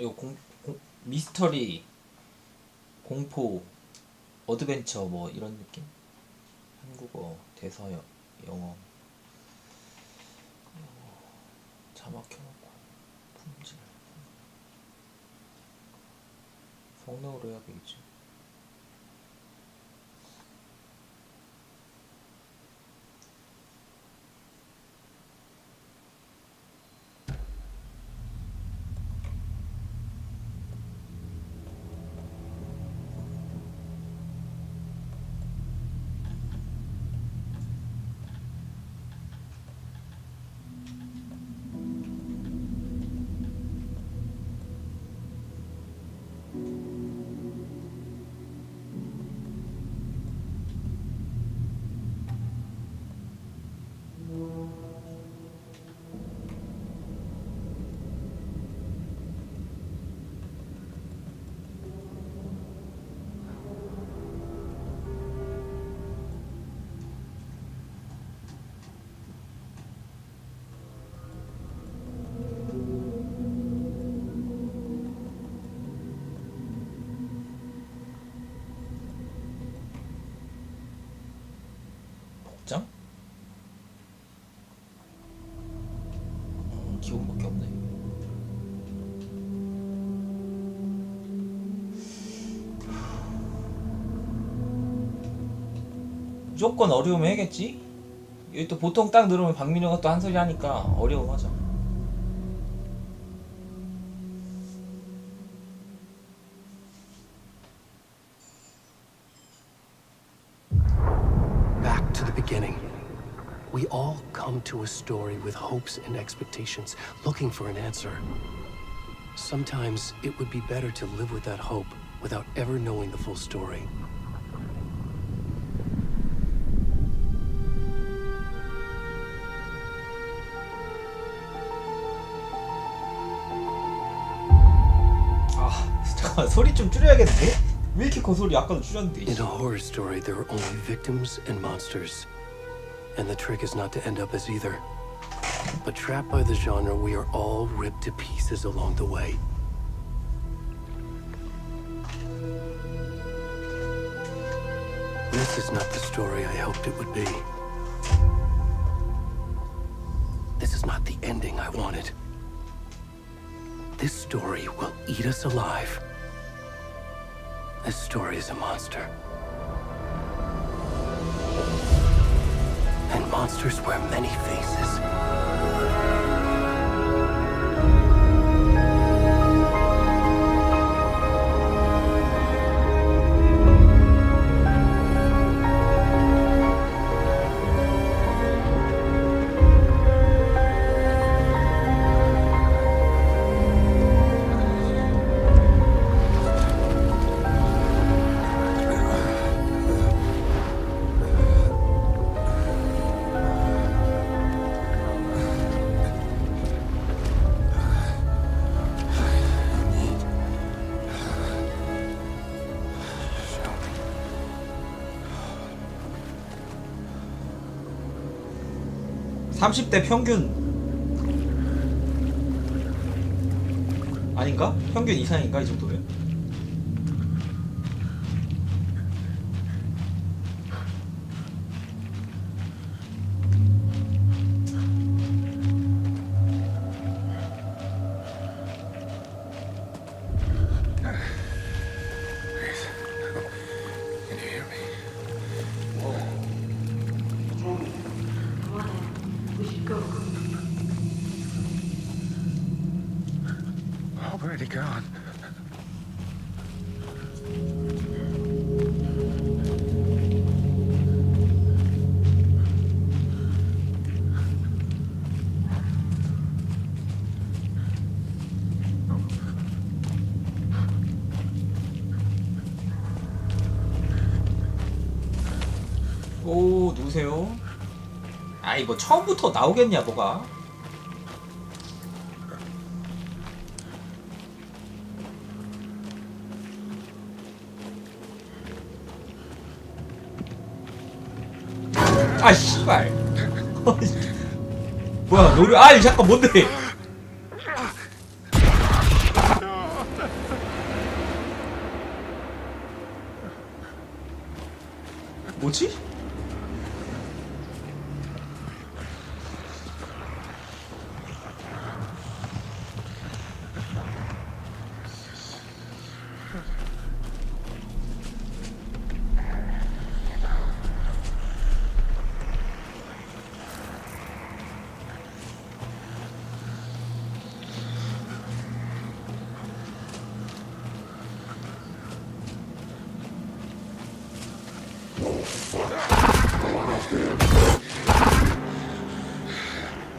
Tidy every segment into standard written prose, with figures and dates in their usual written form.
이거 미스터리, 공포, 어드벤처 뭐 이런 느낌? 한국어, 대서, 영어. 자막 켜놓고 품질. 성능으로 해야 되겠지. 복장? 기본밖에 없네. 무조건 어려우면 해야겠지? 여기 또 보통 딱 누르면 박민호가 또 한 소리 하니까 어려움하자. Back to the beginning. We all come to a story with hopes and expectations, looking for an answer. Sometimes it would be better to live with that hope without ever knowing the full story. 잠깐만, 소리 좀 줄여야겠는데? 왜 이렇게 커 소리? 아까도 줄였는데. In a horror story, there are only victims and monsters. And the trick is not to end up as either. But trapped by the genre, we are all ripped to pieces along the way. This is not the story I hoped it would be. This is not the ending I wanted. This story will eat us alive. This story is a monster. And monsters wear many faces. (30대) 평균 아닌가? 평균 이상인가 이 정도면? Already gone. 오, 누구세요? 아이 뭐 처음부터 나오겠냐 뭐가? 아 씨발. 뭐야 노래? 아 잠깐 뭔데? 뭐지?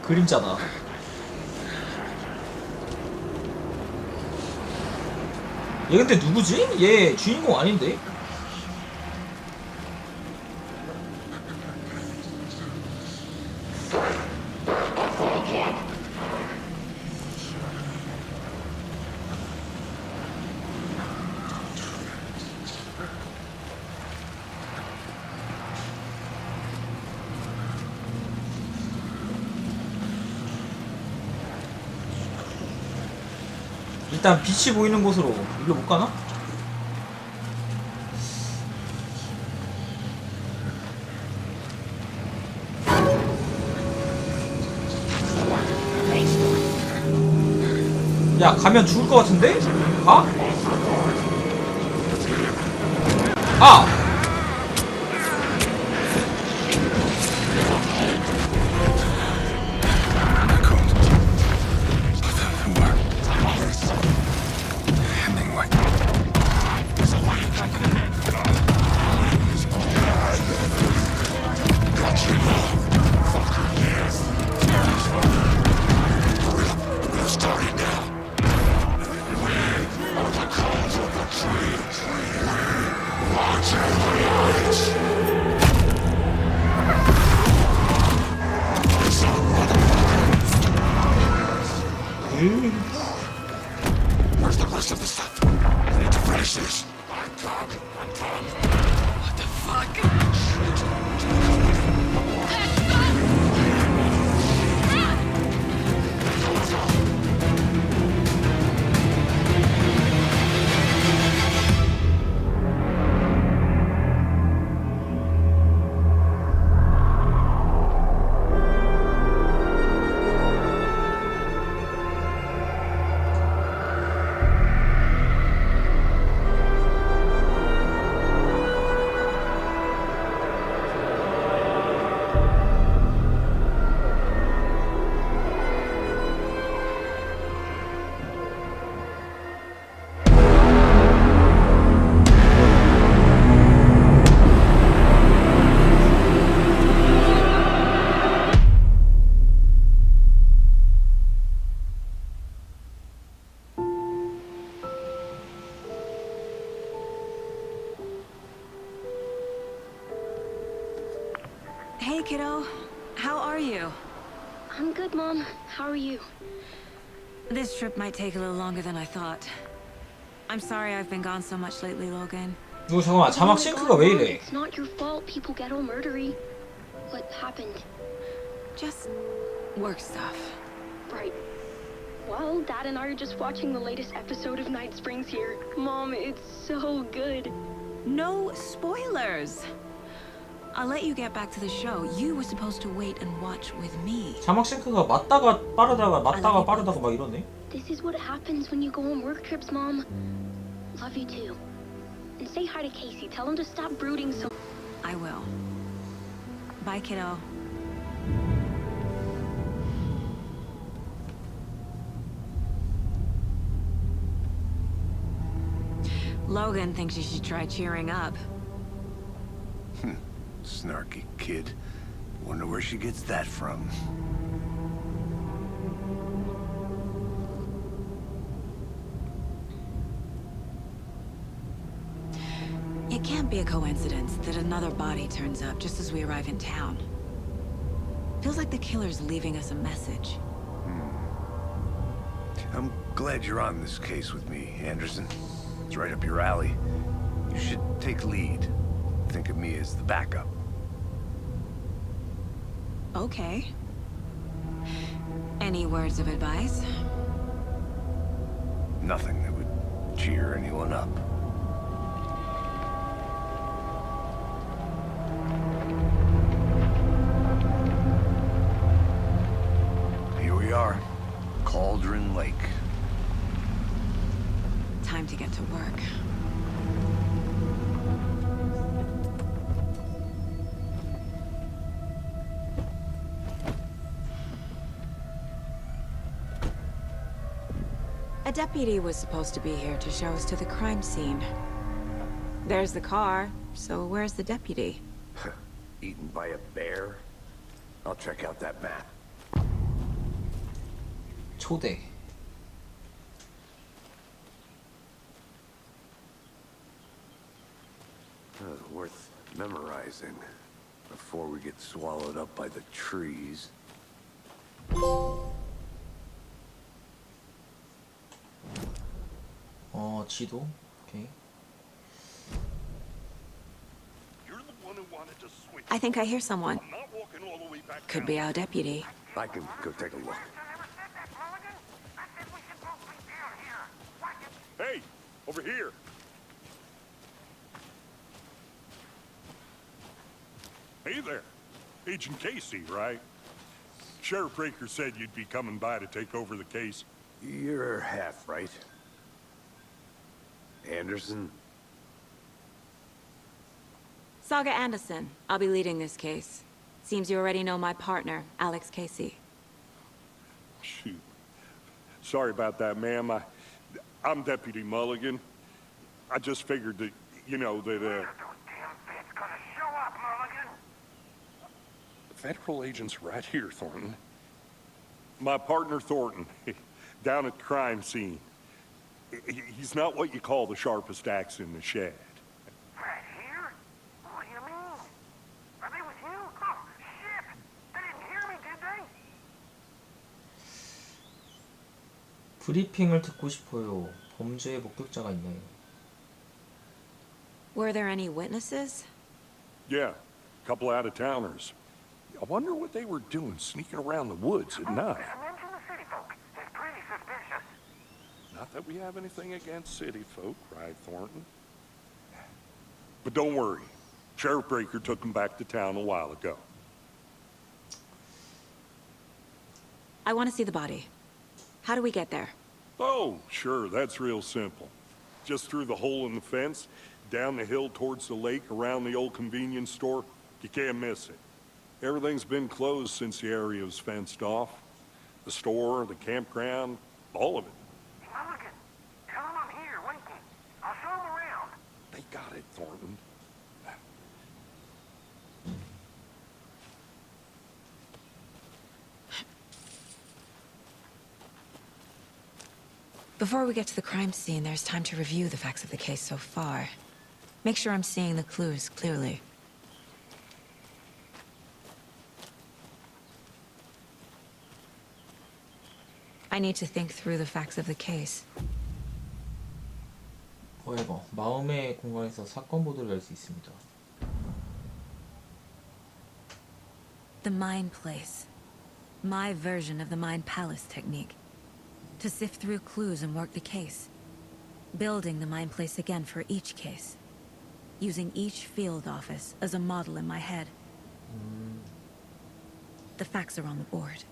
그림자다. 얘 근데 누구지? 얘 주인공 아닌데? 일단 빛이 보이는 곳으로 일로 못 가나? 야, 가면 죽을 것 같은데? 가? 아! Where's the rest of the stuff? I need to finish this. What the fuck? Hey, kiddo. How are you? I'm good, Mom. How are you? This trip might take a little longer than I thought. I'm sorry I've been gone so much lately, Logan. 이거 잠깐만, 자막 싱크가 왜 이래? It's not your fault people get all murdery. What happened? Just work stuff. Right. Well, Dad and I are just watching the latest episode of Night Springs here. Mom, it's so good. No spoilers! I'll let you get back to the show. You were supposed to wait and watch with me. 자막 싱크가 맞다가 빠르다가 맞다가 빠르다가 막 이러네. This is what happens when you go on work trips, Mom. Love you too. And say hi to Casey. Tell him to stop brooding so... I will. Bye, kiddo. Logan thinks you should try cheering up. Snarky kid. Wonder where she gets that from. It can't be a coincidence that another body turns up just as we arrive in town. Feels like the killer's leaving us a message. I'm glad you're on this case with me, Anderson. It's right up your alley. You should take lead. Think of me as the backup. Okay. Any words of advice? Nothing that would cheer anyone up. lake. Time to get to work. A deputy was supposed to be here to show us to the crime scene. There's the car, so where's the deputy? Eaten by a bear? I'll check out that map. 초대. Worth memorizing before we get swallowed up by the trees. 지도. 오케이. I think I hear someone. Could be our deputy. I can go take a look. Hey, over here. Hey there. Agent Casey, right? Sheriff Breaker said you'd be coming by to take over the case. You're half right. Anderson? Saga Anderson. I'll be leading this case. Seems you already know my partner, Alex Casey. Shoot. Sorry about that, ma'am. I'm Deputy Mulligan. I just figured that, you know, that, Damn bitch gonna show up, Mulligan. the federal agent's right here, Thornton. My partner, Thornton, down at the crime scene. He's not what you call the sharpest axe in the shed. Right here? What do you mean? Are they with you? Oh, shit! They didn't hear me, did they? 브리핑을 듣고 싶어요. 범죄의 목격자가 있나요? Were there any witnesses? Yeah, a couple out-of-towners. I wonder what they were doing sneaking around the woods at night. Just mention the city folk. It's pretty suspicious. Not that we have anything against city folk, right, Thornton? But don't worry. Sheriff Breaker took them back to town a while ago. I want to see the body. How do we get there? Oh, sure, that's real simple. Just through the hole in the fence, down the hill towards the lake, around the old convenience store. You can't miss it. Everything's been closed since the area was fenced off. The store, the campground, all of it. Mulligan, tell them I'm here, waiting. I'll show them around. They got it, Thornton. Before we get to the crime scene, there's time to review the facts of the case so far. Make sure I'm seeing the clues clearly. I need to think through the facts of the case. 이거 마음의 공간에서 사건 보도를 열 수 있습니다. The Mind Place. My version of the Mind Palace technique. To sift through clues and work the case. Building the Mind Place again for each case. Using each field office as a model in my head. The facts are on the board.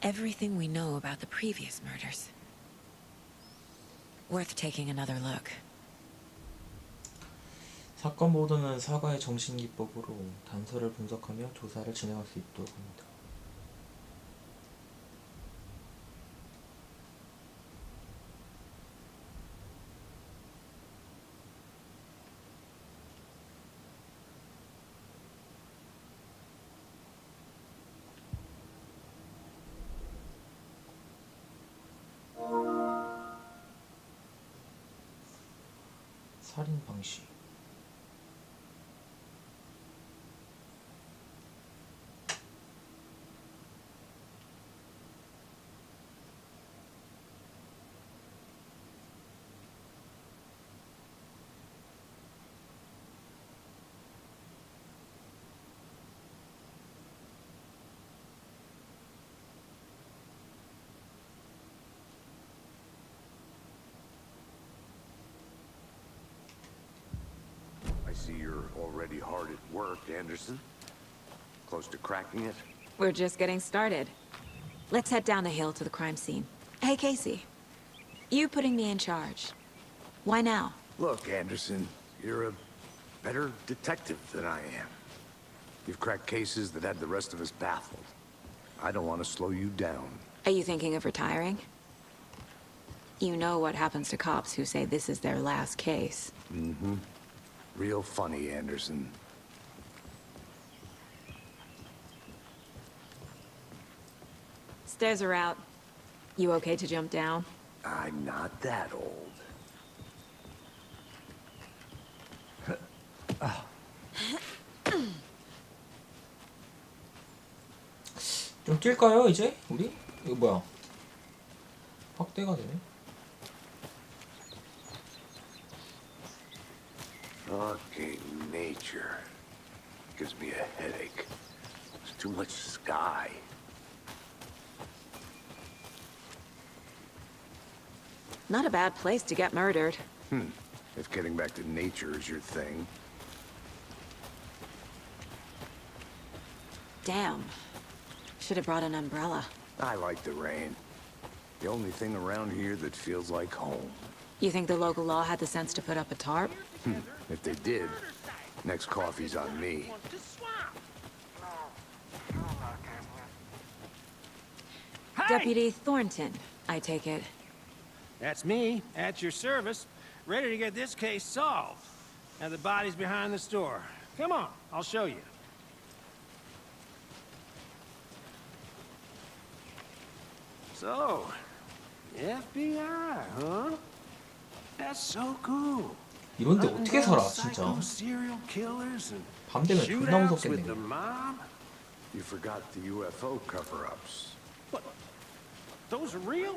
Everything we know about the previous murders. Worth taking another look. 사건 보도는 사과의 정신기법으로 단서를 분석하며 조사를 진행할 수 있도록 합니다. 살인 방식. I see you're already hard at work, Anderson. Close to cracking it? We're just getting started. Let's head down the hill to the crime scene. Hey, Casey. You putting me in charge. Why now? Look, Anderson, you're a better detective than I am. You've cracked cases that had the rest of us baffled. I don't want to slow you down. Are you thinking of retiring? You know what happens to cops who say this is their last case. Mm-hmm. Real funny, Anderson. Stairs are out. You okay to jump down? I'm not that old. 좀 뛸까요 이제? 우리? 이거 뭐야? 확대가 되네. Okay, nature. Gives me a headache. There's too much sky. Not a bad place to get murdered. If getting back to nature is your thing. Damn. Should have brought an umbrella. I like the rain. The only thing around here that feels like home. You think the local law had the sense to put up a tarp? If they did, next coffee's on me. Deputy Thornton, I take it. That's me, at your service, ready to get this case solved. Now the body's behind the store. Come on, I'll show you. So, FBI, huh? That's so cool. 이런데 어떻게 살아 Psycho 진짜? serial killers and 밤 되면 존나 shootouts with the 무섭겠네. mob. You forgot the UFO cover-ups. What? Those are real?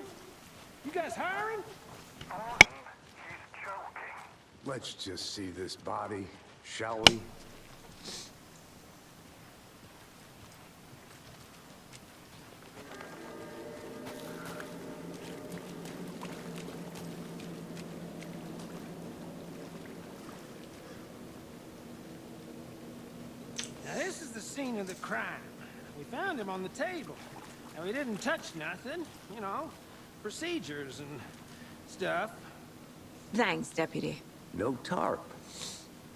You guys hiring? He's joking. Let's just see this body, shall we? Now this is the scene of the crime. We found him on the table. And we didn't touch nothing, you know, procedures and stuff. Thanks, Deputy. No tarp.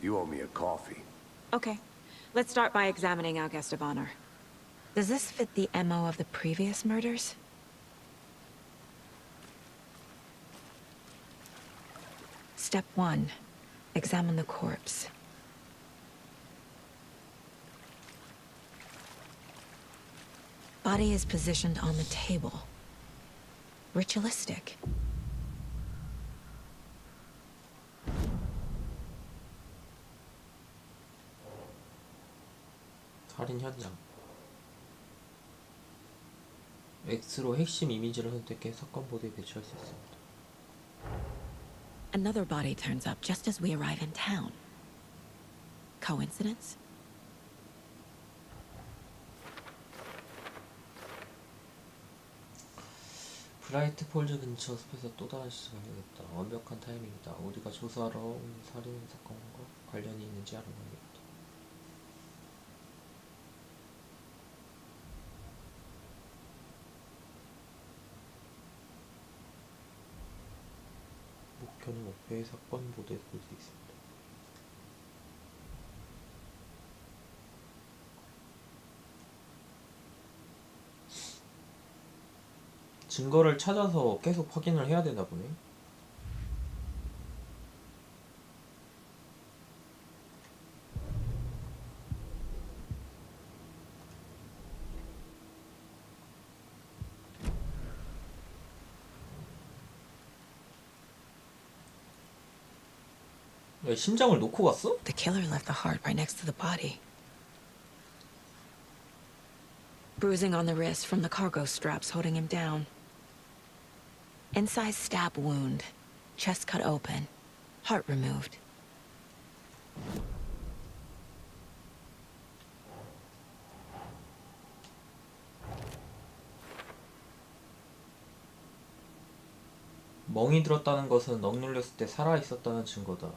You owe me a coffee. Okay. Let's start by examining our guest of honor. Does this fit the MO of the previous murders? Step 1. Examine the corpse. Body is positioned on the table. Ritualistic. 살인 현장. X로 핵심 이미지를 선택해 사건 보도에 배치할 수 있습니다. Another body turns up just as we arrive in town. Coincidence? 브라이트 폴즈 근처 숲에서 또 다른 시체가 발견됐다. 완벽한 타이밍이다. 우리가 조사하러 온 살인 사건과 관련이 있는지 알아봐야겠다. 목표는 목표의 사건 보도에 볼 수 있습니다. 증거를 찾아서 계속 확인을 해야 되나 보네. 야, 심장을 놓고 갔어? The killer left the heart right next to the body. Bruising on the wrist from the cargo straps holding him down. Incised stab wound. Chest cut open. Heart removed. 멍이 들었다는 것은 억눌렸을 때 살아있었다는 증거다.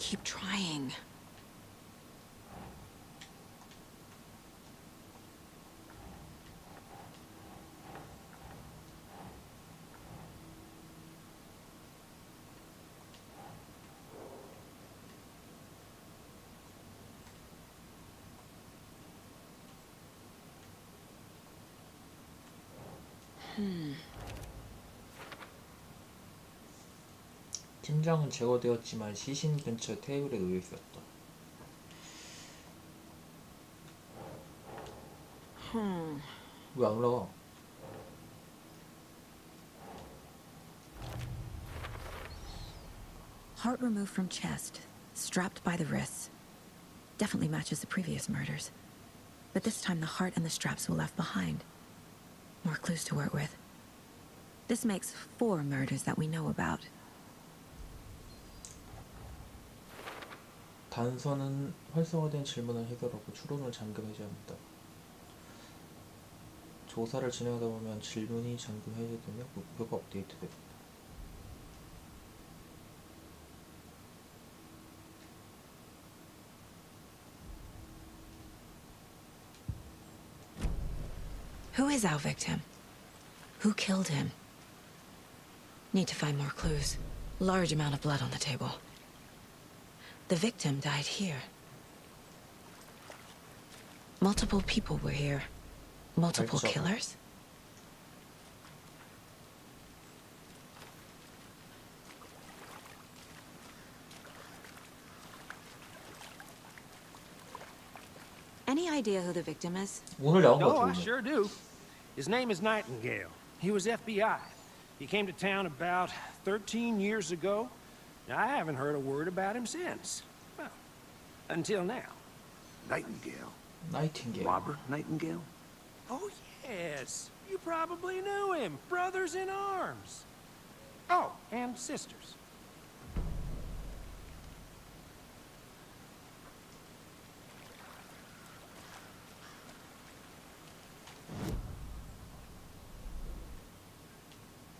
Keep trying. 팀장은 제거되었지만 시신 근처 테이블에 놓여 있었다. 왜 안 올라가? Heart removed from chest, strapped by the wrists. Definitely matches the previous murders. But this time the heart and the straps were left behind. More clues to work with. This makes 4 murders that we know about. 단서는 활성화된 질문을 해결하고 추론을 잠금 해제합니다. 조사를 진행하다 보면 질문이 잠금 해제되며 목표가 업데이트됩니다. Who is our victim? Who killed him? Need to find more clues. Large amount of blood on the table. The victim died here. Multiple people were here. Multiple Right, so- killers? Any idea who the victim is? 오늘 나온 거 Oh, I 같아. 오늘. sure do. His name is Nightingale. He was FBI. He came to town about 13 years ago. I haven't heard a word about him since. Well, until now. Nightingale? 나이팅게일. Robert Nightingale? Oh, yes. You probably knew him. Brothers in arms. Oh, and sisters.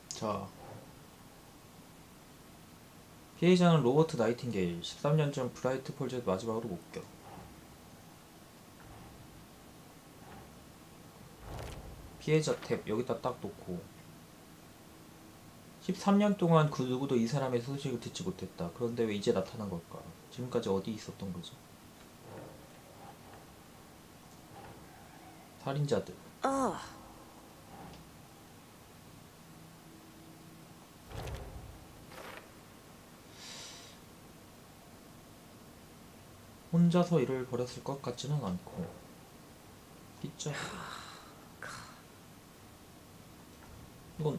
자, 피해자는 로버트 나이팅게일. 13년 전 브라이트 폴즈의 마지막으로 목격. 피해자 탭 여기다 딱 놓고 13년 동안 그 누구도 이 사람의 소식을 듣지 못했다. 그런데 왜 이제 나타난 걸까? 지금까지 어디 있었던 거죠? 살인자들. Ugh. 혼자서 일을 벌였을 것 같지는 않고. 피자. 이건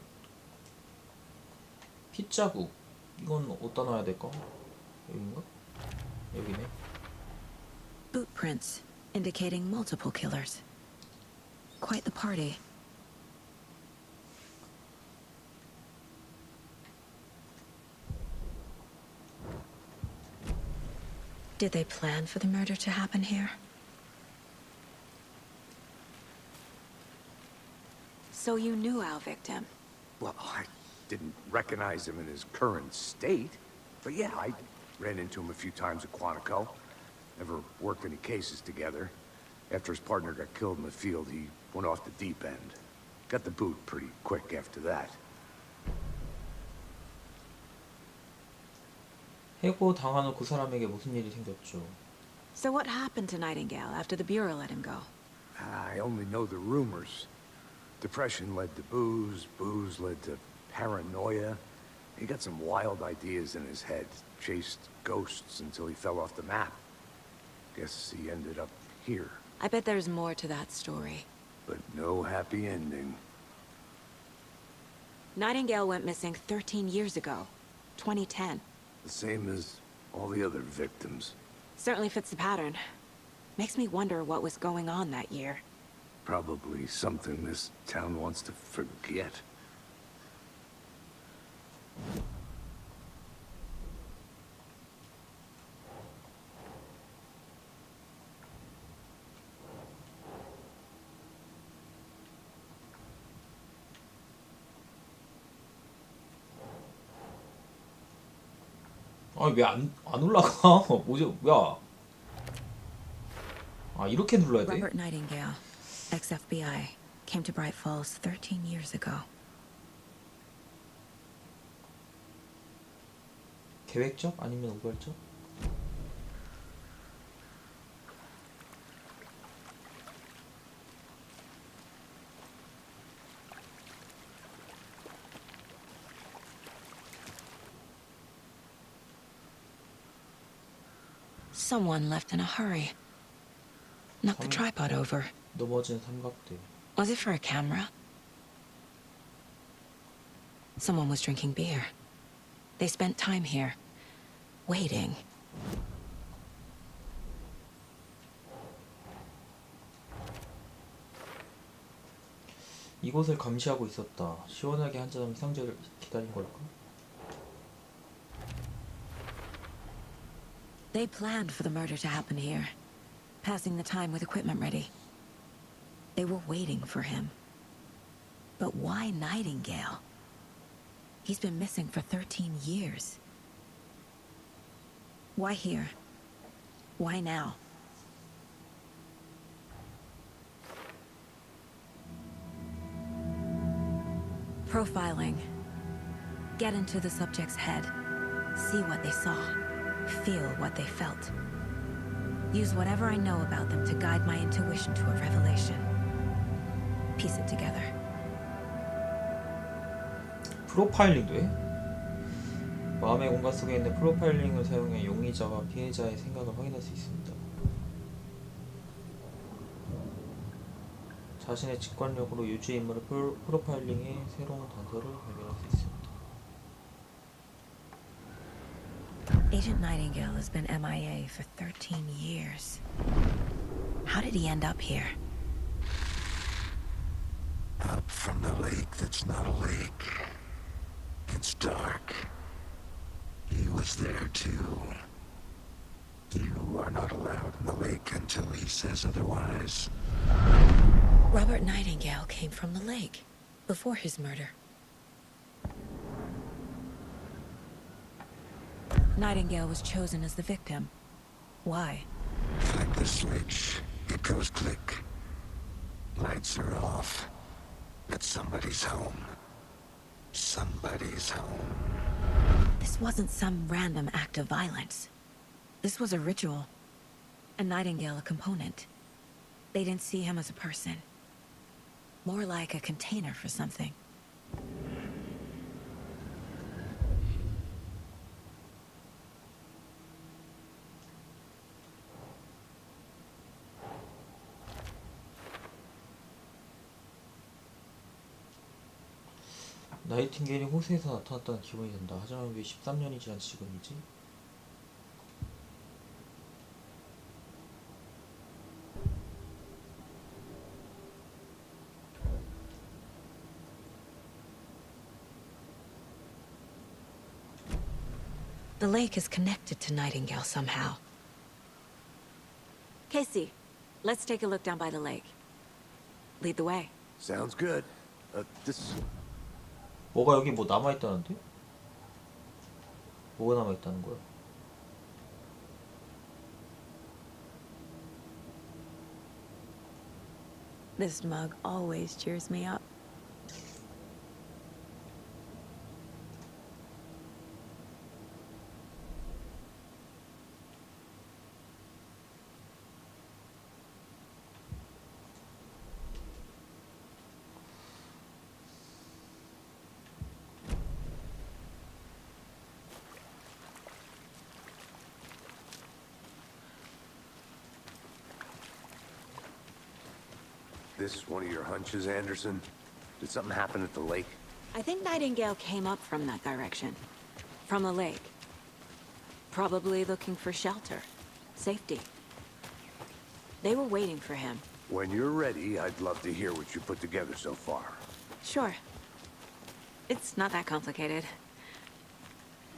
피자국. 이건 어디다 놔야 될까? 여긴가? 여기네. Boot prints, indicating multiple killers. Quite the party. Did they plan for the murder to happen here? So you knew our victim? Well, I didn't recognize him in his current state. But yeah, I ran into him a few times at Quantico. Never worked any cases together. After his partner got killed in the field, he went off the deep end. Got the boot pretty quick after that. 해고 당한 후 그 사람에게 무슨 일이 생겼죠? So what happened to Nightingale after the Bureau let him go? I only know the rumors. Depression led to booze, booze led to paranoia. He got some wild ideas in his head, chased ghosts until he fell off the map. Guess he ended up here, I bet there's more to that story. but no happy ending. Nightingale went missing 13 years ago, 2010. The same as all the other victims. Certainly fits the pattern. Makes me wonder what was going on that year. Probably something this town wants to forget. 아니 왜 안 올라가? 뭐지? 야. 아 이렇게 눌러야 돼? Robert Nightingale, ex-FBI, came to Bright Falls 13 years ago. 계획적 아니면 우발적? Someone left in a hurry. Knocked the tripod over. 넘어진 삼각대. Was it for a camera? Someone was drinking beer. They spent time here, waiting. 이곳을 감시하고 있었다. 시원하게 한잔하며 상제를 기다린 걸까? They planned for the murder to happen here, passing the time with equipment ready. They were waiting for him. But why Nightingale? He's been missing for 13 years. Why here? Why now? Profiling. Get into the subject's head. See what they saw. Feel what they felt. Use whatever I know about them to guide my intuition to a revelation. Piece it together. 프로파일링도 해? 마음의 공간 속에 있는 프로파일링을 사용해 용의자와 피해자의 생각을 확인할 수 있습니다. 자신의 직관력으로 유주의 인물을 프로파일링해 새로운 단서를 발견할 수 있습니다. Agent Nightingale has been MIA for 13 years. How did he end up here? Up from the lake that's not a lake. It's dark. He was there too. You are not allowed in the lake until he says otherwise. Robert Nightingale came from the lake before his murder. Nightingale was chosen as the victim. Why? Flick the switch. It goes click. Lights are off. But somebody's home. Somebody's home. This wasn't some random act of violence. This was a ritual. And Nightingale a component. They didn't see him as a person. More like a container for something. 나이팅게일이 호수에서 나타났다는 기분이 든다. 하지만 왜 13년이 지난 지금이지? The lake is connected to Nightingale somehow. Casey, let's take a look down by the lake. Lead the way. Sounds good. This... 뭐가 여기 뭐 남아있다는데? 뭐가 남아있다는 거야? This mug always cheers me up. This is one of your hunches, Anderson? Did something happen at the lake? I think Nightingale came up from that direction. From the lake. Probably looking for shelter. Safety. They were waiting for him. When you're ready, I'd love to hear what you put together so far. Sure. It's not that complicated.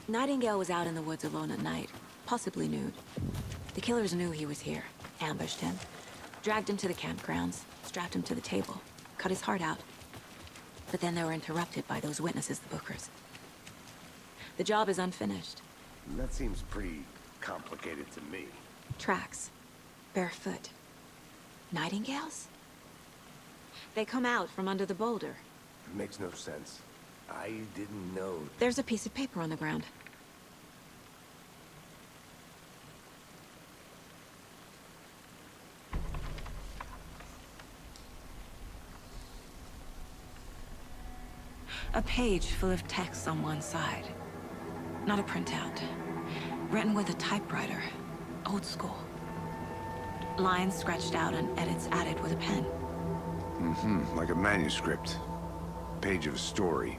Nightingale was out in the woods alone at night, possibly nude. The killers knew he was here, ambushed him, dragged him to the campgrounds, strapped him to the table, cut his heart out. But then they were interrupted by those witnesses, the Bookers. The job is unfinished. That seems pretty complicated to me. Tracks. Barefoot. Nightingales? They come out from under the boulder. It makes no sense. I didn't know. There's a piece of paper on the ground. A page full of text on one side. Not a printout. Written with a typewriter. Old school. Lines scratched out and edits added with a pen. Like a manuscript. Page of a story.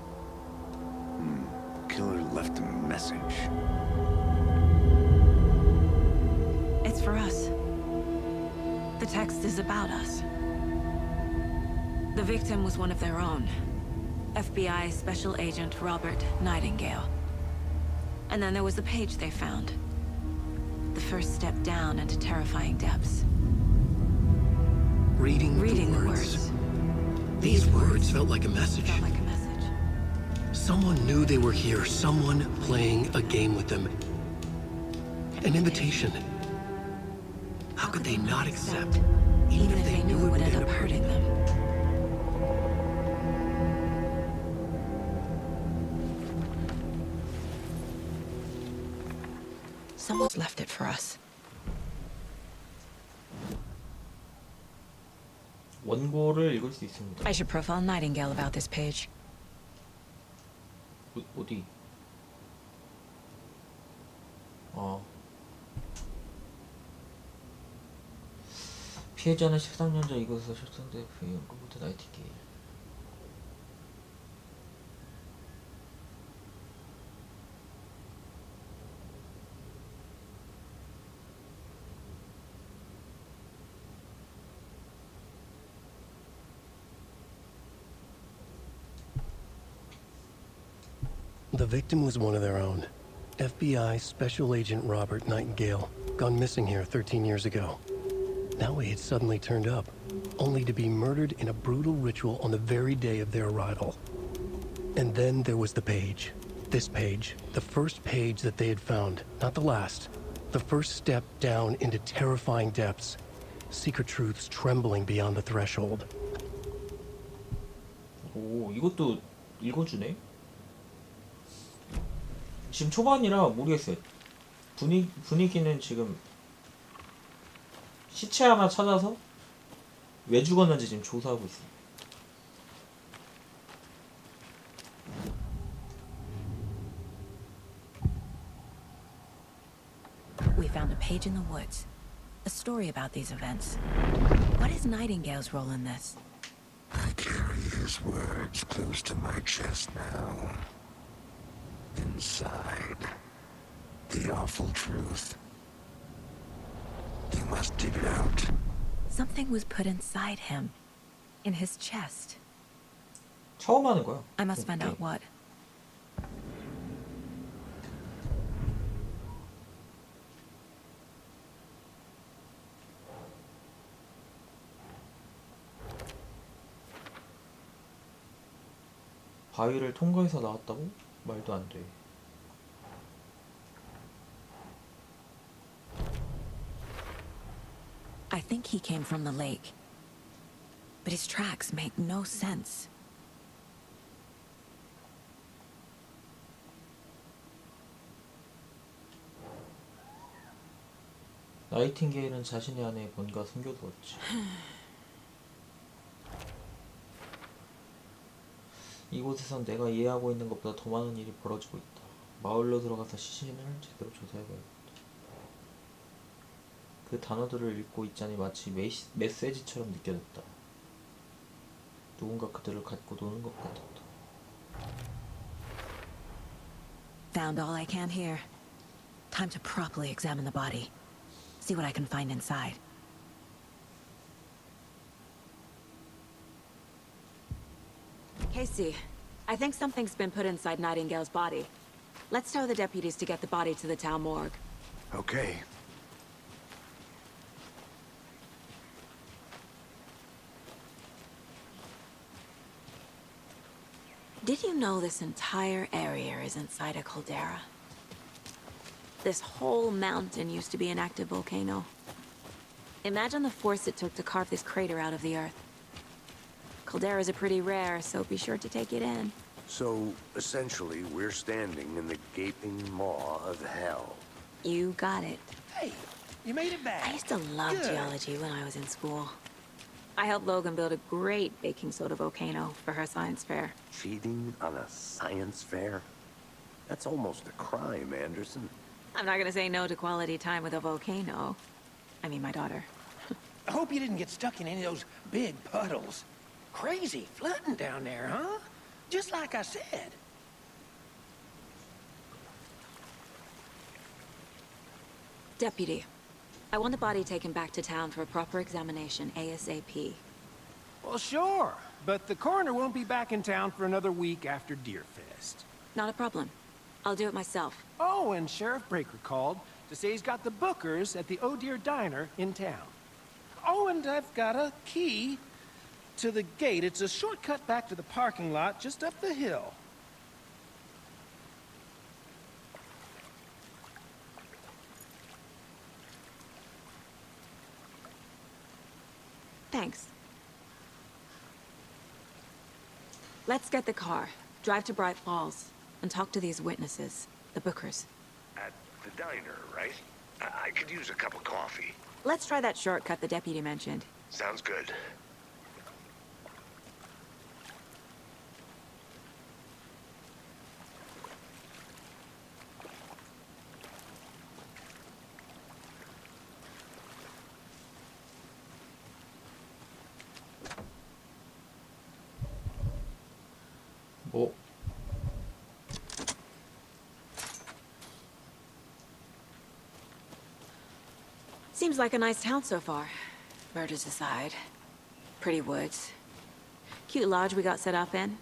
Killer left a message. It's for us. The text is about us. The victim was one of their own. FBI Special Agent Robert Nightingale. And then there was the page they found. The first step down into terrifying depths. Reading the words. These words felt like a message. Felt like a message. Someone knew they were here, someone playing a game with them. An invitation. How could they not accept, even if they knew it would end up hurting them? Someone's left it for us. 원고를 읽을 수 있습니다. I should profile Nightingale about this page. 어디? 피해자는 13년 전 이곳에서 실종돼 부인 로버트 나이팅게일. The victim was one of their own. FBI Special Agent Robert Nightingale, gone missing here 13 years ago. Now he had suddenly turned up, only to be murdered in a brutal ritual on the very day of their arrival. And then there was the page. This page, the first page that they had found, not the last. The first step down into terrifying depths. Secret truths trembling beyond the threshold. 오, 이것도 읽어주네? 지금 초반이라 모르겠어요. 분위기는 지금 시체 하나 찾아서 왜 죽었는지 지금 조사하고 있어요. We found a page in the woods. A story about these events. What is Nightingale's role in this? I carry his words close to my chest now. Inside, the awful truth. You must dig it out. Something was put inside him. In his chest. 처음 하는 거야. I must find out what. 바위를 통과해서 나왔다고? 말도 안 돼. I think he came from the lake. But his tracks make no sense. 나이팅게일은 자신의 안에 뭔가 숨겨두었지. 이곳에선 내가 이해하고 있는 것보다 더 많은 일이 벌어지고 있다. 마을로 들어가서 시신을 제대로 조사해봐야겠다. 그 단어들을 읽고 있자니 마치 메시지처럼 느껴졌다. 누군가 그들을 갖고 노는 것 같았다. Found all I can here. Time to properly examine the body. See what I can find inside. Casey, I think something's been put inside Nightingale's body. Let's tell the deputies to get the body to the town morgue. Okay. Did you know this entire area is inside a caldera? This whole mountain used to be an active volcano. Imagine the force it took to carve this crater out of the earth. Calderas are pretty rare, so be sure to take it in. So, essentially, we're standing in the gaping maw of hell. You got it. Hey, you made it back. I used to love Good. geology when I was in school. I helped Logan build a great baking soda volcano for her science fair. Cheating on a science fair? That's almost a crime, Anderson. I'm not gonna say no to quality time with a volcano. I mean, my daughter. I hope you didn't get stuck in any of those big puddles. Crazy flooding down there, huh? Just like I said. Deputy, I want the body taken back to town for a proper examination, ASAP. Well, sure. But the coroner won't be back in town for another week after Deerfest. Not a problem. I'll do it myself. Oh, and Sheriff Breaker called to say he's got the bookers at the Oh Dear Diner in town. Oh, and I've got a key to the gate. It's a shortcut back to the parking lot just up the hill. Thanks. Let's get the car, drive to Bright Falls, and talk to these witnesses, the bookers. At the diner, right? I could use a cup of coffee. Let's try that shortcut the deputy mentioned. Sounds good. 뭐 Seems like a nice town so far. Murders aside. Pretty woods. Cute lodge we got set up in.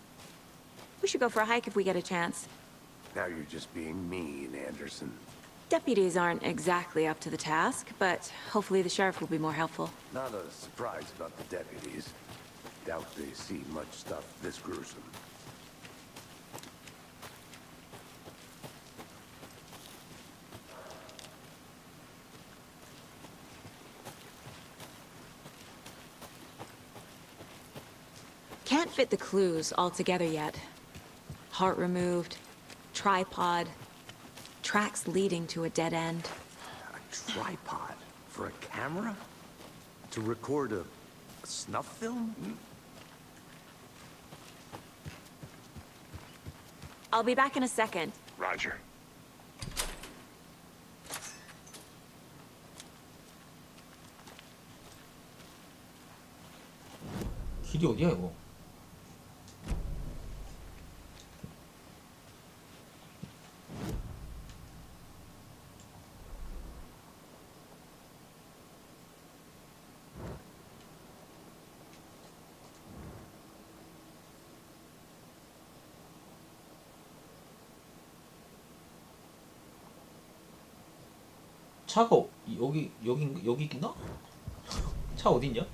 We should go for a hike if we get a chance. Now you're just being mean, Anderson. Deputies aren't exactly up to the task, but hopefully the sheriff will be more helpful. Not a surprise about the deputies. Doubt they see much stuff this gruesome. Can't fit the clues all together yet. Heart removed, tripod, tracks leading to a dead end. A tripod? For a camera? To record a snuff film? I'll be back in a second. Roger. 길이 어디야 이거? 차가 여기 있나? 차 어디 있냐?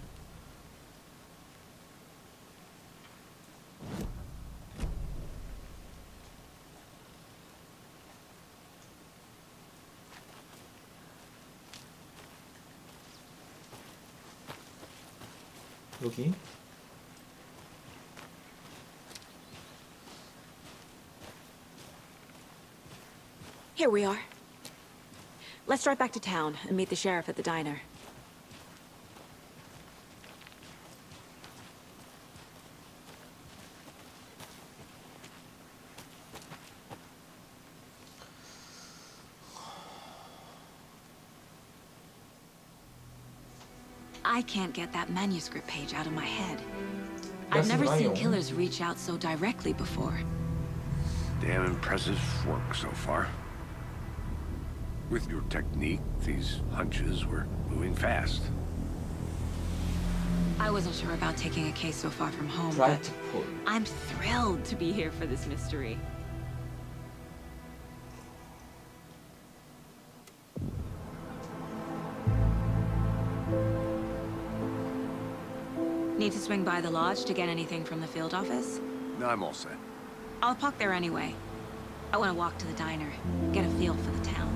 여기. Here we are. Let's drive back to town and meet the sheriff at the diner. I can't get that manuscript page out of my head. I've never seen killers reach out so directly before. Damn impressive work so far. With your technique, these hunches were moving fast. I wasn't sure about taking a case so far from home, Bright but Falls. I'm thrilled to be here for this mystery. Need to swing by the lodge to get anything from the field office? No, I'm all set. I'll park there anyway. I want to walk to the diner, get a feel for the town.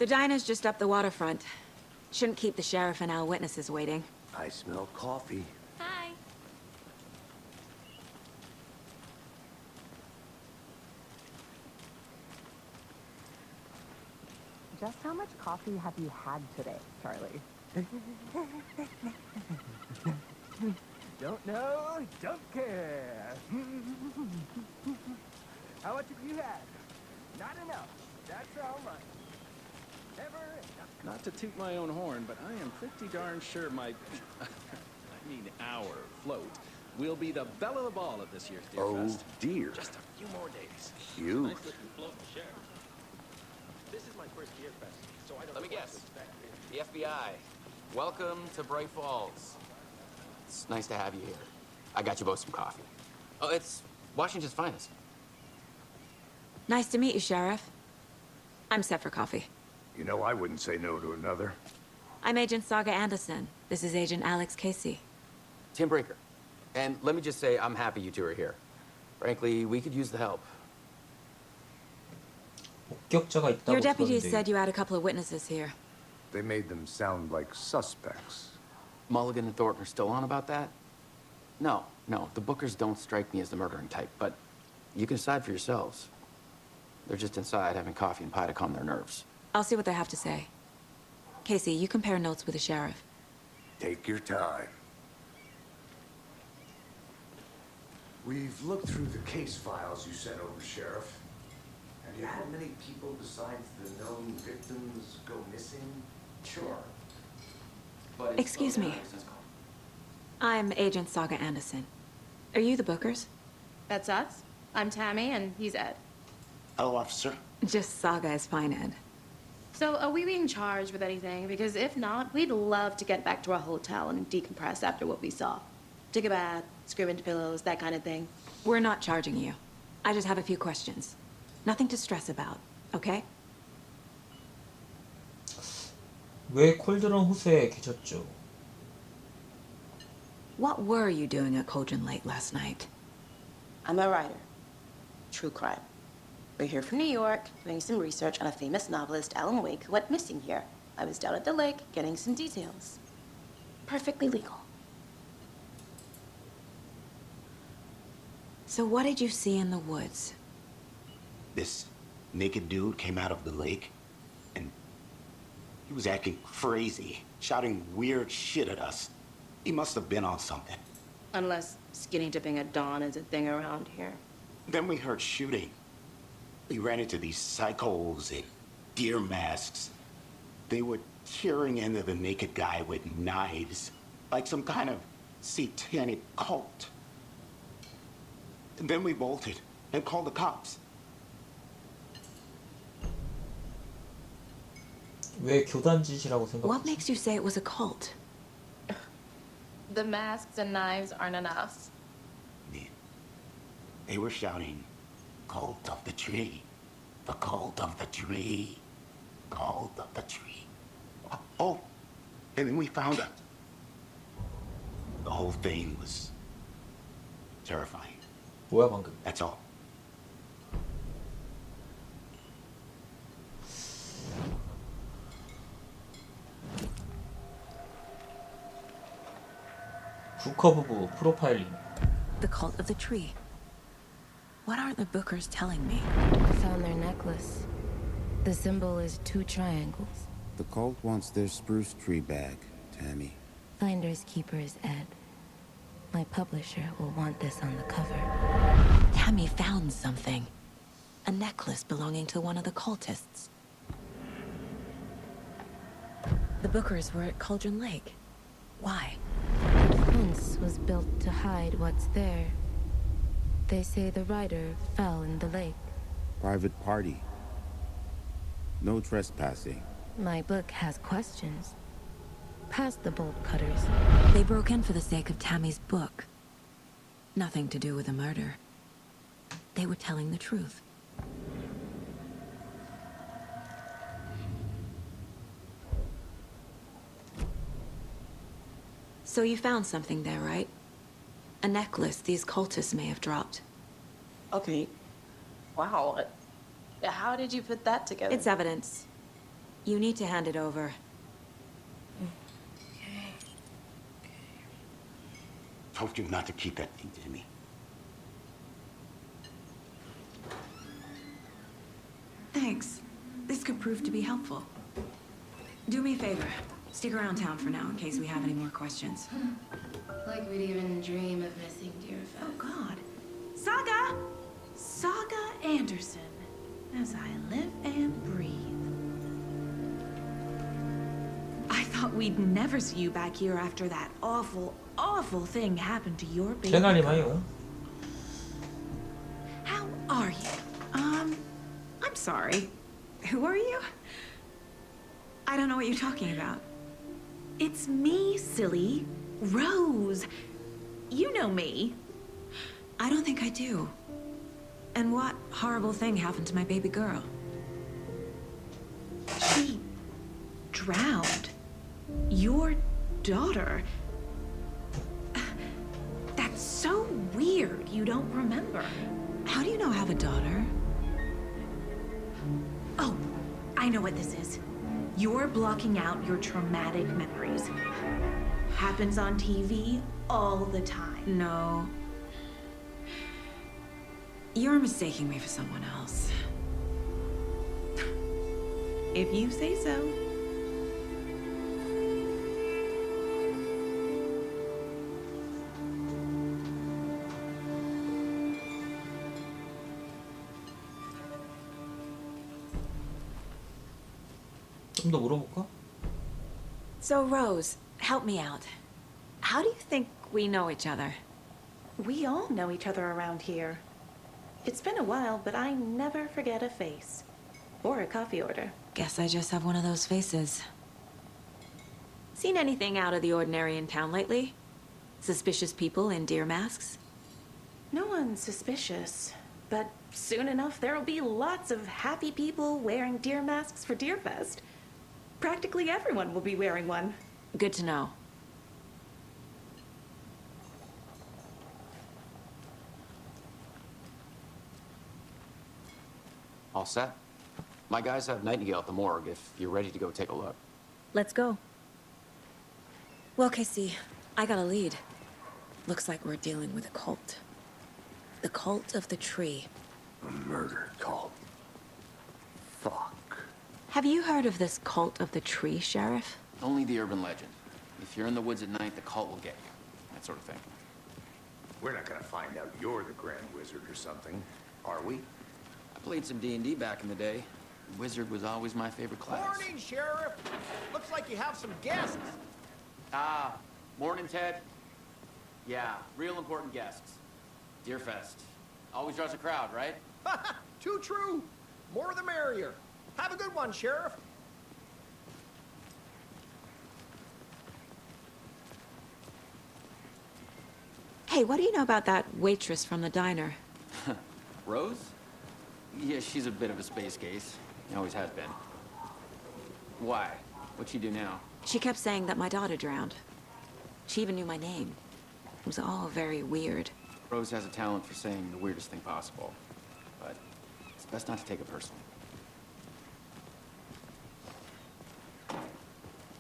The diner's just up the waterfront. Shouldn't keep the sheriff and our witnesses waiting. I smell coffee. Hi. Just how much coffee have you had today, Charlie? Don't know, don't care. How much have you had? Not enough. That's how much. Never enough. Not to toot my own horn, but I am pretty darn sure my, our float will be the belle of the ball at this year's Deer Oh, Fest. dear. Just a few more days. Cute. Nice looking float, Sheriff. This is my first Deer Fest, so I don't Let me know what guess. to expect. The FBI. Welcome to Bright Falls. It's nice to have you here. I got you both some coffee. Oh, it's Washington's finest. Nice to meet you, Sheriff. I'm set for coffee. You know, I wouldn't say no to another. I'm Agent Saga Anderson. This is Agent Alex Casey. Tim Breaker. And let me just say, I'm happy you two are here. Frankly, we could use the help. 목격자가 있다고 Your deputy 들었는데 said you had a couple of witnesses here. They made them sound like suspects. Mulligan and Thornton are still on about that? No, the Bookers don't strike me as the murdering type, but you can decide for yourselves. They're just inside having coffee and pie to calm their nerves. I'll see what they have to say. Casey, you compare notes with the sheriff. Take your time. We've looked through the case files you sent over, Sheriff. Have you had many people besides the known victims go missing? Sure. But Excuse me. I'm Agent Saga Anderson. Are you the Bookers? That's us. I'm Tammy, and he's Ed. Hello, officer. Just Saga is fine, Ed. So, are we being charged with anything? Because if not, we'd love to get back to our hotel and decompress after what we saw. Take a bath, scream into pillows, that kind of thing. We're not charging you. I just have a few questions. Nothing to stress about, okay? 왜 콜드런 호수에 계셨죠? What were you doing at Cauldron Lake last night? I'm a writer. True crime. We're here from New York, doing some research on a famous novelist, 앨런웨이크, who went missing here. I was down at the lake, getting some details. Perfectly legal. So what did you see in the woods? This naked dude came out of the lake, and he was acting crazy, shouting weird shit at us. He must have been on something. Unless skinny dipping at dawn is a thing around here. Then we heard shooting. We ran into these psychos in deer masks. They were tearing into the naked guy with knives, like some kind of satanic cult. And then we bolted and called the cops. 왜 교단짓이라고 What 생각하지? makes you say it was a cult? The masks and knives aren't enough. They were shouting, "Cult of the tree, the cult of the tree, cult of the tree." Oh, and then we found it. The whole thing was terrifying. 뭐야 방금? That's all. 부커 부부 프로파일링. The cult of the tree. What aren't the Bookers telling me? I found their necklace. The symbol is 2 triangles. The cult wants their spruce tree back, Tammy. Finders keepers, Ed. My publisher will want this on the cover. Tammy found something. A necklace belonging to one of the cultists. The Bookers were at Cauldron Lake. Why? The fence was built to hide what's there. They say the rider fell in the lake. Private party. No trespassing. My book has questions. Past the bolt cutters. They broke in for the sake of Tammy's book. Nothing to do with the murder. They were telling the truth. So you found something there, right? A necklace these cultists may have dropped. Okay. Wow. How did you put that together? It's evidence. You need to hand it over. Told you not to keep that thing, Timmy. Thanks. This could prove to be helpful. Do me a favor. Stick around town for now in case we have any more questions. Like we'd even dream of missing Deerfest. Oh, God. Saga! Saga Anderson. As I live and breathe. I thought we'd never see you back here after that awful, awful thing happened to your baby. 개나리 마요. How are you? I'm sorry. Who are you? I don't know what you're talking about. It's me, silly. Rose. You know me. I don't think I do. And what horrible thing happened to my baby girl? She drowned. Your daughter. That's so weird you don't remember. How do you know I have a daughter? Oh, I know what this is. You're blocking out your traumatic memories. Happens on TV all the time. No. You're mistaking me for someone else. If you say so. 좀 더 물어볼까? So, Rose, help me out. How do you think we know each other? We all know each other around here. It's been a while, but I never forget a face. Or a coffee order. Guess I just have one of those faces. Seen anything out of the ordinary in town lately? Suspicious people in deer masks? No one's suspicious. But soon enough, there'll be lots of happy people wearing deer masks for Deerfest. Practically everyone will be wearing one. Good to know. All set? My guys have Nightingale at the morgue if you're ready to go take a look. Let's go. Well, Casey, I got a lead. Looks like we're dealing with a cult. The cult of the tree. A murder cult. Fuck. Have you heard of this cult of the tree, Sheriff? Only the urban legend. If you're in the woods at night, the cult will get you. That sort of thing. We're not gonna find out you're the Grand Wizard or something, are we? I played some D&D back in the day. Wizard was always my favorite class. Morning, Sheriff. Looks like you have some guests. Ah, morning, Ted. Yeah, real important guests. Deerfest. Always draws a crowd, right? Too true. More the merrier. Have a good one, Sheriff. Hey, what do you know about that waitress from the diner? Rose? Yeah, she's a bit of a space case. Always has been. Why? What'd she do now? She kept saying that my daughter drowned. She even knew my name. It was all very weird. Rose has a talent for saying the weirdest thing possible. But it's best not to take it personally.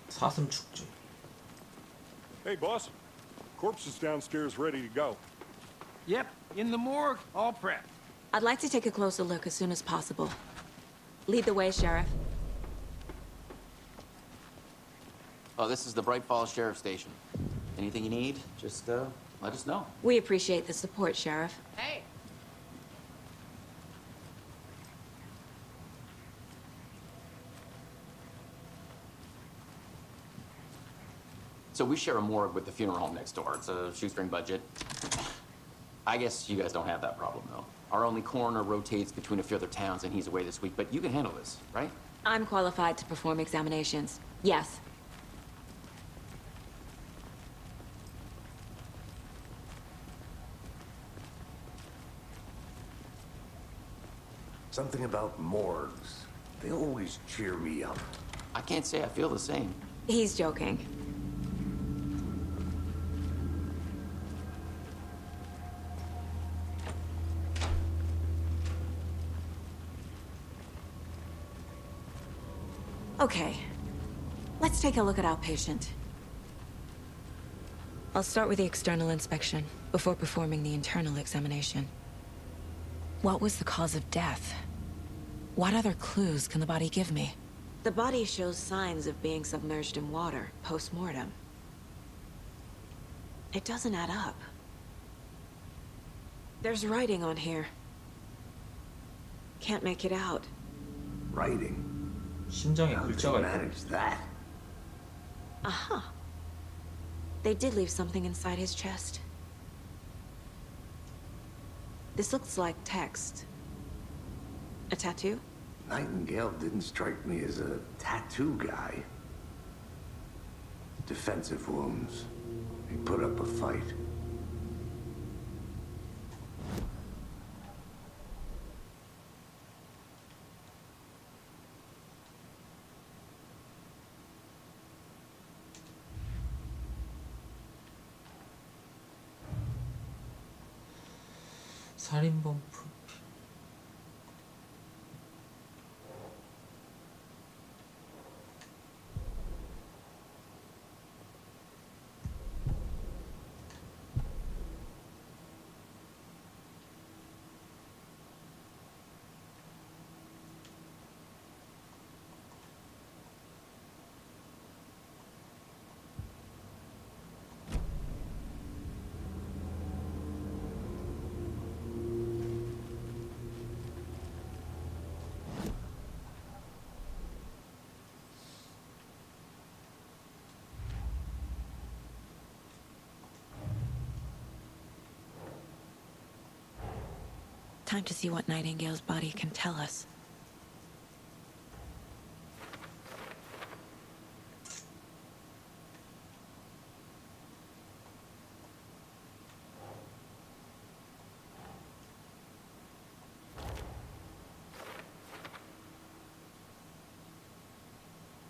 사슴 축제. Hey, boss. Corpse is downstairs ready to go. Yep, in the morgue, all prepped. I'd like to take a closer look as soon as possible. Lead the way, Sheriff. Oh, this is the Bright Falls Sheriff Station. Anything you need, just let us know. We appreciate the support, Sheriff. Hey. So we share a morgue with the funeral home next door. It's a shoestring budget. I guess you guys don't have that problem, though. Our only coroner rotates between a few other towns, and he's away this week, but you can handle this, right? I'm qualified to perform examinations. Yes. Something about morgues. They always cheer me up. I can't say I feel the same. He's joking. Okay, let's take a look at outpatient. I'll start with the external inspection before performing the internal examination. What was the cause of death? What other clues can the body give me? The body shows signs of being submerged in water post-mortem. It doesn't add up. There's writing on here. Can't make it out. Writing? 심장에 How did 글자가 they 있다. manage that? Uh-huh. They did leave something inside his chest. This looks like text. A tattoo? Nightingale didn't strike me as a tattoo guy. Defensive wounds. He put up a fight. 살인범 프로필. Time to see what Nightingale's body can tell us.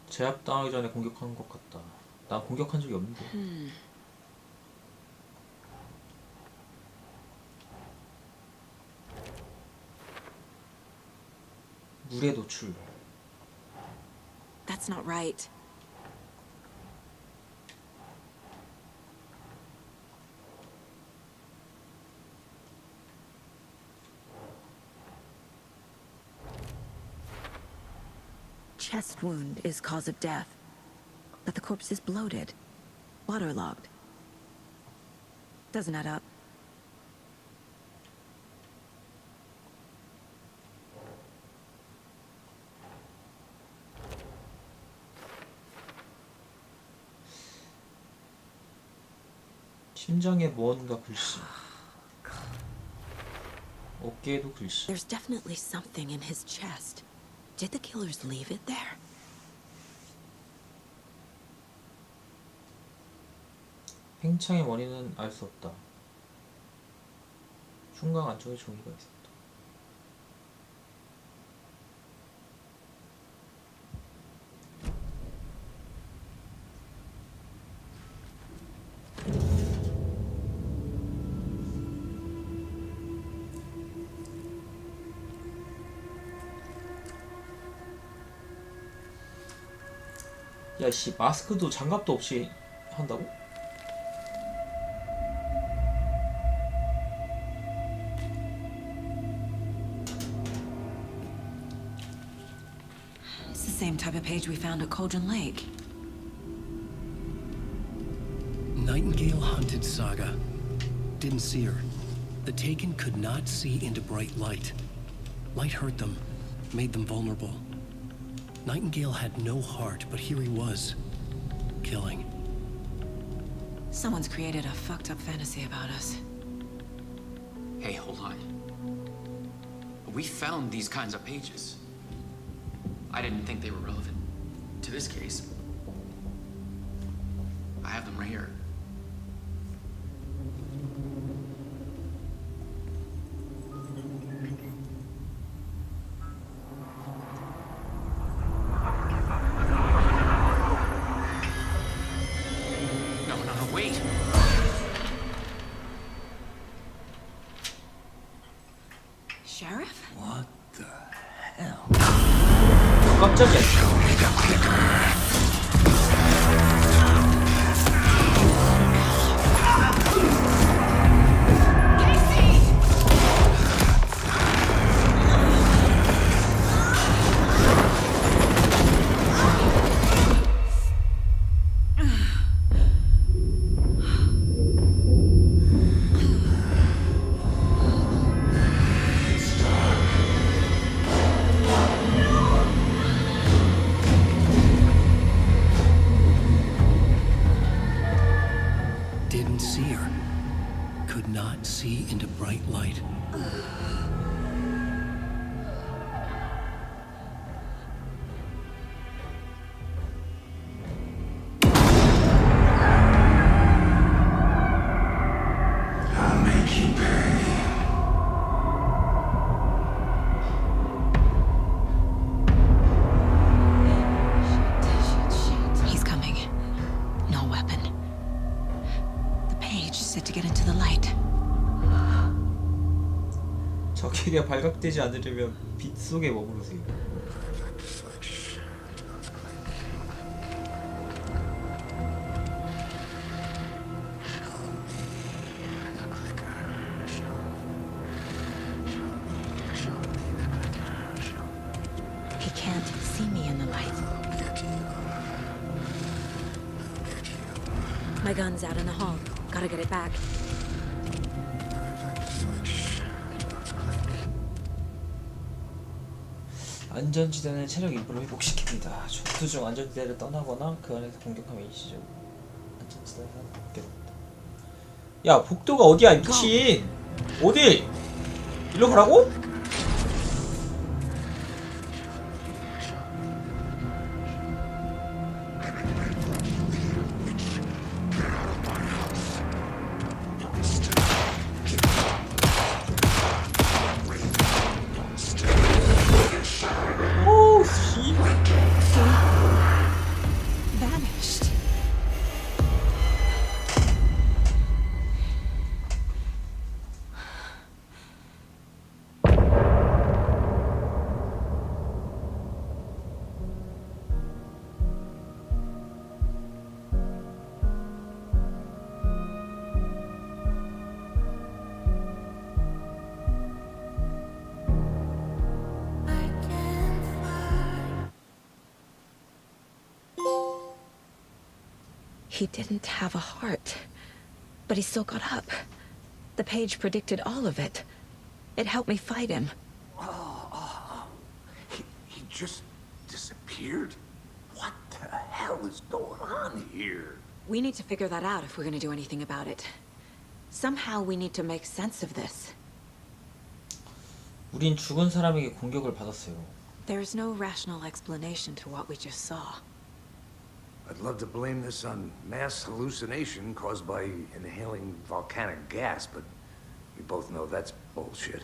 제압당하기 전에 공격한 것 같다. 난 공격한 적이 없는데. 물에 노출. That's not right. Chest wound is cause of death, but the corpse is bloated, waterlogged. Doesn't add up. 심장에 무언가 글씨. 어깨에도 글씨. There's definitely something in his chest. Did the killers leave it there? 팽창의 원인은 알 수 없다. 흉곽 안쪽에 종이가 있었다. 야씨, 마스크도 장갑도 없이 한다고? It's the same type of page we found at Cauldron Lake. Nightingale hunted Saga. Didn't see her. The Taken could not see into bright light. Light hurt them, made them vulnerable. Nightingale had no heart, but here he was, killing. Someone's created a fucked up fantasy about us. Hey, hold on. We found these kinds of pages. I didn't think they were relevant to this case. I have them right here. Wait. Sheriff? What the hell? 깜짝이야. bright light. I'll make you pay. He's coming. No weapon. The page said to get into the light. 적에게 발각되지 않으려면 빛 속에 머무르세요. He can't see me in the light. My gun's out in the hall. Gotta get it back. 안전지대는 체력 1% 회복시킵니다. 전투 중 안전지대를 떠나거나 그 안에서 공격하면 일시적 안전지대에서 벗게 됩니다. 야, 복도가 어디야, 이 미친! 어디? 일로 가라고? 오, 씨. Vanished. He didn't have a heart, but he still got up. The page predicted all of it. It helped me fight him. He just disappeared? What the hell is going on here? We need to figure that out if we're gonna do anything about it. Somehow we need to make sense of this. 우린 죽은 사람에게 공격을 받았어요. There's no rational explanation to what we just saw. I'd love to blame this on mass hallucination caused by inhaling volcanic gas, but we both know that's bullshit.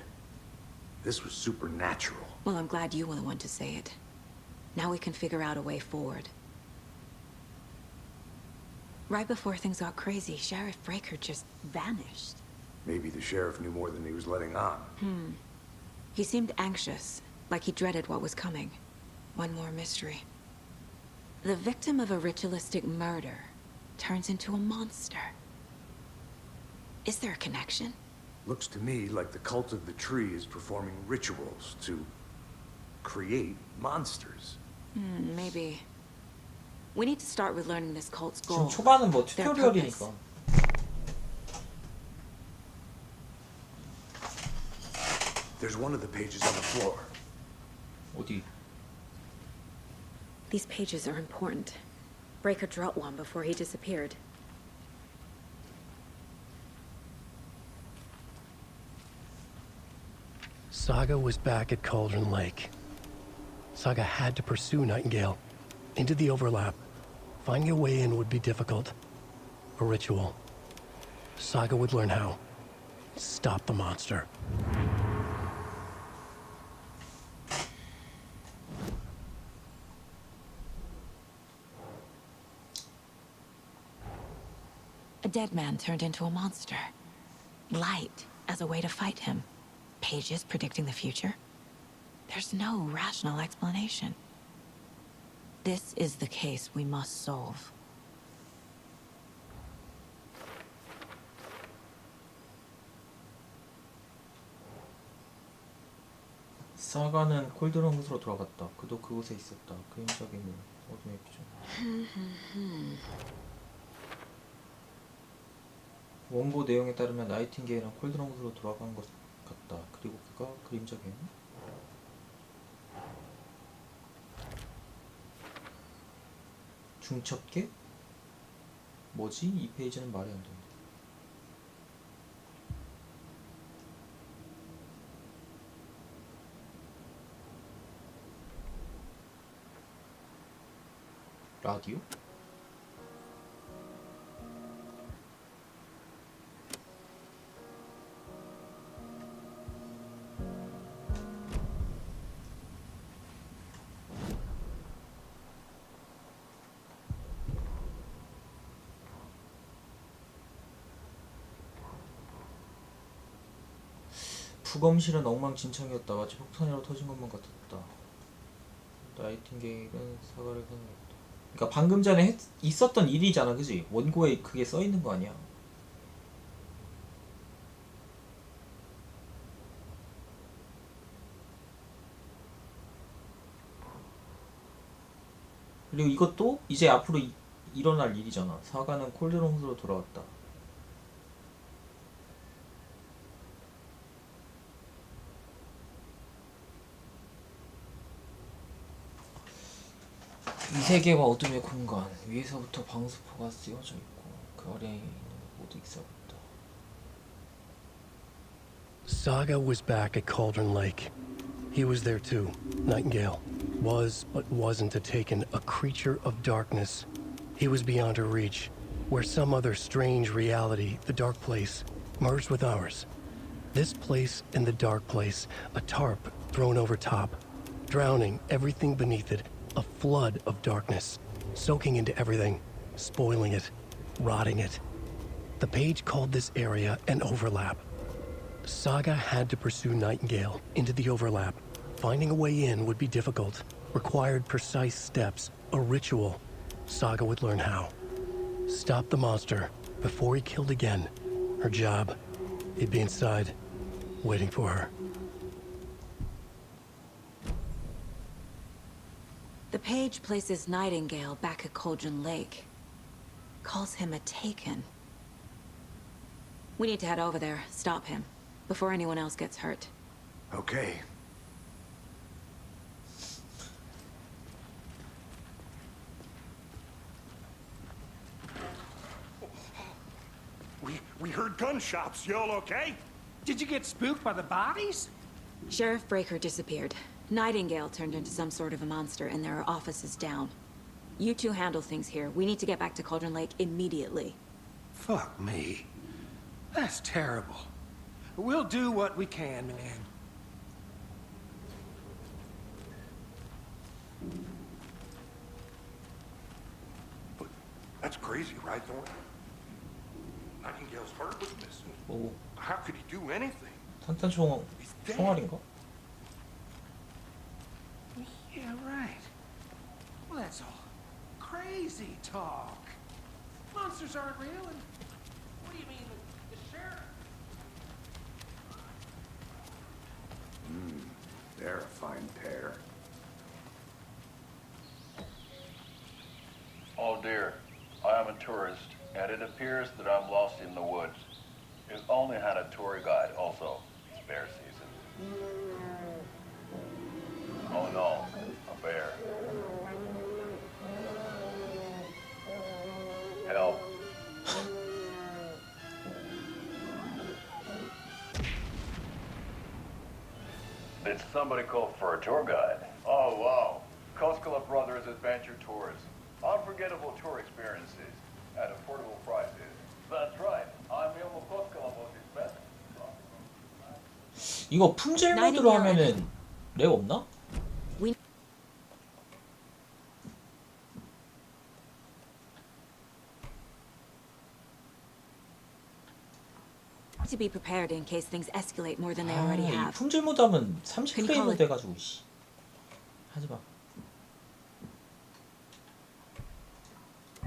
This was supernatural. Well, I'm glad you were the one to say it. Now we can figure out a way forward. Right before things got crazy, Sheriff Breaker just vanished. Maybe the sheriff knew more than he was letting on. He seemed anxious, like he dreaded what was coming. One more mystery. The victim of a ritualistic murder turns into a monster. Is there a connection? Looks to me like the cult of the tree is performing rituals to create monsters. Maybe. We need to start with learning this cult's 지금 goal. 초반은 뭐 their purpose. 튜토리얼이니까. There's one of the pages on the floor. 어디? These pages are important. Breaker dropped one before he disappeared. Saga was back at Cauldron Lake. Saga had to pursue Nightingale into the overlap. Finding a way in would be difficult. A ritual. Saga would learn how. Stop the monster. A dead man turned into a monster. Light as a way to fight him. Pages predicting the future. There's no rational explanation. This is the case we must solve. 사가는 콜드런 곳으로 돌아갔다. 그도 그곳에 있었다. 그림자의 문, 어둠의 비전. 원고 내용에 따르면 나이팅게일은 콜드런 곳으로 돌아간 것 같다. 그리고 그가 그림자의 문? 중첩계? 뭐지? 이 페이지는 말이 안 된다. 라디오? 부검실은 엉망진창이었다. 마치 폭탄이라도 터진 것만 같았다. 나이팅게일은 사과를 선언했다. 그러니까 방금 전에 있었던 일이잖아, 그지? 원고에 그게 써 있는 거 아니야? 그리고 이것도 이제 앞으로 일어날 일이잖아. 사과는 콜드롬으로 돌아왔다. 이 세계와 어둠의 공간 위에서부터 방수포가 쓰여져 있고 그 아래에 있는 모두 익사했다. Saga was back at Cauldron Lake. He was there too. Nightingale was, but wasn't a Taken, a creature of darkness. He was beyond her reach, where some other strange reality, the dark place, merged with ours. This place and the dark place, a tarp thrown over top, drowning everything beneath it, a flood of darkness, soaking into everything, spoiling it, rotting it. The page called this area an overlap. Saga had to pursue Nightingale into the overlap. Finding a way in would be difficult, required precise steps, a ritual. Saga would learn how. Stop the monster before he killed again. Her job. He'd be inside, waiting for her. The page places Nightingale back at Cauldron Lake. Calls him a Taken. We need to head over there, stop him, before anyone else gets hurt. Okay. We heard gunshots. Y'all okay? Did you get spooked by the bodies? Sheriff Breaker disappeared. Nightingale turned into some sort of a monster, and there are offices down. You two handle things here. We need to get back to Cauldron Lake immediately. Fuck me. That's terrible. We'll do what we can, man. But that's crazy, right, Thorne? Nightingale's heart was missing. 오, How could he do anything? 탄탄총 총알인가? Yeah, right. Well, that's all crazy talk. Monsters aren't real, and what do you mean the sheriff? They're a fine pair. Oh dear, I am a tourist, and it appears that I'm lost in the woods. We've only had a tour guide, also. It's bear season. Oh no, a bear. Help. Did somebody call for a tour guide? Oh wow, Koskela Brothers Adventure Tours. Unforgettable tour experiences at affordable prices. That's right. I'm Ilmo Koskela Brothers. 이거 품질 모드로 하면은 렉 없나? To be prepared in case things escalate more than they already 이 have. 품질 모드 하면 Can you 30프레임으로 call it? 돼가지고 씨. 하지마.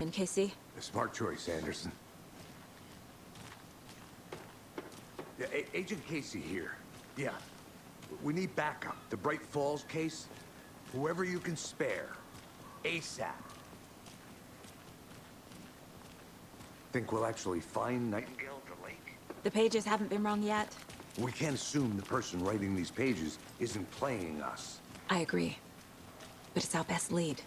In Casey? A smart choice, Anderson. Yeah, Agent Casey here. Yeah. We need backup. The Bright Falls case. Whoever you can spare. ASAP. Think we'll actually find Nightingale at the lake? The pages haven't been wrong yet? We can't assume the person writing these pages isn't playing us. I agree. But it's our best lead.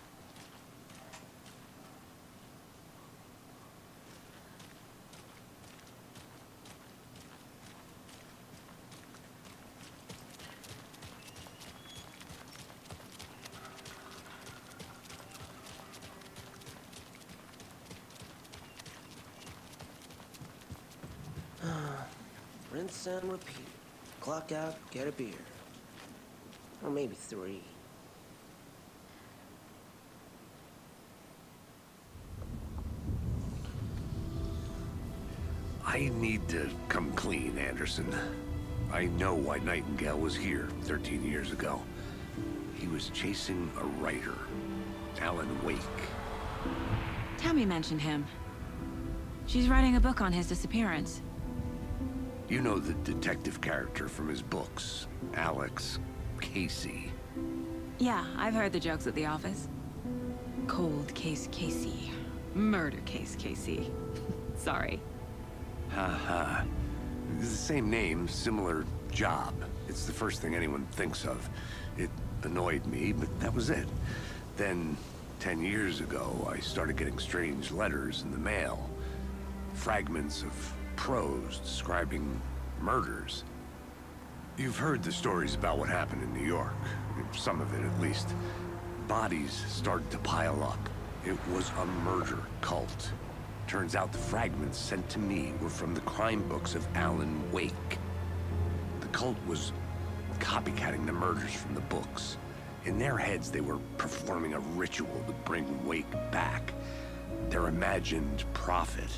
rinse and repeat. Clock out, get a beer. Or maybe 3. I need to come clean, Anderson. I know why Nightingale was here 13 years ago. He was chasing a writer, Alan Wake. Tammy mentioned him. She's writing a book on his disappearance. You know the detective character from his books, Alex Casey. Yeah, I've heard the jokes at the office. Cold case Casey. Murder case Casey. Sorry. Haha. It's the same name, similar job. It's the first thing anyone thinks of. It annoyed me, but that was it. Then, 10 years ago, I started getting strange letters in the mail. Fragments of prose describing murders. You've heard the stories about what happened in New York. Some of it, at least. Bodies started to pile up. It was a murder cult. Turns out the fragments sent to me were from the crime books of Alan Wake. The cult was copycatting the murders from the books. In their heads, they were performing a ritual to bring Wake back. Their imagined prophet.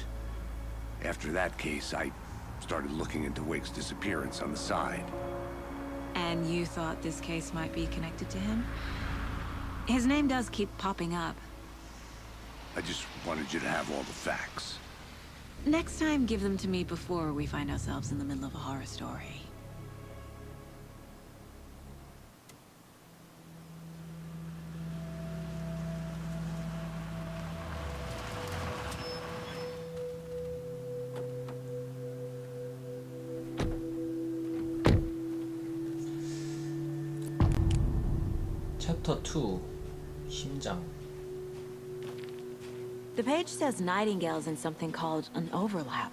After that case, I started looking into Wake's disappearance on the side. And you thought this case might be connected to him? His name does keep popping up. I just wanted you to have all the facts. Next time, give them to me before we find ourselves in the middle of a horror story. 챕터 2 심장. The page says Nightingale's in something called an overlap.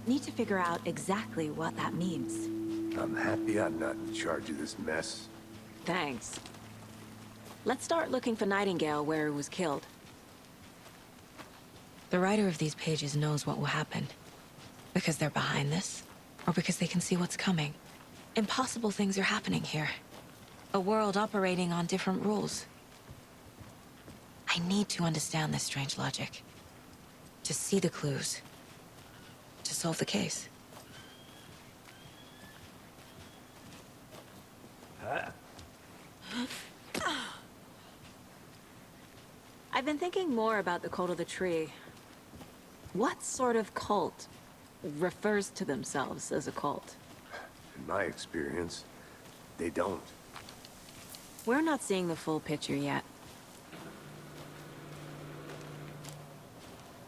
Need to figure out exactly what that means. I'm happy I'm not in charge of this mess. Thanks. Let's start looking for Nightingale where he was killed. The writer of these pages knows what will happen. Because they're behind this, or because they can see what's coming. Impossible things are happening here. A world operating on different rules. I need to understand this strange logic. To see the clues. To solve the case. I've been thinking more about the cult of the tree. What sort of cult refers to themselves as a cult? In my experience, they don't. We're not seeing the full picture yet.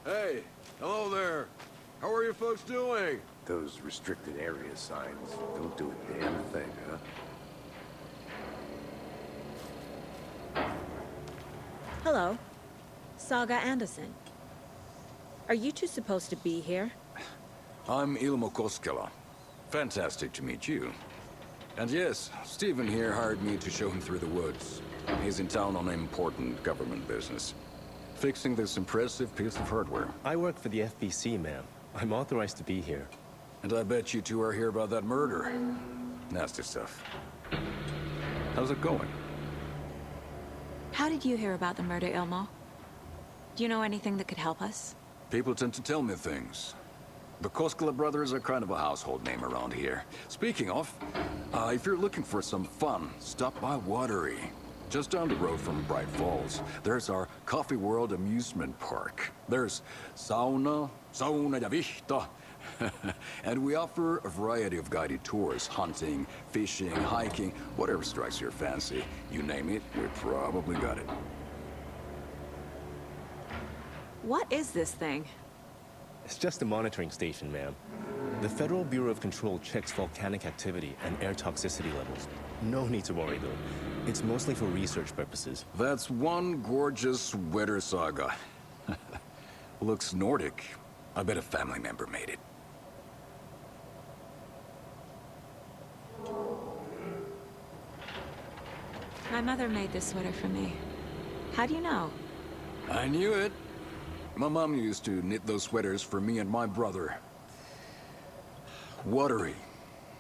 Hey, hello there. How are you folks doing? Those restricted area signs don't do a damn thing, huh? Hello. Saga Anderson. Are you two supposed to be here? I'm Ilmo Koskela. Fantastic to meet you. And yes, Stephen here hired me to show him through the woods. He's in town on important government business. Fixing this impressive piece of hardware. I work for the FBC, ma'am. I'm authorized to be here. And I bet you two are here about that murder. Nasty stuff. How's it going? How did you hear about the murder, Ilmo? Do you know anything that could help us? People tend to tell me things. The Koskela brothers are kind of a household name around here. Speaking of, if you're looking for some fun, stop by Watery. Just down the road from Bright Falls, there's our Coffee World amusement park. There's sauna ja vihta. And we offer a variety of guided tours, hunting, fishing, hiking, whatever strikes your fancy. You name it, we probably got it. What is this thing? It's just a monitoring station, ma'am. The Federal Bureau of Control checks volcanic activity and air toxicity levels. No need to worry, though. It's mostly for research purposes. That's one gorgeous weather saga. Looks Nordic. I bet a family member made it. My mother made this sweater for me. How do you know? I knew it. My mom used to knit those sweaters for me and my brother. Watery,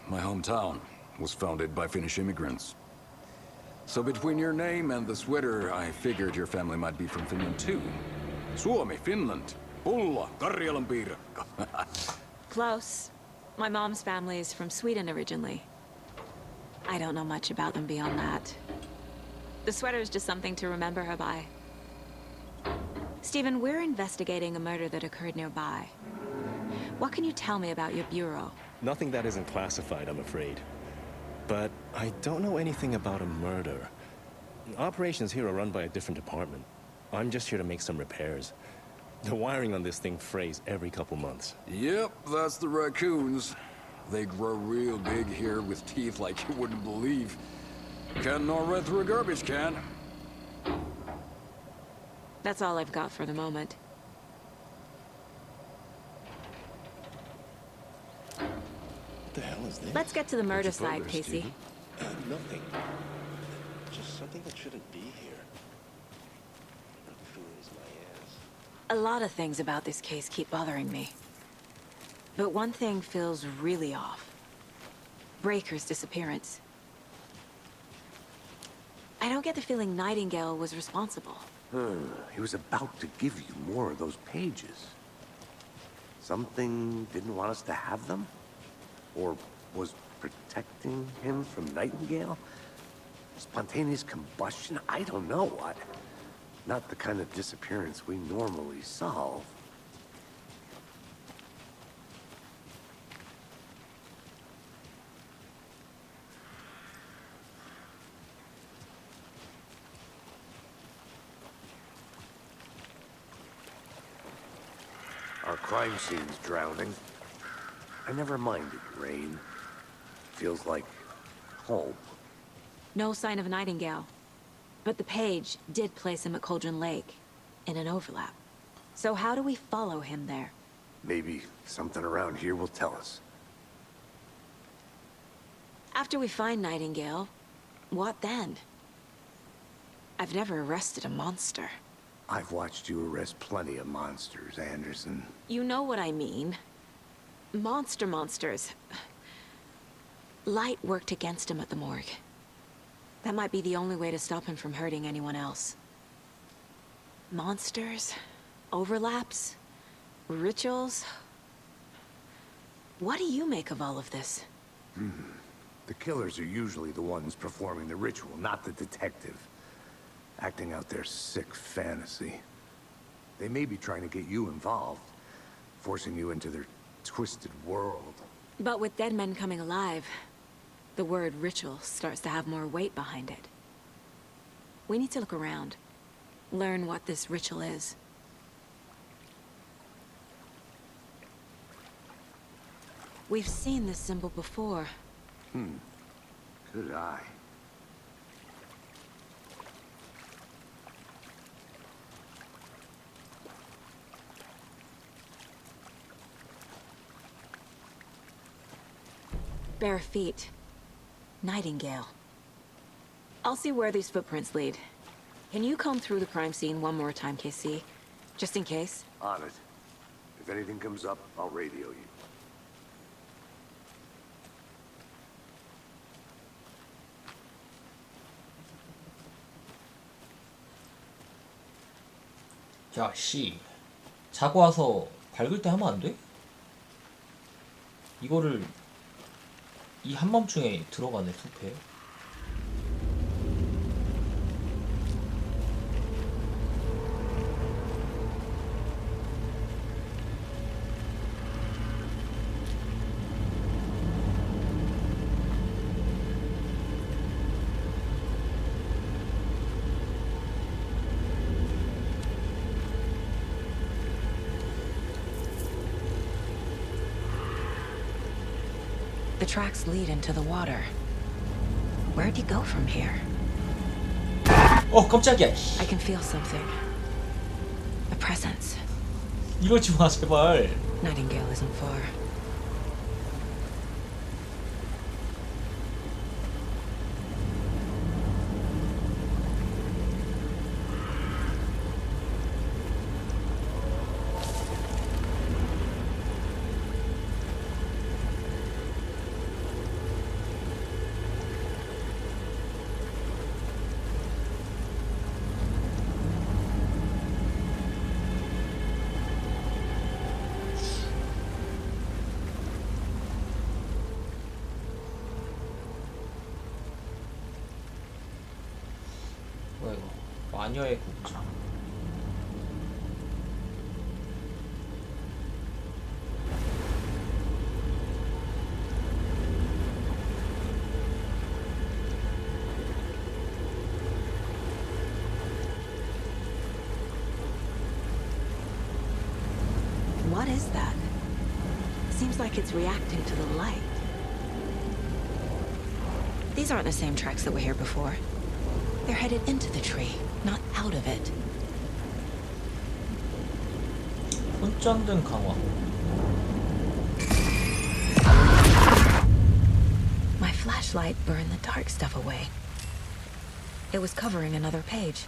my hometown, was founded by Finnish immigrants. So between your name and the sweater, I figured your family might be from Finland too. Suomi, Finland. Pulla, Karjalan piirakka. Close. My mom's family is from Sweden originally. I don't know much about them beyond that. The sweater is just something to remember her by. Stephen, we're investigating a murder that occurred nearby. What can you tell me about your bureau? Nothing that isn't classified, I'm afraid. But I don't know anything about a murder. Operations here are run by a different department. I'm just here to make some repairs. The wiring on this thing frays every couple months. Yep, that's the raccoons. They grow real big here with teeth like you wouldn't believe. Can't gnaw right through a garbage can. That's all I've got for the moment. What the hell is this? Let's get to the murder side, Casey. Nothing. Just something that shouldn't be here. That fools my ass. A lot of things about this case keep bothering me. But one thing feels really off. Breaker's disappearance. I don't get the feeling Nightingale was responsible. He was about to give you more of those pages. Something didn't want us to have them? Or was protecting him from Nightingale? Spontaneous combustion? I don't know. Not the kind of disappearance we normally solve. Our crime scene's drowning. I never minded rain. Feels like home. No sign of Nightingale. But the page did place him at Cauldron Lake, in an overlap. So how do we follow him there? Maybe something around here will tell us. After we find Nightingale, what then? I've never arrested a monster. I've watched you arrest plenty of monsters, Anderson. You know what I mean. Monsters. Light worked against him at the morgue. That might be the only way to stop him from hurting anyone else. Monsters? Overlaps? Rituals? What do you make of all of this? The killers are usually the ones performing the ritual, not the detective. Acting out their sick fantasy. They may be trying to get you involved, forcing you into their twisted world. But with dead men coming alive, the word ritual starts to have more weight behind it. We need to look around, learn what this ritual is. We've seen this symbol before. Good eye. Bare feet. Nightingale. I'll see where these footprints lead. Can you comb through the crime scene one more time, KC? Just in case? On it. If anything comes up, I'll radio you. 야, 씨. 자고 와서 밝을 때 하면 안 돼? 이거를 이 한밤중에 들어가네, 투패. The tracks lead into the water. Where'd you go from here? 깜짝이야. I can feel something. A presence. 이러지 마, 제발. Nightingale isn't far. 마녀의 국장. What is that? Seems like it's reacting to the light. These aren't the same tracks that were here before. They're headed into the tree, not out of it. 손전등 강화. My flashlight burned the dark stuff away. It was covering another page.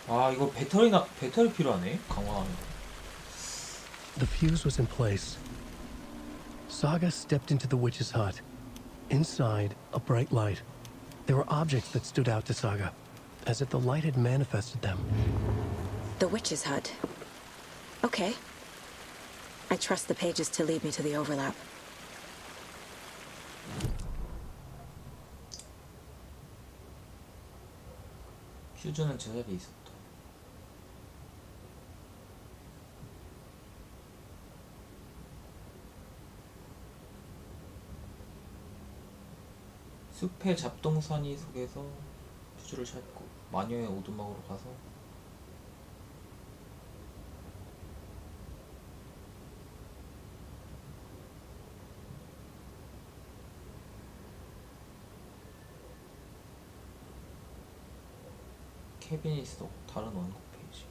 아, 이거 배터리 필요하네. 강화하는 거. The fuse was in place. Saga stepped into the witch's hut. Inside, a bright light. There were objects that stood out to Saga, as if the light had manifested them. The witch's hut. Okay. I trust the pages to lead me to the overlap. 퓨즈는 제자리에 있었다. 숲의 잡동사니 속에서 퓨즈를 찾고 마녀의 오두막으로 가서 케빈이 속 다른 원곡 페이지.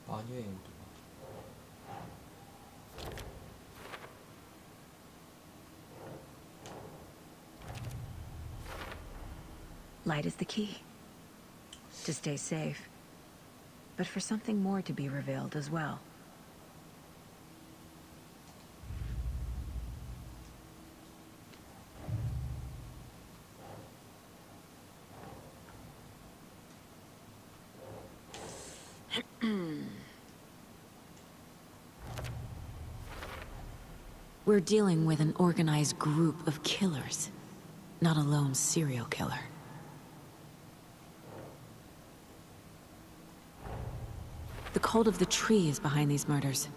마녀의 오두막. Light is the key. To stay safe. But for something more to be revealed as well. We're dealing with an organized group of killers, not a lone serial killer. The cult of the tree is behind these murders.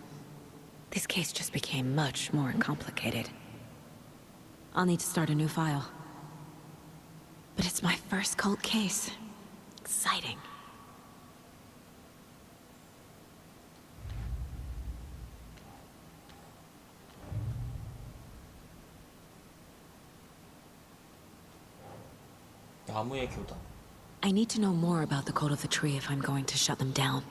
This case just became much more complicated. I'll need to start a new file. But it's my first cult case. Exciting. 나무의 교단. I need to know more about the cult of the tree if I'm going to shut them down.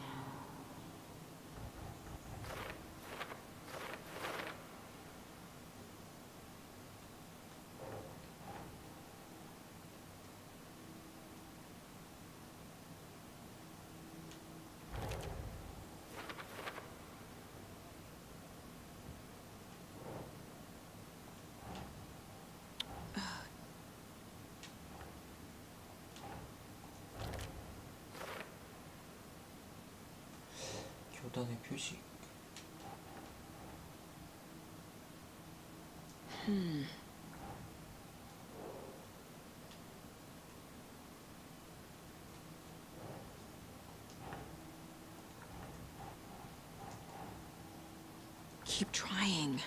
교단의 표식. Keep trying.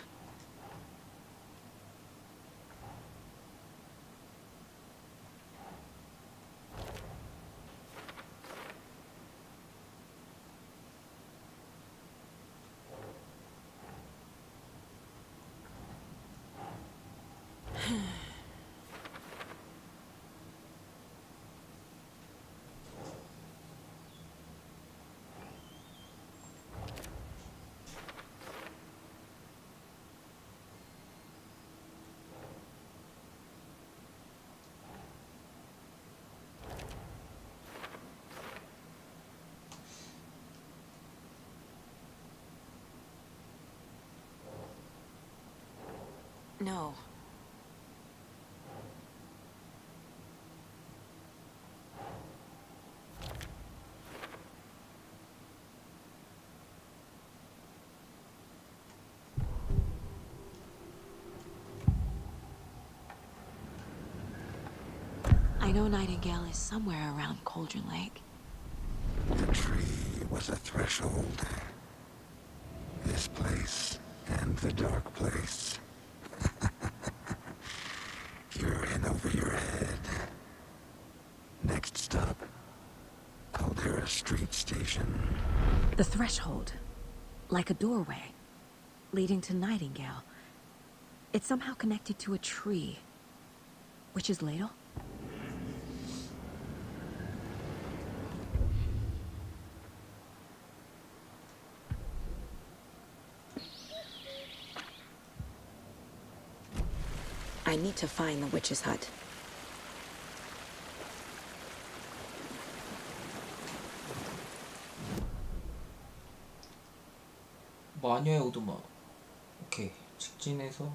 No. I know Nightingale is somewhere around Cauldron Lake. The tree was a threshold. This place and the dark place. You're in over your head. Next stop, Caldera Street Station. The threshold. Like a doorway. Leading to Nightingale. It's somehow connected to a tree. Witch's Ladle? I need to find the witch's hut. 마녀의 오두막. 오케이. 직진해서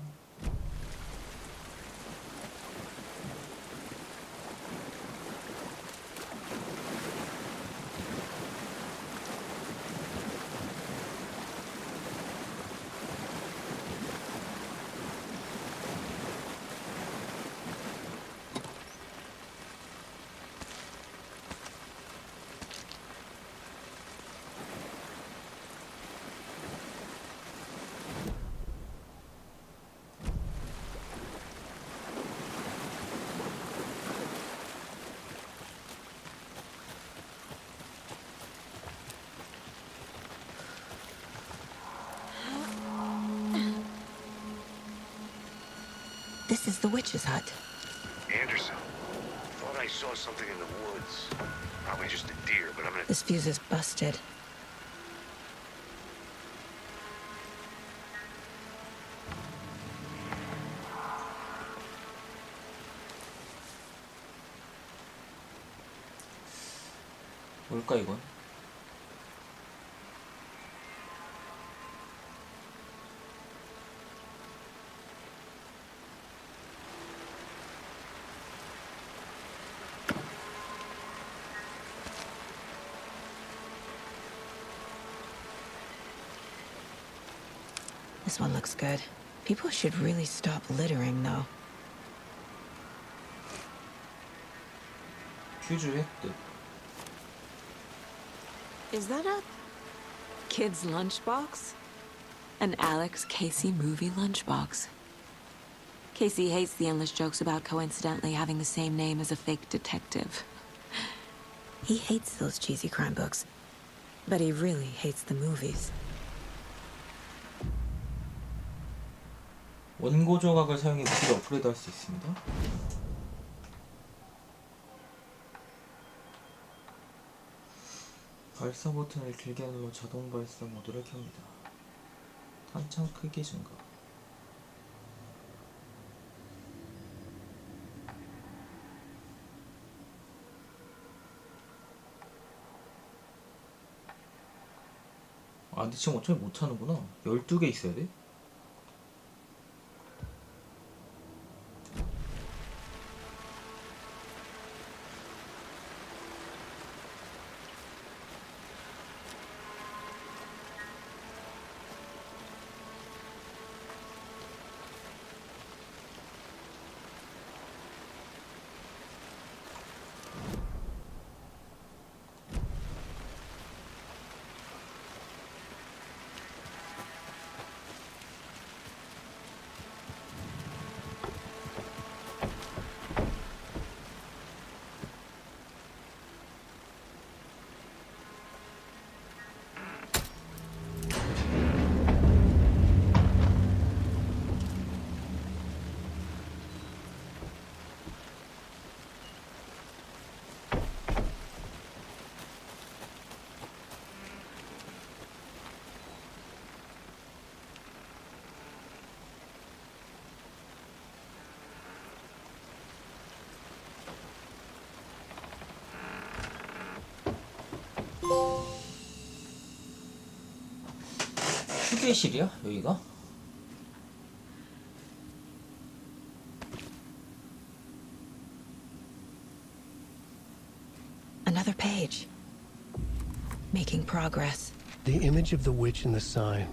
This is the witch's hut. Anderson, thought I saw something in the woods. Probably just a deer, but I'm gonna... This fuse is busted. 뭘까 이건? This one looks good. People should really stop littering, though. 퓨즈 획득. Is that a kid's lunchbox? An Alex Casey movie lunchbox. Casey hates the endless jokes about coincidentally having the same name as a fake detective. He hates those cheesy crime books, but he really hates the movies. 원고 조각을 사용해 무기를 업그레이드할 수 있습니다. 발사 버튼을 길게 눌러 자동 발사 모드를 켭니다. 탄창 크기 증가. 아 근데 지금 어차피 못 차는구나. 12개 있어야 돼? 휴게실이야? 여기가? Another page. Making progress. The image of the witch in the sign.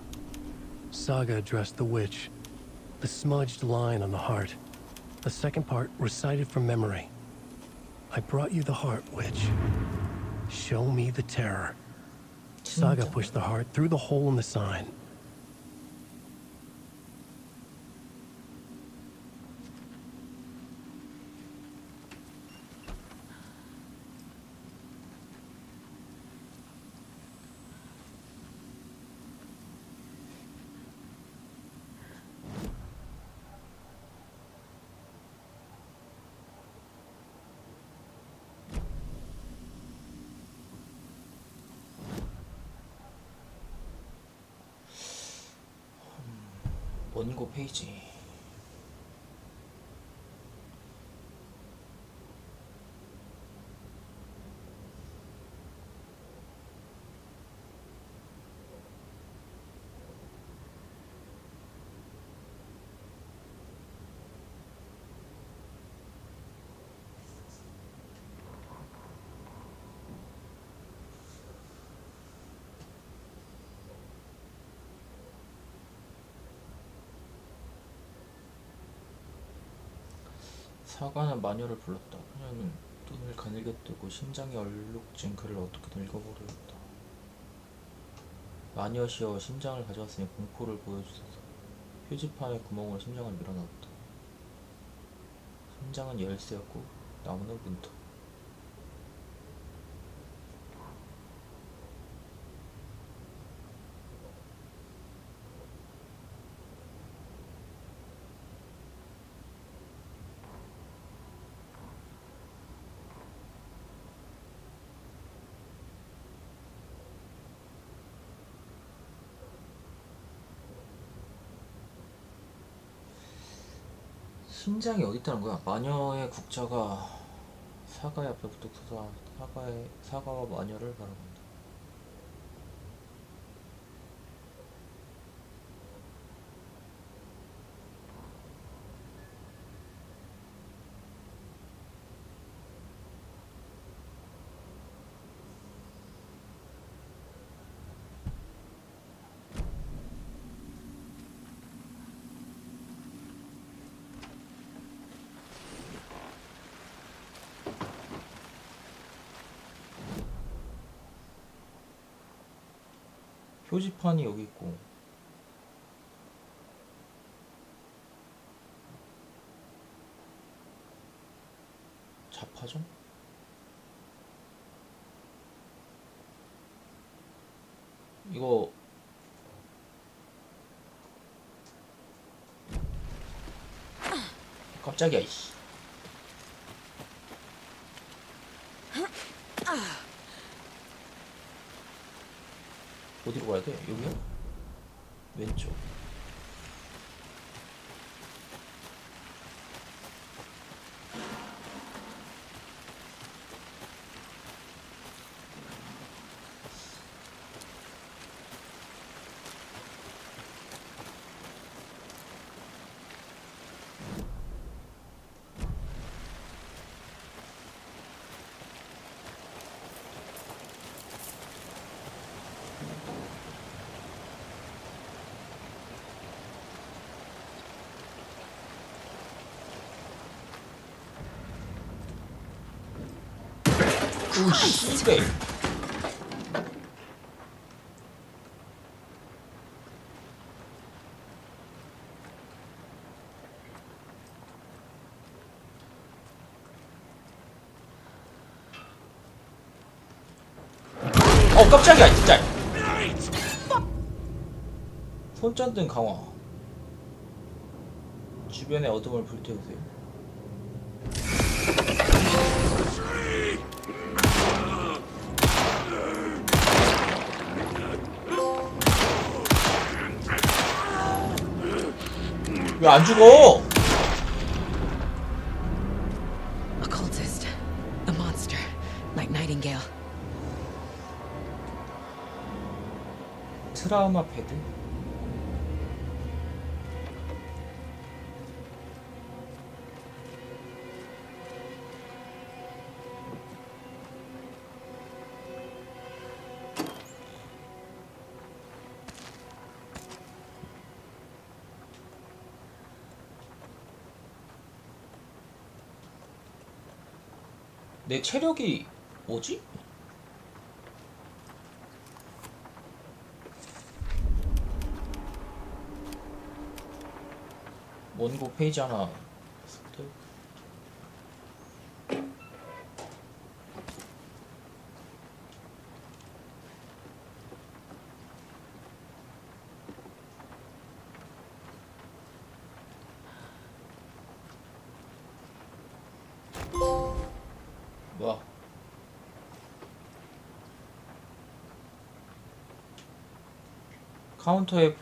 Saga addressed the witch. The smudged line on the heart. The second part recited from memory. I brought you the heart, witch. Show me the terror. Saga pushed the heart through the hole in the sign. 원고 페이지. 사과는 마녀를 불렀다. 그녀는 눈을 가늘게 뜨고 심장이 얼룩진 글을 어떻게든 읽어보려했다. 마녀시여, 심장을 가져왔으니 공포를 보여주소서. 표지판에 구멍으로 심장을 밀어넣었다. 심장은 열쇠였고 나무는 문턱. 심장이 어디 있다는 거야? 마녀의 국자가 사과의 앞에 부쩍 서서 사과와 마녀를 바라본다. 표지판이 여기 있고 자파점? 이거 깜짝이야 이씨. 어디로 가야 돼? 여기야? 왼쪽. 오 씨발. 깜짝이야 진짜. 손전등 강화. 주변의 어둠을 불태우세요. 왜 안 죽어? Occultist, a monster, like Nightingale. 트라우마 패드? 내 체력이 뭐지? 원고 페이지 하나. 뭐야? 카운터에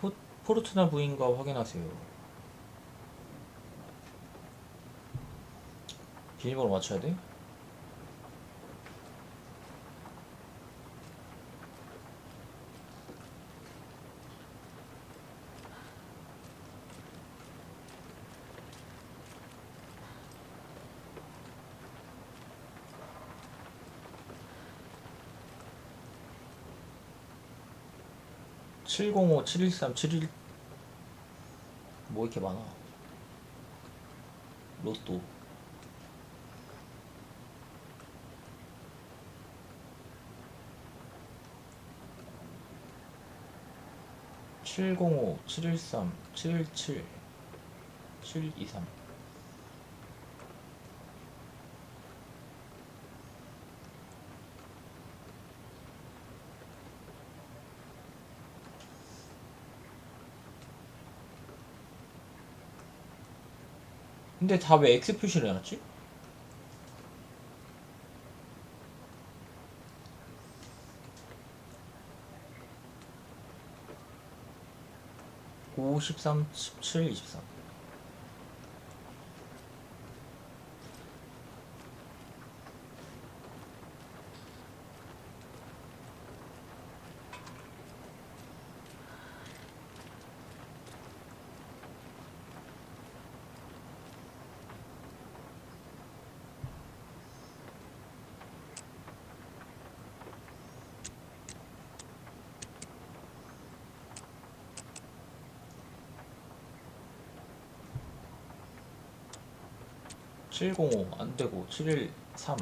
포르투나 부인과 확인하세요. 비밀번호 맞춰야 돼? (705) (713) (71) 뭐 이렇게 많아. 로또. (705) (713) (717) (723) 근데 다 왜 X 표시를 해놨지? (5) (13) (17) (23) (705) 안되고 (713)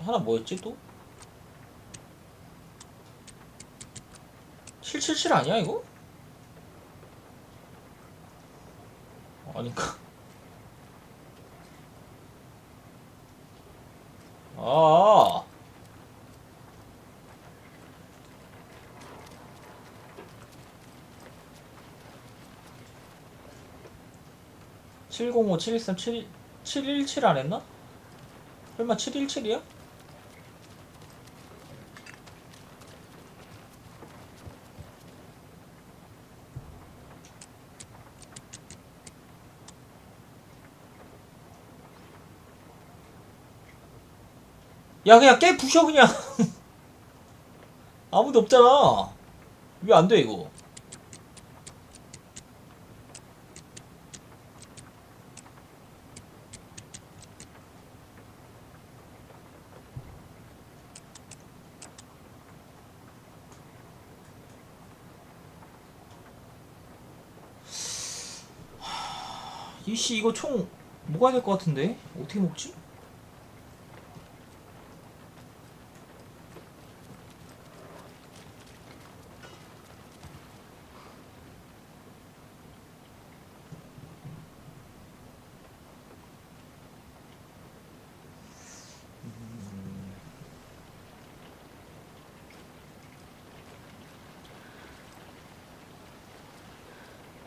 하나 뭐였지 또? 777 아니야 이거? 아니까. 아. (705) (713) (717) 안 했나? 설마 (717이야) 야 그냥 깨 부셔 그냥. 아무도 없잖아. 왜 안 돼 이거? 이씨 이거 총 뭐가 될 것 같은데? 어떻게 먹지?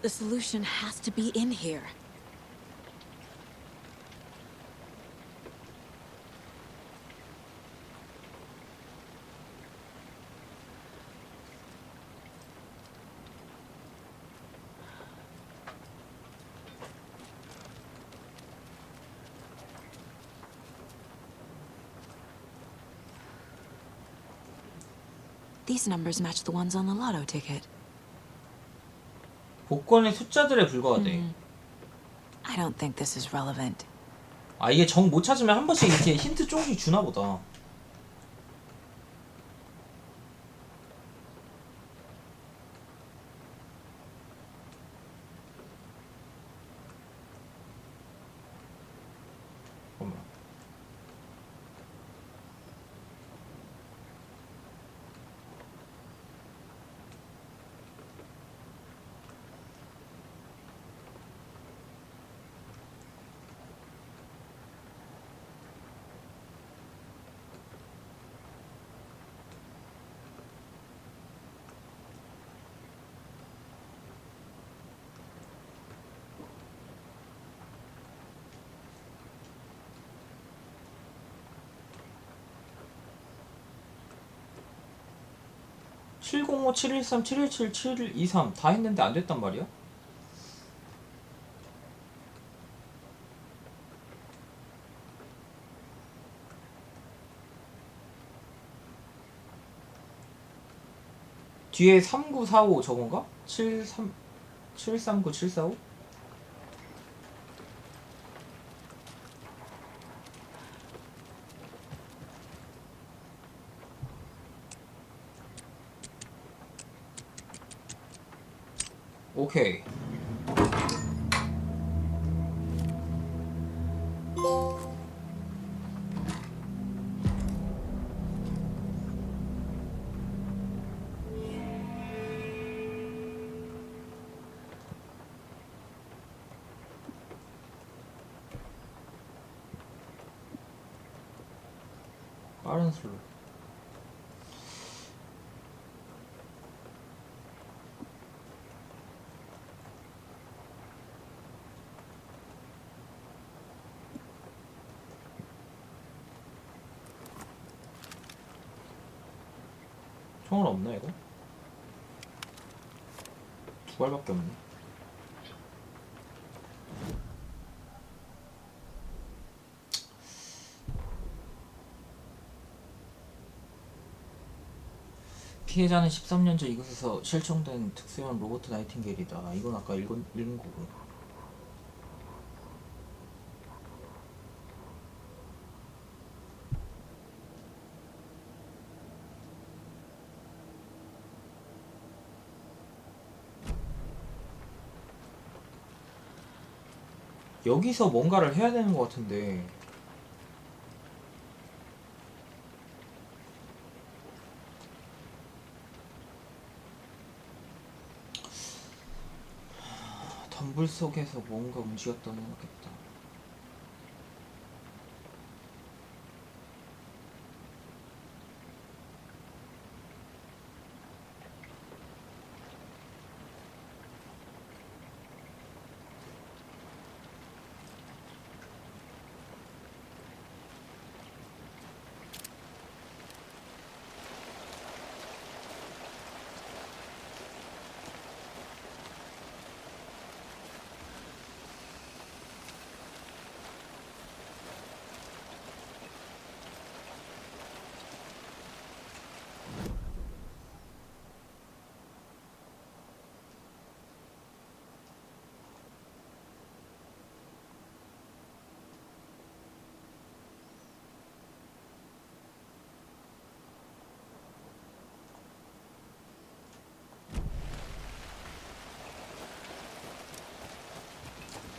The solution has to be in here. These numbers match the ones on the lotto ticket. 복권의 숫자들에 불과하대. I don't think this is relevant. 아 이게 정 못 찾으면 한 번씩 이렇게 힌트 조금씩 주나 보다. 잠깐만. (705) (713) (717) (723) 다 했는데 안 됐단 말이야? 뒤에 3945 저건가? 73 739 745? 오케이. 빠른 슬로. 총알 없나 이거? 두 발밖에 없네. 피해자는 13년 전 이곳에서 실종된 특수요원 로버트 나이팅게일이다. 이건 아까 읽은 거구나. 여기서 뭔가를 해야 되는 것 같은데. 덤불 속에서 뭔가 움직였던 것 같겠다.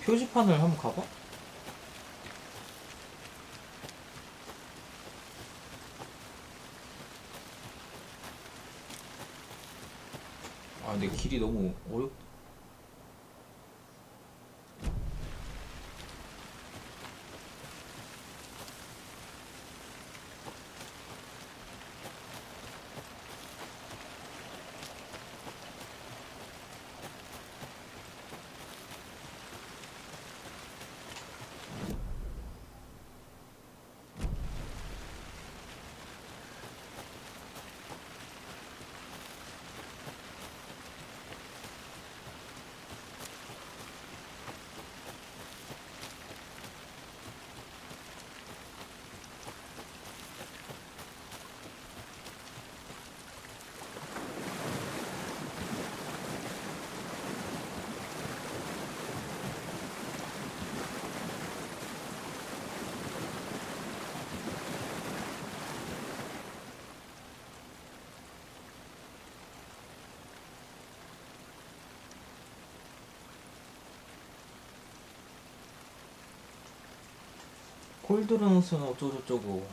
표지판을 한번 가봐? 아 근데 길이 너무 어렵다. 콜드런스는 어쩌고저쩌고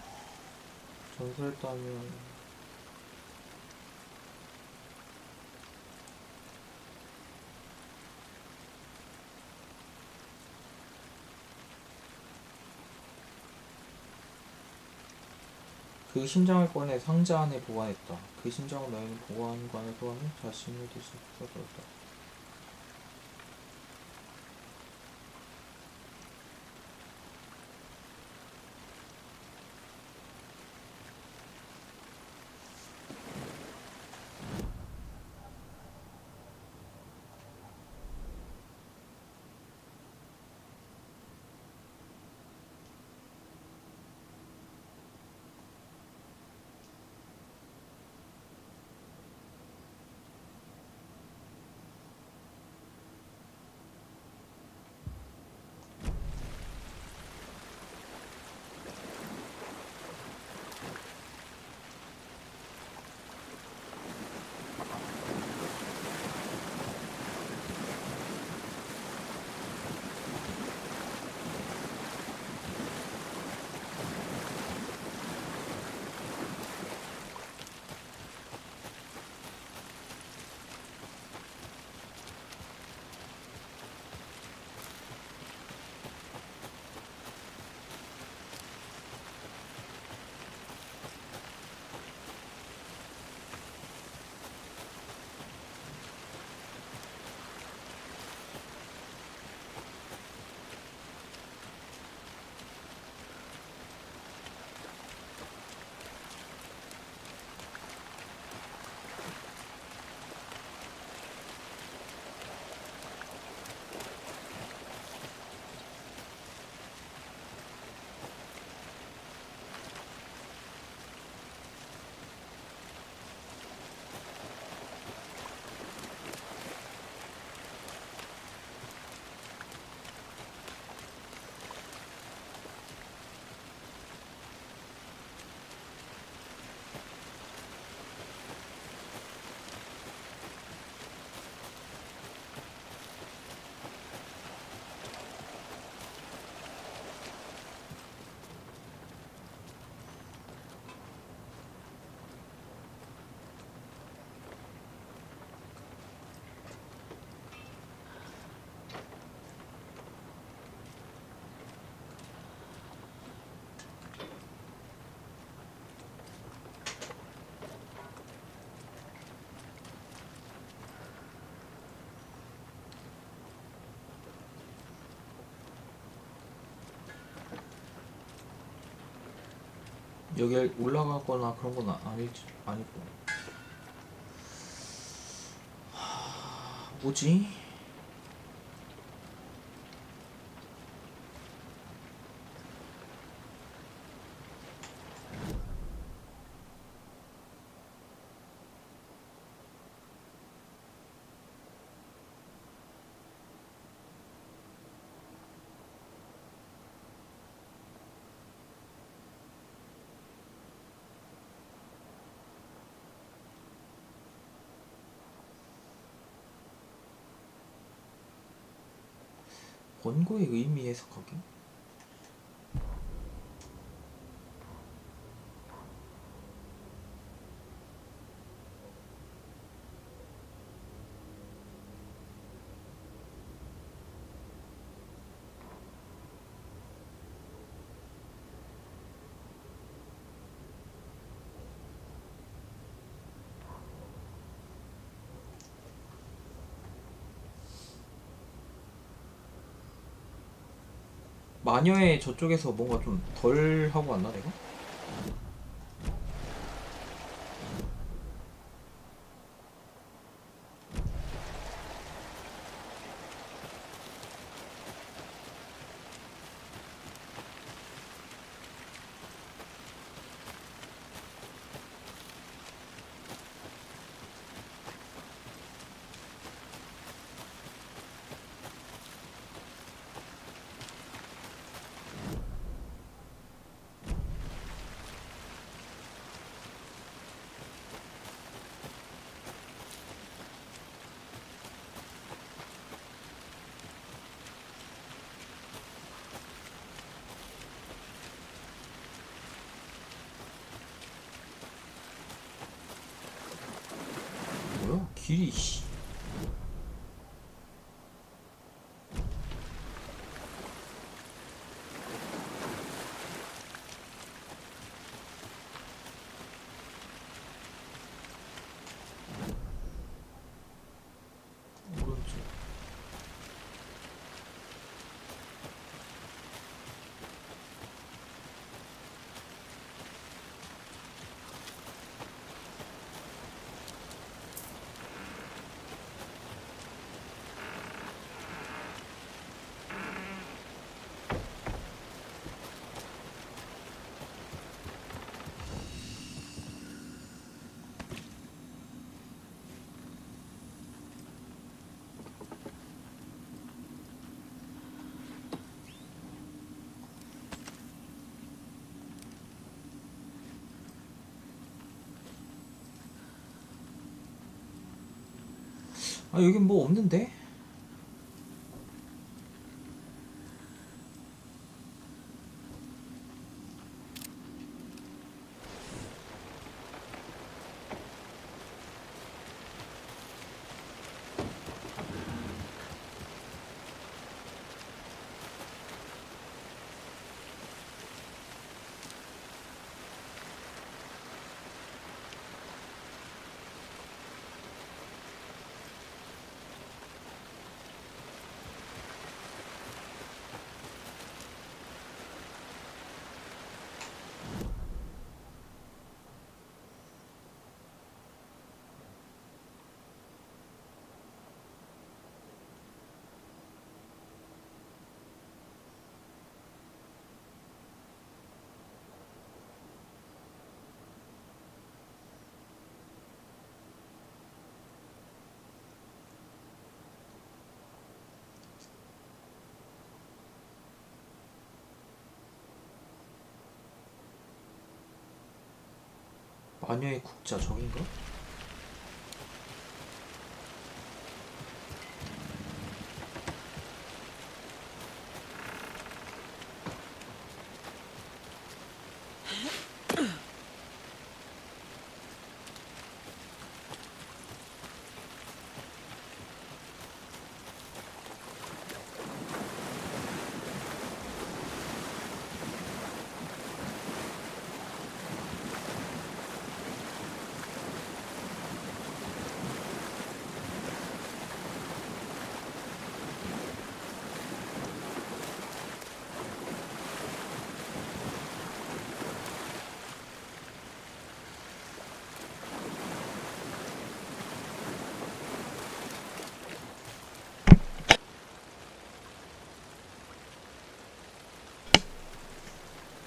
전설했다면 그 심장을 꺼내 상자 안에 보관했다. 그 심장을 너희는 보관관에 소환해 자신을 뒤집어버렸다. 여기 올라가거나 그런 건 아니고. 뭐지? 원고의 의미 해석하기? 마녀의 저쪽에서 뭔가 좀 덜 하고 왔나 내가? 길이 씨. 아 여긴 뭐 없는데? 마녀의 국자 저긴가?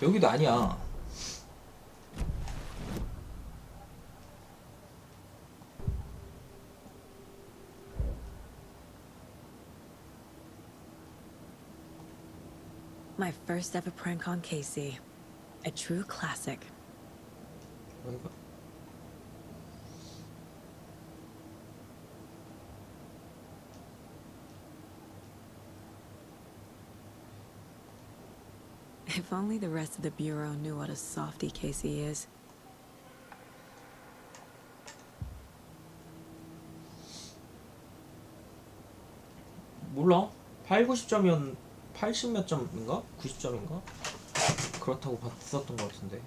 여기도 아니야. My first ever prank on Casey. A true classic. 여기가? If only the rest of the Bureau knew what a softie Casey is. 몰라. 8, 90점이었 80 몇 점인가? 90점인가? 그렇다고 봤었던 것 같은데.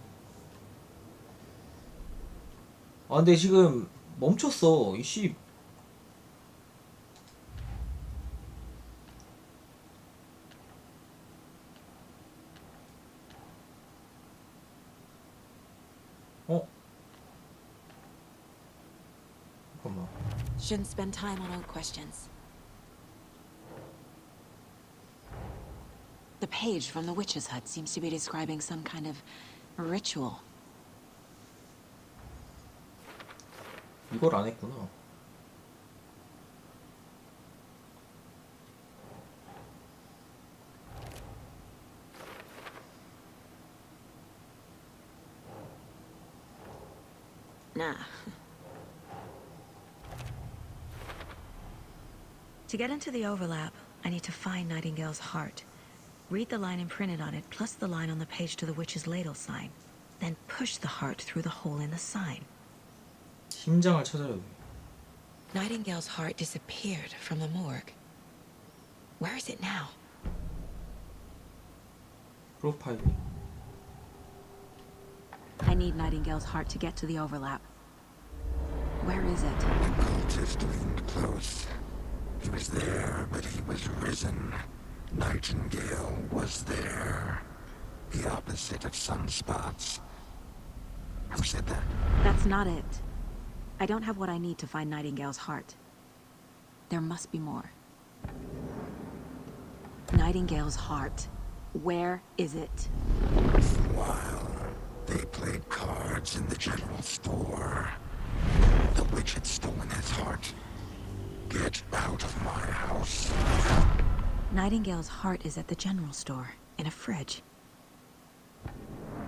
아 근데 지금 멈췄어. 이씨. 잠깐만. Shouldn't spend time on old questions. The page from the witch's hut seems to be describing some kind of ritual. 이걸 안 했구나. Nah. To get into the overlap, I need to find Nightingale's heart. Read the line imprinted on it, plus the line on the page to the witch's ladle sign. Then push the heart through the hole in the sign. 심장을 찾아야 돼. Nightingale's heart disappeared from the morgue. Where is it now? 프로파일링. I need Nightingale's heart to get to the overlap. Where is it? Cultist leaned close. He was there, but he was risen. Nightingale was there. The opposite of sunspots. Who said that? That's not it. I don't have what I need to find Nightingale's heart. There must be more. Nightingale's heart. Where is it? While they played cards in the general store, the witch had stolen his heart. Get out of my house. Nightingale's heart is at the general store, in a fridge.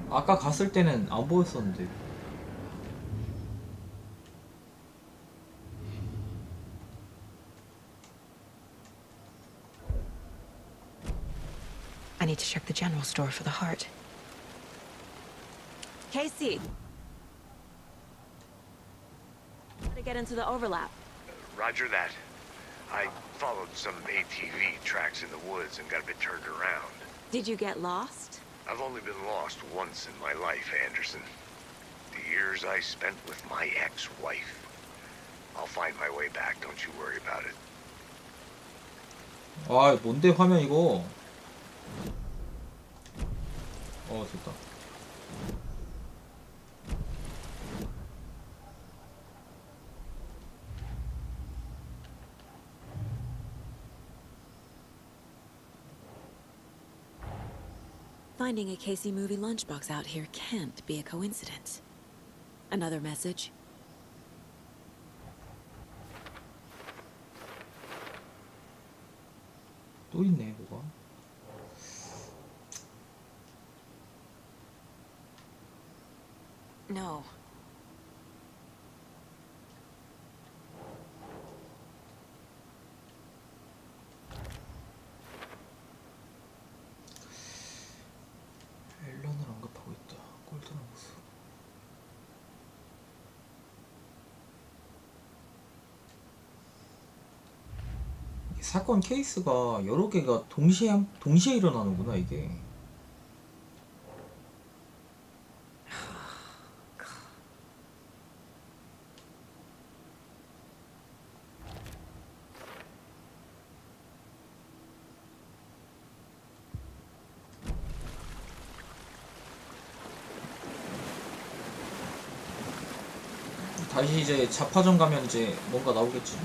아까 갔을 때는 안 보였었는데. I need to check the general store for the heart. Casey! How to get into the overlap? Roger that. I followed some ATV tracks in the woods and got a bit turned around. Did you get lost? I've only been lost once in my life, Anderson. The years I spent with my ex-wife. I'll find my way back, don't you worry about it. 아, 뭔데 화면 이거? 됐다. Finding a Casey movie lunchbox out here can't be a coincidence. Another message? 또 있네, 뭐가? No. 앨런을 언급하고 있다. 골드나무스. 이게 사건 케이스가 여러 개가 동시에 일어나는구나 이게. 다시 이제 자파점 가면 이제 뭔가 나오겠지.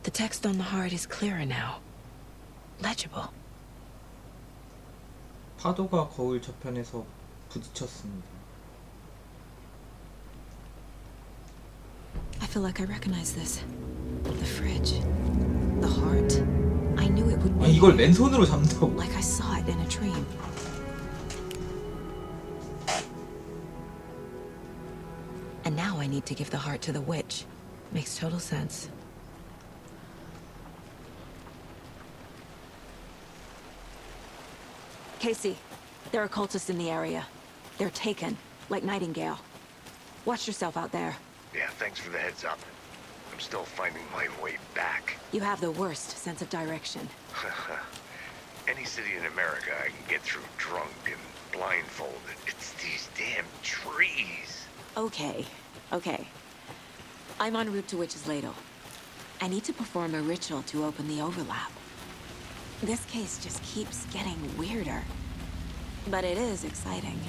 The text on the heart is clearer now. Legible. 파도가 거울 저편에서 부딪혔습니다. I feel like I recognize this. The fridge. The heart. I knew it would be. 아니 이걸 맨손으로 잡는다고. Like I saw it in a dream. And now I need to give the heart to the witch. Makes total sense. Casey, there are cultists in the area. They're taken, like Nightingale. Watch yourself out there. Yeah, thanks for the heads up. I'm still finding my way back. You have the worst sense of direction. Any city in America I can get through drunk and blindfolded. It's these damn trees. Okay, okay. I'm en route to Witch's Ladle. I need to perform a ritual to open the overlap. This case just keeps getting weirder. But it is exciting.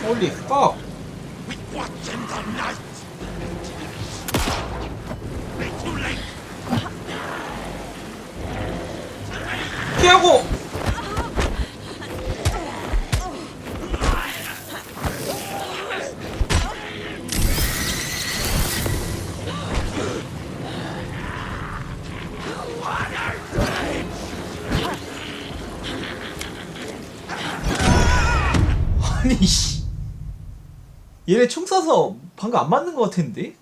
Holy fuck! What's in the night? Too late. 피하고! 아니 씨 얘네 총 쏴서 방금 안 맞는 것 같은데?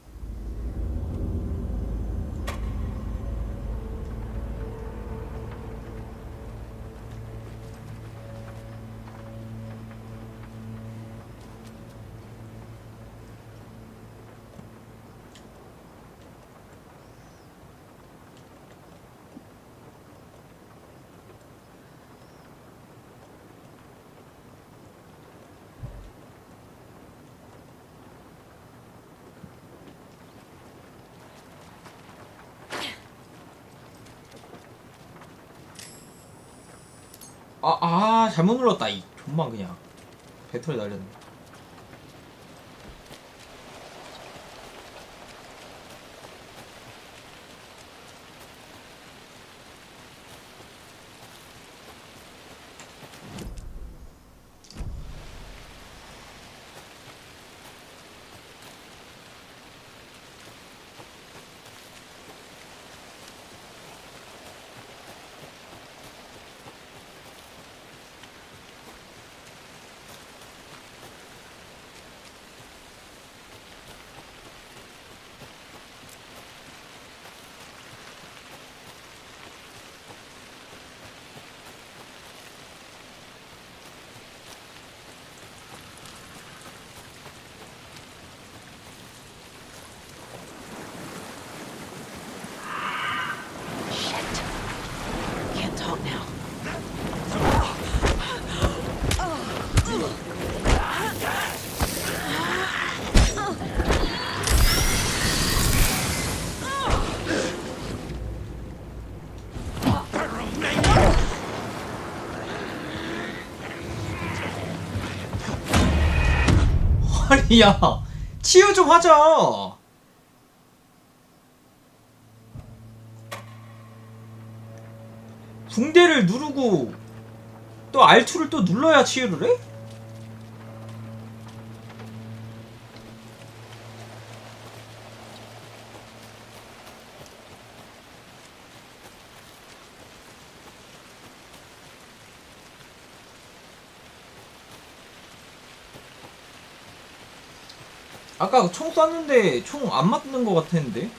잘못 눌렀다 이 존만 그냥 배터리 날렸네. Can't talk now. 아니 야 치유 좀 하자. 붕대를 누르고 또 R2를 또 눌러야 치유를 해? 아까 총 쐈는데 총 안 맞는 것 같았는데?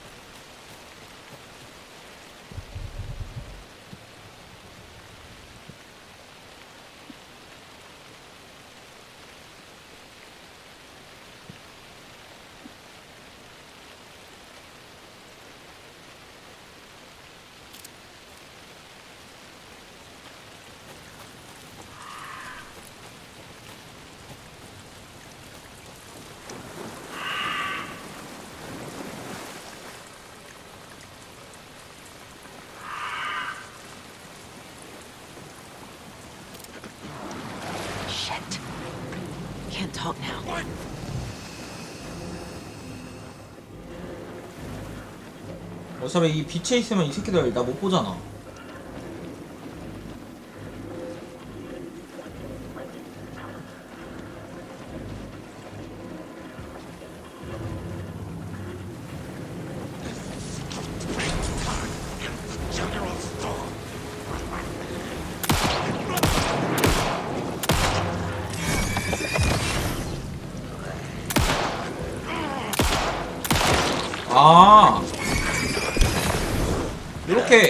Can't talk now. 어차피 이 빛에 있으면 이 새끼들 나 못 보잖아. 아 이렇게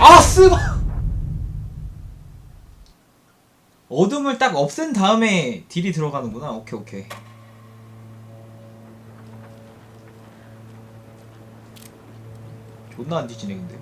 아 쓰바 어둠을 딱 없앤 다음에 딜이 들어가는구나. 오케이 오케이. 존나 안 뒤지네 근데.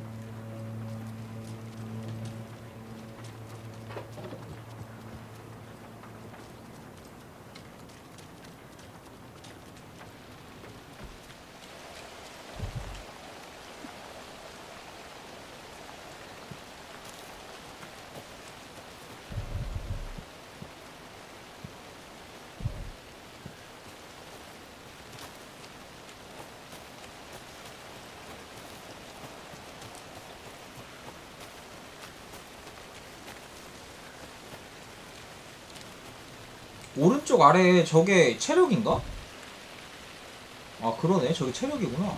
오른쪽 아래에 저게 체력인가? 아 그러네, 저게 체력이구나.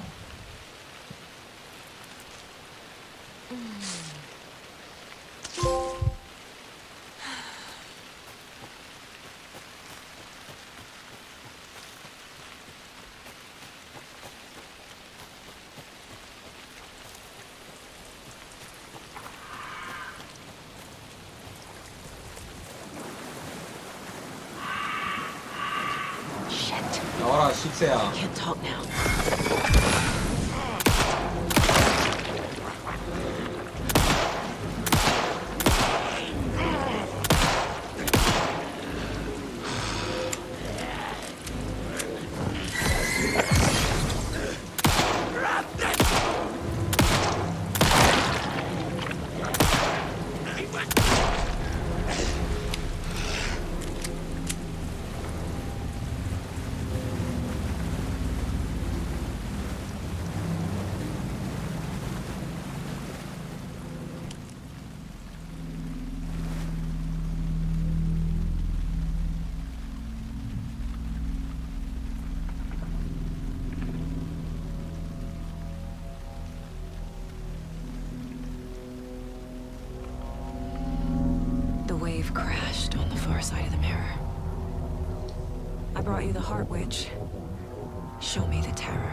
나와라 십세야. Can't talk now. The wave crashed on the far side of the mirror. I brought you the Heart Witch. Show me the terror.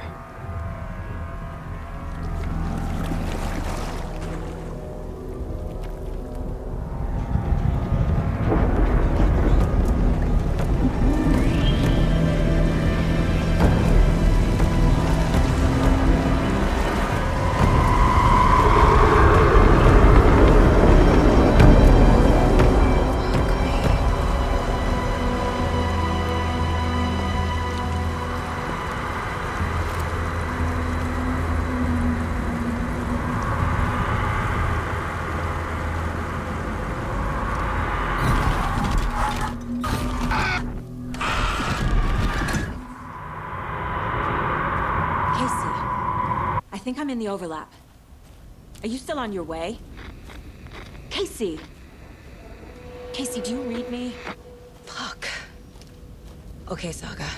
I think I'm in the overlap. Are you still on your way? Casey! Casey, do you read me? Fuck. Okay, Saga.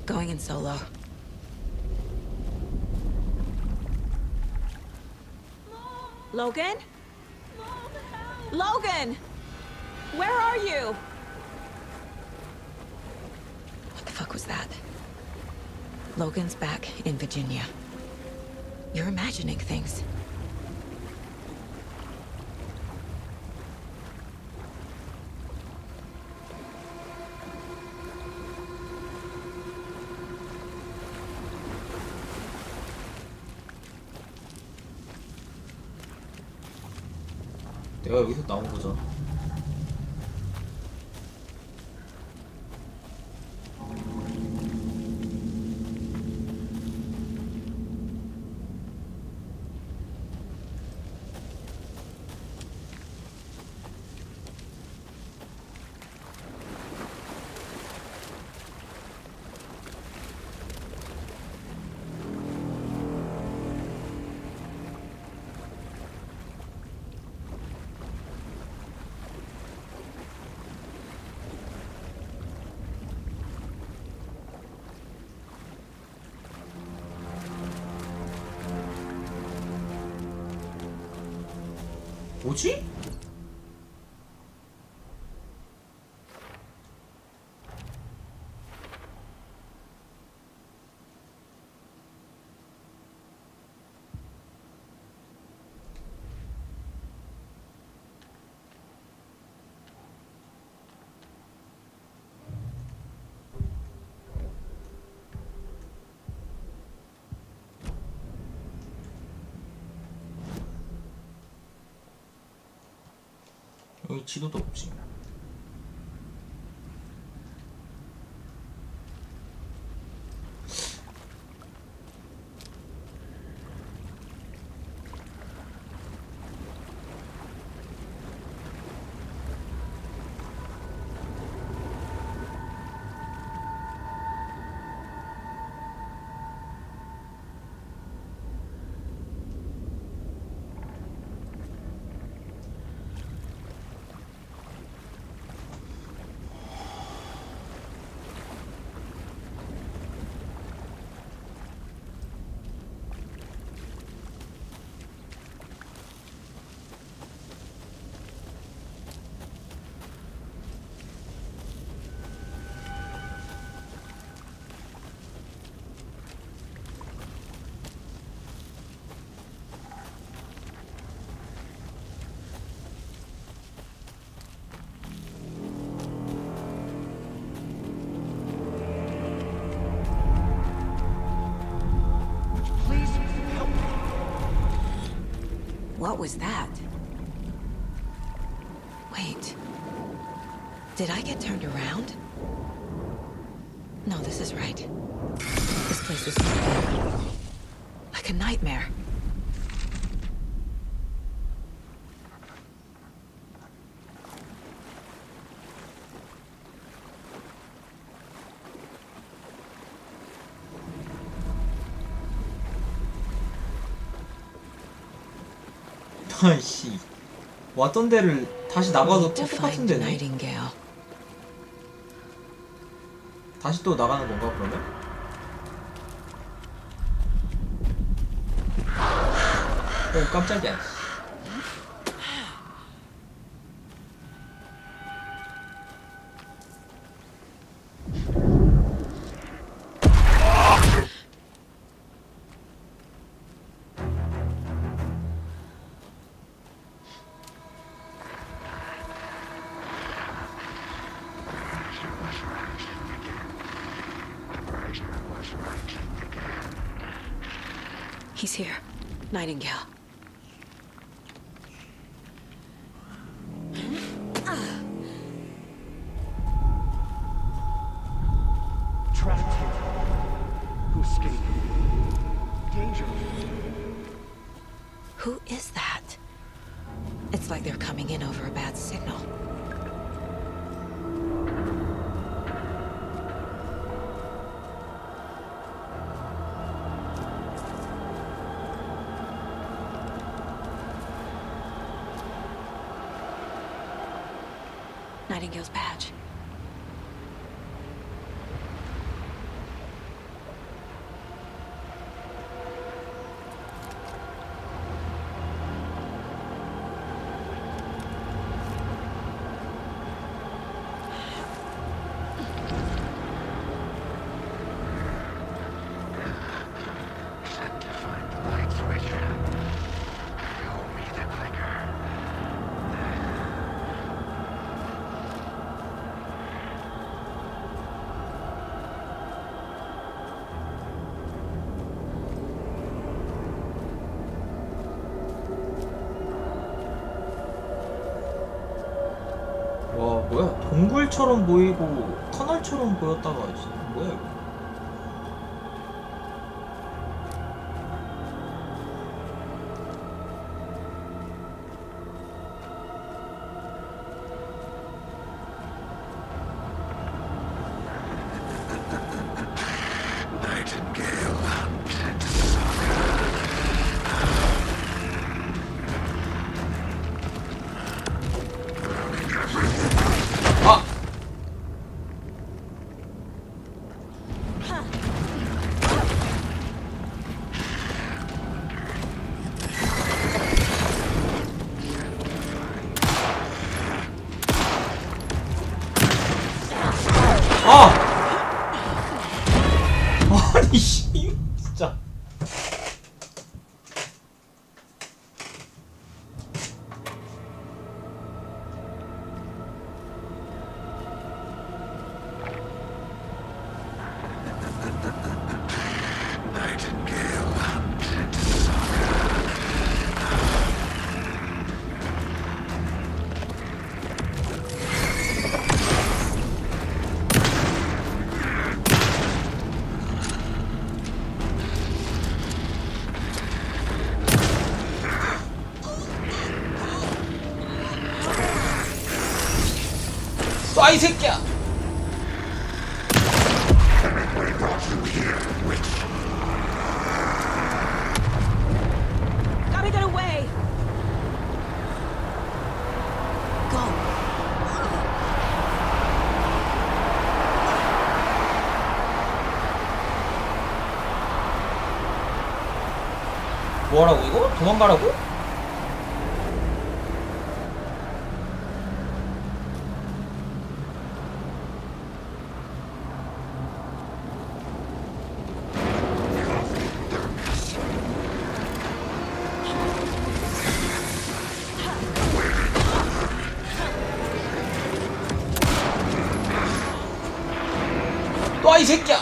Going in solo. Logan? Logan! Where are you? What the fuck was that? Logan's back in Virginia. You're imagining things. 내가 여기서 나온 거잖아. 뭐지? 여기 지도도 없지. was that? Wait. Did I get turned around? No, this is right. This place is like a nightmare. 아이씨, 왔던 데를 다시 나가도 또 똑같은 데네. Nightingale. 다시 또 나가는 건가 그러면? 오 깜짝이야. He's here. Nightingale. Trapped here. Who escaped? Danger. Who is that? It's like they're coming in over a bad signal. Nightingale's badge. Set to find the light switch. Show me the clicker. 와 뭐야, 동굴처럼 보이고 터널처럼 보였다가 뭐야 이거. Nightingale. 아! 아! 아니 씨 진짜. 쏴 이 새끼야. Gotta get away! Go. 뭐하라고 이거? 도망가라고? 놔 이 새끼야.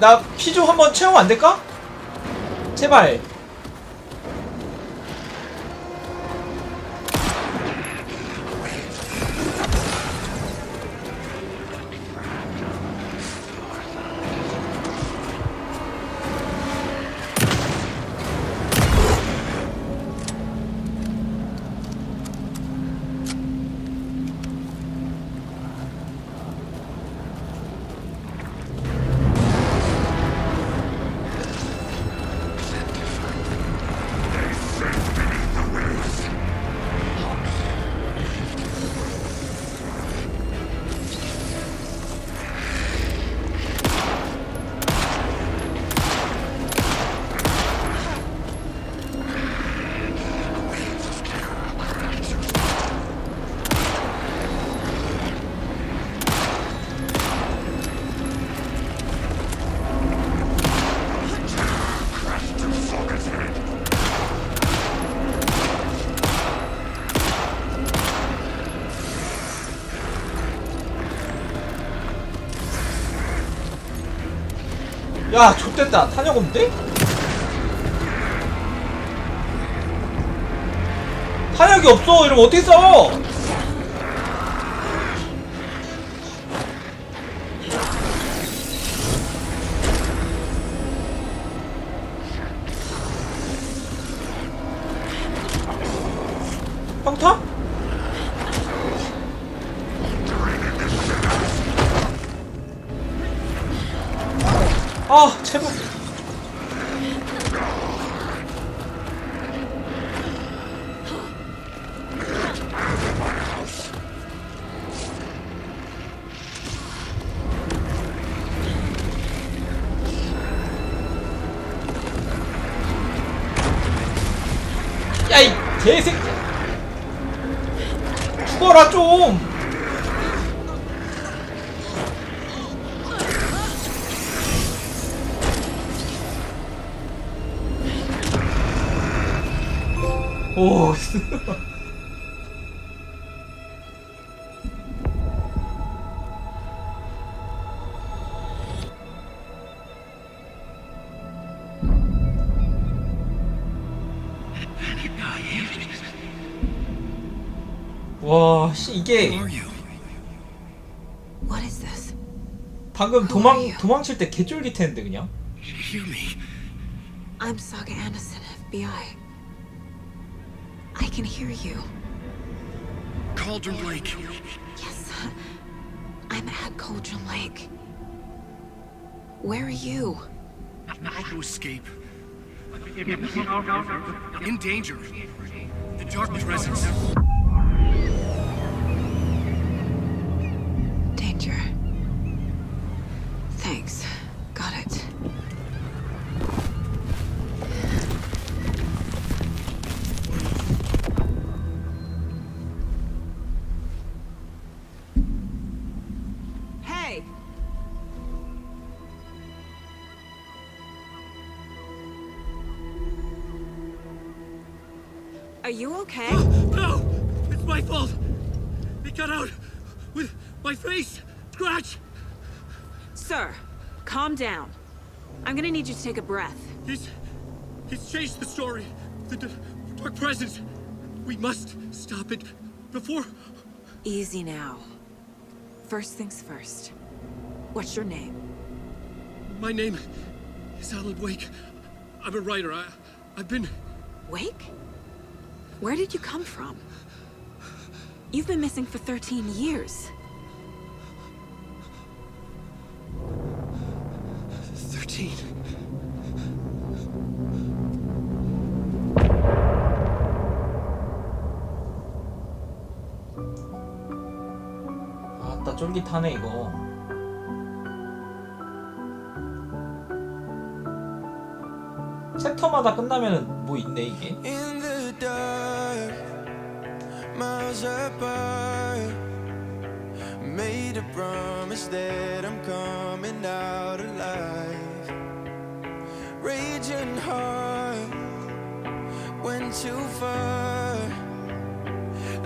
나 피 좀 한번 채우면 안 될까? 제발. 야, 좆됐다. 탄약 없는데? 탄약이 없어. 이러면 어떻게 써? 평타? 아, 제발. 야, 이 개새끼. 죽어라 좀. 오. 와, 씨, 이게 What is this? 방금 도망칠 때 개쫄깃했는데 그냥. I'm Saga Anderson, FBI. I can hear you. Cauldron Lake. Yes, I'm at Cauldron Lake. Where are you? How to escape. In danger. The dark presence. Danger. Thanks. Got it. Hey! Are you okay? No! It's my fault! It got out with my face! Scratch! Sir, calm down. I'm gonna need you to take a breath. He's changed the story. The dark presence. We must stop it before... Easy now. First things first. What's your name? My name is 앨런웨이크. I'm a writer. I've been... Wake? Where did you come from? You've been missing for 13 years. 13. 아따, 쫄깃하네 이거. 챕터마다 끝나면은 뭐 있네 이게. In the dark, miles apart, made a promise that I'm coming out alive. Raging heart went too far.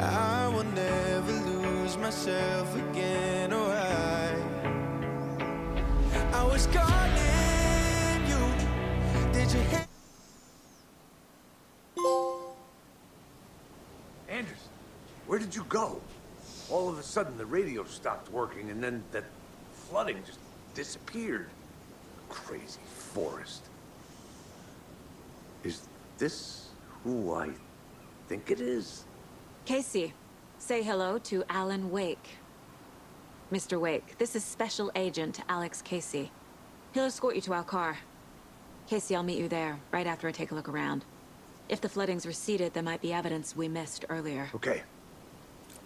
I will never lose myself again. Oh, I was calling. Did you hear? Anderson, where did you go? All of a sudden, the radio stopped working, and then that flooding just disappeared. Crazy forest. Is this who I think it is? Casey, say hello to Alan Wake. Mr. Wake, this is Special Agent Alex Casey. He'll escort you to our car. Casey, I'll meet you there, right after I take a look around. If the flooding's receded, there might be evidence we missed earlier. Okay.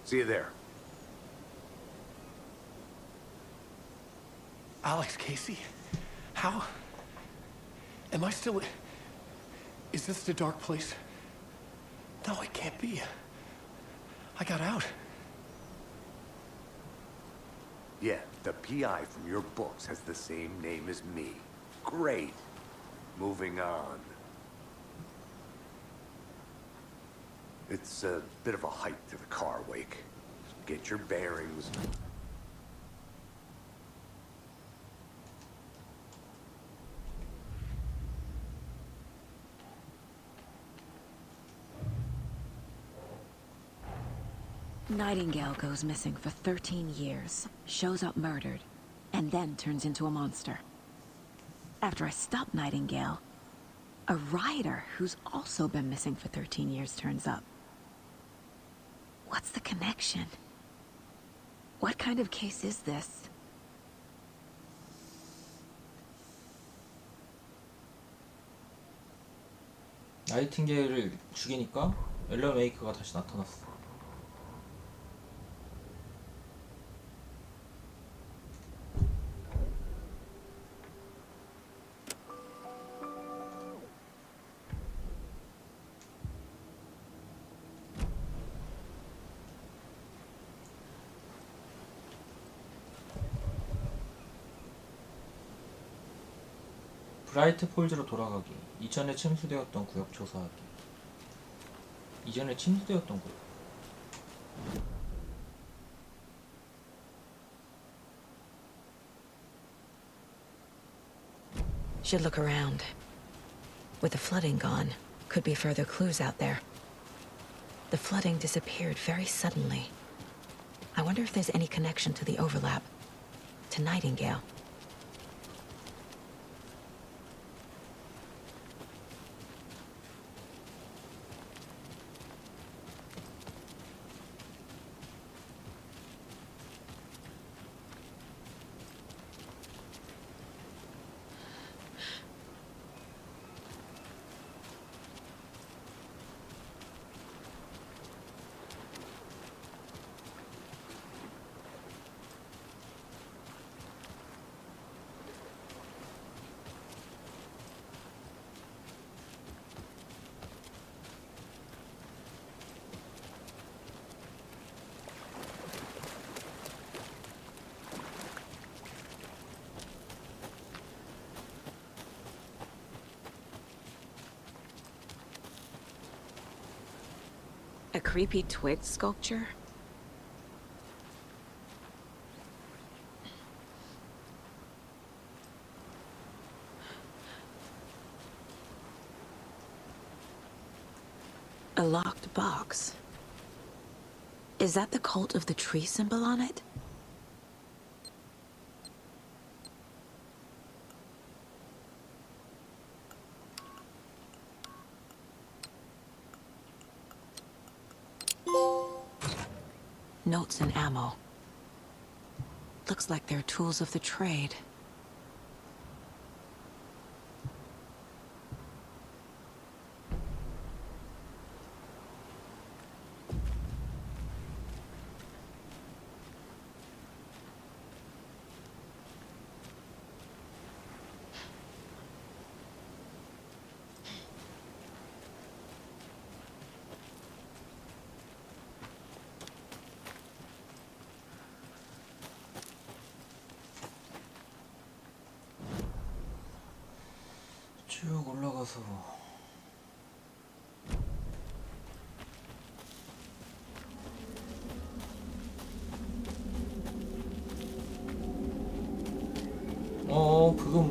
See you there. Alex Casey? How? Am I still... Is this the dark place? No, it can't be. I got out. Yeah, the PI from your books has the same name as me. Great. Moving on. It's a bit of a hike to the car, Wake. Get your bearings. Nightingale goes missing for 13 years, shows up murdered, and then turns into a monster. After I stop Nightingale, a rider who's also been missing for 13 years turns up. What's the connection? What kind of case is this? 나이팅게일을 죽이니까 앨런 웨이크가 다시 나타났어. 브라이트 폴즈로 돌아가기. 이전에 침수되었던 구역 조사하기. 이전에 침수되었던 구역. Should look around. With the flooding gone, could be further clues out there. The flooding disappeared very suddenly. I wonder if there's any connection to the overlap. To Nightingale. A creepy twig sculpture? A locked box. Is that the cult of the tree symbol on it? Notes and ammo. Looks like they're tools of the trade. 쭉 올라가서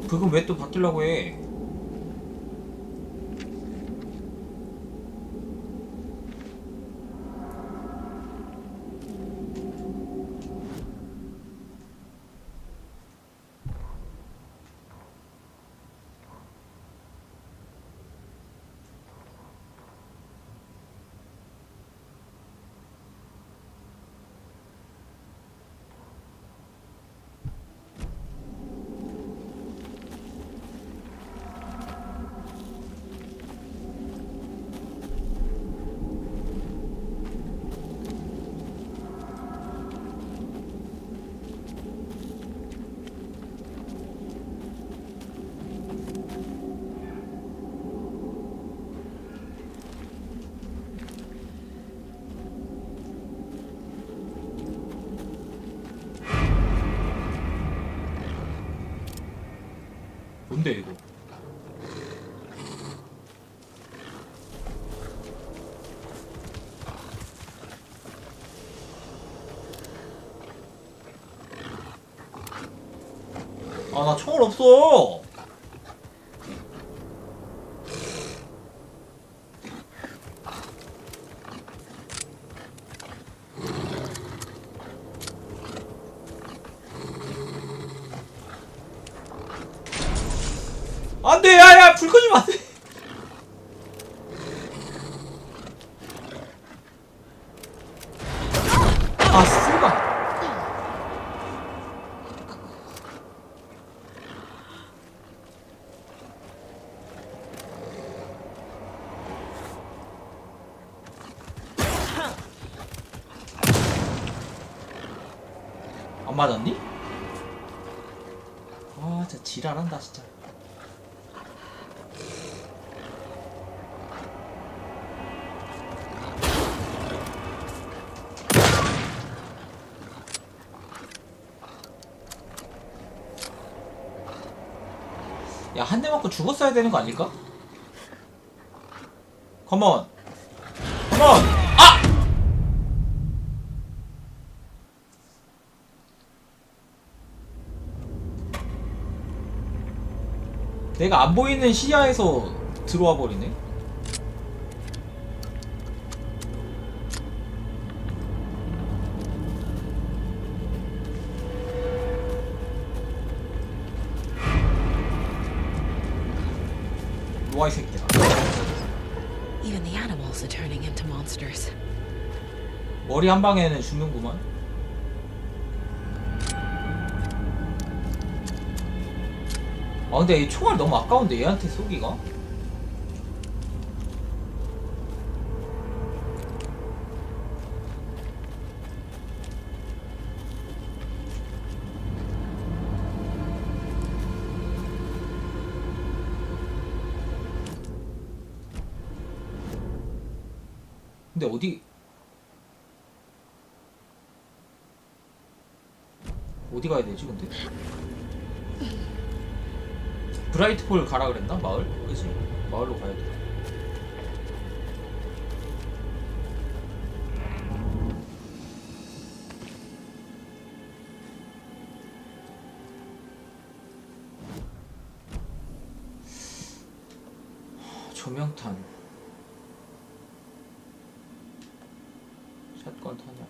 그건 왜 또 바뀌려고 해? 뭔데 이거? 아, 나 총알 없어. 안돼, 야야, 불 끄지마. 안돼. 아, 쓰가. 안 맞았니? 아, 진짜 지랄한다 진짜. 야, 한 대 맞고 죽었어야 되는 거 아닐까? 컴온. 컴온. 아! 내가 안 보이는 시야에서 들어와 버리네. 와, 이 새끼야. Even the animals are turning into monsters. 머리 한 방에는 죽는구만. 아, 근데 이 총알 너무 아까운데 얘한테 쏘기가? 근데 어디 가야 되지 근데? 브라이트폴 가라 그랬나? 마을? 그치? 마을로 가야 돼. 조명탄, 샷건 탄약.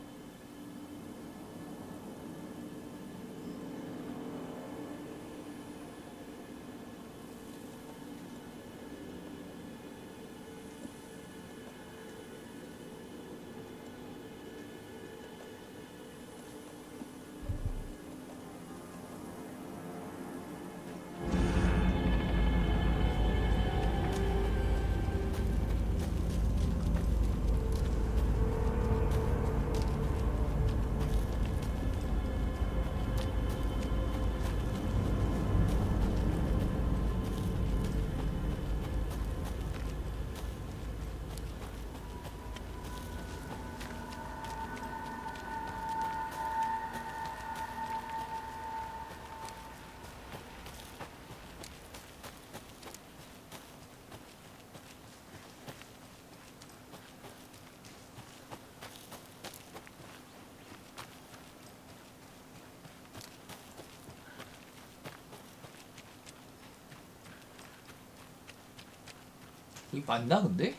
이게 맞나 근데?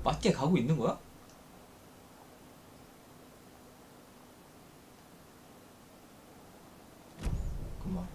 맞게 가고 있는 거야? 그만.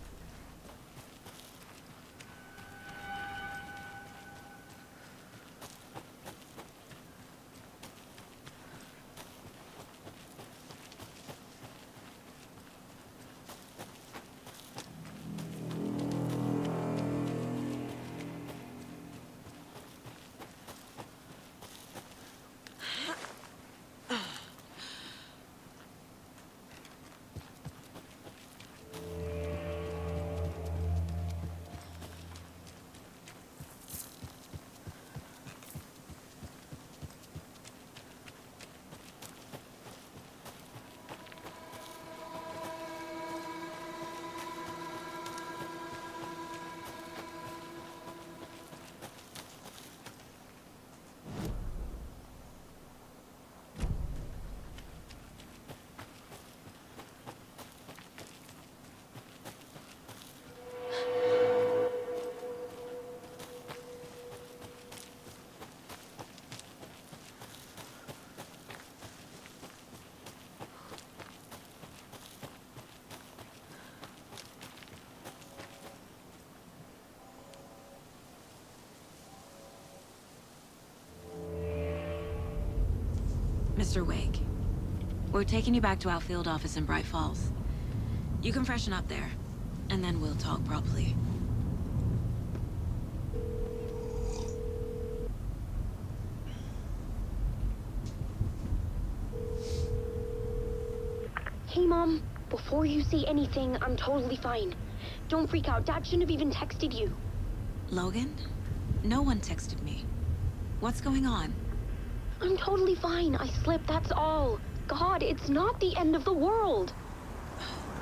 Mr. Wake, we're taking you back to our field office in Bright Falls. You can freshen up there, and then we'll talk properly. Hey, Mom. Before you say anything, I'm totally fine. Don't freak out. Dad shouldn't have even texted you. Logan? No one texted me. What's going on? I'm totally fine. I slipped, that's all. God, it's not the end of the world.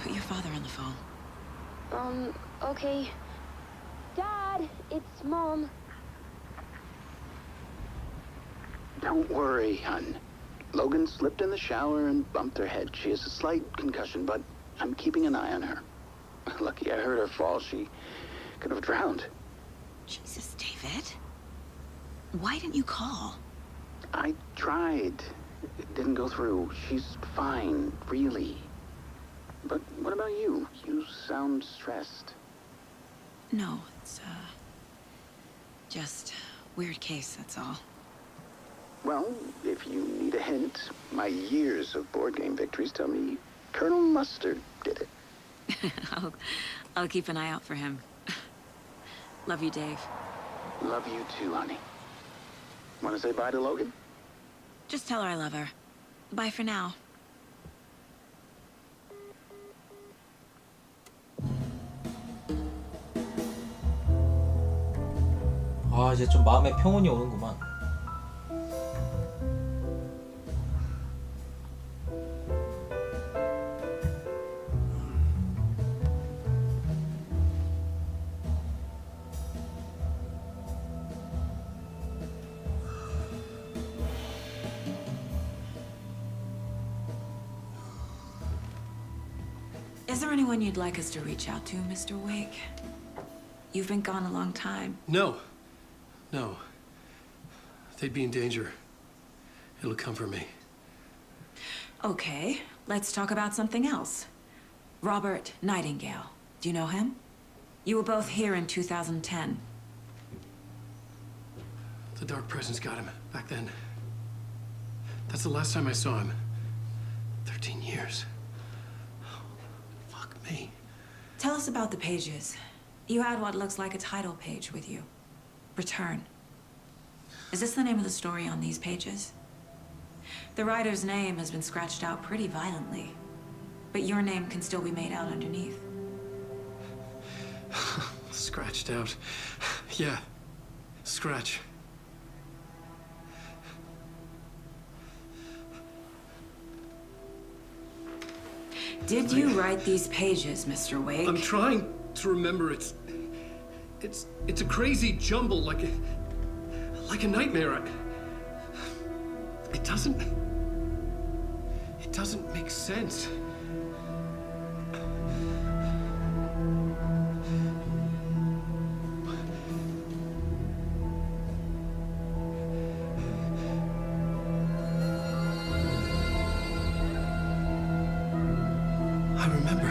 Put your father on the phone. Okay. Dad, it's Mom. Don't worry, hun. Logan slipped in the shower and bumped her head. She has a slight concussion, but I'm keeping an eye on her. Lucky I heard her fall. She could have drowned. Jesus, David. Why didn't you call? I tried. It didn't go through. She's fine, really. But what about you? You sound stressed. No, it's, just weird case, that's all. Well, if you need a hint, my years of board game victories tell me Colonel Mustard did it. I'll keep an eye out for him. Love you, Dave. Love you too, honey. Want to say bye to Logan? Just tell her I love her. Bye for now. 아, 이제 좀 마음에 평온이 오는구만. Is there anyone you'd like us to reach out to, Mr. Wake? You've been gone a long time. No. No. They'd be in danger. It'll come for me. Okay, let's talk about something else. Robert Nightingale. Do you know him? You were both here in 2010. The Dark Presence got him back then. That's the last time I saw him. 13 years. Fuck me. Tell us about the pages. You had what looks like a title page with you. Return. Is this the name of the story on these pages? The writer's name has been scratched out pretty violently, but your name can still be made out underneath. Scratched out. Yeah. Scratch. Did you write these pages, Mr. Wake? I'm trying to remember. It's a crazy jumble, like a nightmare. It doesn't make sense. I remember.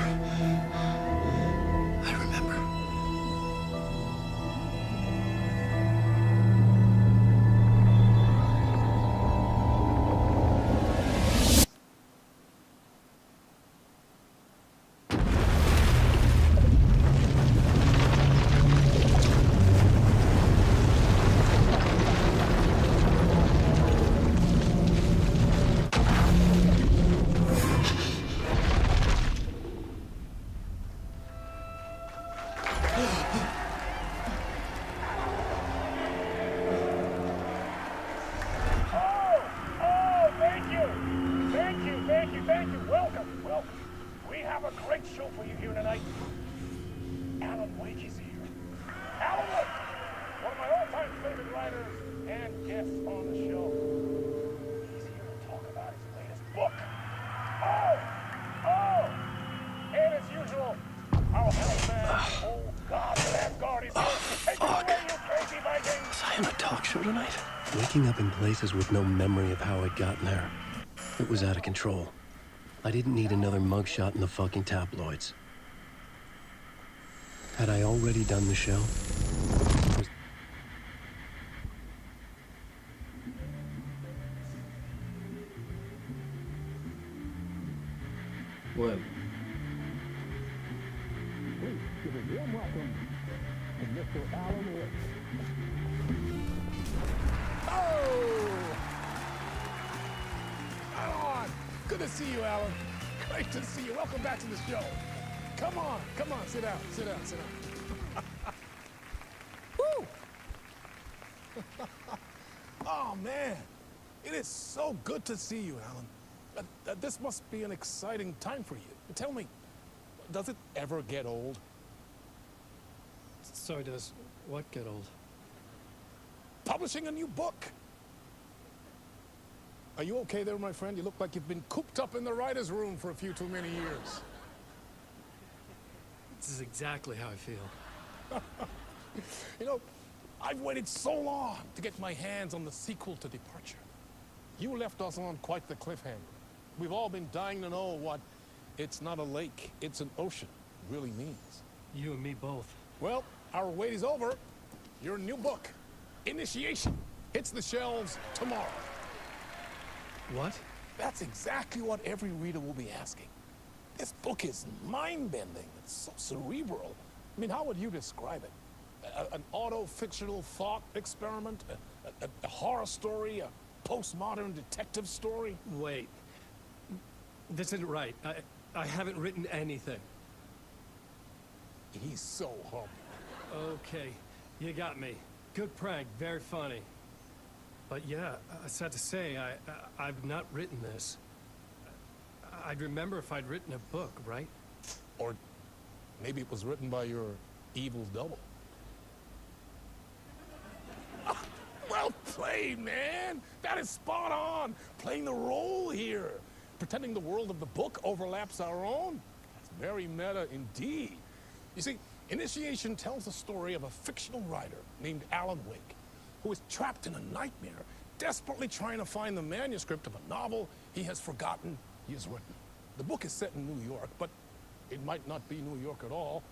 Welcome. We have a great show for you here tonight. 앨런웨이크 is here. 앨런웨이크, one of my all-time favorite writers and guests on the show. He's here to talk about his latest book. And as usual, our hellman, old god of Asgard is here. Take it away, you crazy Viking! Was I on a talk show tonight? Waking up in places with no memory of how I'd gotten there. It was out of control. I didn't need another mugshot in the fucking tabloids. Had I already done the show? 뭐야? Please give a warm welcome to Mr. 앨런웨이크. Oh! Alan! Good to see you, Alan. Great to see you. Welcome back to the show. Come on, sit down, sit down, sit down. Woo! Oh, man. It is so good to see you, Alan. This must be an exciting time for you. Tell me, does it ever get old? Sorry, does what get old? Publishing a new book. Are you okay there, my friend? You look like you've been cooped up in the writer's room for a few too many years. This is exactly how I feel. You know, I've waited so long to get my hands on the sequel to Departure. You left us on quite the cliffhanger. We've all been dying to know what "it's not a lake, it's an ocean" really means. You and me both. Well, our wait is over. Your new book, Initiation, hits the shelves tomorrow. What? That's exactly what every reader will be asking. This book is mind-bending. It's so cerebral. I mean, how would you describe it? An auto-fictional thought experiment? A horror story? A postmodern detective story? Wait. This isn't right. I haven't written anything. He's so humble. Okay, you got me. Good prank, very funny. But yeah, sad to say, I've not written this. I'd remember if I'd written a book, right? Or maybe it was written by your evil double. Well played, man! That is spot on! Playing the role here. Pretending the world of the book overlaps our own. That's very meta indeed. You see, Initiation tells the story of a fictional writer named Alan Wake, who is trapped in a nightmare, desperately trying to find the manuscript of a novel he has forgotten he has written. The book is set in New York, but it might not be New York at all.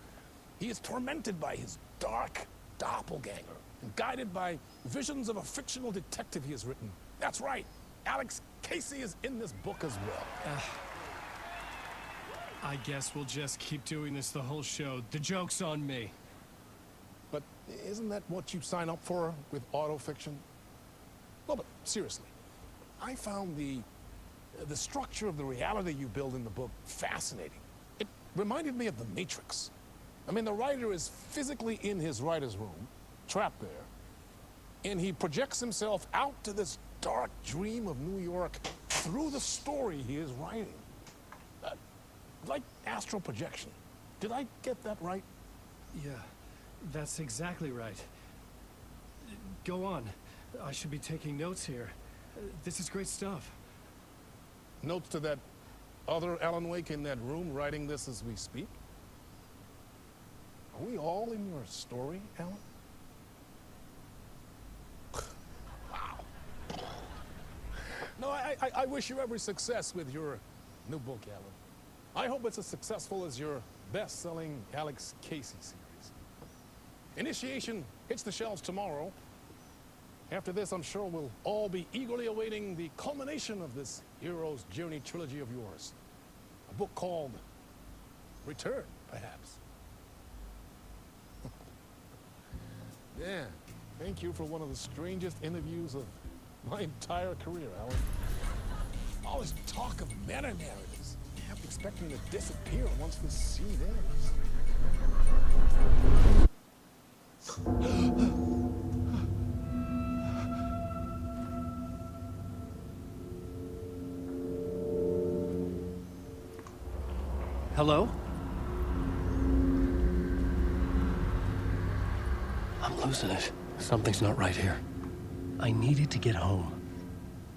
He is tormented by his dark doppelganger and guided by visions of a fictional detective he has written. That's right, Alex Casey is in this book as well. I guess we'll just keep doing this the whole show. The joke's on me. But isn't that what you sign up for with autofiction? No, but seriously, I found the structure of the reality you build in the book fascinating. It reminded me of The Matrix. I mean, the writer is physically in his writer's room, trapped there, and he projects himself out to this dark dream of New York through the story he is writing. Like astral projection. Did I get that right? Yeah, that's exactly right. Go on. I should be taking notes here. This is great stuff. Notes to that other Alan Wake in that room writing this as we speak? Are we all in your story, Alan? Wow. No, I wish you every success with your new book, Alan. I hope it's as successful as your best-selling Alex Casey series. Initiation hits the shelves tomorrow. After this, I'm sure we'll all be eagerly awaiting the culmination of this hero's journey trilogy of yours. A book called Return, perhaps. Yeah, thank you for one of the strangest interviews of my entire career, Alan. All this talk of meta-narratives. You have to expect me to disappear once this scene ends. Hello? I'm losing it. Something's not right here. I needed to get home.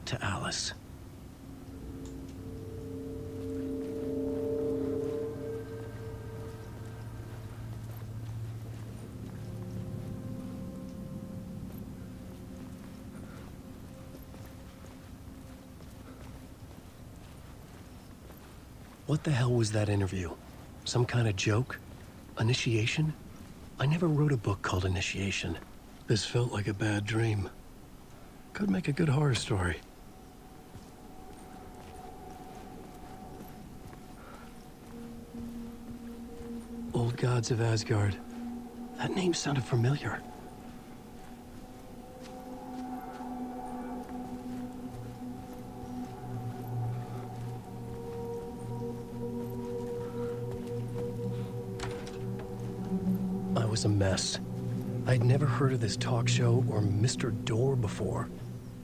To Alice. What the hell was that interview? Some kind of joke? Initiation? I never wrote a book called Initiation. This felt like a bad dream. Could make a good horror story. old gods of Asgard. That name sounded familiar. I was a mess. I'd never heard of this talk show or Mr. Door before.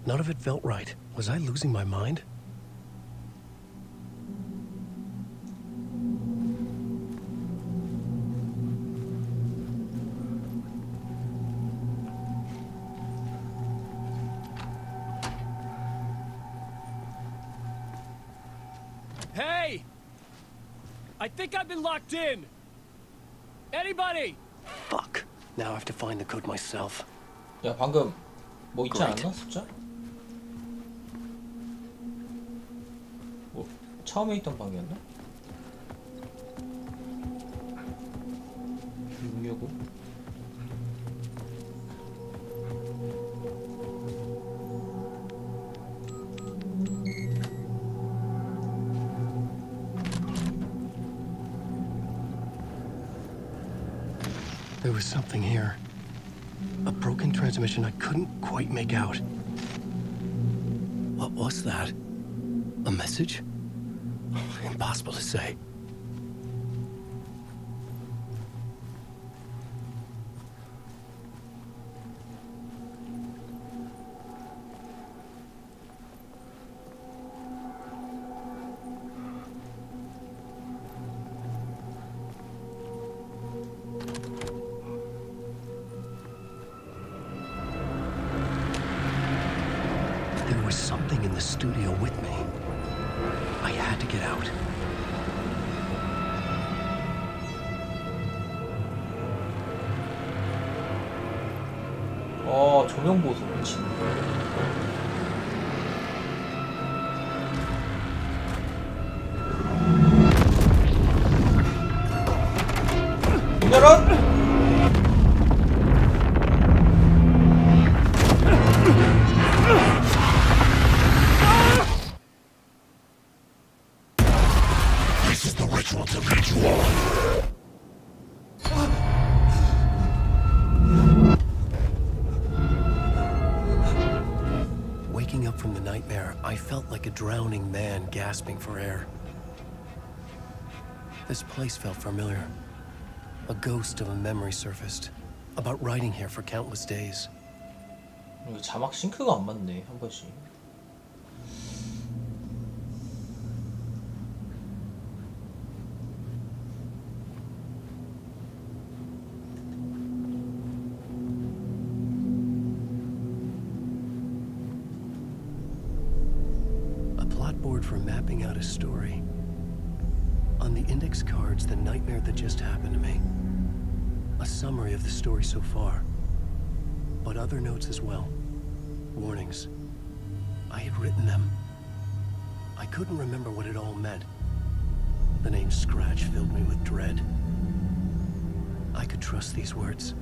None of it felt right. Was I losing my mind? Hey! I think I've been locked in! Anybody? Fuck. Now I have to find the code myself. 야 방금 뭐 있지 않았나 숫자? 뭐 처음에 있던 방이었나? 665. There was something here. A broken transmission I couldn't quite make out. What was that? A message? Impossible to say. There was something in the studio with me. I had to get out. 조명 보소 미친. 문 열어! This is the ritual to lead you on. Waking up from the nightmare, I felt like a drowning man gasping for air. This place felt familiar. A ghost of a memory surfaced, about riding here for countless days. 이거 자막 싱크가 안 맞네 한 번씩. A plot board for mapping out a story. On the index cards, the nightmare that just happened to me. A summary of the story so far, but other notes as well. Warnings. I had written them. I couldn't remember what it all meant. The name Scratch filled me with dread. I could trust these words.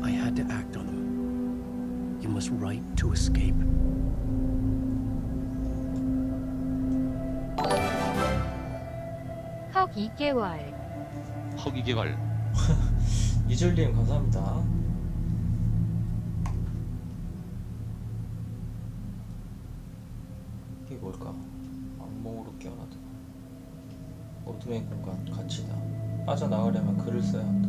I had to act on them. You must write to escape. 헉 2개월. 헉 2개월. 이절님 감사합니다. 이게 뭘까? 악몽으로 깨어나다. 어둠의 공간, 가치다. 빠져나가려면 글을 써야 한다.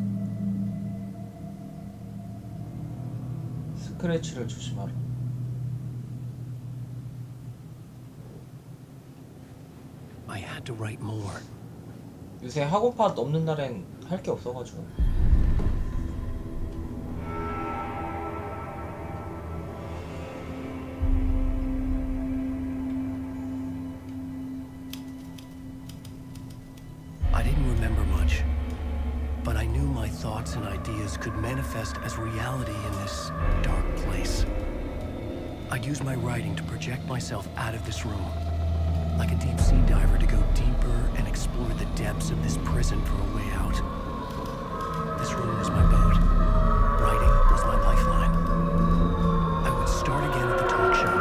스크래치를 조심하라. I had to write more. 요새 학원파 없는 날엔 할 게 없어가지고. I didn't remember much, but I knew my thoughts and ideas could manifest as reality in this dark place. I'd use my writing to project myself out of this room, like a deep sea diver to go deeper and explore the depths of this prison for a way out. This room was my boat. Writing was my lifeline. I would start again at the talk show.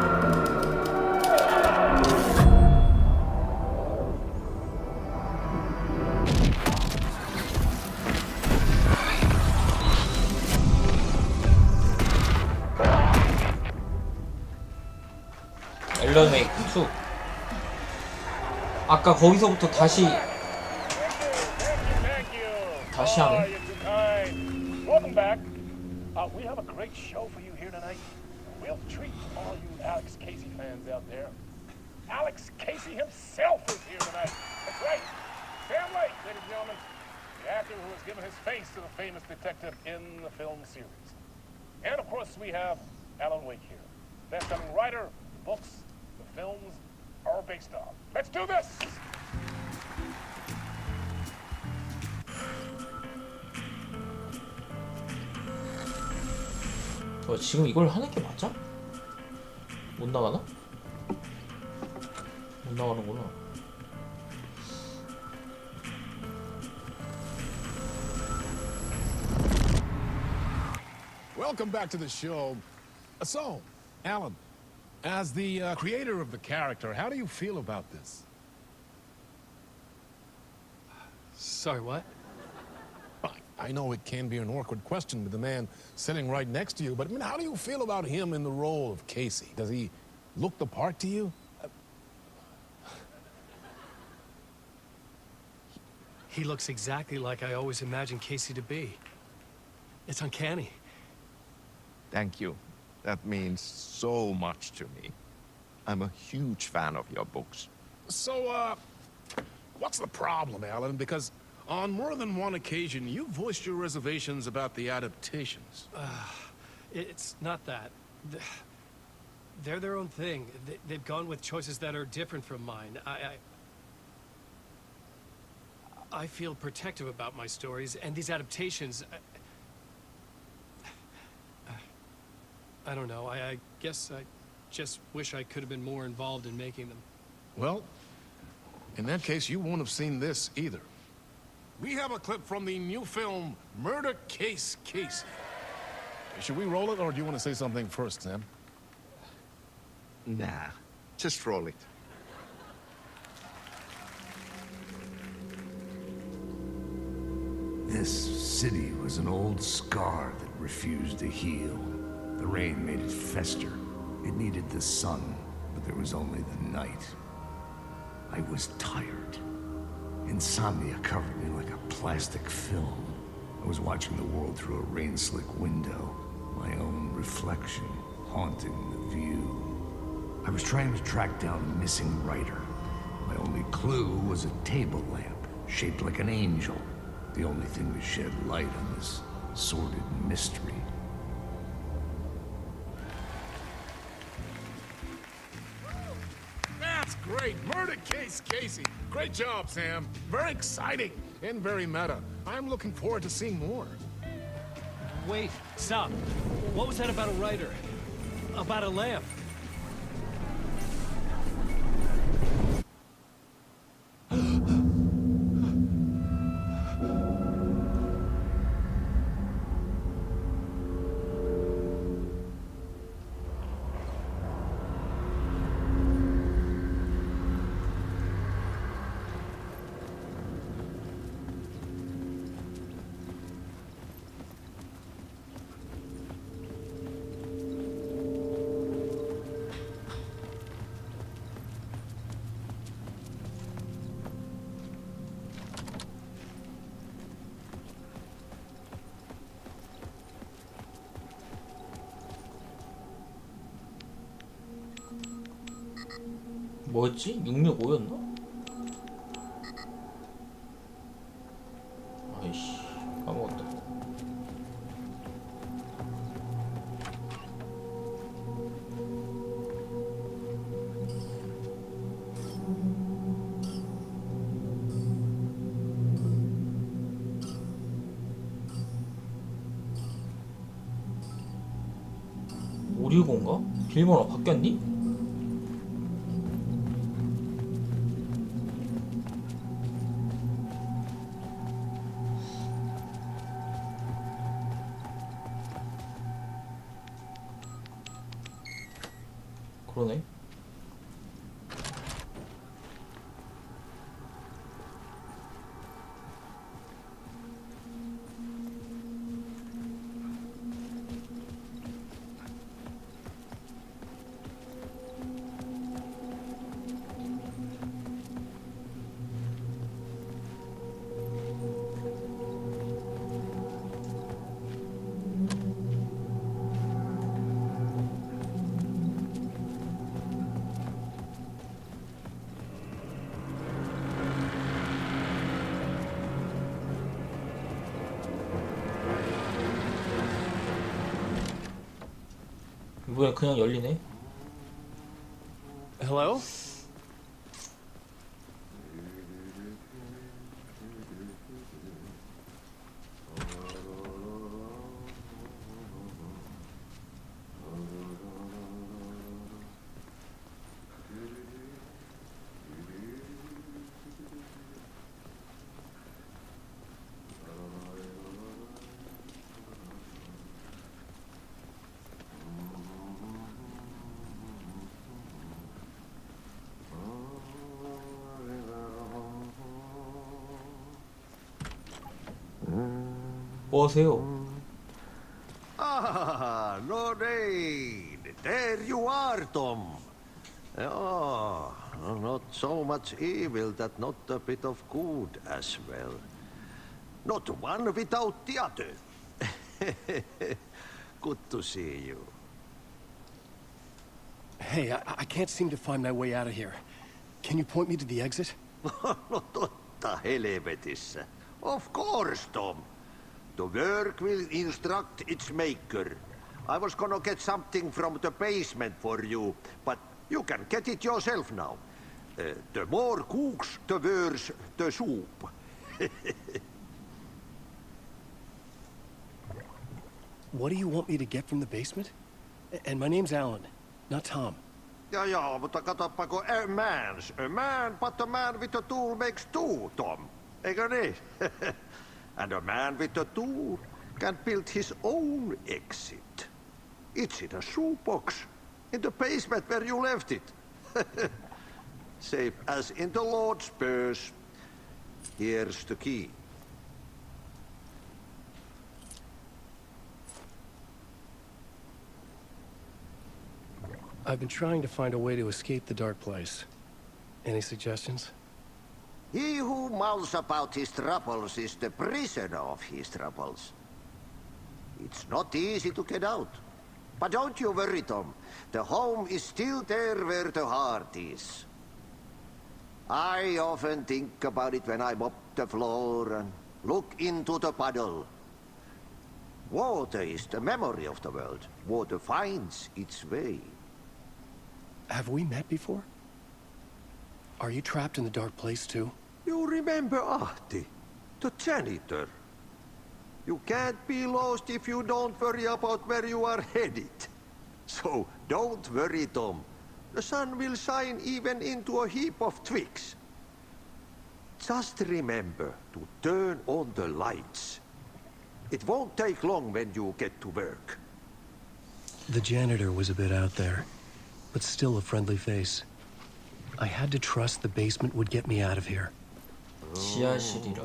앨런웨이크2. 아까 거기서부터 다시 하네. Welcome back. We have a great show for you here tonight. Real treat for all you Alex Casey fans out there. Alex Casey himself is here tonight. That's right. Sam Lake, ladies and gentlemen. The actor who has given his face to the famous detective in the film series. And of course we have Alan Wake here. Best-selling writer, the books, the films are based on. Let's do this! 지금 이걸 하는 게 맞아? 못 나가나? 못 나가는구나. Welcome back to the show. So, Alan, as the creator of the character, how do you feel about this? Sorry, what? I know it can be an awkward question with the man sitting right next to you, but I mean, how do you feel about him in the role of Casey? Does he look the part to you? He looks exactly like I always imagined Casey to be. It's uncanny. Thank you. That means so much to me. I'm a huge fan of your books. So, what's the problem, Alan? Because on more than one occasion, you voiced your reservations about the adaptations. It's not that. They're their own thing. They've gone with choices that are different from mine. I feel protective about my stories, and these adaptations... I don't know. I guess I just wish I could have been more involved in making them. Well, in that case, you won't have seen this either. We have a clip from the new film, Murder Case Casey. Should we roll it, or do you want to say something first, Sam? Nah, just roll it. This city was an old scar that refused to heal. The rain made it fester. It needed the sun, but there was only the night. I was tired. Insomnia covered me like a plastic film. I was watching the world through a rain-slick window, my own reflection haunting the view. I was trying to track down a missing writer. My only clue was a table lamp, shaped like an angel, the only thing to shed light on this sordid mystery. That's great! Murder Case Casey! Great job, Sam. Very exciting and very meta. I'm looking forward to seeing more. Wait, stop. What was that about a writer? About a lamp? 뭐였지? 665였나? 아이씨, 까먹었다. 오류건가? 비밀번호 바뀌었니? 그러네. 뭐야 그냥 열리네? Hello? 뭐 하세요? Ah, Lorraine! There you are, Tom. Oh, not so much evil that not a bit of good as well. Not one without the other. Good to see you. Hey, I can't seem to find my way out of here. Can you point me to the exit? No totta helvetissä. Of course, Tom. The work will instruct its maker. I was gonna get something from the basement for you, but you can get it yourself now. The more cooks, the worse the soup. What do you want me to get from the basement? And my name's Alan, not Tom. Ja, mutta katsoppa, kun a man, but a man with a tool makes two, Tom. Eikö niin? And a man with a tool can build his own exit. It's in a shoebox, in the basement where you left it. Safe as in the Lord's purse. Here's the key. I've been trying to find a way to escape the dark place. Any suggestions? He who mouths about his troubles is the prisoner of his troubles. It's not easy to get out. But don't you worry, Tom. The home is still there where the heart is. I often think about it when I mop the floor and look into the puddle. Water is the memory of the world. Water finds its way. Have we met before? Are you trapped in the dark place too? You remember Ahti, the janitor. You can't be lost if you don't worry about where you are headed. So don't worry, Tom. The sun will shine even into a heap of twigs. Just remember to turn on the lights. It won't take long when you get to work. The janitor was a bit out there, but still a friendly face. I had to trust the basement would get me out of here. 지하실이라.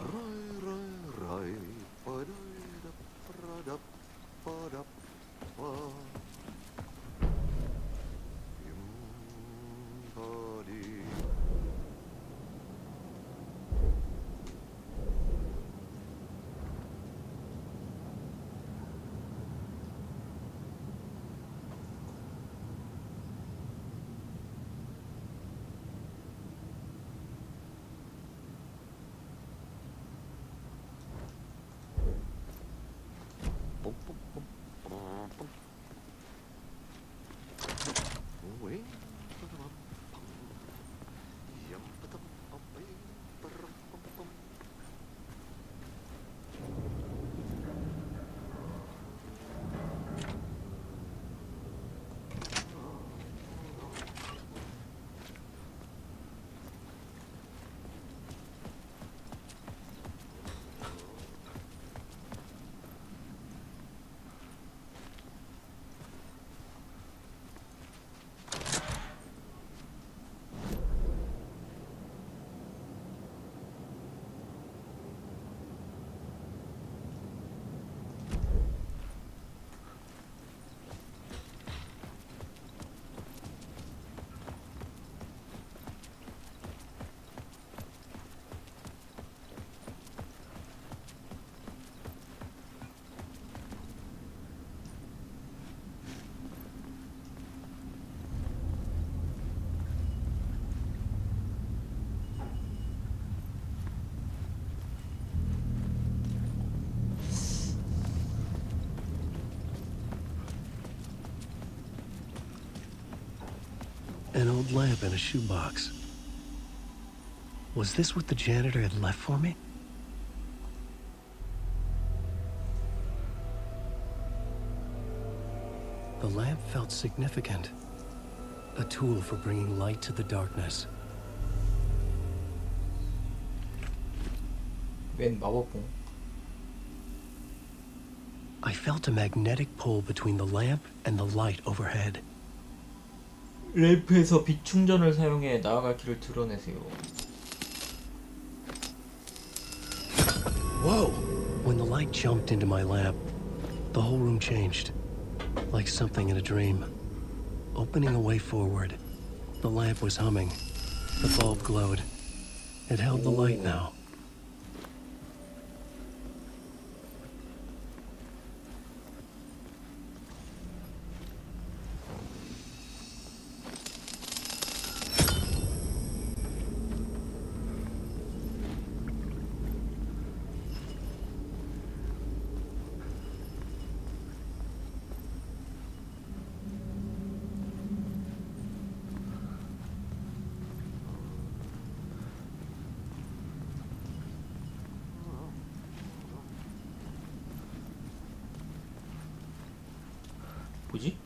An old lamp in a shoebox. Was this what the janitor had left for me? The lamp felt significant. A tool for bringing light to the darkness. 웬 마법봉. I felt a magnetic pull between the lamp and the light overhead. 램프에서 빛 충전을 사용해 나아갈 길을 드러내세요. Whoa! When the light jumped into my lamp, the whole room changed. Like something in a dream. Opening a way forward. The lamp was humming. The bulb glowed. It held the light now. 뭐지?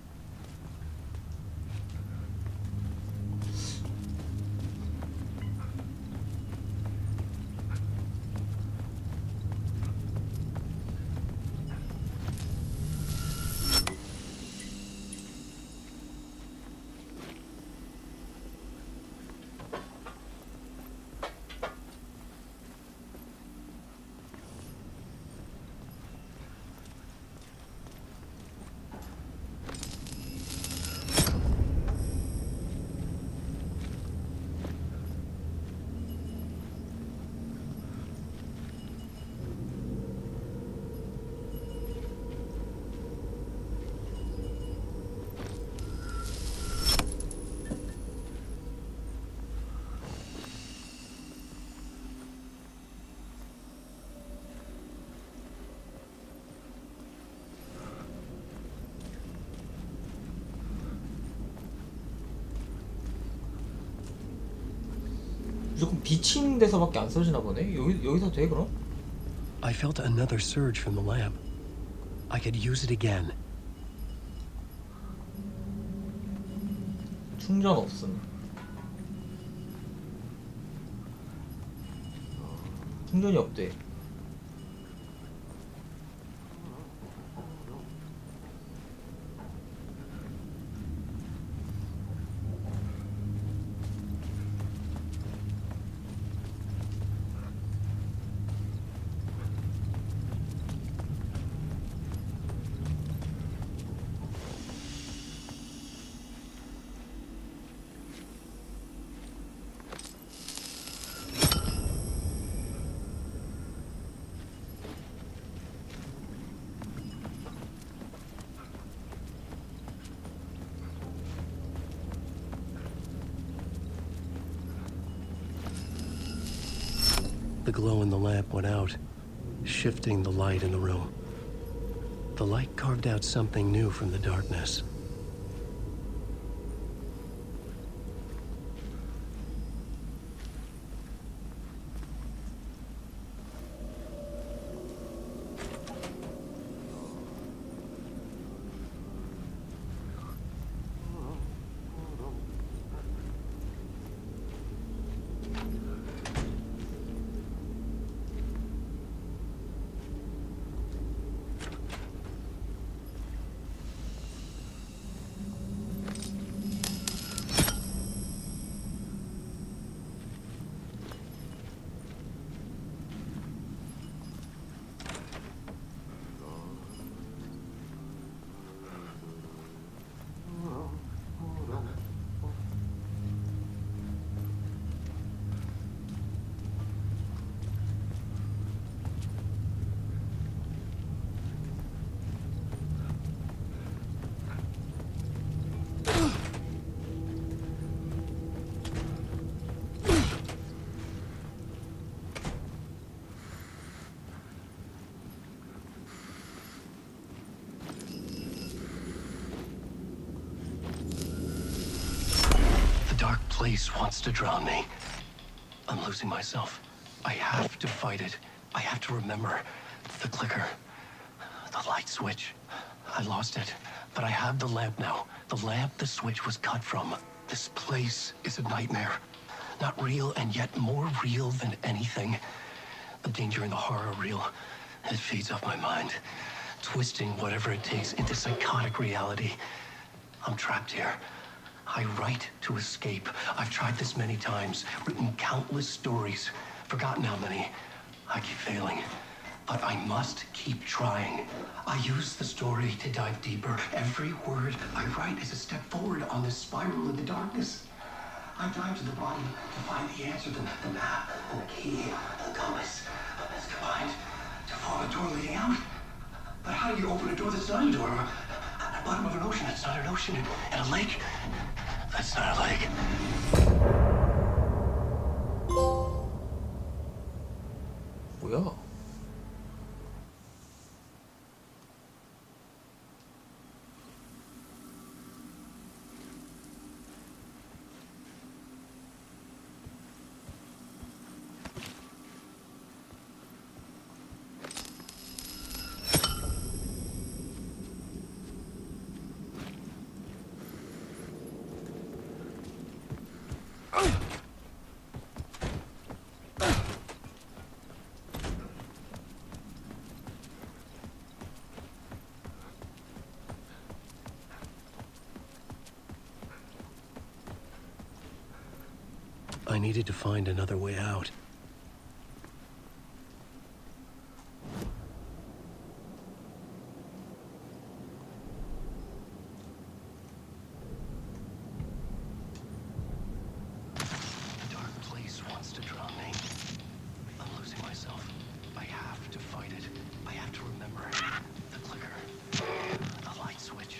무조건 빛이 있는 데서밖에 안 써지나 보네? 여기서 돼 그럼? I felt another surge from the lamp. I could use it again. 충전 없음. 충전이 없대. The glow in the lamp went out, shifting the light in the room. The light carved out something new from the darkness. place wants to drown me. I'm losing myself. I have to fight it. I have to remember. The clicker. The light switch. I lost it. But I have the lamp now. The lamp the switch was cut from. This place is a nightmare. Not real, and yet more real than anything. The danger and the horror reel. It feeds off my mind. Twisting whatever it takes into psychotic reality. I'm trapped here. I write to escape. I've tried this many times, written countless stories, forgotten how many. I keep failing, but I must keep trying. I use the story to dive deeper. Every word I write is a step forward on this spiral into darkness. I dive to the bottom to find the answer, the map, and the key, the compass. It's combined to form a door leading out. But how do you open a door that's not a door? At the bottom of an ocean that's not an ocean, and a lake that's not a lake. 뭐야? I needed to find another way out. The dark place wants to drown me. I'm losing myself. I have to fight it. I have to remember. The clicker. The light switch.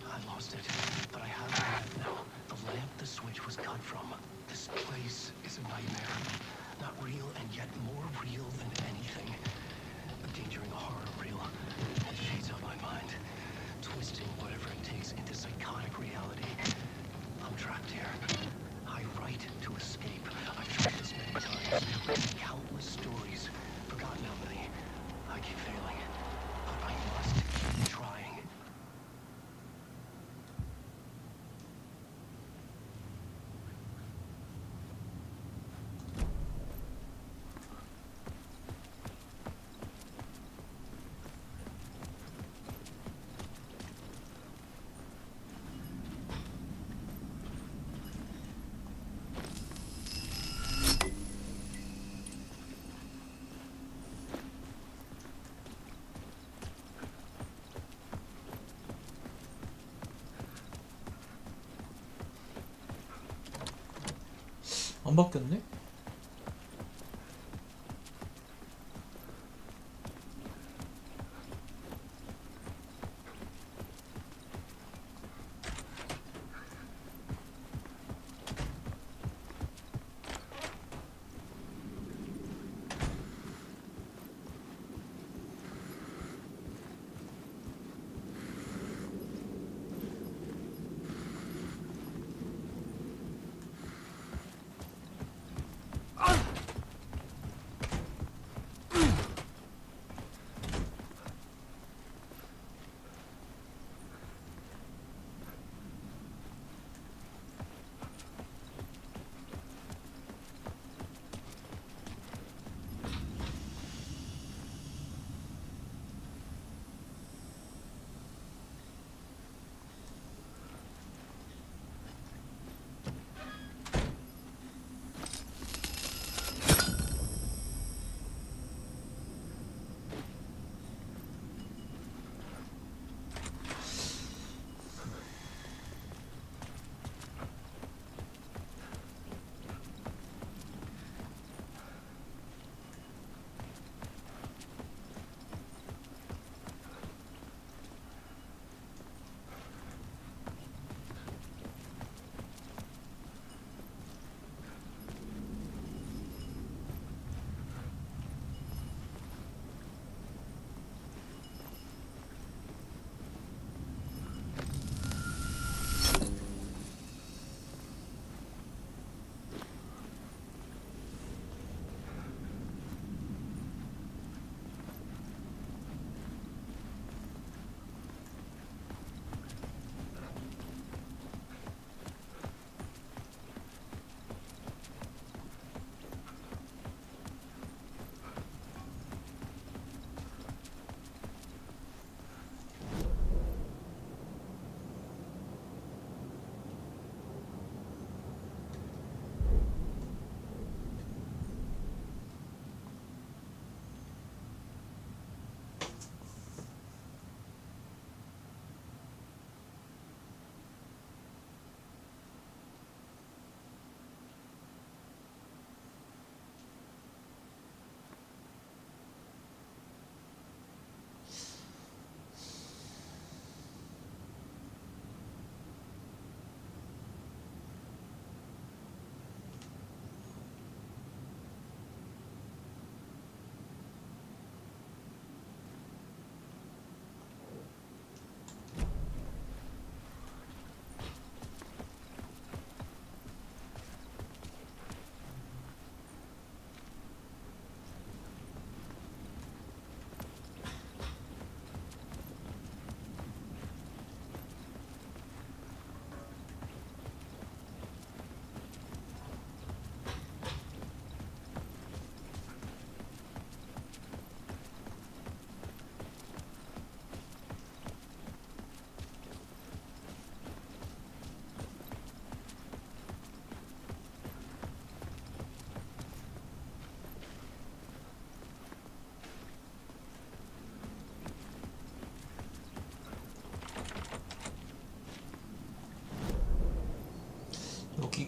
I lost it, but I have the lamp now. The lamp the switch was cut from. This place is a nightmare. Not real, and yet more real than anything. A danger and a horror reel. It feeds on my mind. Twisting whatever it takes into psychotic reality. I'm trapped here. I write to escape. I've tried this many times. Written countless stories. Forgotten how many. I keep failing. But I must keep trying. 안 바뀌었네?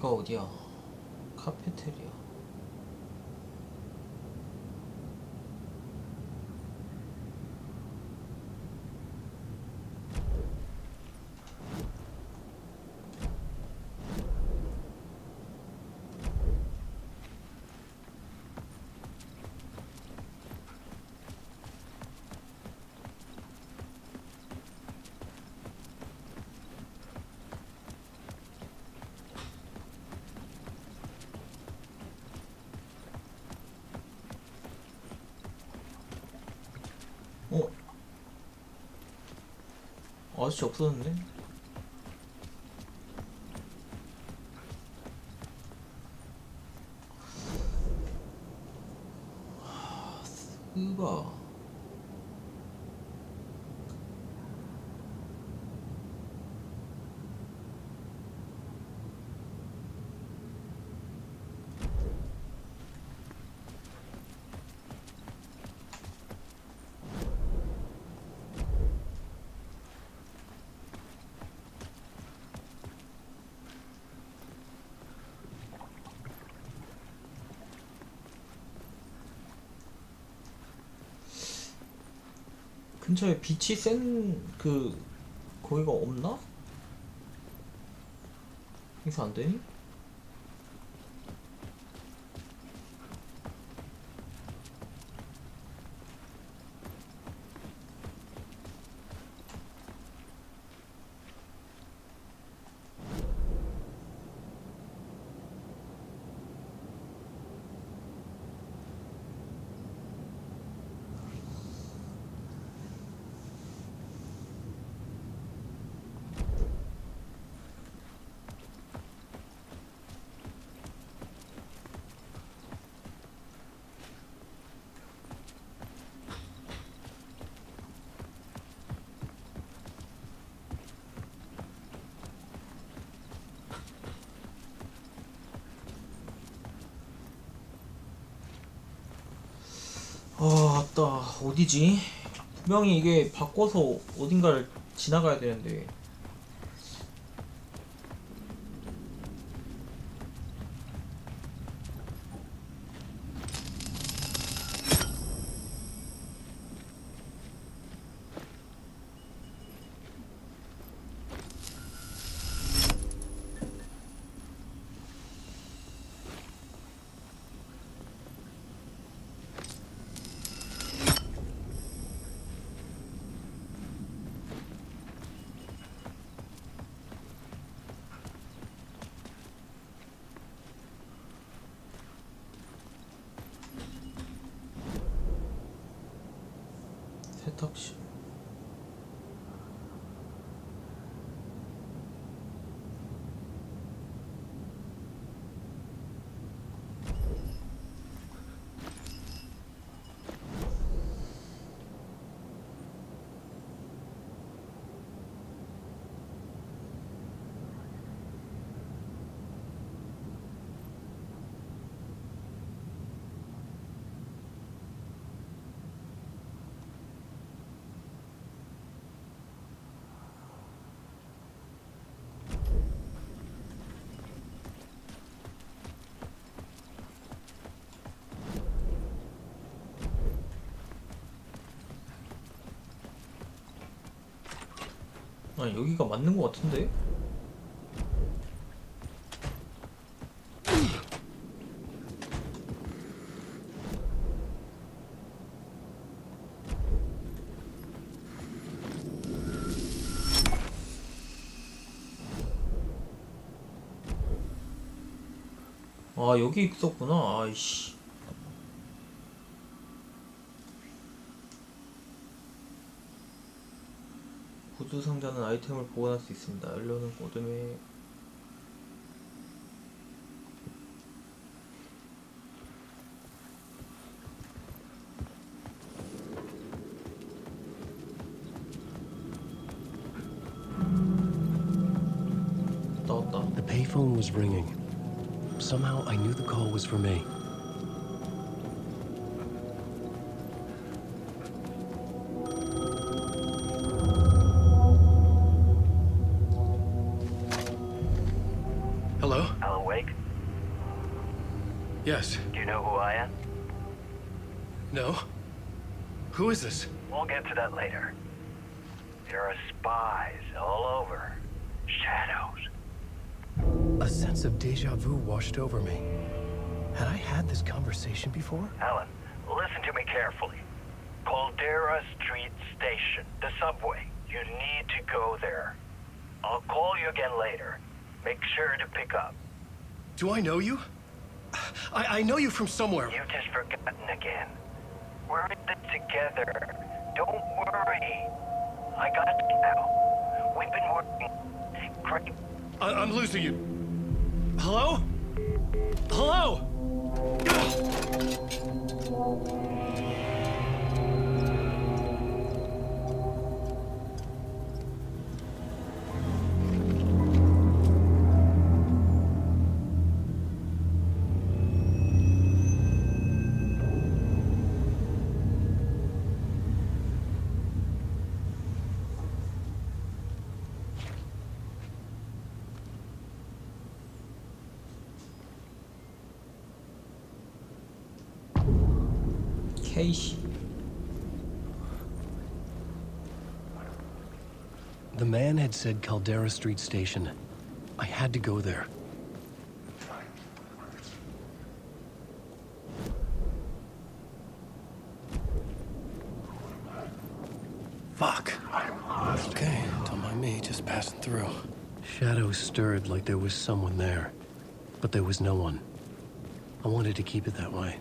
여기가 어디야? 카페테리아. 아저씨 없어졌네? 스바. 근처에 빛이 센 거기가 없나? 여기서 안 되니? 맞다. 어디지? 분명히 이게 바꿔서 어딘가를 지나가야 되는데. 세탁실. 아니 여기가 맞는 것 같은데? 아 여기 있었구나. 아이씨. 구두 상자는 아이템을 보관할 수 있습니다. 열려는 어둠에 나왔다. The payphone was ringing. Somehow I knew the call was for me. Hello? Alan Wake? Yes. Do you know who I am? No? Who is this? We'll get to that later. There are spies all over. Shadows. A sense of deja vu washed over me. Had I had this conversation before? Alan, listen to me carefully. Caldera Street Station, the subway. You need to go there. I'll call you again later. Make sure to pick up. Do I know you? I know you from somewhere. You've just forgotten again. We're in this together. Don't worry. I got you now. We've been working great. I'm losing you. Hello? Hello? 케이시. The man had said Caldera Street Station. I had to go there. Fuck. Okay, don't mind me, just passing through. Shadows stirred like there was someone there, but there was no one. I wanted to keep it that way.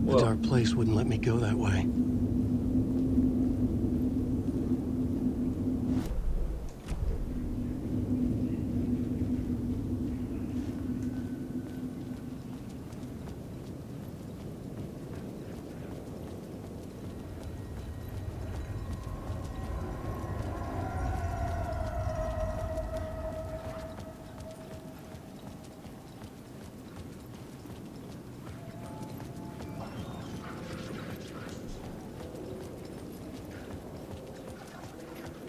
The dark place wouldn't let me go that way.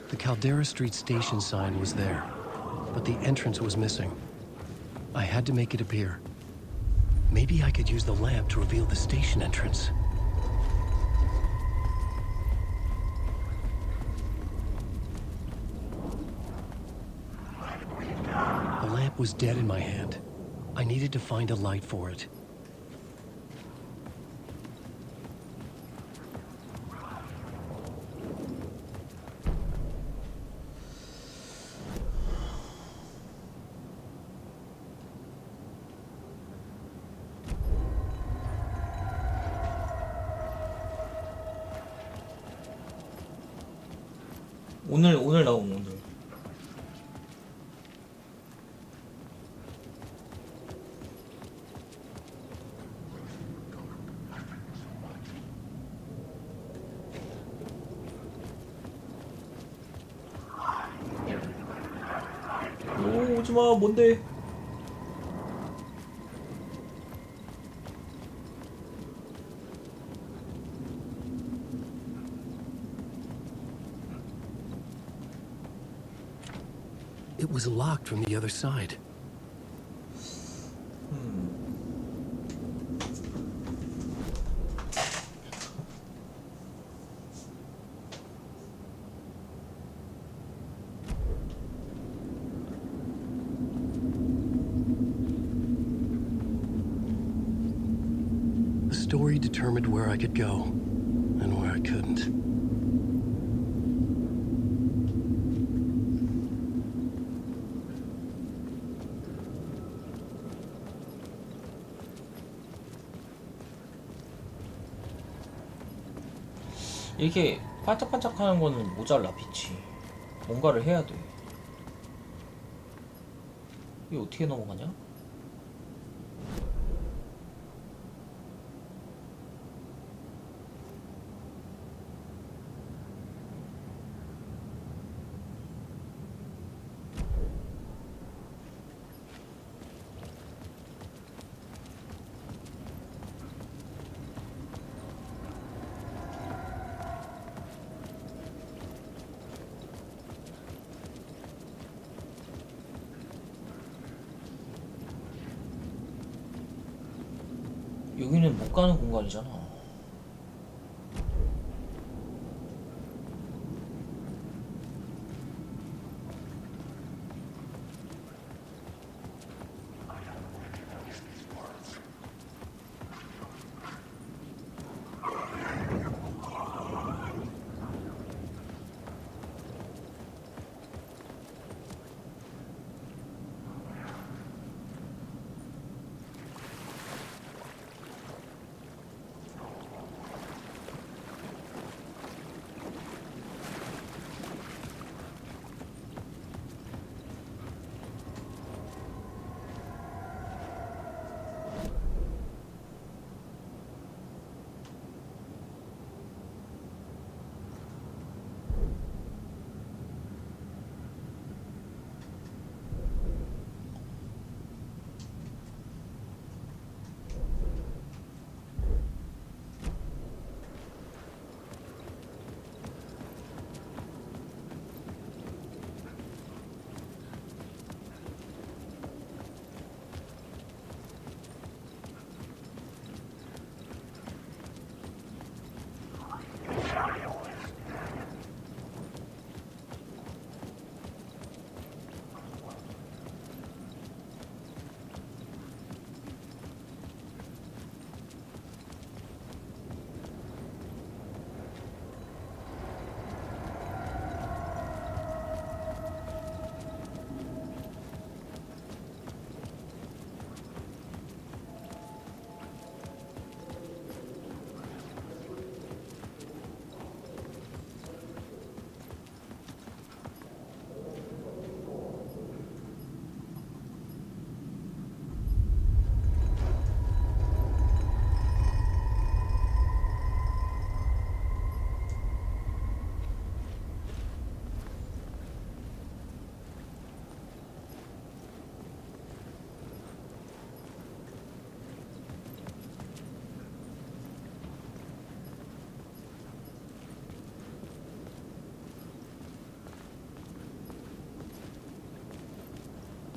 The Caldera Street Station sign was there, but the entrance was missing. I had to make it appear. Maybe I could use the lamp to reveal the station entrance. The lamp was dead in my hand. I needed to find a light for it. 오늘 나온 오늘. 오, 오지마. 뭔데? It was locked from the other side. The story determined where I could go and where I couldn't. 이렇게 반짝반짝하는 거는 모자라 빛이. 뭔가를 해야 돼. 이게 어떻게 넘어가냐? 여기는 못 가는 공간이잖아.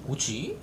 뭐지?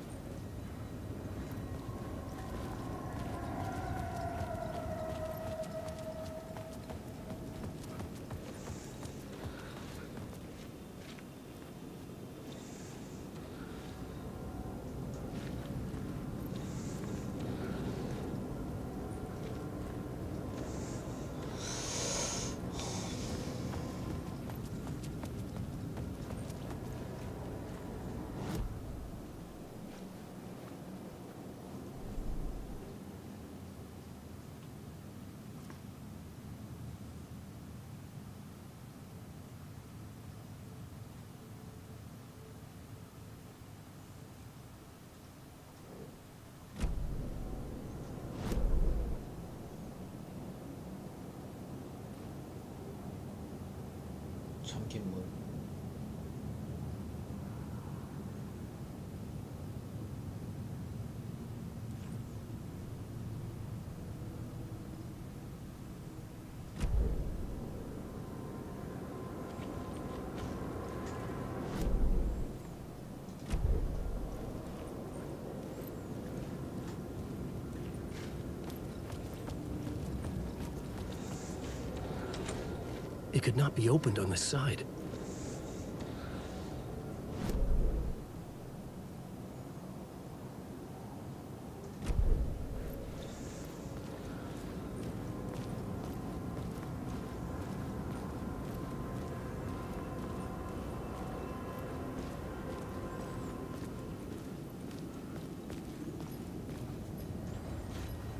잠긴 문. It could not be opened on the side.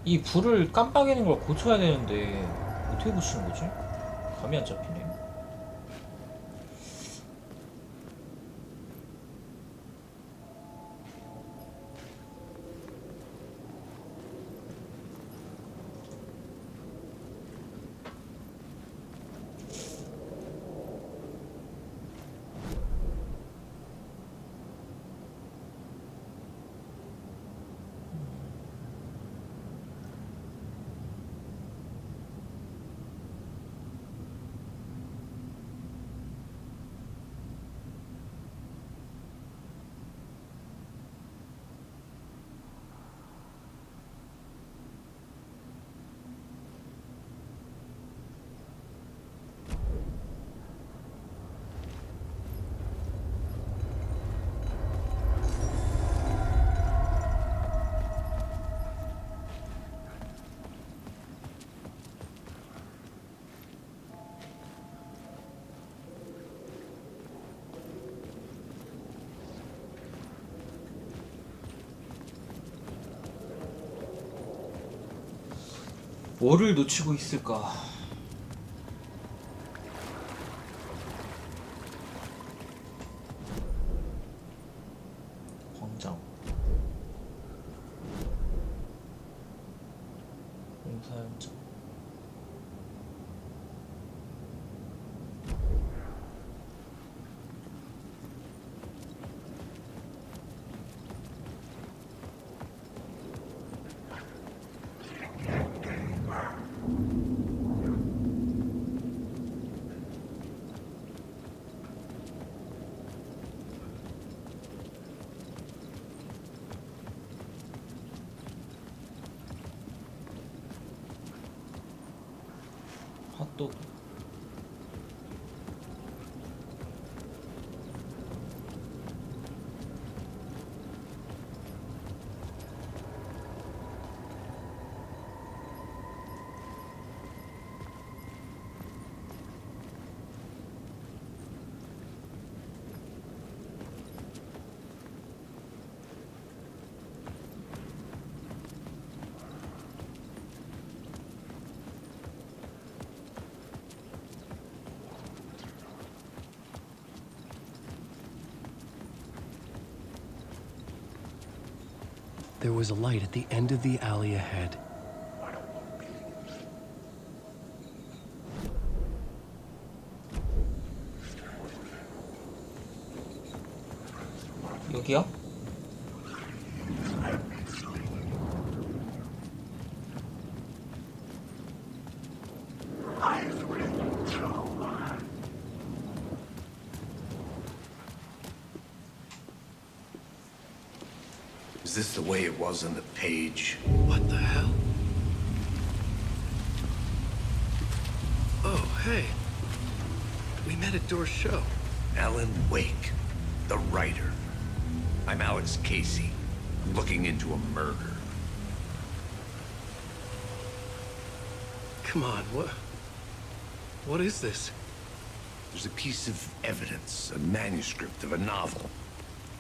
이 불을 깜빡이는 걸 고쳐야 되는데 어떻게 고치는 거지? 감이 안 잡히네. 뭐를 놓치고 있을까? 광장. 공사 현장. 핫도그. There was a light at the end of the alley ahead. 여기요? Is this the way it was on the page? What the hell? Oh, hey. We met at Door's show. 앨런웨이크, the writer. I'm Alex Casey. I'm looking into a murder. Come on, what is this? There's a piece of evidence, a manuscript of a novel.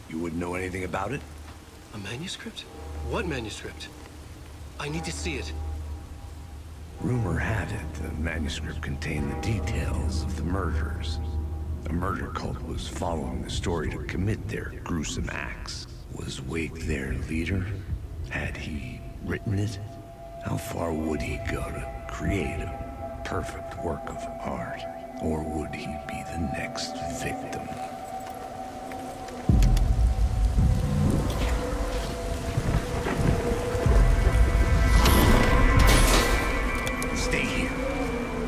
You wouldn't know anything about it? A manuscript? What manuscript? I need to see it. Rumor had it the manuscript contained the details of the murders. A murder cult was following the story to commit their gruesome acts. Was Wake their leader? Had he written it? How far would he go to create a perfect work of art? Or would he be the next victim? Stay here.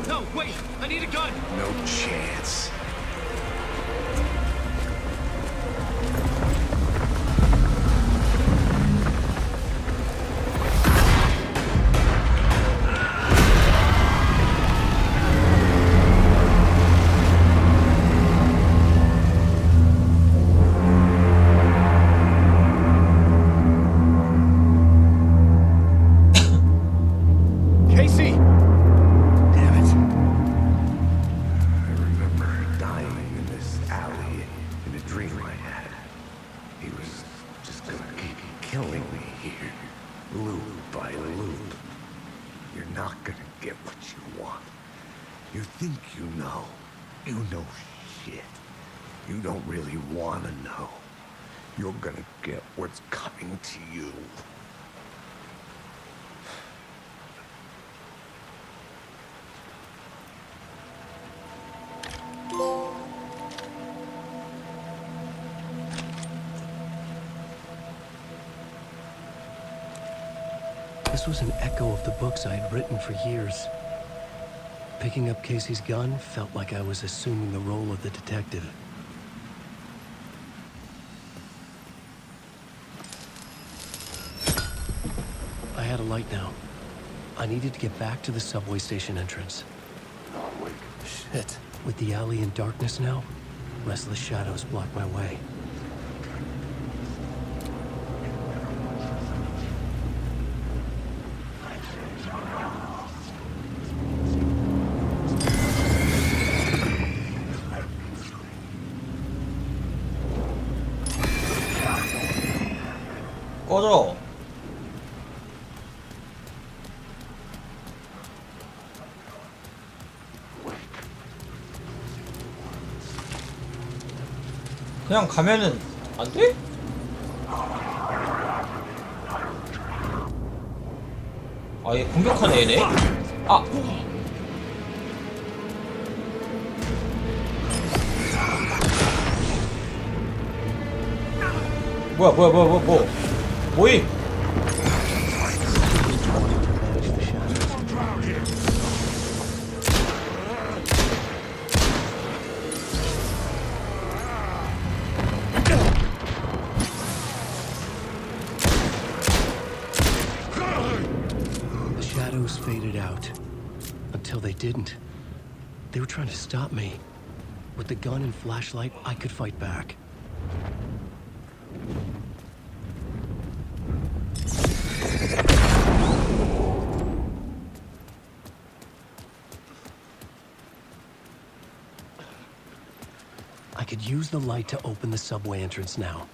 No, wait! I need a gun! No chance. Casey! Damn it. I remember dying in this alley in a dream I had. He was just gonna keep killing me here, loop by loop. You're not gonna get what you want. You think you know. You know shit. You don't really wanna know. You're gonna get what's coming to you. This was an echo of the books I had written for years. Picking up Casey's gun felt like I was assuming the role of the detective. I had a light now. I needed to get back to the subway station entrance. Shit. With the alley in darkness now, restless shadows block my way. 꺼져. 그냥 가면은 안 돼? 아, 얘 공격하네 얘네. 아. 뭐임? The shadows faded out. Until they didn't. They were trying to stop me. With the gun and flashlight, I could fight back. I could use the light to open the subway entrance now.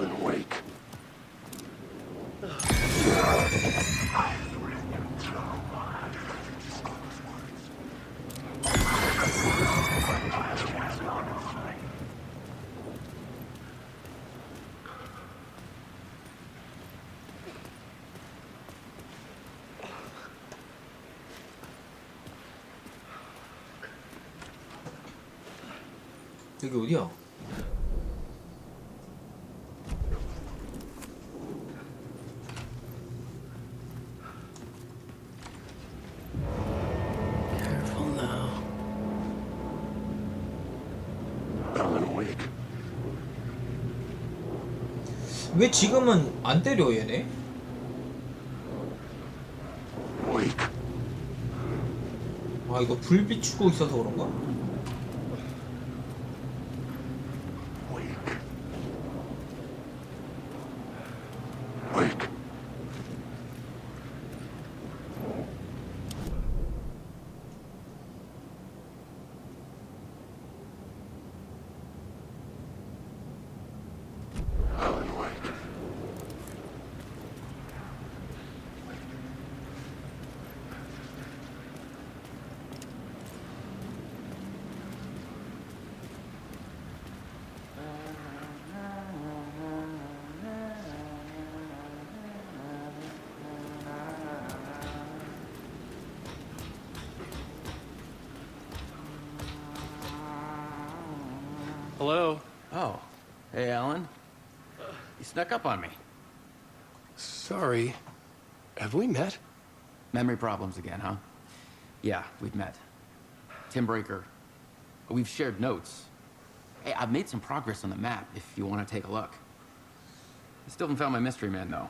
앨런웨이크. 여기 어디야? Careful now. 앨런웨이크. 왜 지금은 안 때려 얘네? 아, 이거 불 비추고 있어서 그런가? Hello? Oh. Hey, Alan. You snuck up on me. Sorry. Have we met? Memory problems again, huh? Yeah, we've met. Tim Breaker. We've shared notes. Hey, I've made some progress on the map if you want to take a look. I still haven't found my mystery man, though.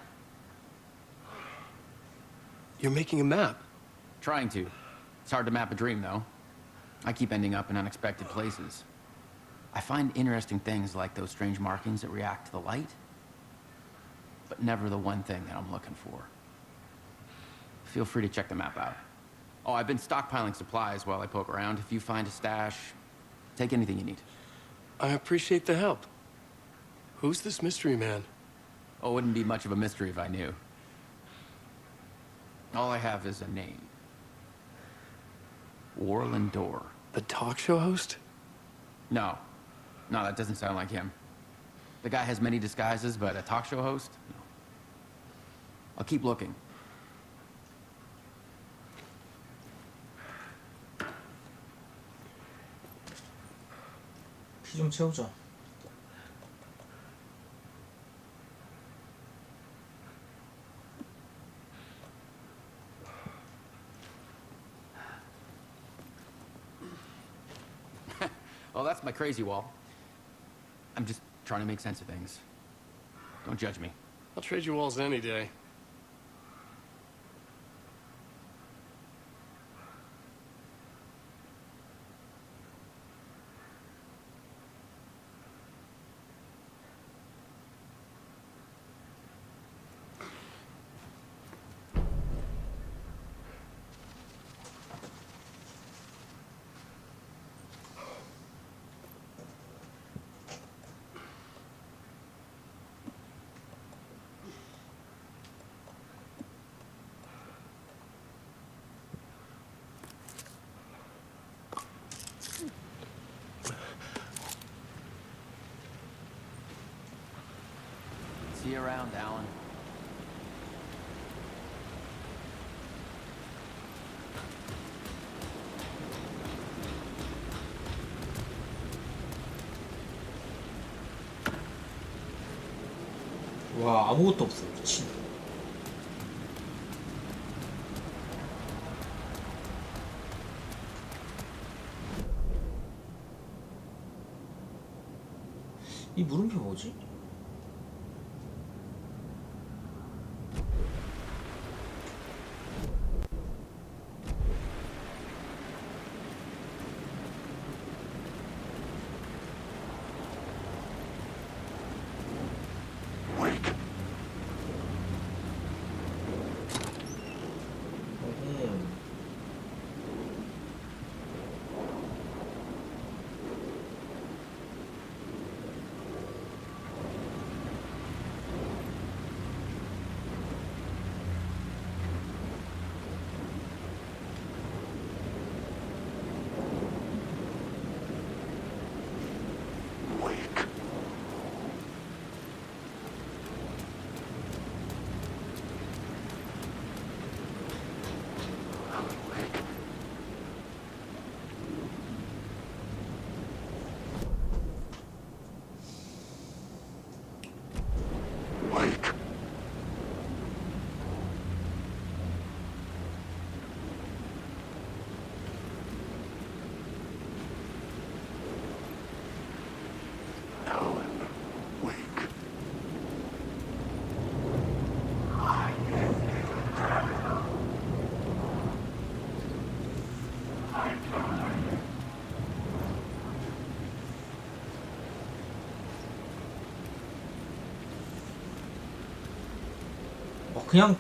You're making a map? Trying to. It's hard to map a dream, though. I keep ending up in unexpected places. I find interesting things like those strange markings that react to the light, but never the one thing that I'm looking for. Feel free to check the map out. Oh, I've been stockpiling supplies while I poke around. If you find a stash, take anything you need. I appreciate the help. Who's this mystery man? Oh, it wouldn't be much of a mystery if I knew. All I have is a name. Warland Door. The talk show host? No. No, that doesn't sound like him. The guy has many disguises, but a talk show host? No. I'll keep looking. 피 좀 채우자. Oh, that's my crazy wall. I'm just trying to make sense of things. Don't judge me. I'll trade you walls any day. See you around, Alan. 와, 아무것도 없어. 미친. 이 물음표 뭐지?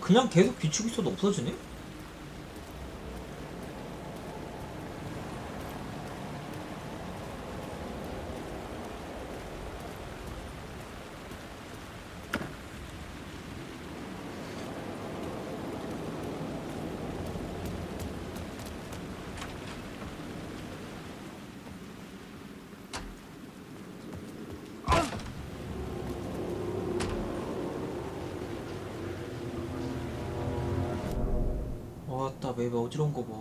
그냥 계속 비추고 있어도 없어지네? 왔다, 맵이 어지러운 거 봐.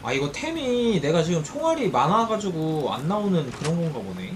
아, 이거 템이 내가 지금 총알이 많아가지고 안 나오는 그런 건가 보네.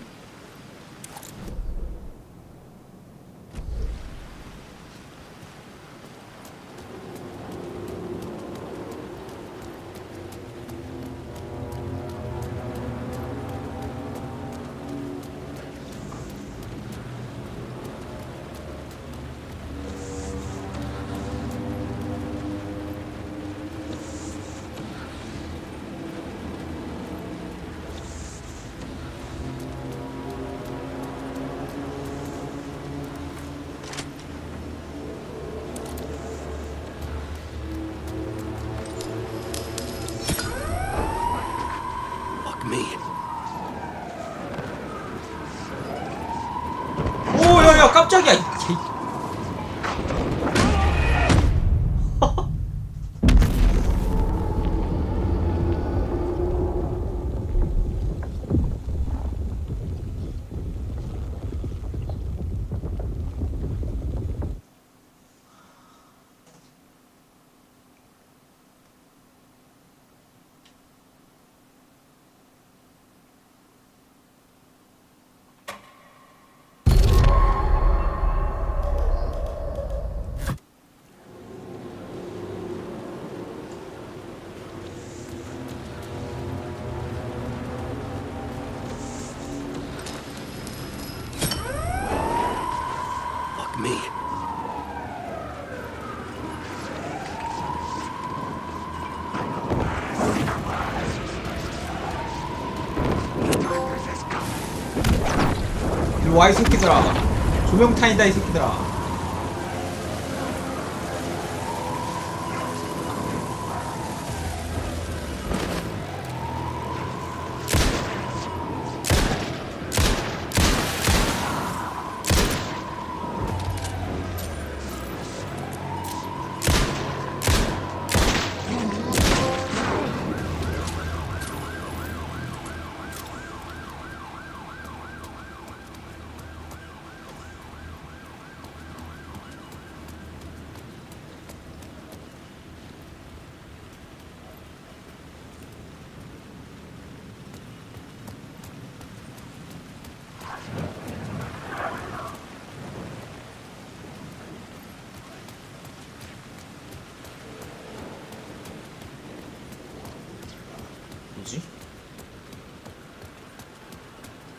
깜짝이야. Me. 일로 와, 이 새끼들아. 조명탄이다, 이 새끼들아. 뭐지?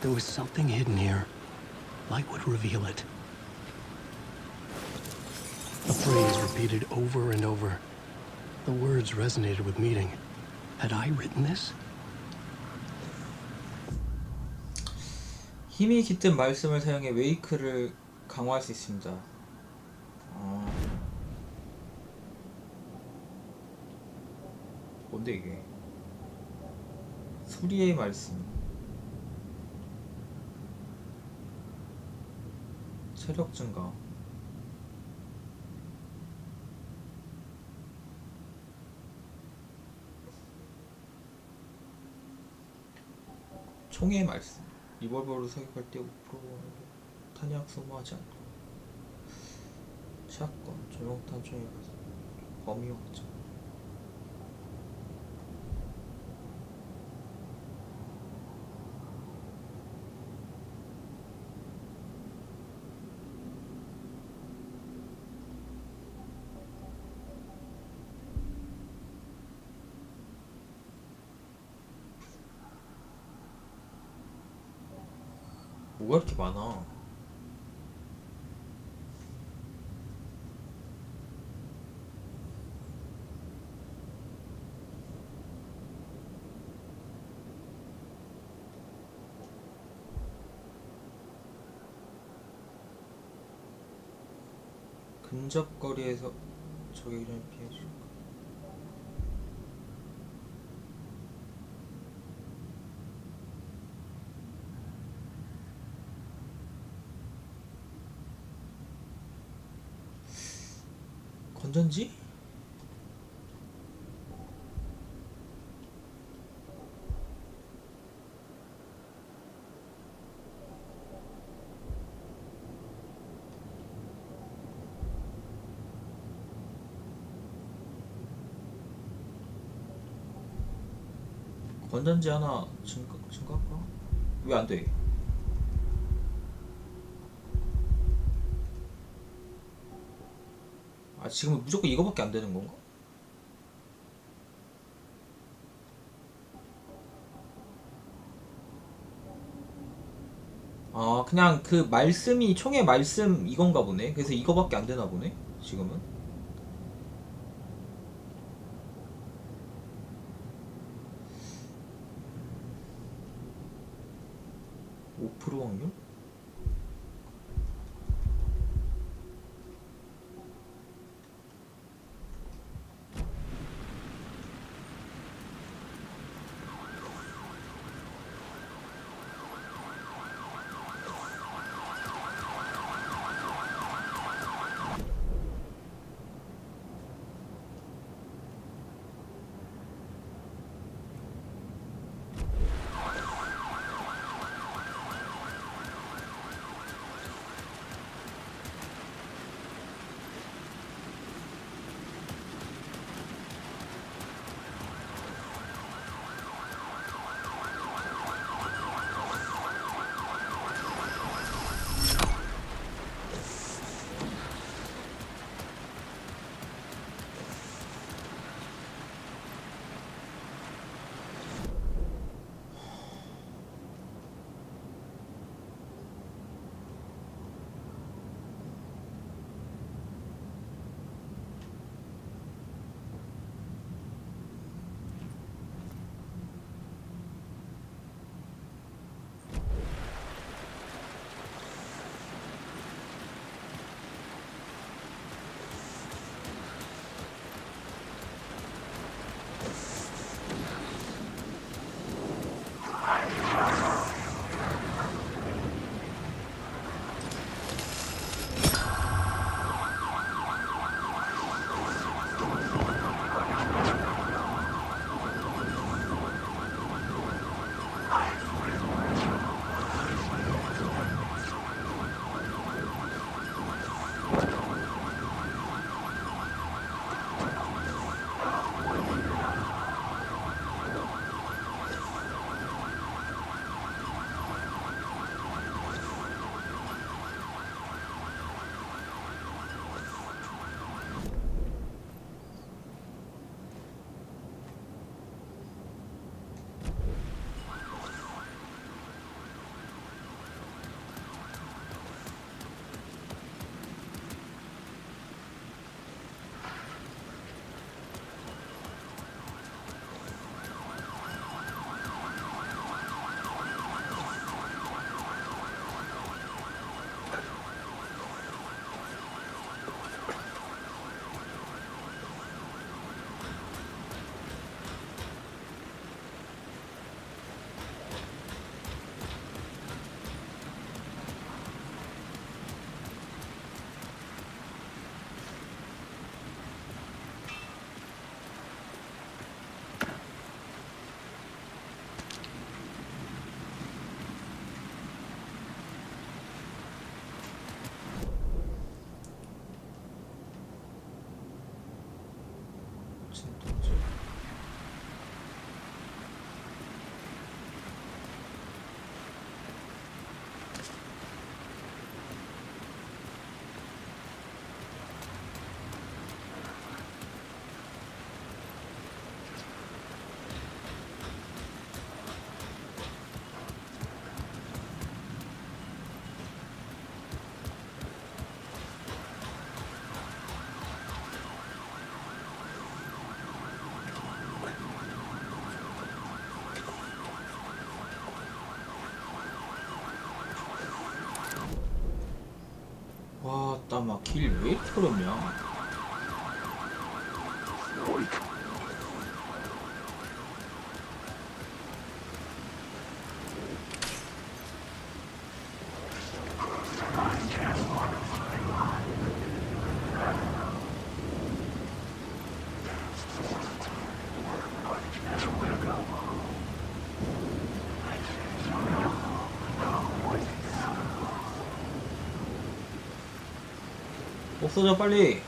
There was something hidden here. Light would reveal it. A phrase repeated over and over. The words resonated with meaning. Had I written this? 힘이 깃든 말씀을 사용해 웨이크를 강화할 수 있습니다. 뭔데 이게? 수리의 말씀. 체력 증가. 총의 말씀. 리볼버로 사격할 때 5% 탄약 소모하지 않고. 샷건, 조명탄 총의 발사. 범위 확장. 뭐가 이렇게 많아? 근접거리에서 적에게는 피해주고. 건전지? 건전지 하나 증가할까? 왜 안 돼? 아, 지금 무조건 이거밖에 안 되는 건가? 아, 그냥 그 말씀이 총의 말씀 이건가 보네. 그래서 이거밖에 안 되나 보네. 지금은. (5% 확률)? 진동제. 와, 따마 길 왜 이렇게 어렵냐? 없어져 빨리.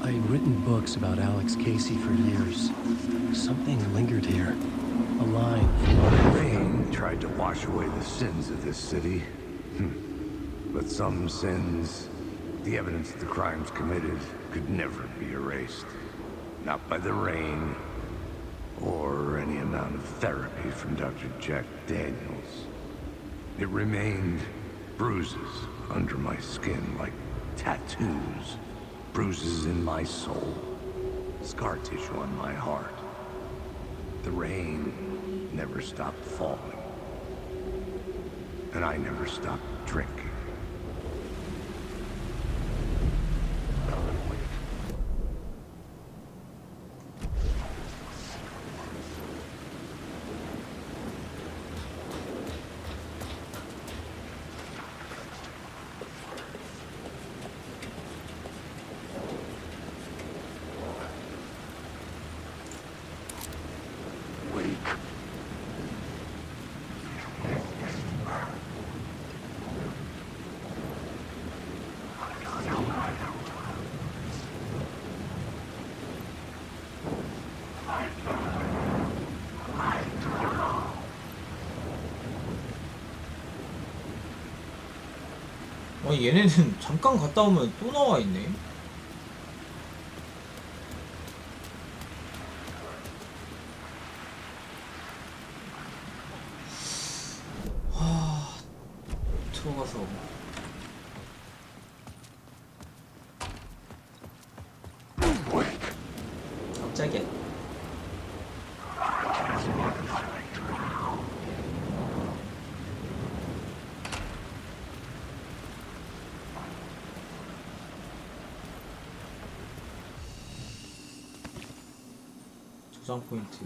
I had written books about Alex Casey for years. Something lingered here. A line from The rain tried to wash away the sins of this city. But some sins, the evidence of the crimes committed, could never be erased. Not by the rain, or any amount of therapy from Dr. Jack Daniels. It remained bruises under my skin, like tattoos. Bruises in my soul. Scar tissue on my heart. The rain never stopped falling. And I never stopped drinking. 얘네는 잠깐 갔다 오면 또 나와 있네. 추워가서. 깜짝이야. 저장 포인트.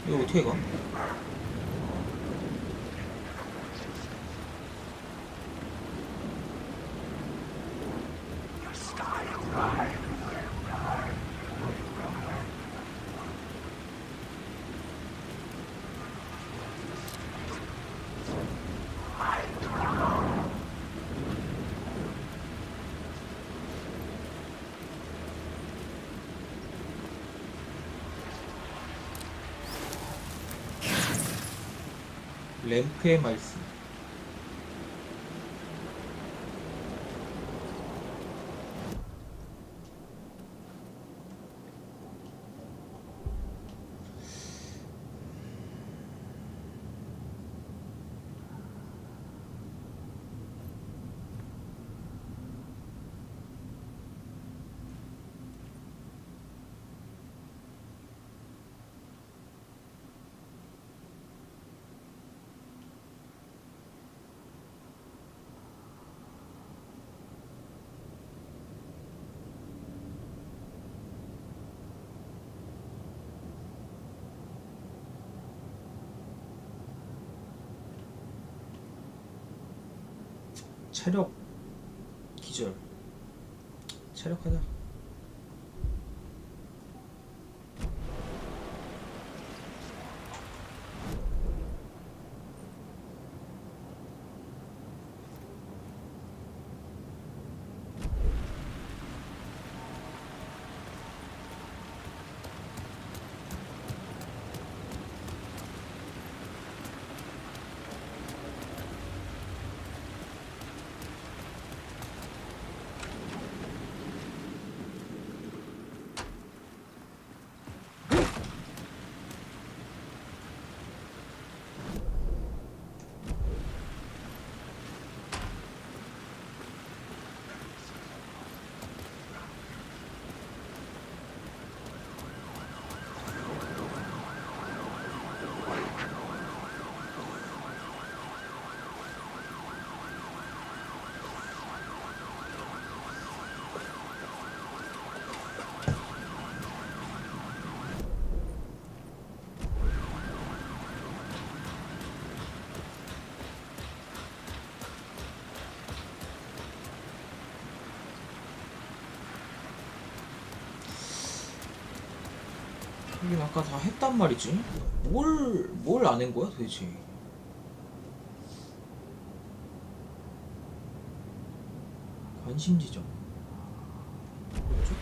이거 어떻게 가? 램프의 말씀. 체력 기절. 체력하자. 이게 아까 다 했단 말이지? 뭘 안 한 거야 도대체? 관심 지점. 뭐죠?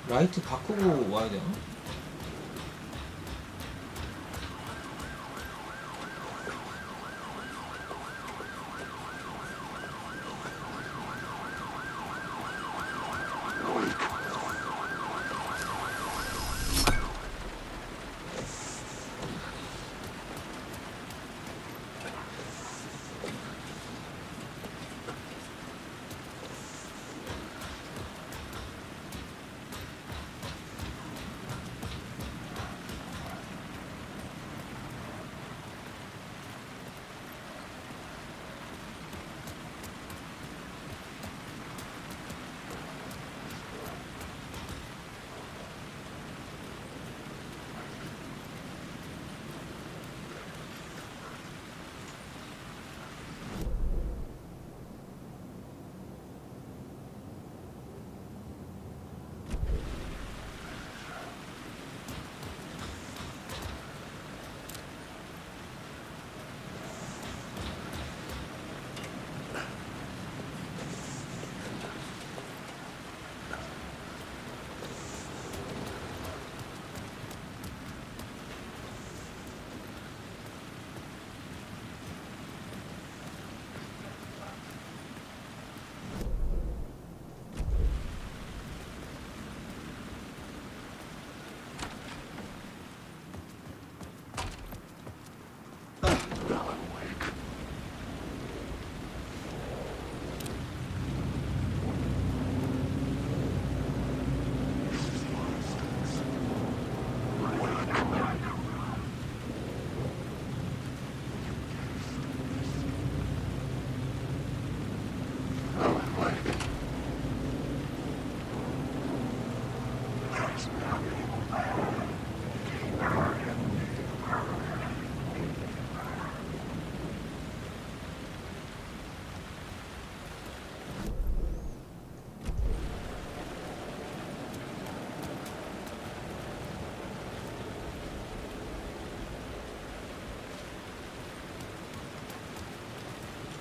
라이트 바꾸고 와야 되나?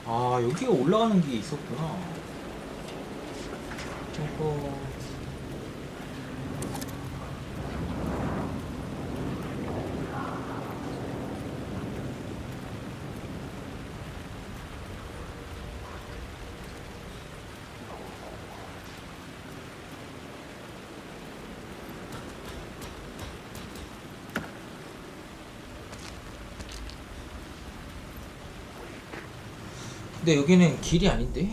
아, 여기가 올라가는 게 있었구나. 저거. 근데 여기는 길이 아닌데?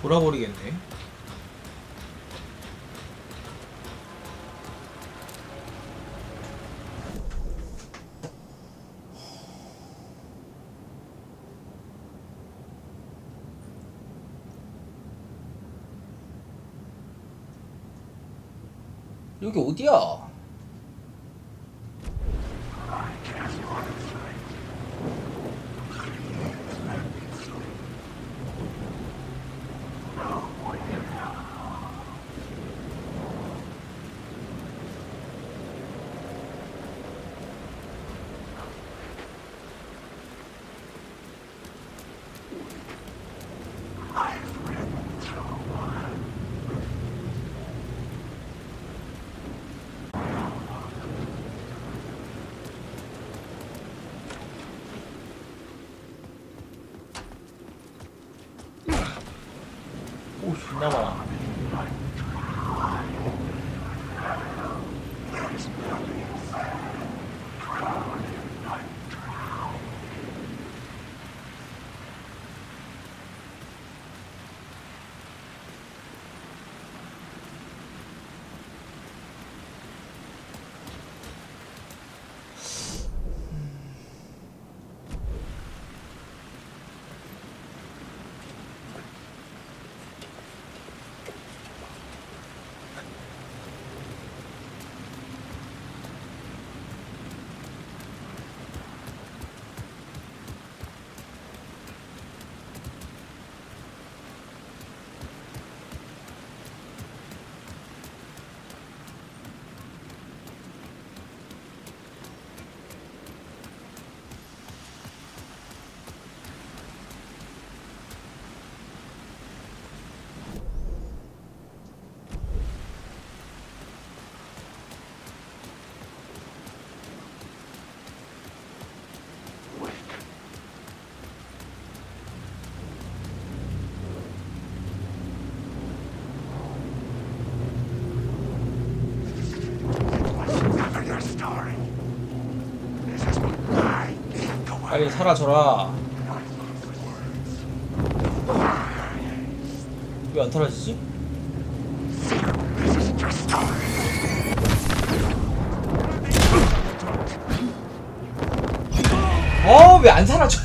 돌아버리겠네. 여기 어디야? 오, 존나 많아. 빨리 사라져라. 왜 안 털어지지? 왜 안 사라져?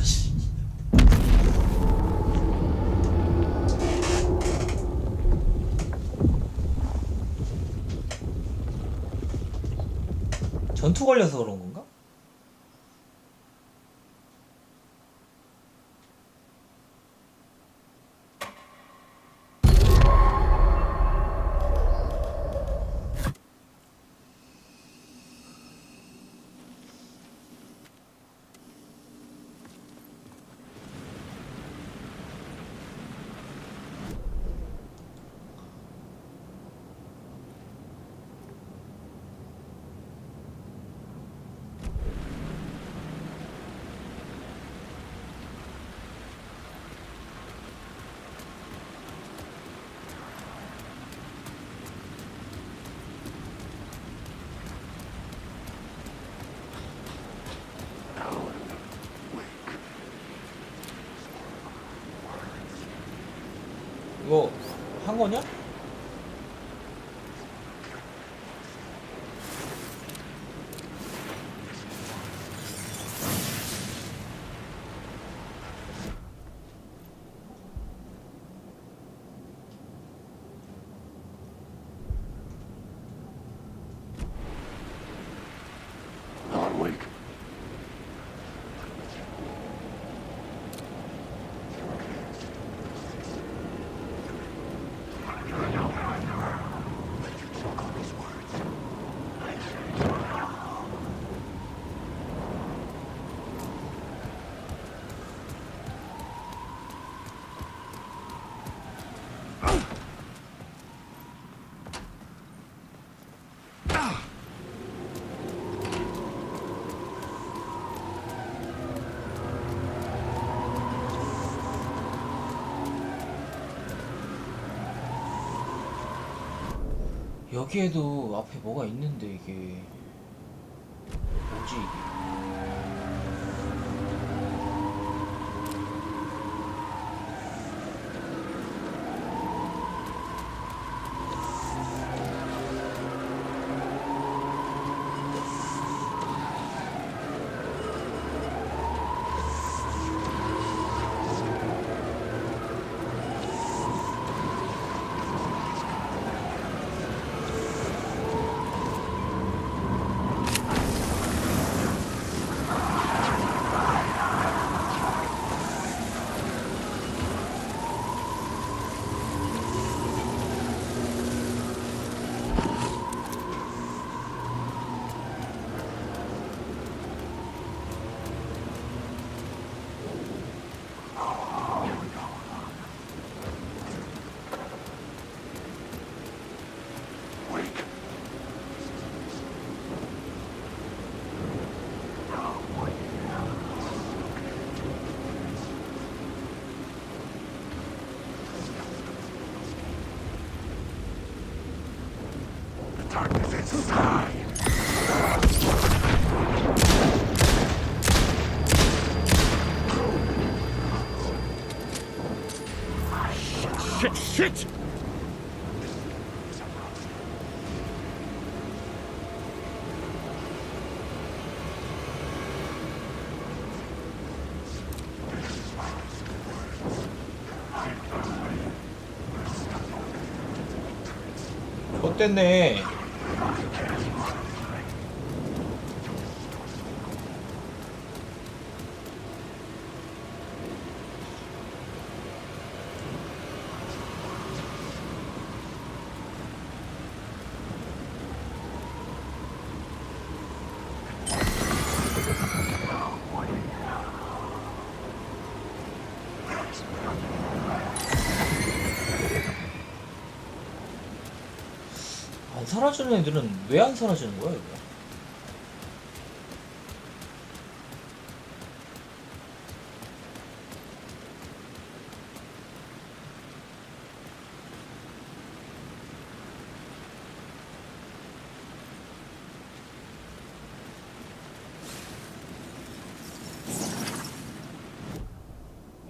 전투 걸려서 그런 건가? 이거 한 거냐? Hardwick. 여기에도 앞에 뭐가 있는데 이게 뭐지 이게? Darkness inside. Shit! 좆됐네. 안 사라지는 애들은 왜 안 사라지는 거야, 이거?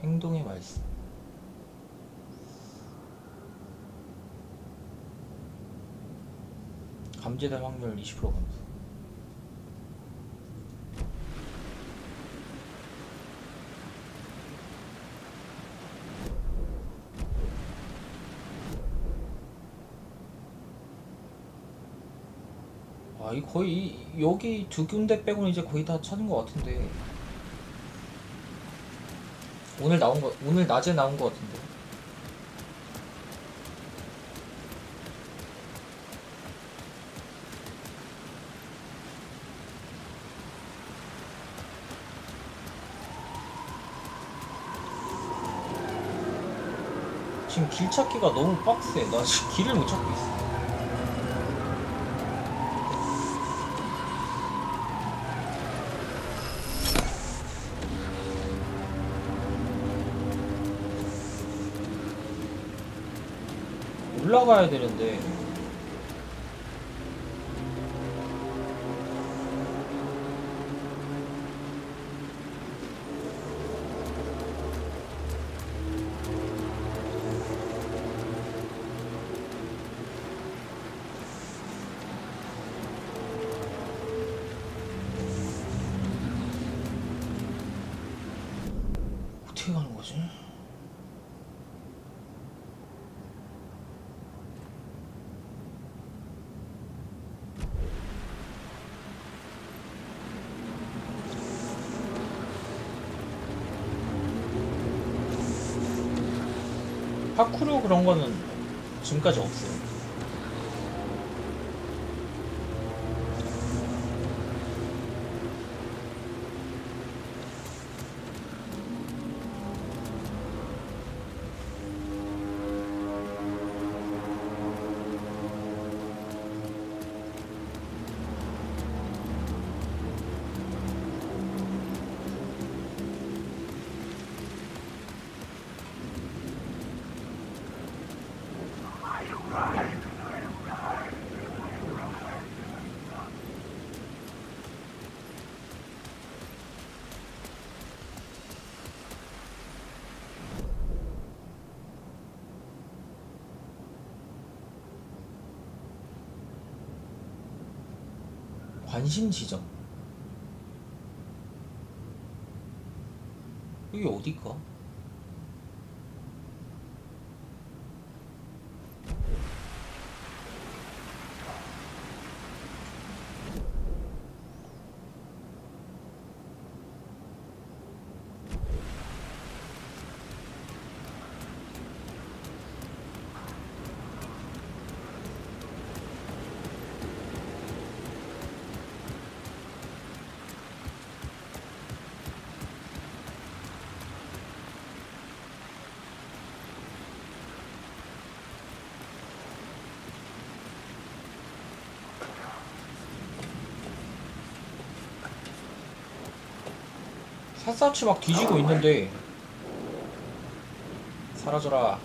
행동의 말씀. 감지될 확률 20% 감소. 아, 이 거의 여기 두 군데 빼고는 이제 거의 다 찾은 것 같은데. 오늘 낮에 나온 것 같은데. 지금 길 찾기가 너무 빡세. 나 지금 길을 못 찾고 있어. 올라가야 되는데. 어떻게 가는 거지? 파쿠르 그런 거는 지금까지 없어요. 관심 지점. 이게 어디가? 샅샅이 막 뒤지고 있는데 사라져라.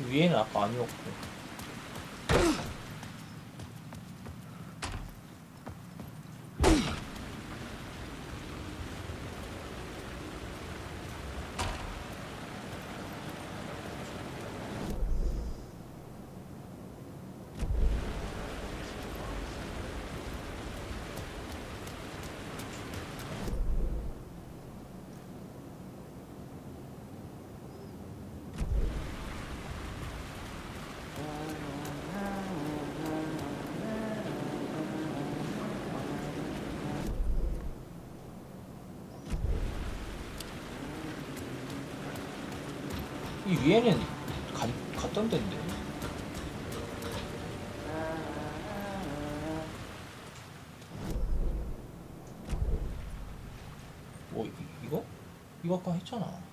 위에는 아까 아니었고. 이 위에는 갔던 데인데. 뭐 이거? 이거 아까 했잖아.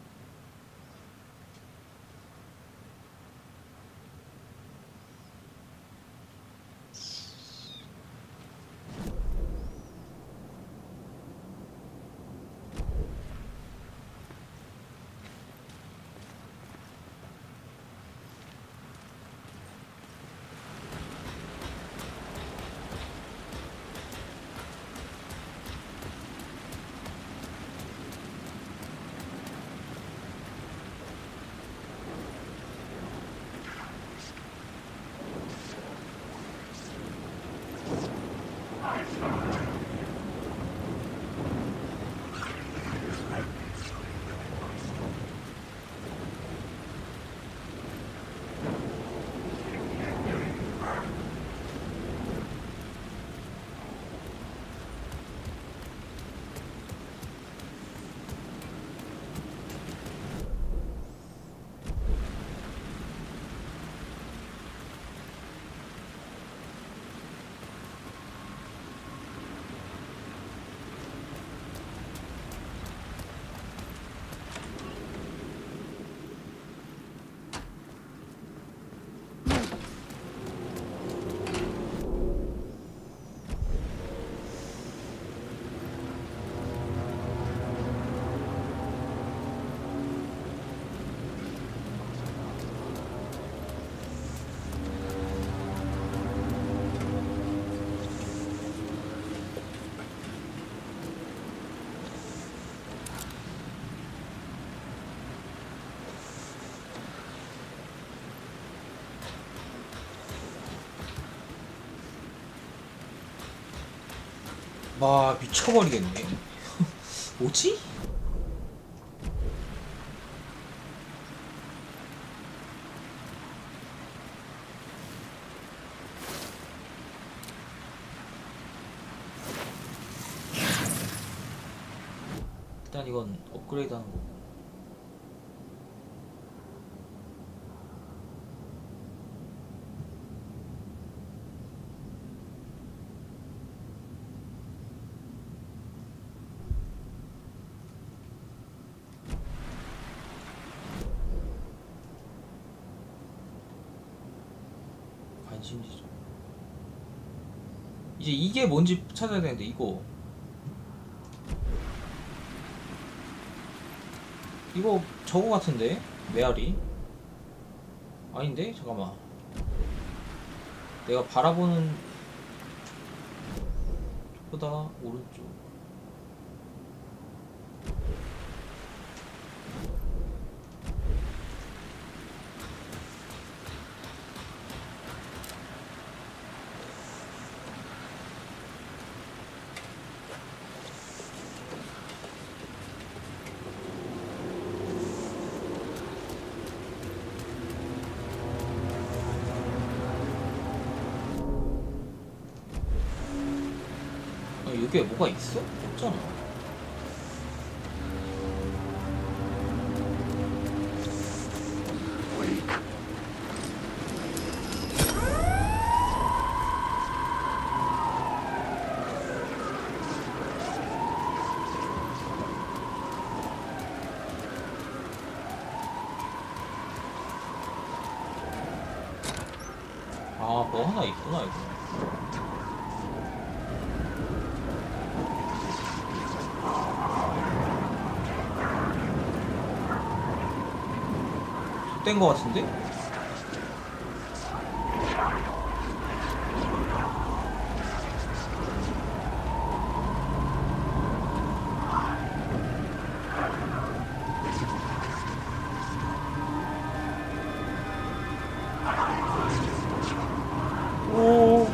와 미쳐버리겠네. 뭐지? 일단 이건 업그레이드 하는 거. 관심지죠. 이제 이게 뭔지 찾아야 되는데 이거 저거 같은데? 메아리? 아닌데? 잠깐만. 내가 바라보는 보다 오른쪽. 여기에 뭐가 있어? 없잖아. 아, 뭐 하나 있구나, 이거. 된 거 같은데? 오.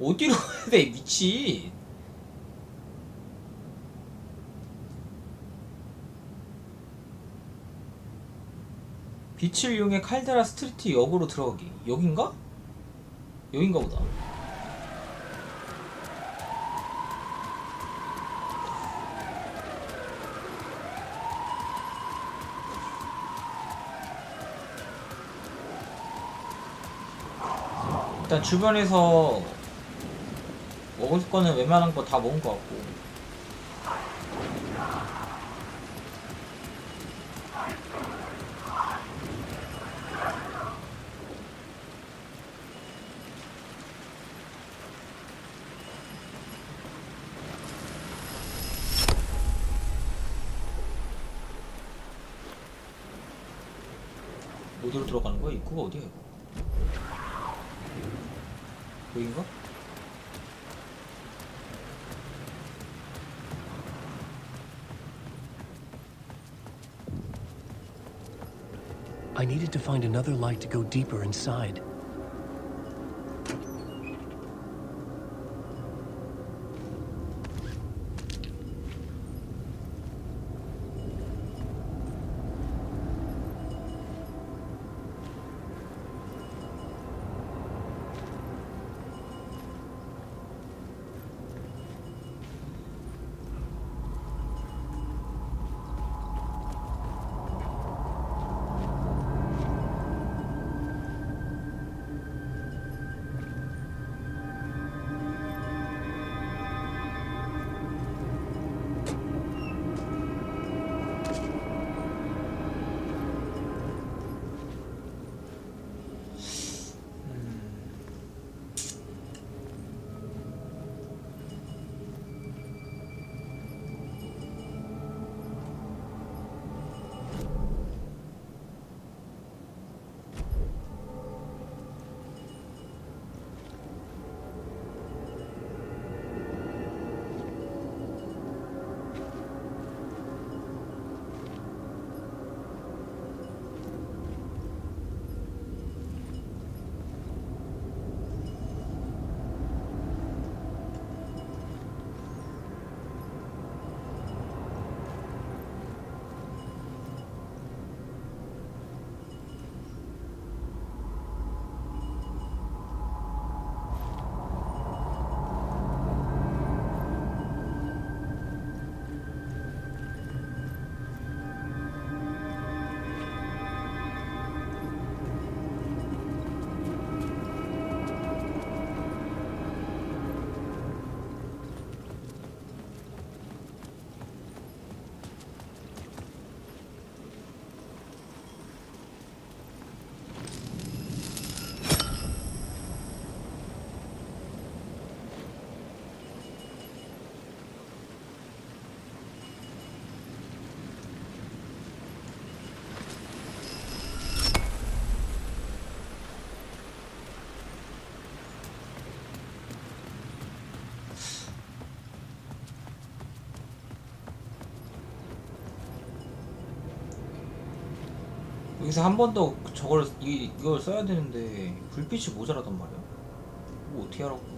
어디로 가야 돼, 미친. 빛을 이용해 칼데라 스트리트 역으로 들어가기. 여긴가? 여긴가 보다. 일단 주변에서 먹을 거는 웬만한 거 다 먹은 거 같고. 어디로 들어가는 거야? 입구가 어디야 이거? 여긴가? I needed to find another light to go deeper inside. 여기서 한 번 더 저걸 이걸 써야 되는데 불빛이 모자라단 말이야. 뭐 어떻게 하라고?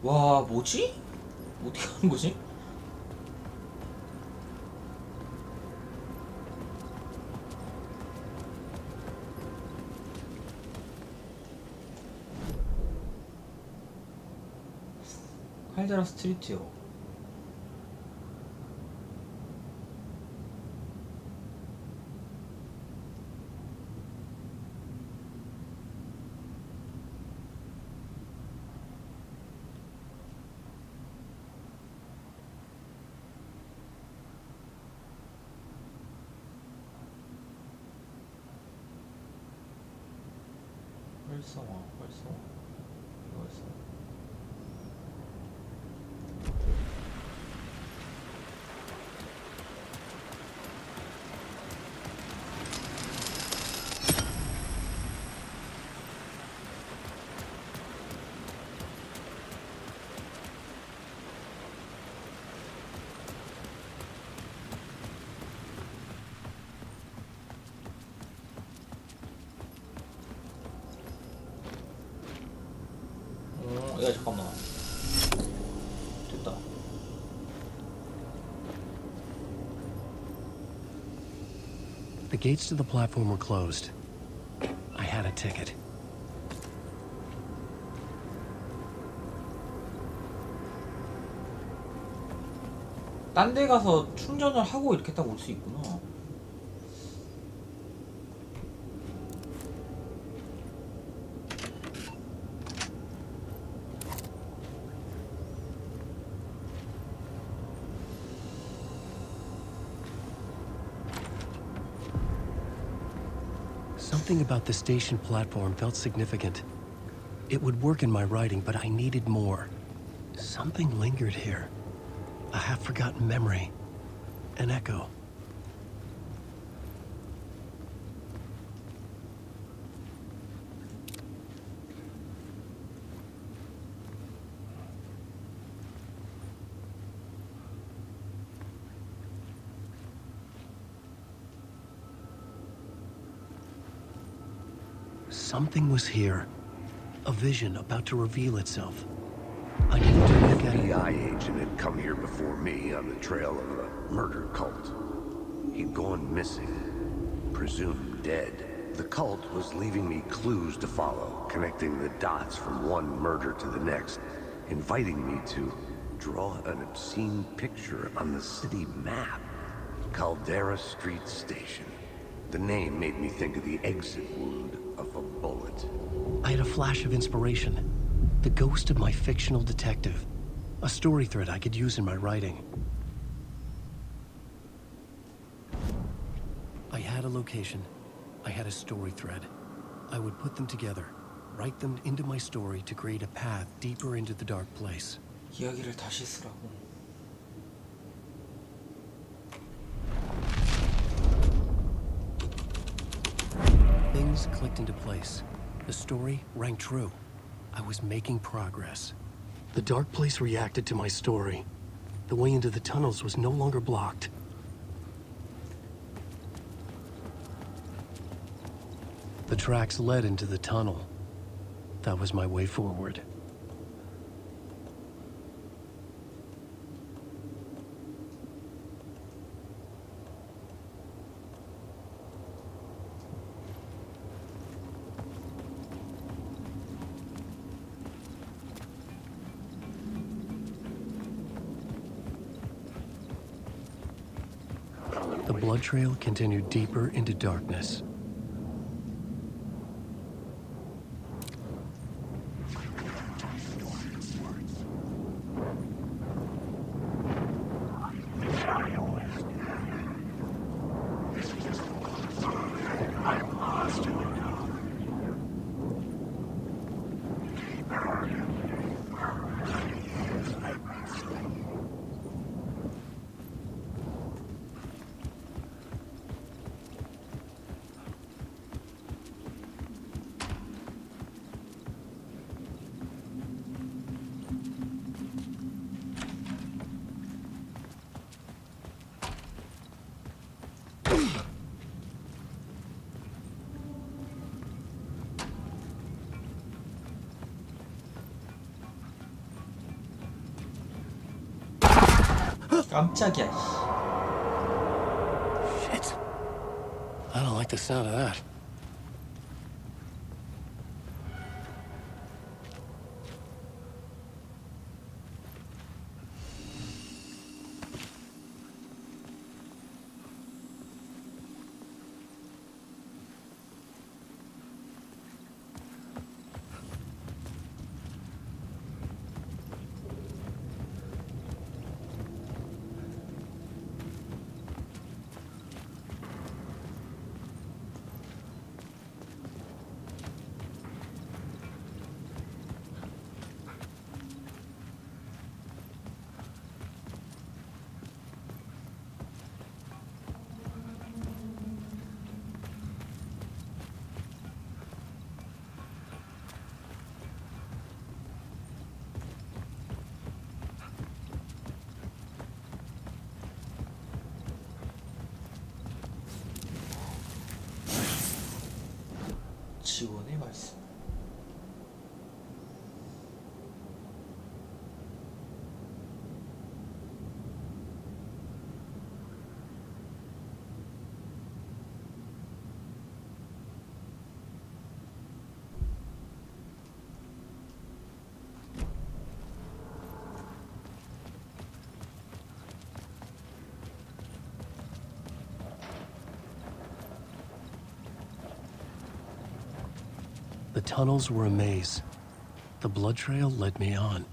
와, 뭐지? 어떻게 하는 거지? 칼데라 스트리트요. 활성화, 활성화, 활성화. 야, 잠깐만. 됐다. The gates to the platform were closed. I had a ticket. 딴 데 가서 충전을 하고 이렇게 딱 올 수 있구나. Something about the station platform felt significant. It would work in my writing, but I needed more. Something lingered here. A half-forgotten memory. An echo. Something was here. A vision about to reveal itself. I needed to live FBI agent had come here before me on the trail of a murder cult. He'd gone missing, presumed dead. The cult was leaving me clues to follow, connecting the dots from one murder to the next, inviting me to draw an obscene picture on the city map. Caldera Street Station. The name made me think of the exit wound of a bullet. I had a flash of inspiration. The ghost of my fictional detective. A story thread I could use in my writing. I had a location. I had a story thread. I would put them together, write them into my story to create a path deeper into the dark place. 이야기를 다시 쓰라고. Things clicked into place. The story rang true. I was making progress. The dark place reacted to my story. The way into the tunnels was no longer blocked. The tracks led into the tunnel. That was my way forward. The blood trail continued deeper into darkness. 깜짝이야. Shit. I don't like the sound of that. 지원의 말씀. The tunnels were a maze. The blood trail led me on.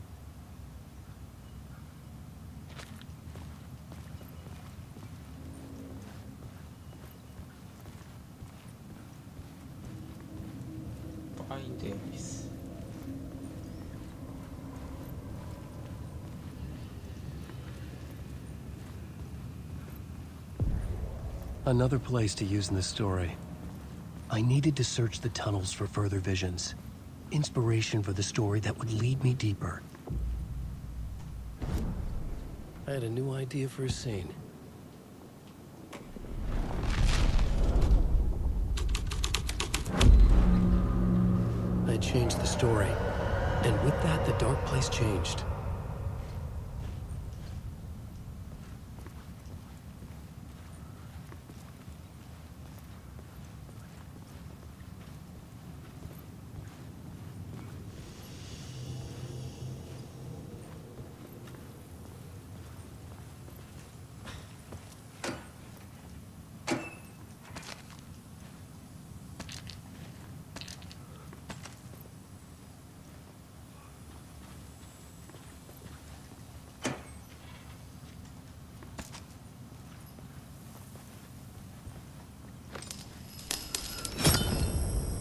Find Davis. Another place to use in the story. I needed to search the tunnels for further visions. Inspiration for the story that would lead me deeper. I had a new idea for a scene. I changed the story. And with that, the dark place changed.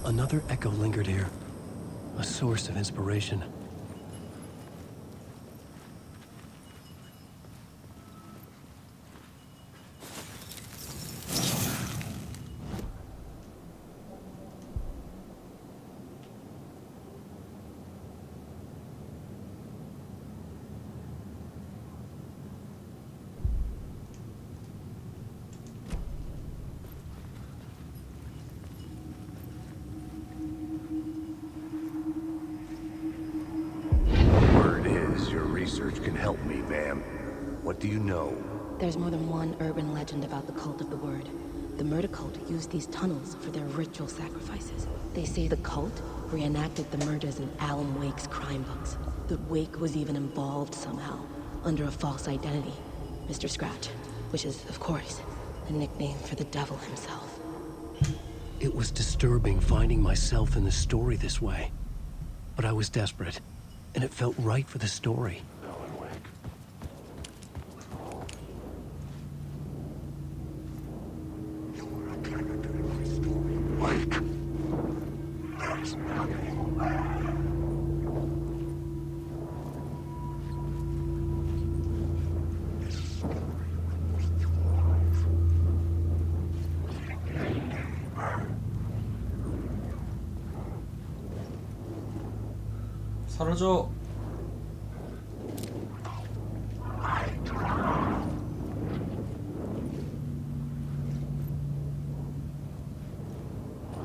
Another echo lingered here, a source of inspiration. Research can help me, ma'am. What do you know? There's more than one urban legend about the Cult of the Word. The murder cult used these tunnels for their ritual sacrifices. They say the cult reenacted the murders in Alan Wake's crime books. That Wake was even involved somehow, under a false identity. Mr. Scratch, which is, of course, a nickname for the devil himself. It was disturbing finding myself in the story this way. But I was desperate, and it felt right for the story. 사라져.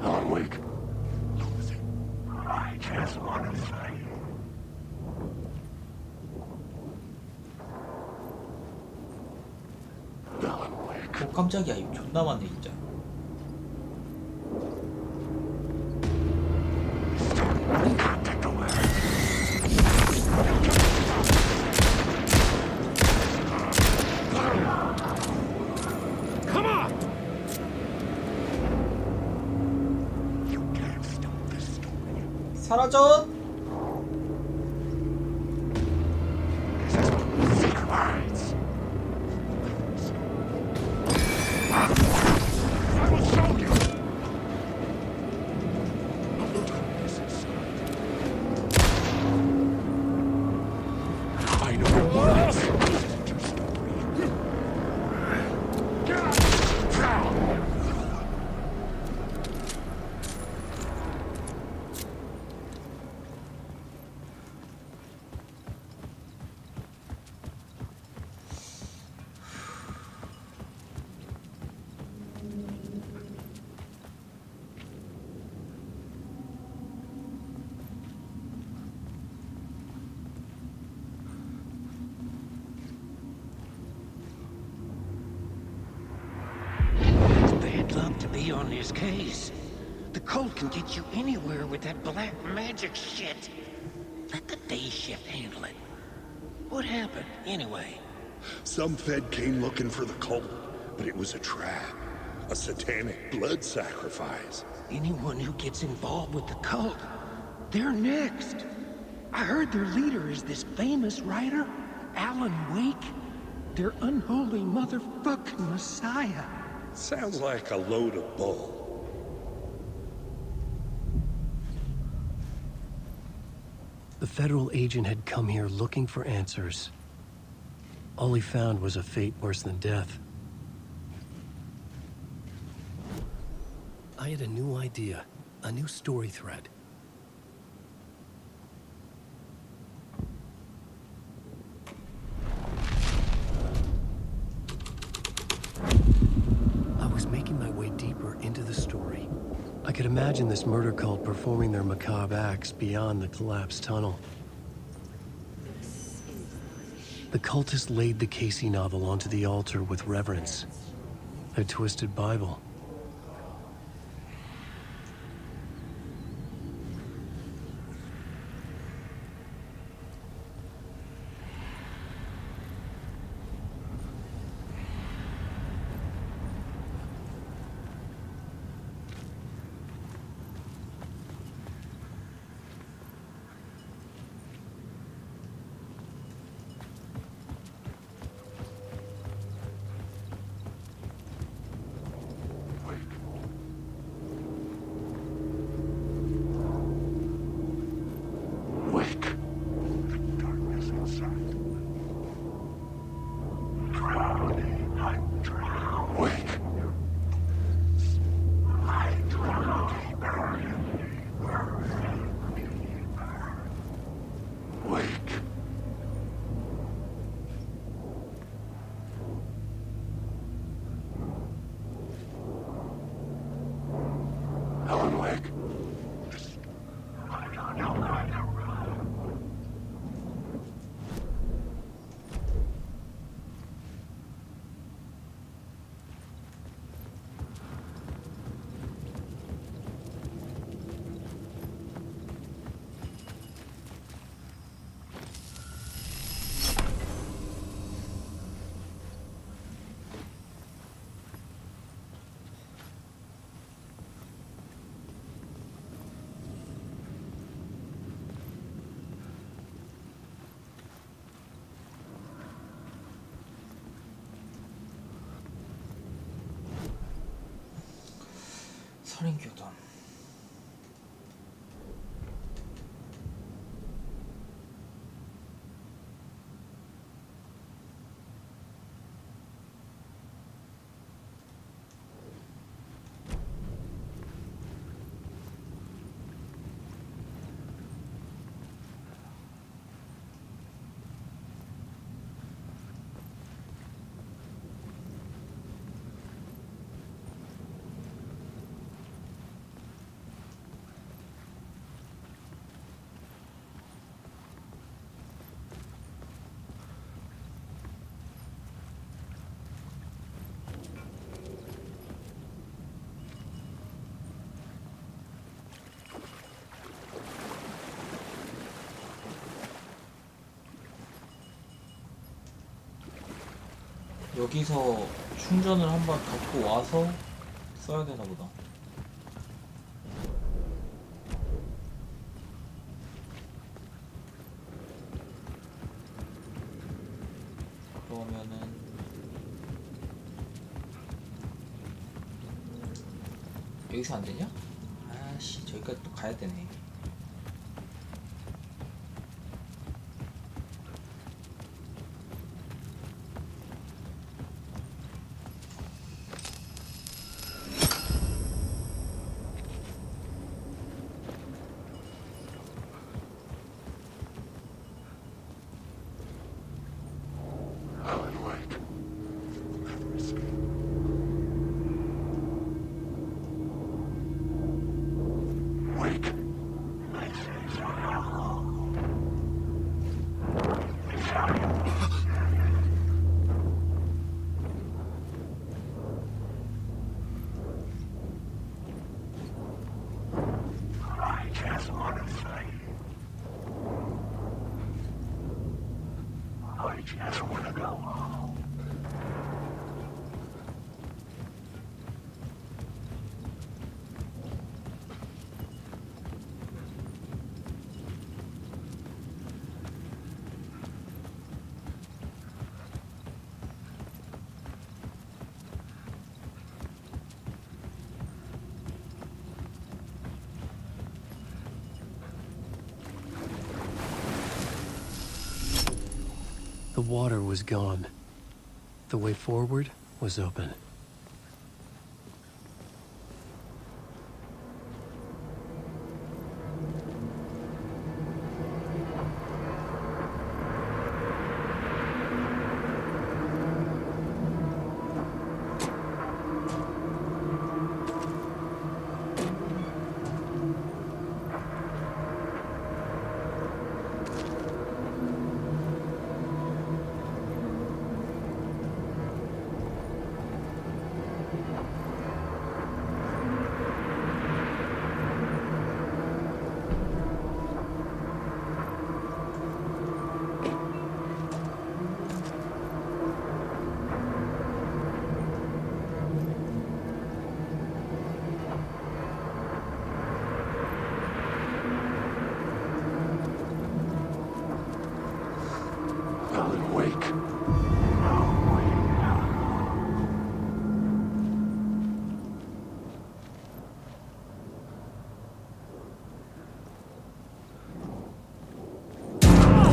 Alan Wake. I just want to say. 깜짝이야. 이거 존나 많네 진짜. 사라져. Love to be on this case. The cult can get you anywhere with that black magic shit. Let the day shift handle it. What happened, anyway? Some Fed came looking for the cult, but it was a trap. A satanic blood sacrifice. Anyone who gets involved with the cult, they're next. I heard their leader is this famous writer, Alan Wake. Their unholy motherfucking messiah. Sounds like a load of bull. The federal agent had come here looking for answers. All he found was a fate worse than death. I had a new idea, a new story thread. Making my way deeper into the story. I could imagine this murder cult performing their macabre acts beyond the collapsed tunnel. The cultists laid the Casey novel onto the altar with reverence. A twisted Bible. 살인교단. 여기서 충전을 한번 갖고 와서 써야 되나 보다. 그러면은 여기서 안 되냐? 아씨, 저기까지 또 가야 되네. The water was gone. The way forward was open.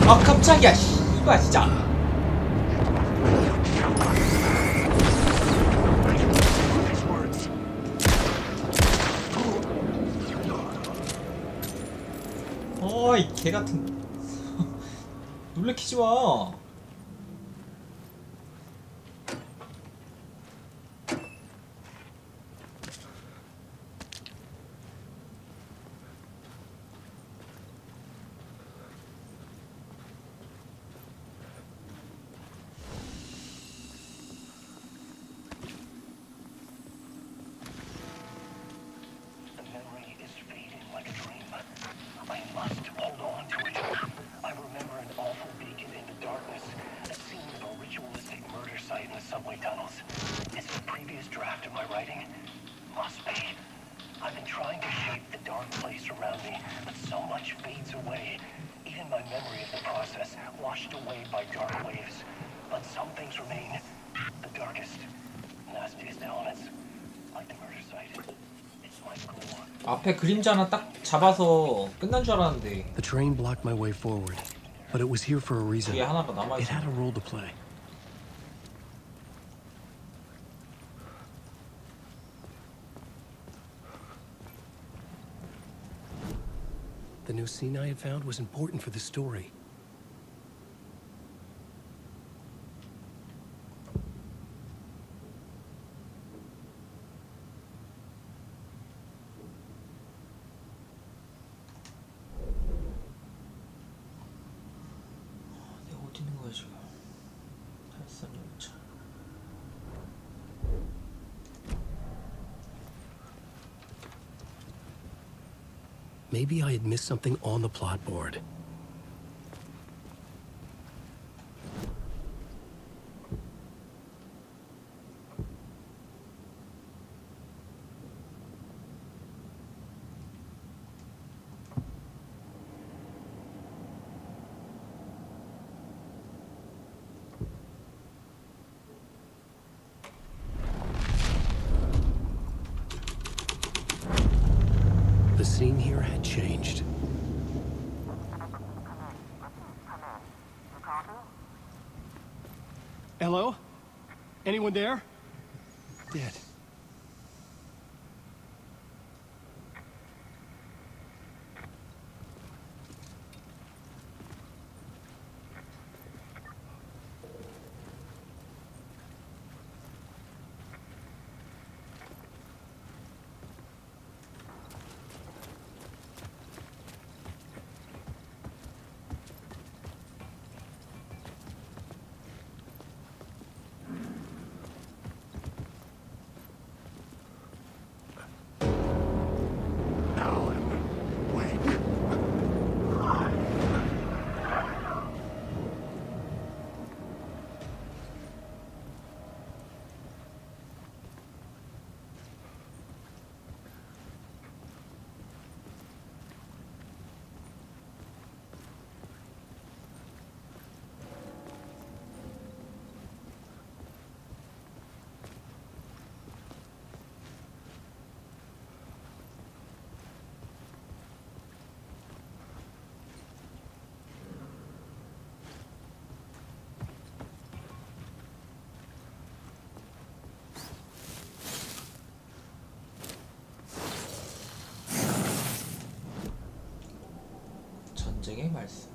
아 깜짝이야. 씨발. 거야 진짜. 어이 개같은 놀래키지 마. 앞에 그림자 하나 딱 잡아서 끝난 줄 알았는데. The train blocked my way forward, but it was here for a reason. 뒤에 하나가 남아 It 있어. had a role to play. The new scene I had found was important for the story. 내가 어디 있는 거야 지금? 탈선 열차. Maybe I had missed something on the plot board. The scene here had changed. Hello? Anyone there? Dead. 전쟁의 말씀.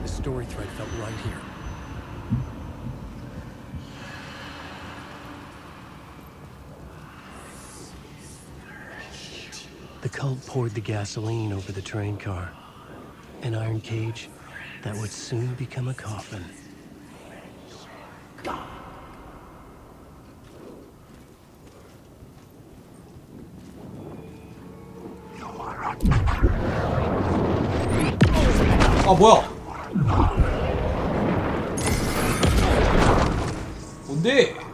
The story thread felt right here. The cult poured the gasoline over the train car. An iron cage that would soon become a coffin. 아 뭐야? 뭔데?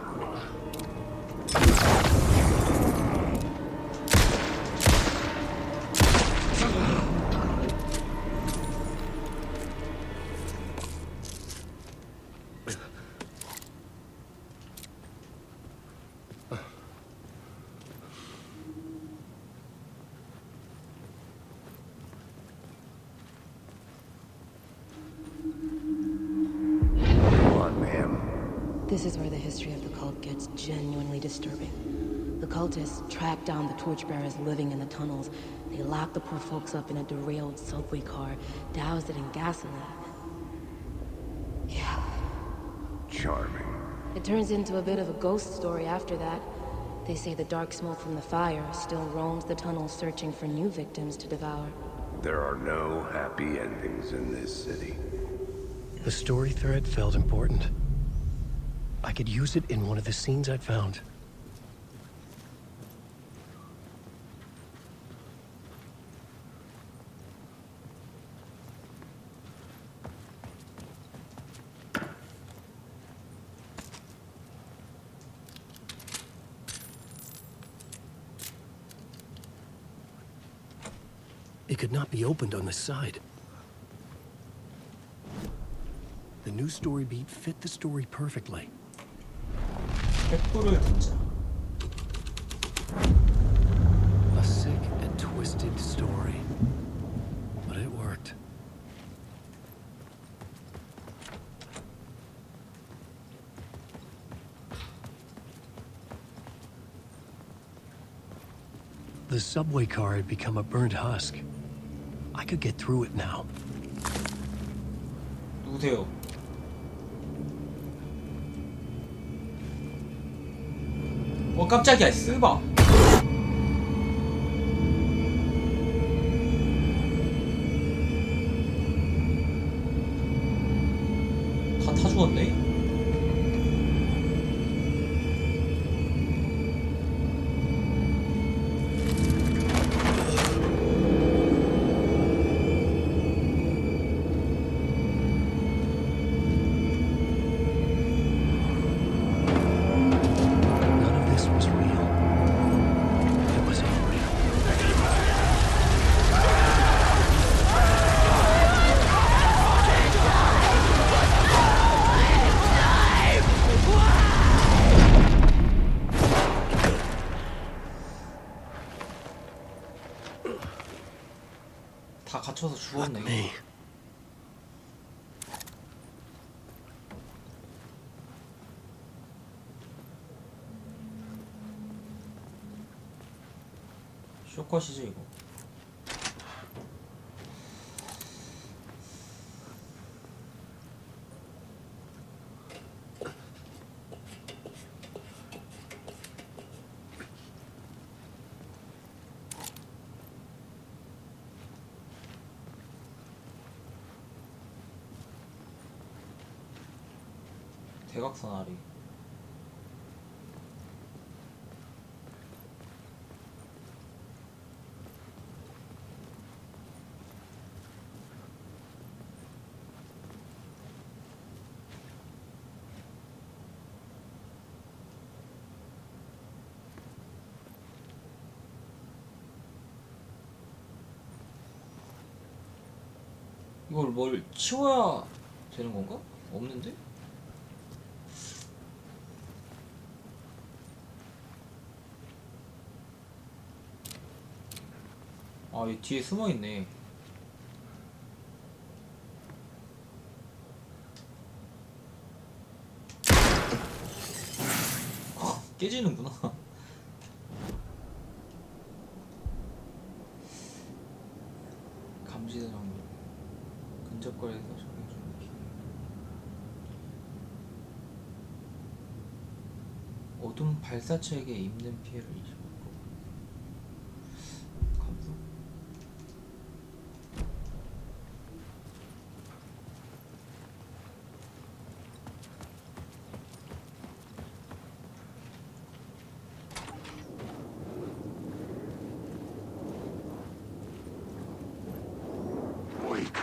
This is where the history of the cult gets genuinely disturbing. The cultists tracked down the torchbearers living in the tunnels. They locked the poor folks up in a derailed subway car, doused it in gasoline. Yeah. Charming. It turns into a bit of a ghost story after that. They say the dark smoke from the fire still roams the tunnels searching for new victims to devour. There are no happy endings in this city. The story thread felt important. I could use it in one of the scenes I'd found. It could not be opened on the side. The new story beat fit the story perfectly. 100%를 듣자. A sick and twisted story. But it worked. The subway car had become a burnt husk. I could get through it now. 누구세요? 깜짝이야, 쓰바. 다 타 죽었네? 다 갇혀서 죽었네. 쇼컷이지 이거. 대각선 아리. 이걸 뭘 치워야 되는 건가? 없는데? 아, 이 뒤에 숨어 있네. 깨지는구나. 감지된 확률. 근접거리에서 적용 중. 어둠 발사체에게 입는 피해를 20%. 감소. Wake.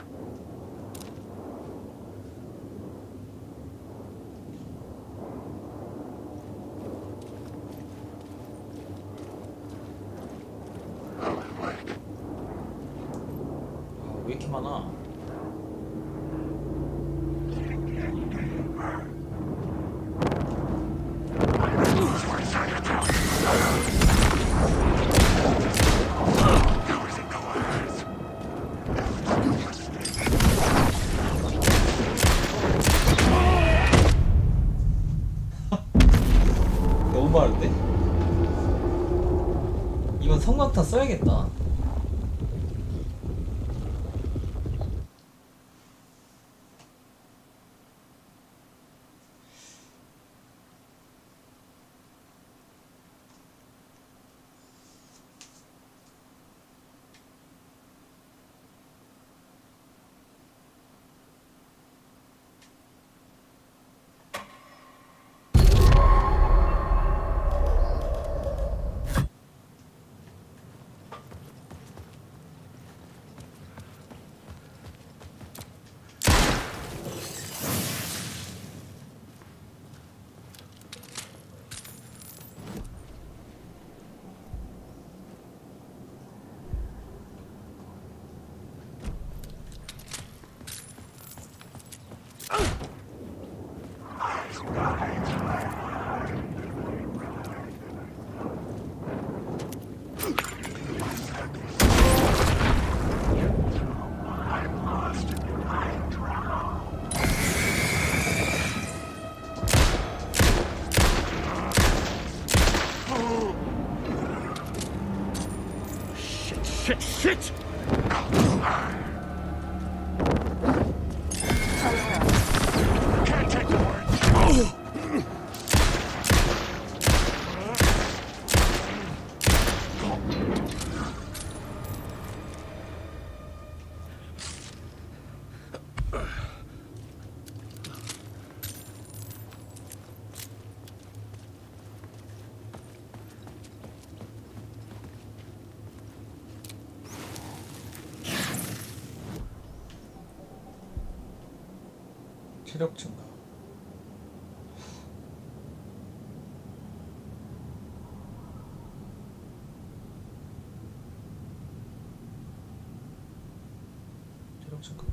많아. 너무 많은데? 이건 성광탄 써야겠다. Shit! Can't take the word. 체력 증가. 체력 증가.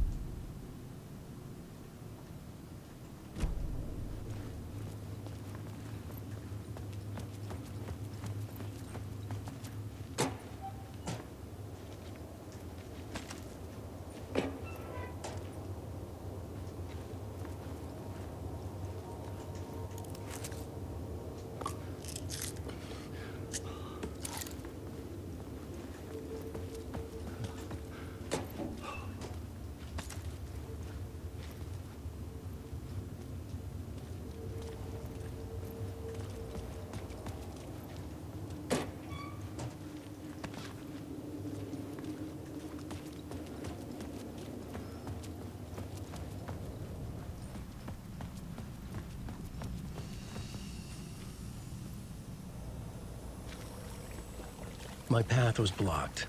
My path was blocked.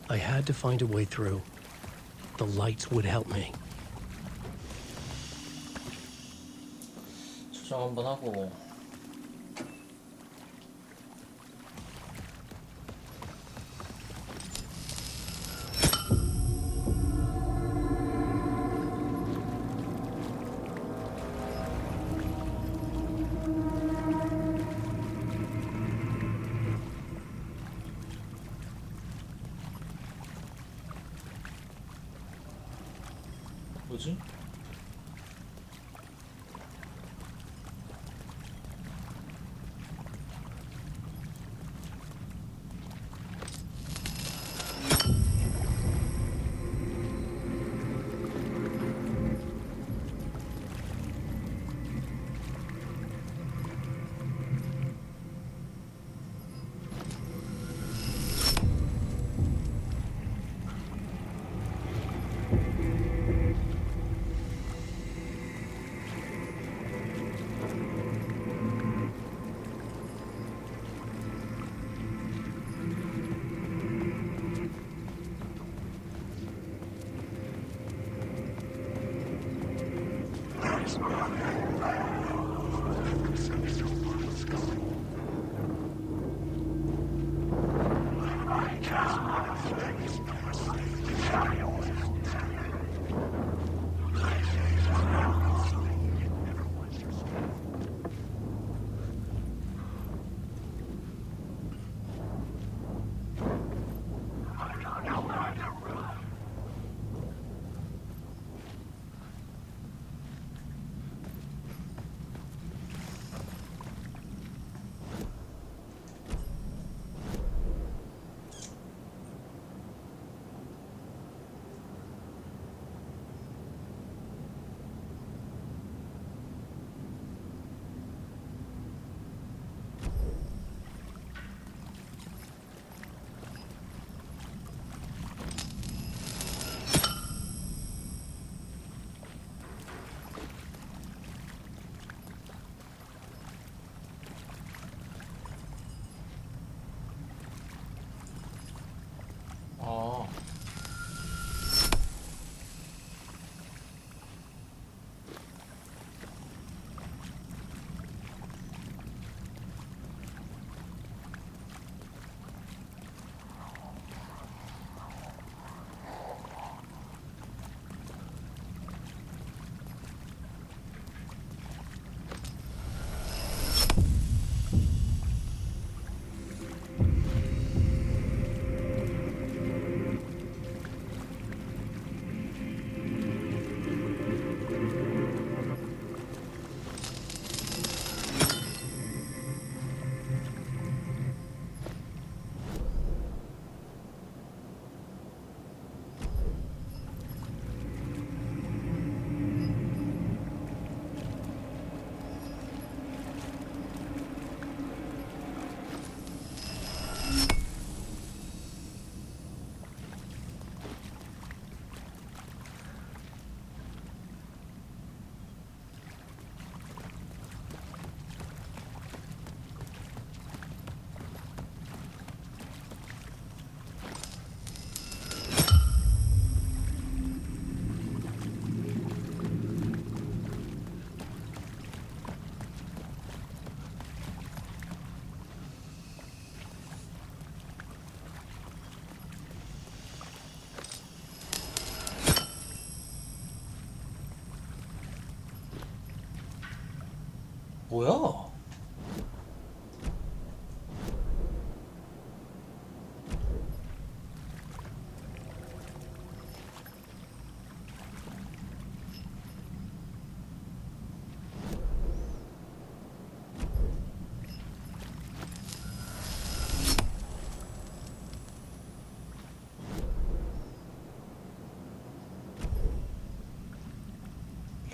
I had to find a way through. The lights would help me. 조정 한번 하고. 뭐지? 뭐야?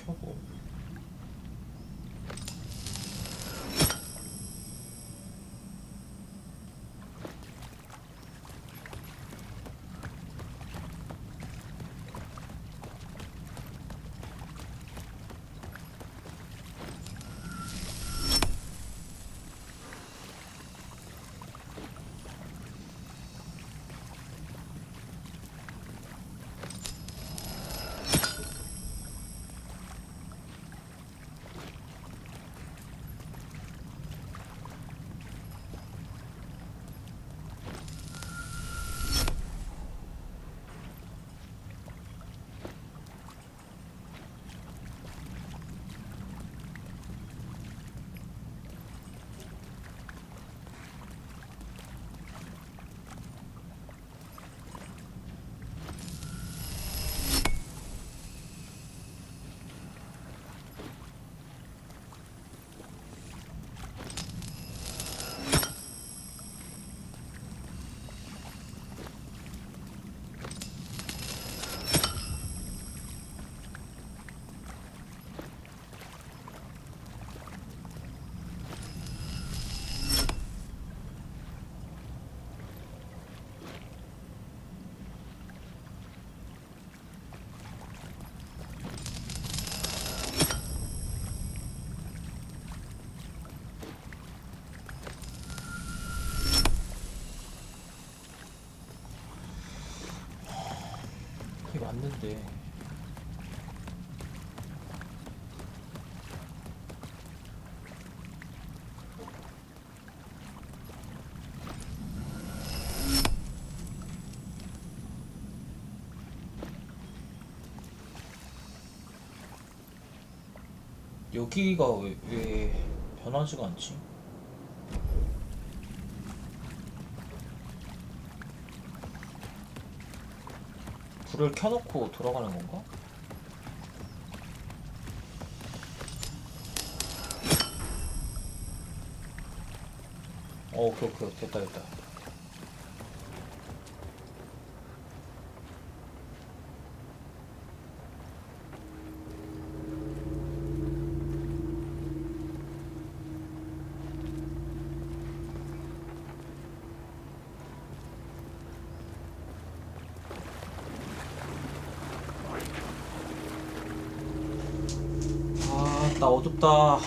켜고. 이게 맞는데. 여기가 왜 변하지가 않지? 불을 켜놓고 돌아가는 건가? 오케이 됐다. 나 어둡다.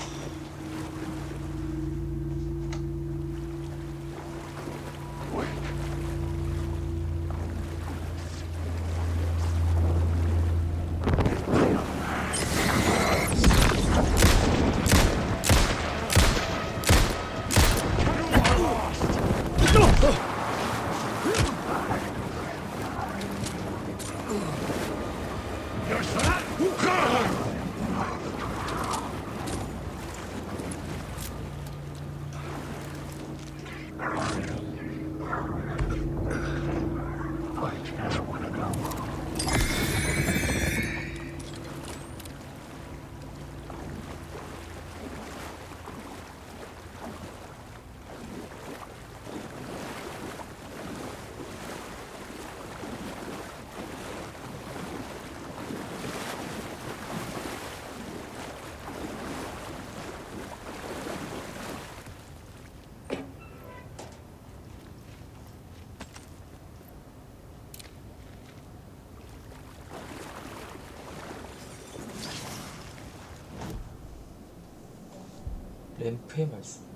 램프의 말씀.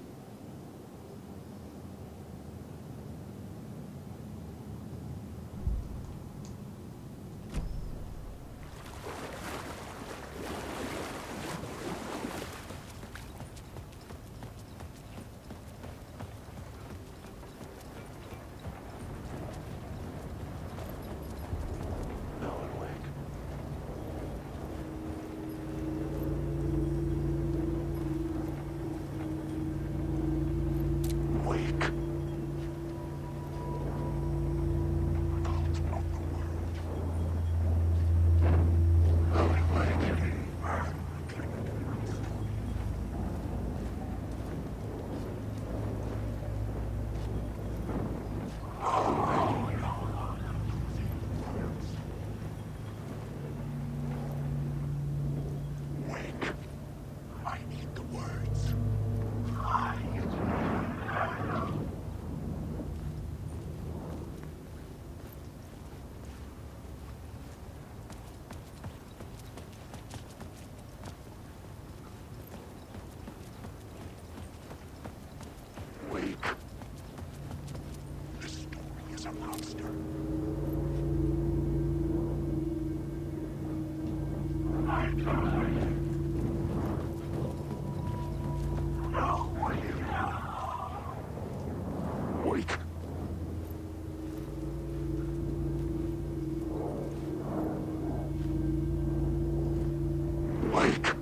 Wake.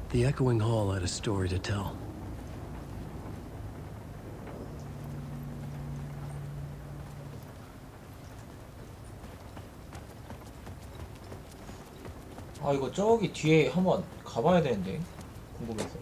The echoing hall had a story to tell. 아 이거 저기 뒤에 한번 가봐야 되는데 궁금해서.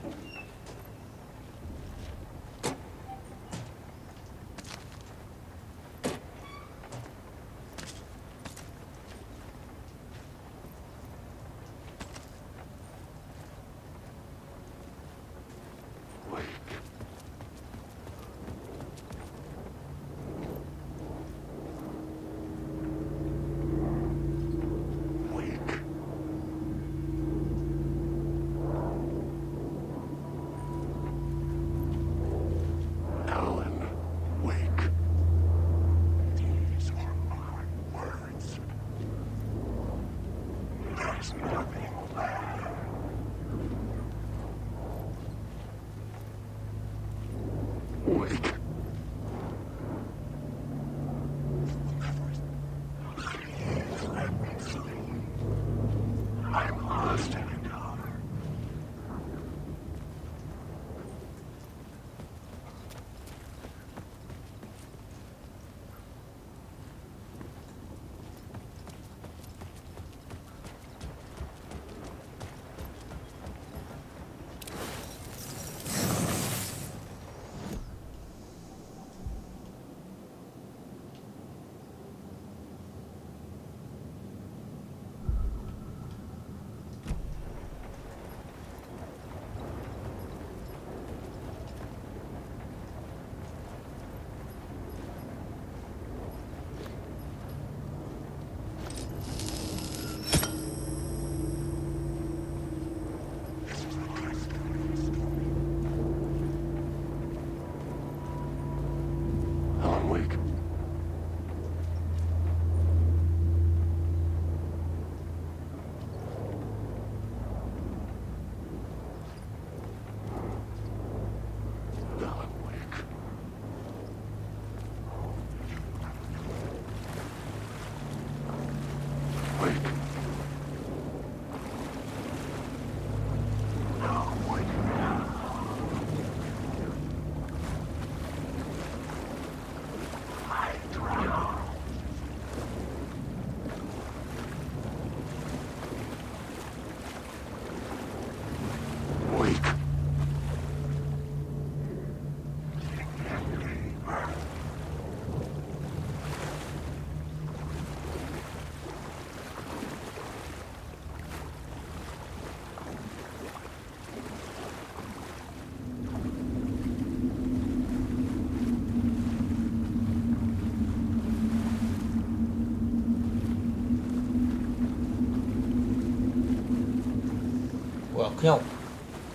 뭐야 그냥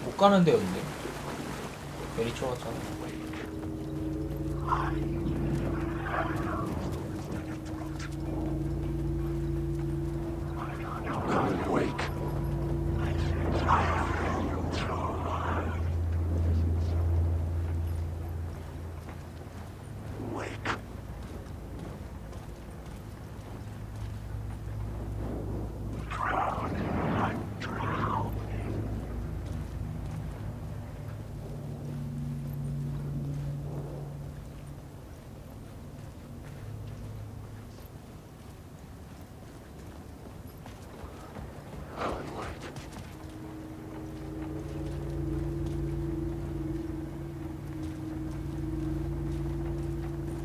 못 가는 데였는데 괜히 쫄았잖아.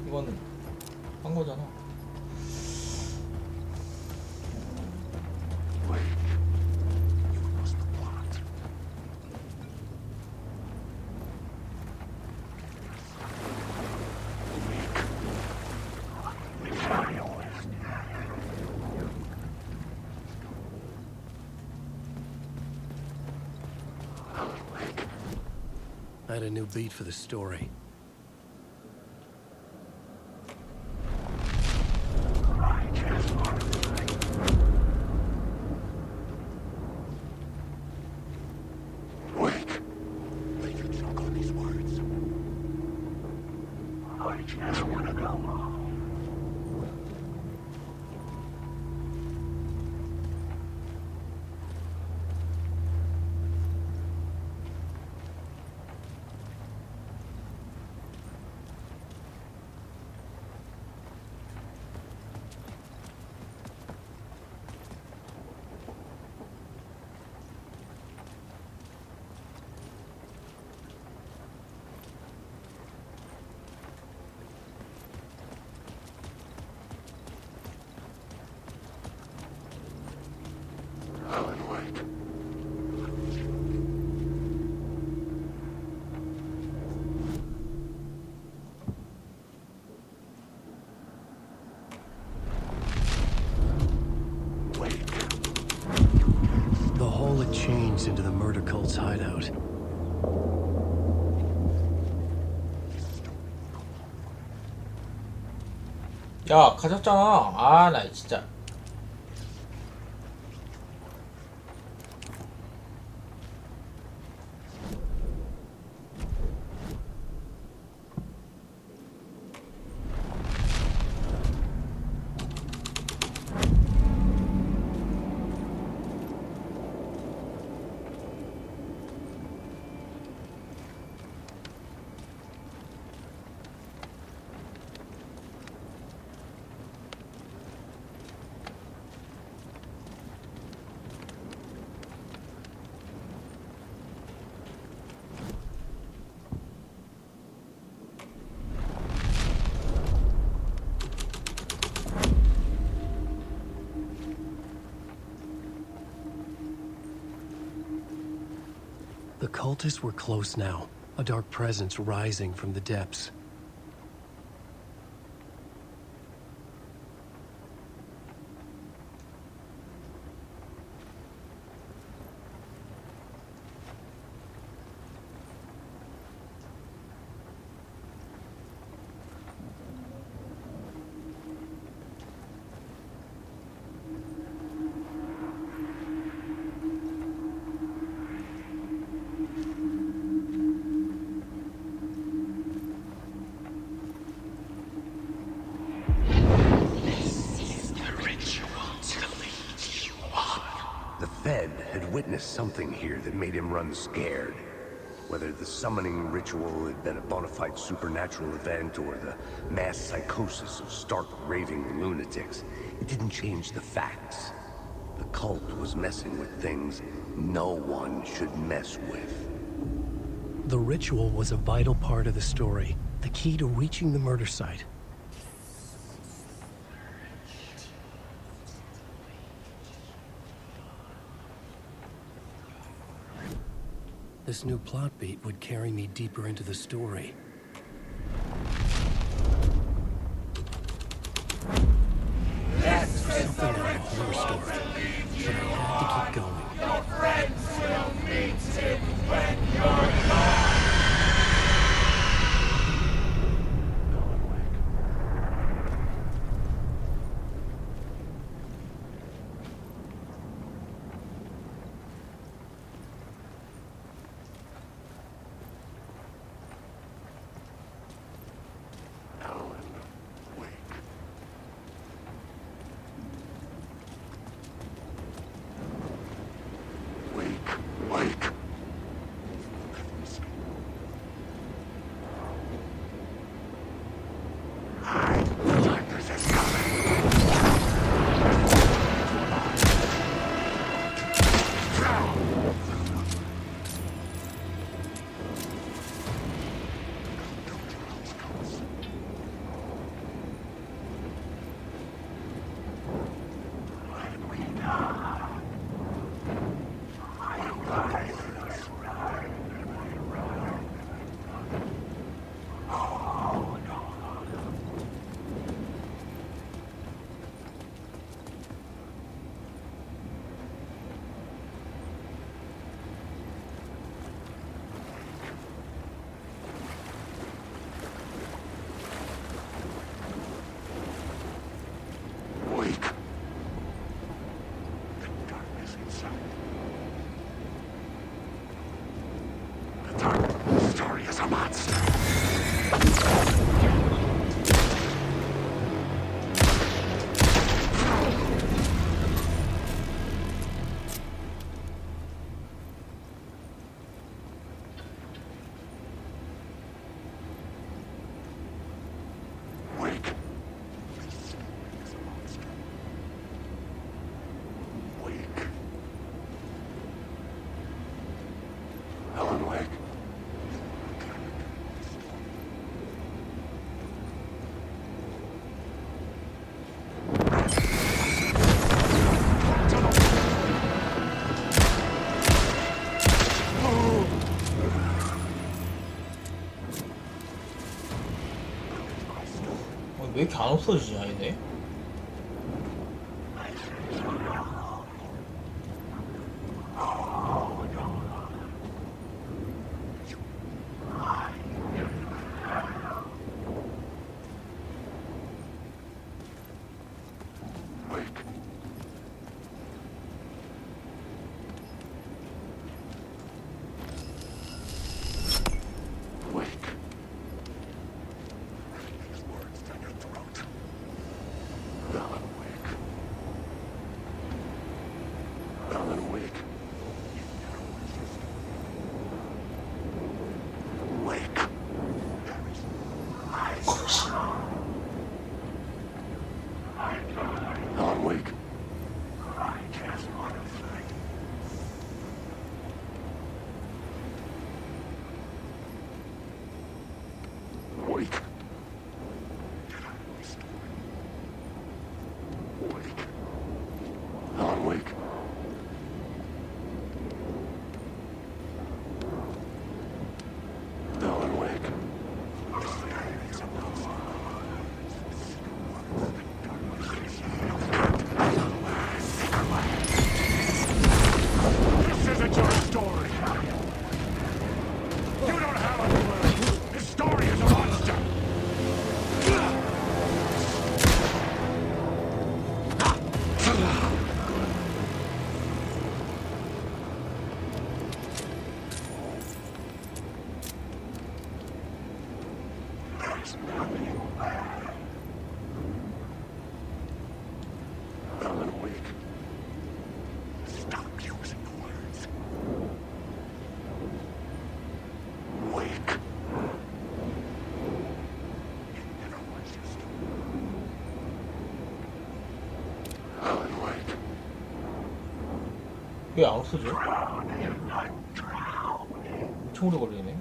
이거는 한 거잖아. I had a new beat for the story. just wanna go. 앨런웨이크. The hole had changed into the murder cult's hideout. 야, 가졌잖아. 아, 나 진짜. The cultists were close now, a dark presence rising from the depths. The Fed had witnessed something here that made him run scared. Whether the summoning ritual had been a bona fide supernatural event or the mass psychosis of stark raving lunatics, it didn't change the facts. The cult was messing with things no one should mess with. The ritual was a vital part of the story, the key to reaching the murder site. This new plot beat would carry me deeper into the story. Something out of a horror story, but I had to keep going. Your friends will meet him when you're gone. 왜 이렇게 안 없어지냐 얘네? 왜 안 없어져? 엄청 오래 걸리네.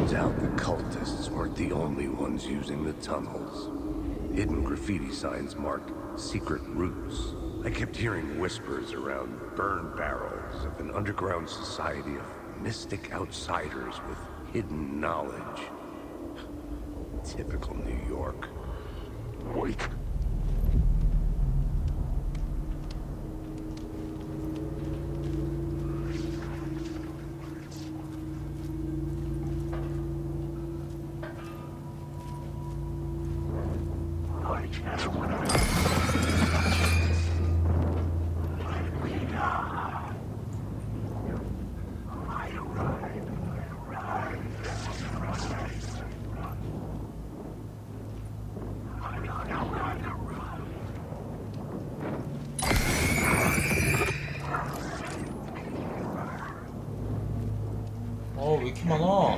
Turns out the cultists weren't the only ones using the tunnels. Hidden graffiti signs marked secret routes. I kept hearing whispers around burn barrels of an underground society of mystic outsiders with hidden knowledge. Typical New York. Wait. 왜 이렇게 많아?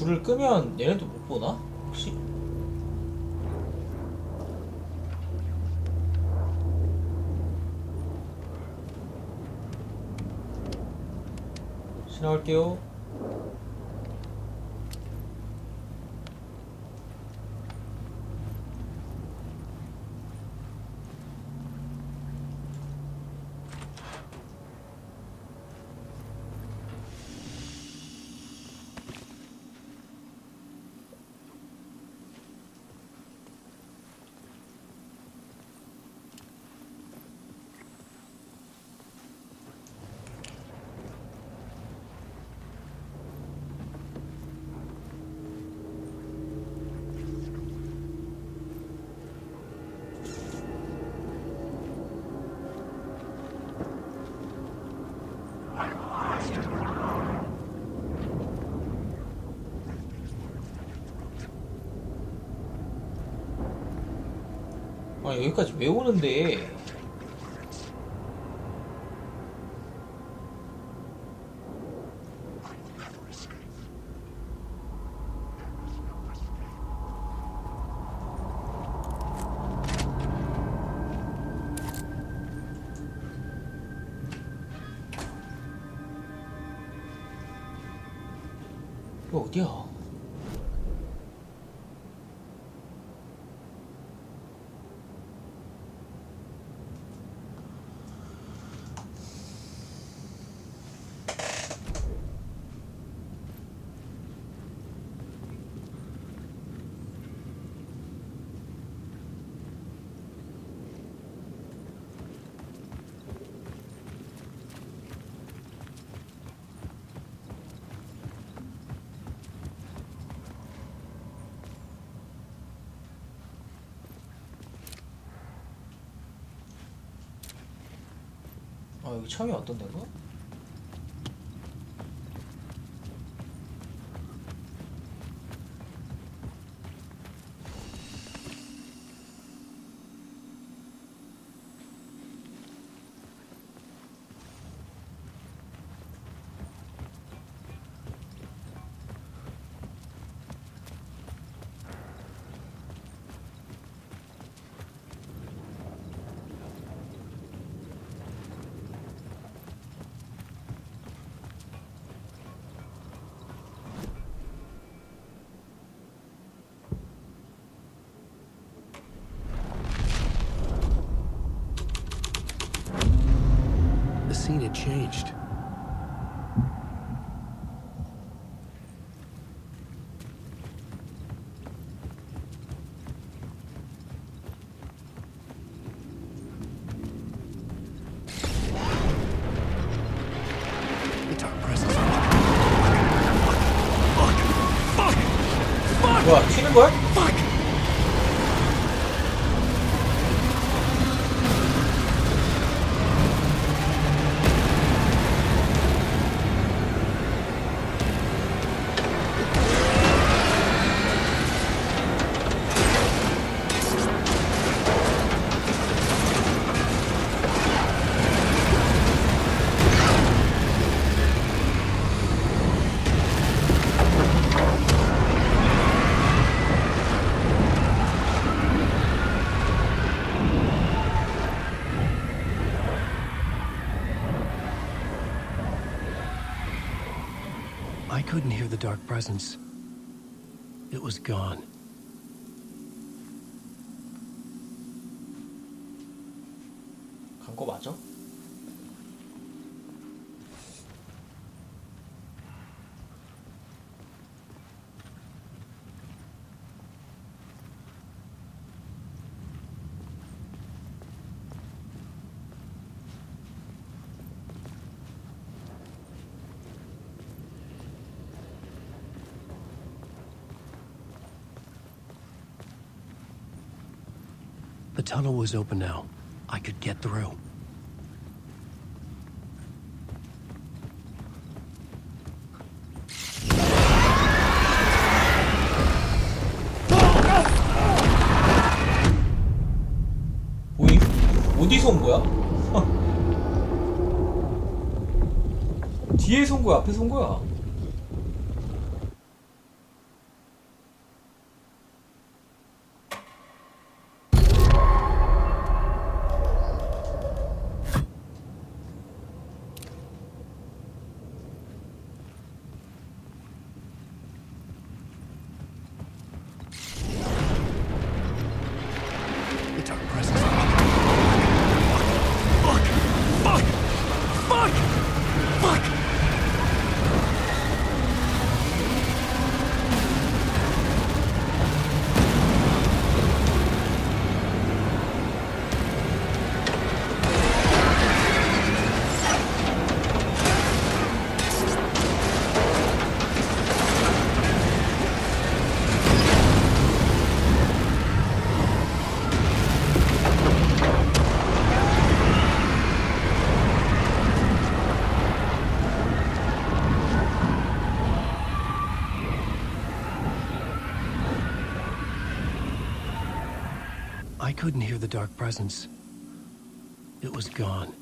불을 끄면 얘네도 못 보나? 혹시? 지나갈게요. 아, 여기까지 왜 오는데? 이거 어디야? 아, 여기 처음에 어떤 데가? The scene had changed. The dark presence. 뭐야, 튀는 거야? I couldn't hear the dark presence. It was gone. 간 거 맞아? tunnel was open now. I could get through. 뭐임? 어디서 온 거야? 뒤에서 온 거야? 앞에서 온 거야? I couldn't hear the dark presence. It was gone.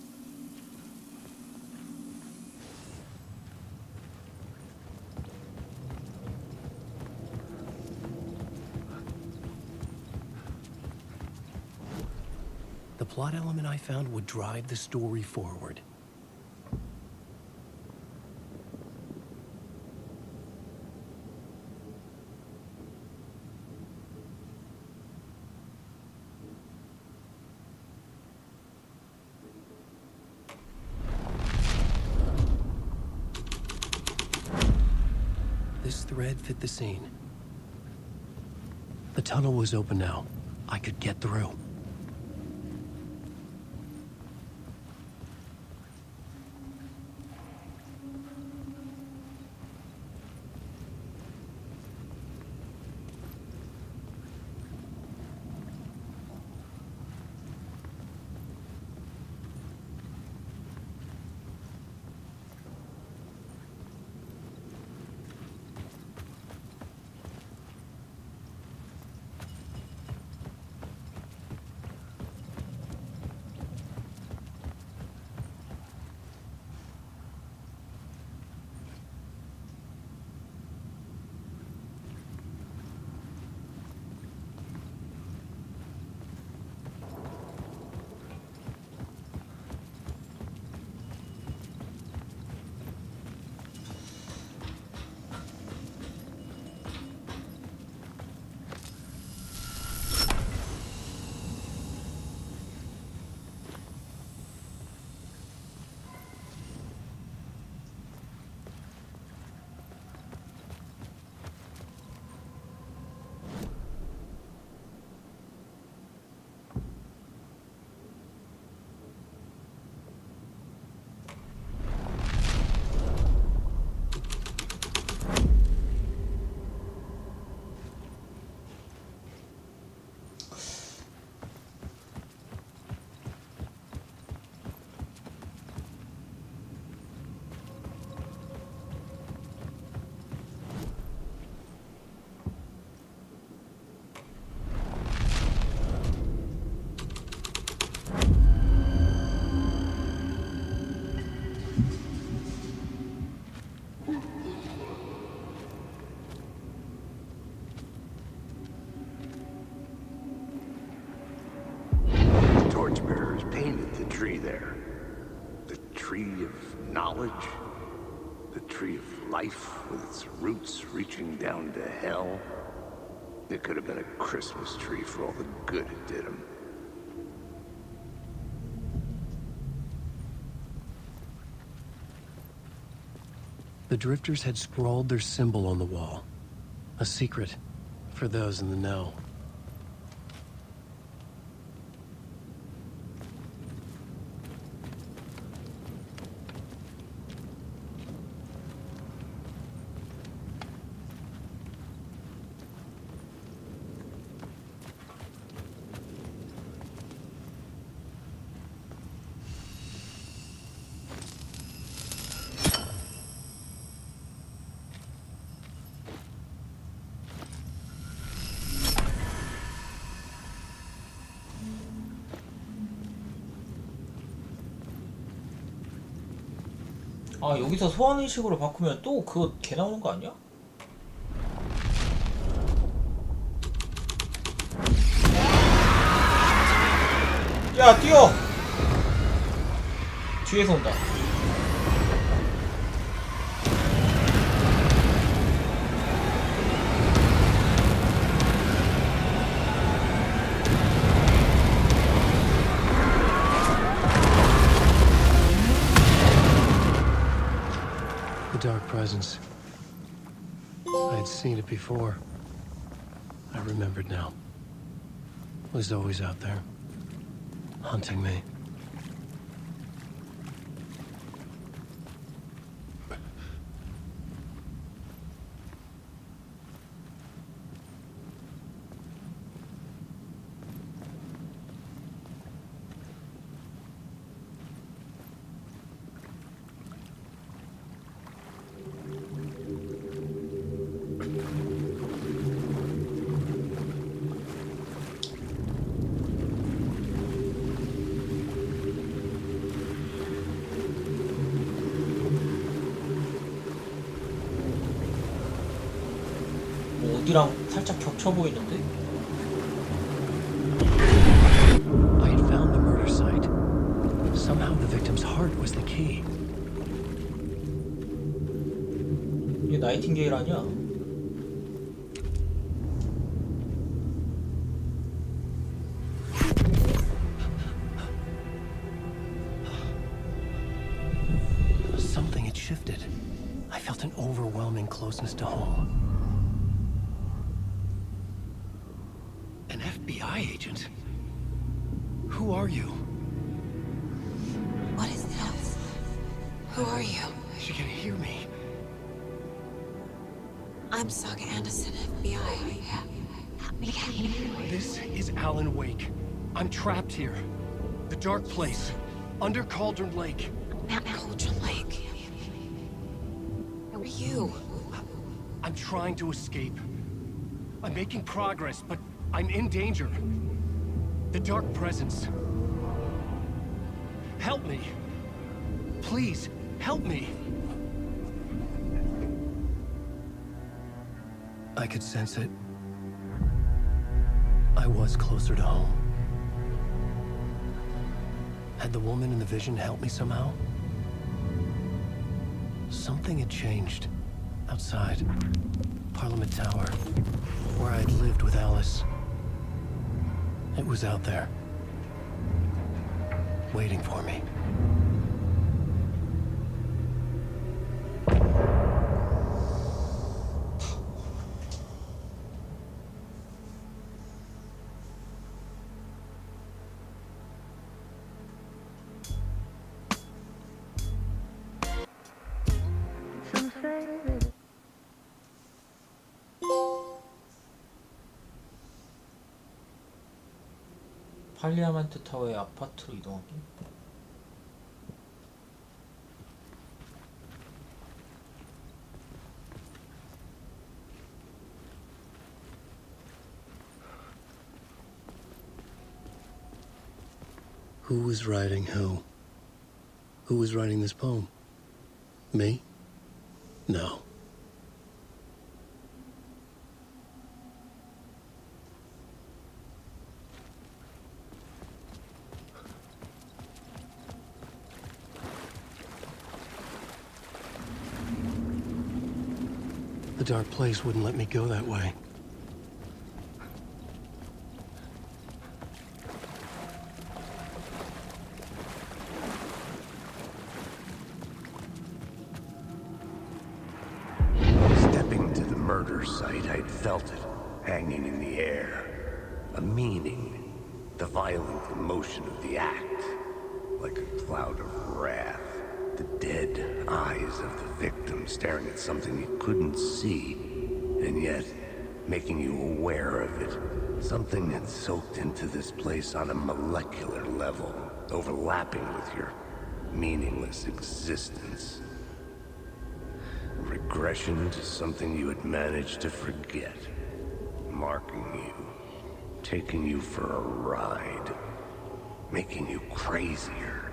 The plot element I found would drive the story forward. This thread fit the scene. The tunnel was open now. I could get through. Torchbearers painted the tree there. The tree of knowledge. The tree of life with its roots reaching down to hell. It could have been a Christmas tree for all the good it did him. The drifters had scrawled their symbol on the wall. A secret for those in the know. 아 여기서 소환의식으로 바꾸면 또 그거 개 나오는 거 아니야? 야 뛰어! 뒤에서 온다. The dark presence. I had seen it before. I remembered now. It was always out there, hunting me. 어디랑 살짝 겹쳐 보이는데? I had found the murder site. Somehow the victim's heart was the key. 이게 나이팅게일 아니야? Something had shifted. I felt an overwhelming closeness to home. An FBI agent? Who are you? What is this? Who are you? She can hear me. I'm Saga Anderson, FBI. This is Alan Wake. I'm trapped here. The dark place. Under Cauldron Lake. Cauldron Lake. Who are you? I'm trying to escape. I'm making progress, but I'm in danger. The dark presence. Help me. Please, help me. I could sense it. I was closer to home. Had the woman in the vision helped me somehow? Something had changed. Outside. Parliament Tower. Where I'd lived with Alice. It was out there. Waiting for me. 팔리아멘트 타워의 아파트로 이동하기. Who was writing who? Who was writing this poem? Me? No. The dark place wouldn't let me go that way. Stepping to the murder site, I'd felt it, hanging in the air. A meaning, the violent emotion of the act, like a cloud of wrath. The dead eyes of the victim staring at something you couldn't see, and yet making you aware of it. Something had soaked into this place on a molecular level, overlapping with your meaningless existence. Regression to something you had managed to forget. Marking you, taking you for a ride, making you crazier.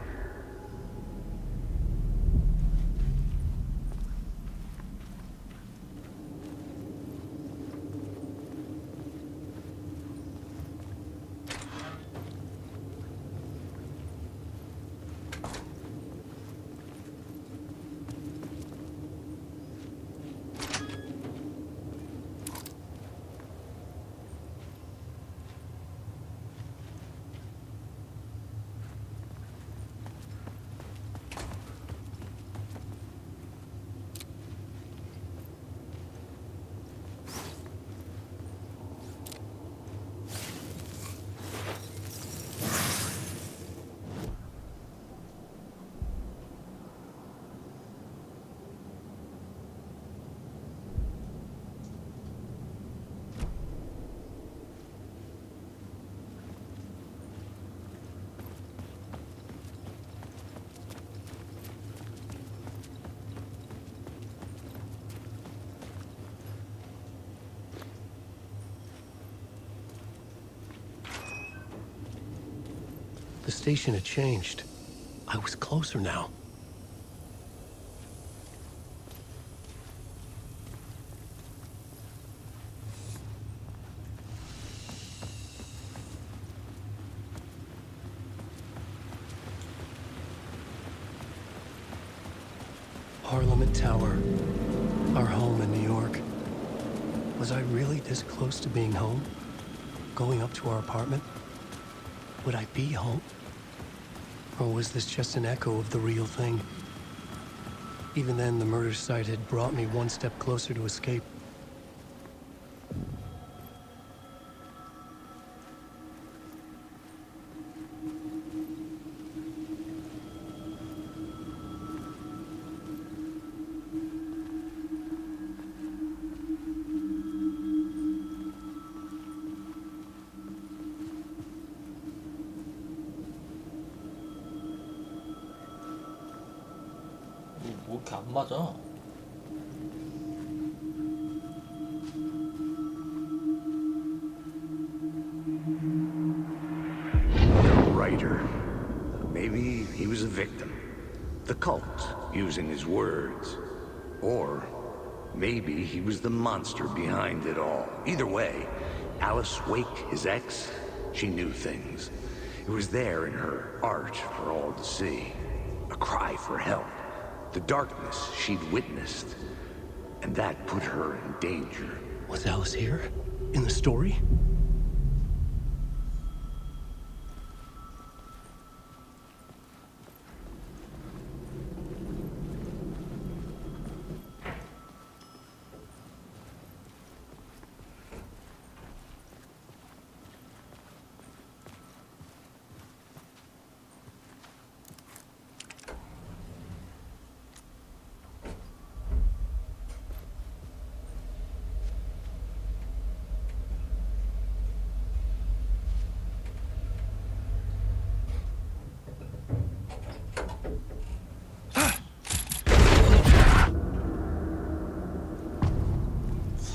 The station had changed. I was closer now. Parliament Tower, our home in New York. Was I really this close to being home? Going up to our apartment? Would I be home? Or was this just an echo of the real thing? Even then, the murder site had brought me one step closer to escape. 뭐 이렇게 안 맞아? The writer. Maybe he was a victim. The cult, using his words. Or maybe he was the monster behind it all. Either way, Alice Wake, his ex, she knew things. It was there in her art for all to see. A cry for help. The darkness she'd witnessed. And that put her in danger. Was Alice here? In the story?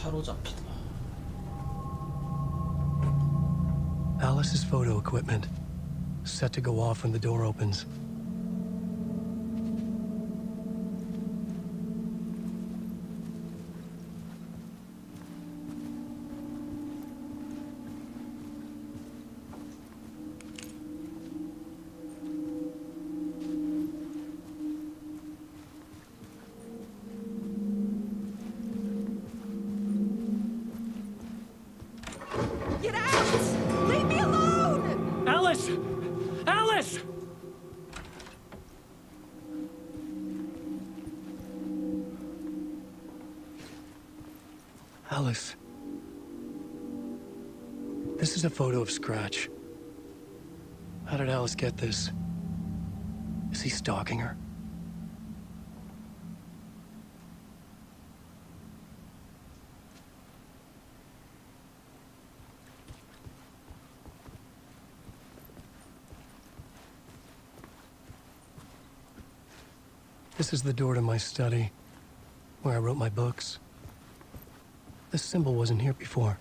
사로잡히다. Alice's photo equipment. Set to go off when the door opens. Get out! Leave me alone! Alice! Alice! Alice. This is a photo of Scratch. How did Alice get this? Is he stalking her? This is the door to my study, where I wrote my books. This symbol wasn't here before.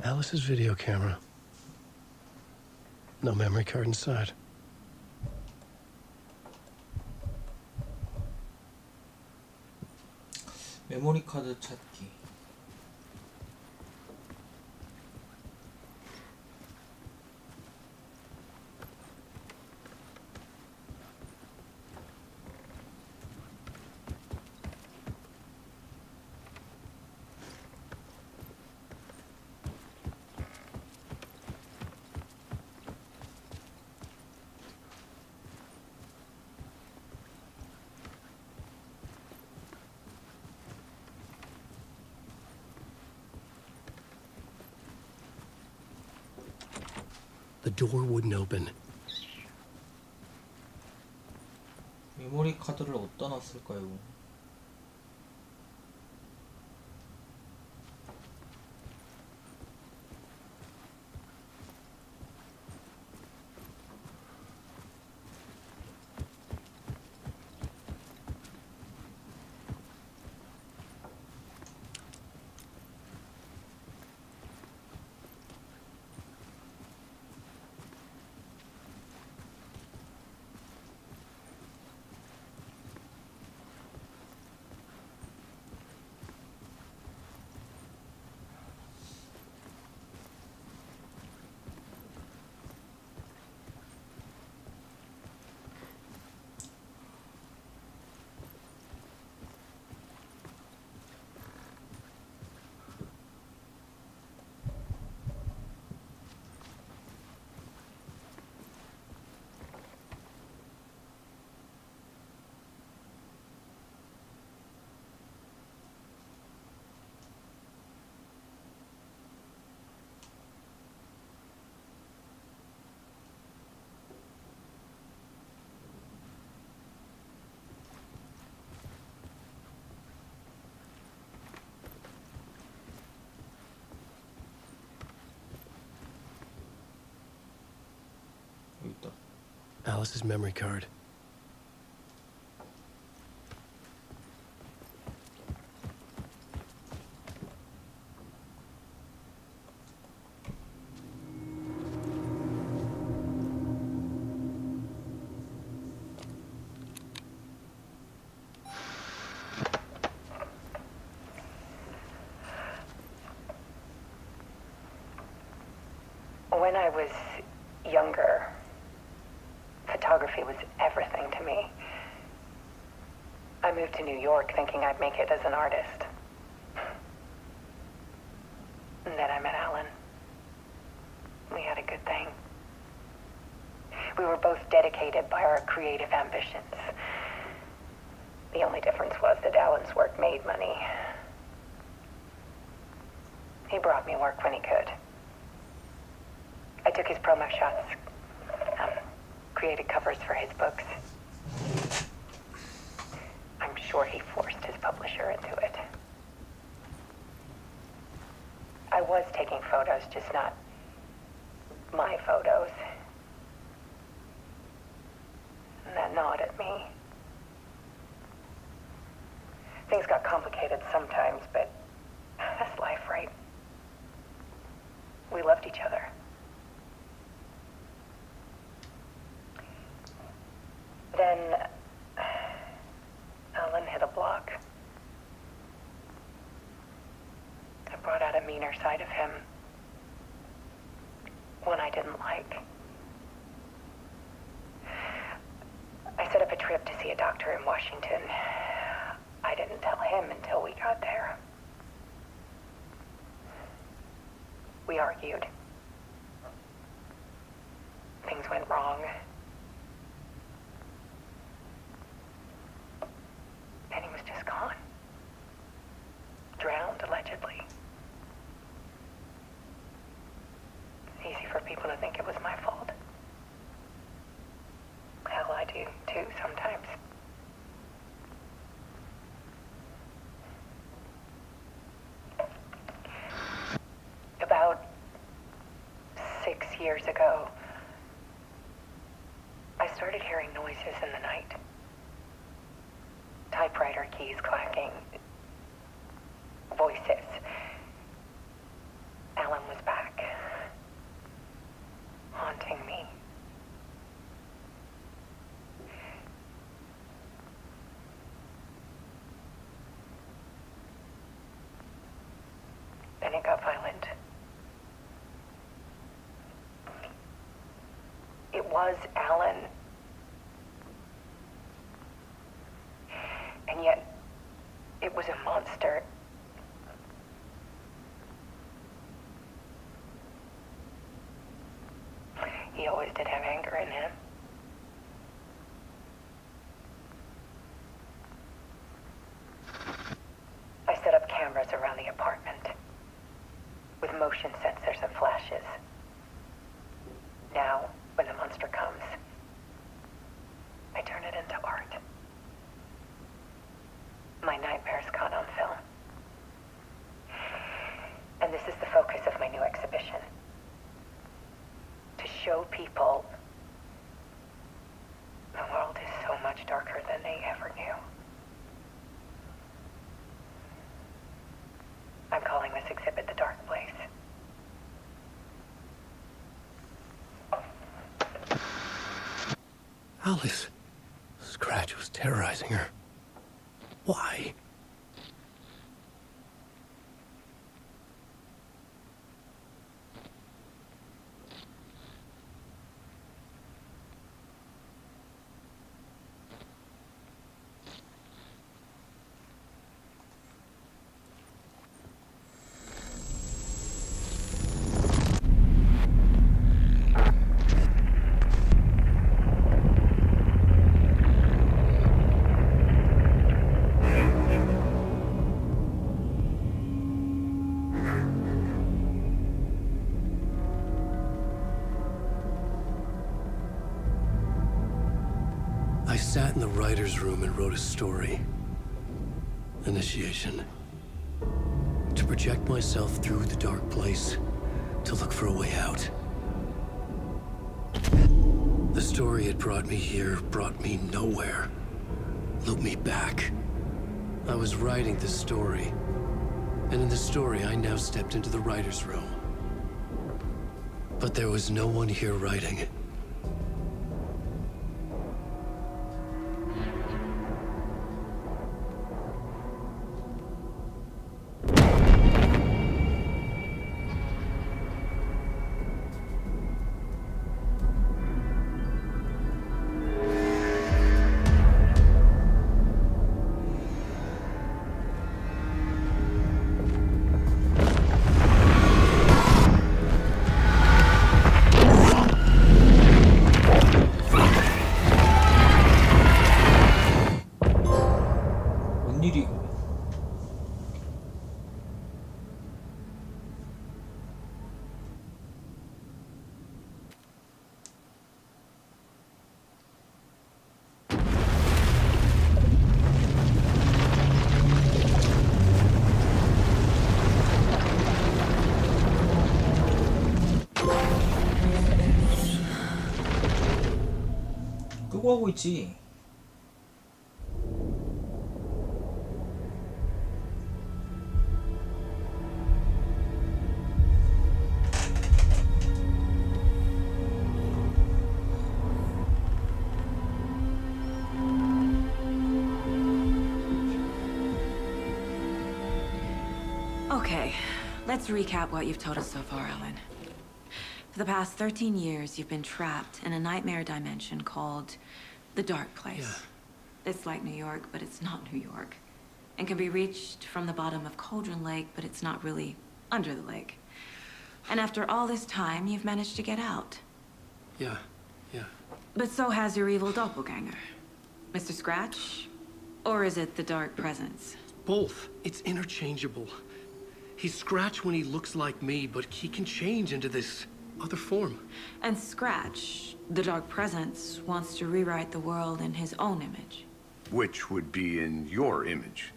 Alice's video camera. No memory card inside. 메모리 카드 찾기. The door wouldn't open. 메모리 카드를 어디다 놨을까요? 여기 있다. Alice's memory card. When I was younger, photography was everything to me. I moved to New York thinking I'd make it as an artist. And then I met Alan. We had a good thing. We were both dedicated by our creative ambitions. The only difference was that Alan's work made money. He brought me work when he could. I took his promo shots, created covers for his books. I'm sure he forced his publisher into it. I was taking photos, just not my photos. And that gnawed at me. Things got complicated sometimes, but that's life, right? We loved each other. Then Alan hit a block. It brought out a meaner side of him. One I didn't like. I set up a trip to see a doctor in Washington. I didn't tell him until we got there. We argued. Things went wrong. And he was just gone. Drowned, allegedly. It's easy for people to think it was my fault. Hell, I do too sometimes. About 6 years ago, I started hearing noises in the night. Typewriter keys clacking. Voices. Alan was back. Haunting me. Then it got violent. It was Alan. And yet, it was a monster. He always did have anger in him. I set up cameras around the apartment with motion sensors and flashes. Now show people the world is so much darker than they ever knew. I'm calling this exhibit The Dark Place. Alice. Scratch was terrorizing her. Why? I sat in the writer's room and wrote a story. Initiation. To project myself through the dark place, to look for a way out. The story had brought me here, brought me nowhere. Looped me back. I was writing the story. And in the story, I now stepped into the writer's room. But there was no one here writing it. 끄고 하고 있지. Okay, let's recap what you've told us so far, Ellen. For the past 13 years, you've been trapped in a nightmare dimension called the Dark Place. Yeah. It's like New York, but it's not New York. And can be reached from the bottom of Cauldron Lake, but it's not really under the lake. And after all this time, you've managed to get out. Yeah. But so has your evil doppelganger. Mr. Scratch? Or is it the Dark Presence? Both. It's interchangeable. He's Scratch when he looks like me, but he can change into this other form. And Scratch, the Dark Presence, wants to rewrite the world in his own image. Which would be in your image,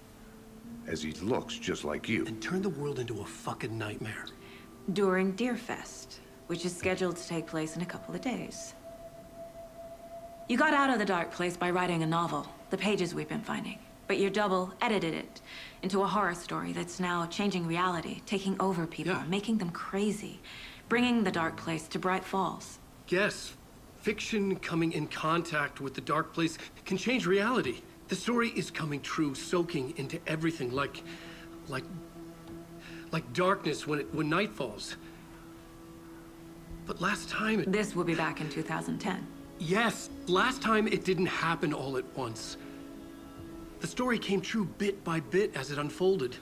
as he looks just like you. And turn the world into a fucking nightmare. During Deerfest, which is scheduled to take place in a couple of days. You got out of the Dark Place by writing a novel, the pages we've been finding. But your double edited it into a horror story that's now changing reality, taking over people, making them crazy, bringing the Dark Place to Bright Falls. Yes, fiction coming in contact with the Dark Place can change reality. The story is coming true, soaking into everything like darkness when night falls. But last time This will be back in 2010. Yes, last time it didn't happen all at once. The story came true bit by bit as it unfolded.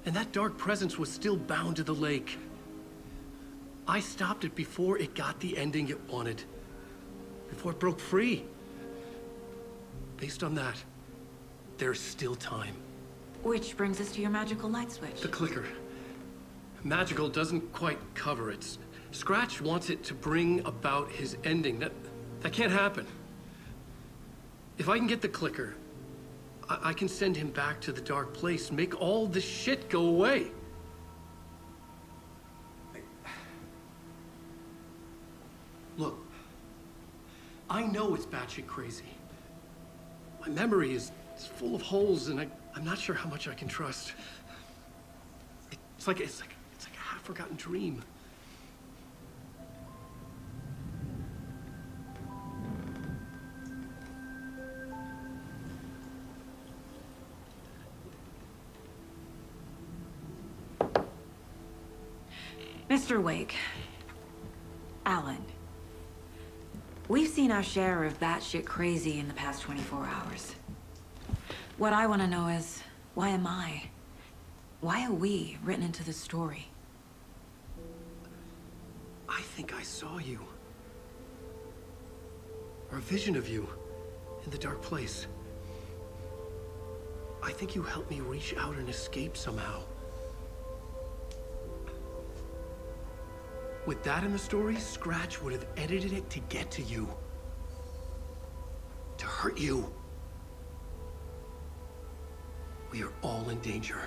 And that dark presence was still bound to the lake. I stopped it before it got the ending it wanted. Before it broke free. Based on that, there's still time. Which brings us to your magical light switch. The clicker. Magical doesn't quite cover it. Scratch wants it to bring about his ending. That can't happen. If I can get the clicker, I can send him back to the Dark Place, make all this shit go away. I know it's batshit crazy. My memory is full of holes, and I'm not sure how much I can trust. It's like a half-forgotten dream. Mr. Wake. Alan. We've seen our share of batshit crazy in the past 24 hours. What I want to know is, why am I? Why are we written into the story? I think I saw you. Or a vision of you in the dark place. I think you helped me reach out and escape somehow. With that in the story, Scratch would have edited it to get to you. To hurt you. We are all in danger.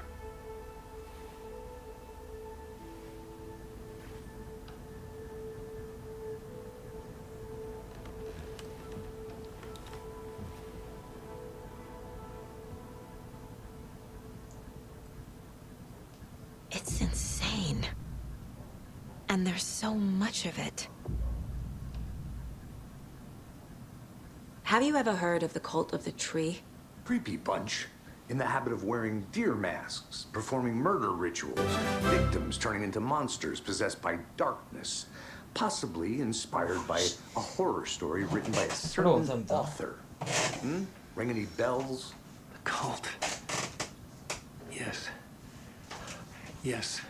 It's insane. And there's so much of it. Have you ever heard of the cult of the tree? Creepy bunch. In the habit of wearing deer masks, performing murder rituals, victims turning into monsters possessed by darkness, possibly inspired by a horror story written by a certain author. Ring any bells? The cult. Yes. Yes.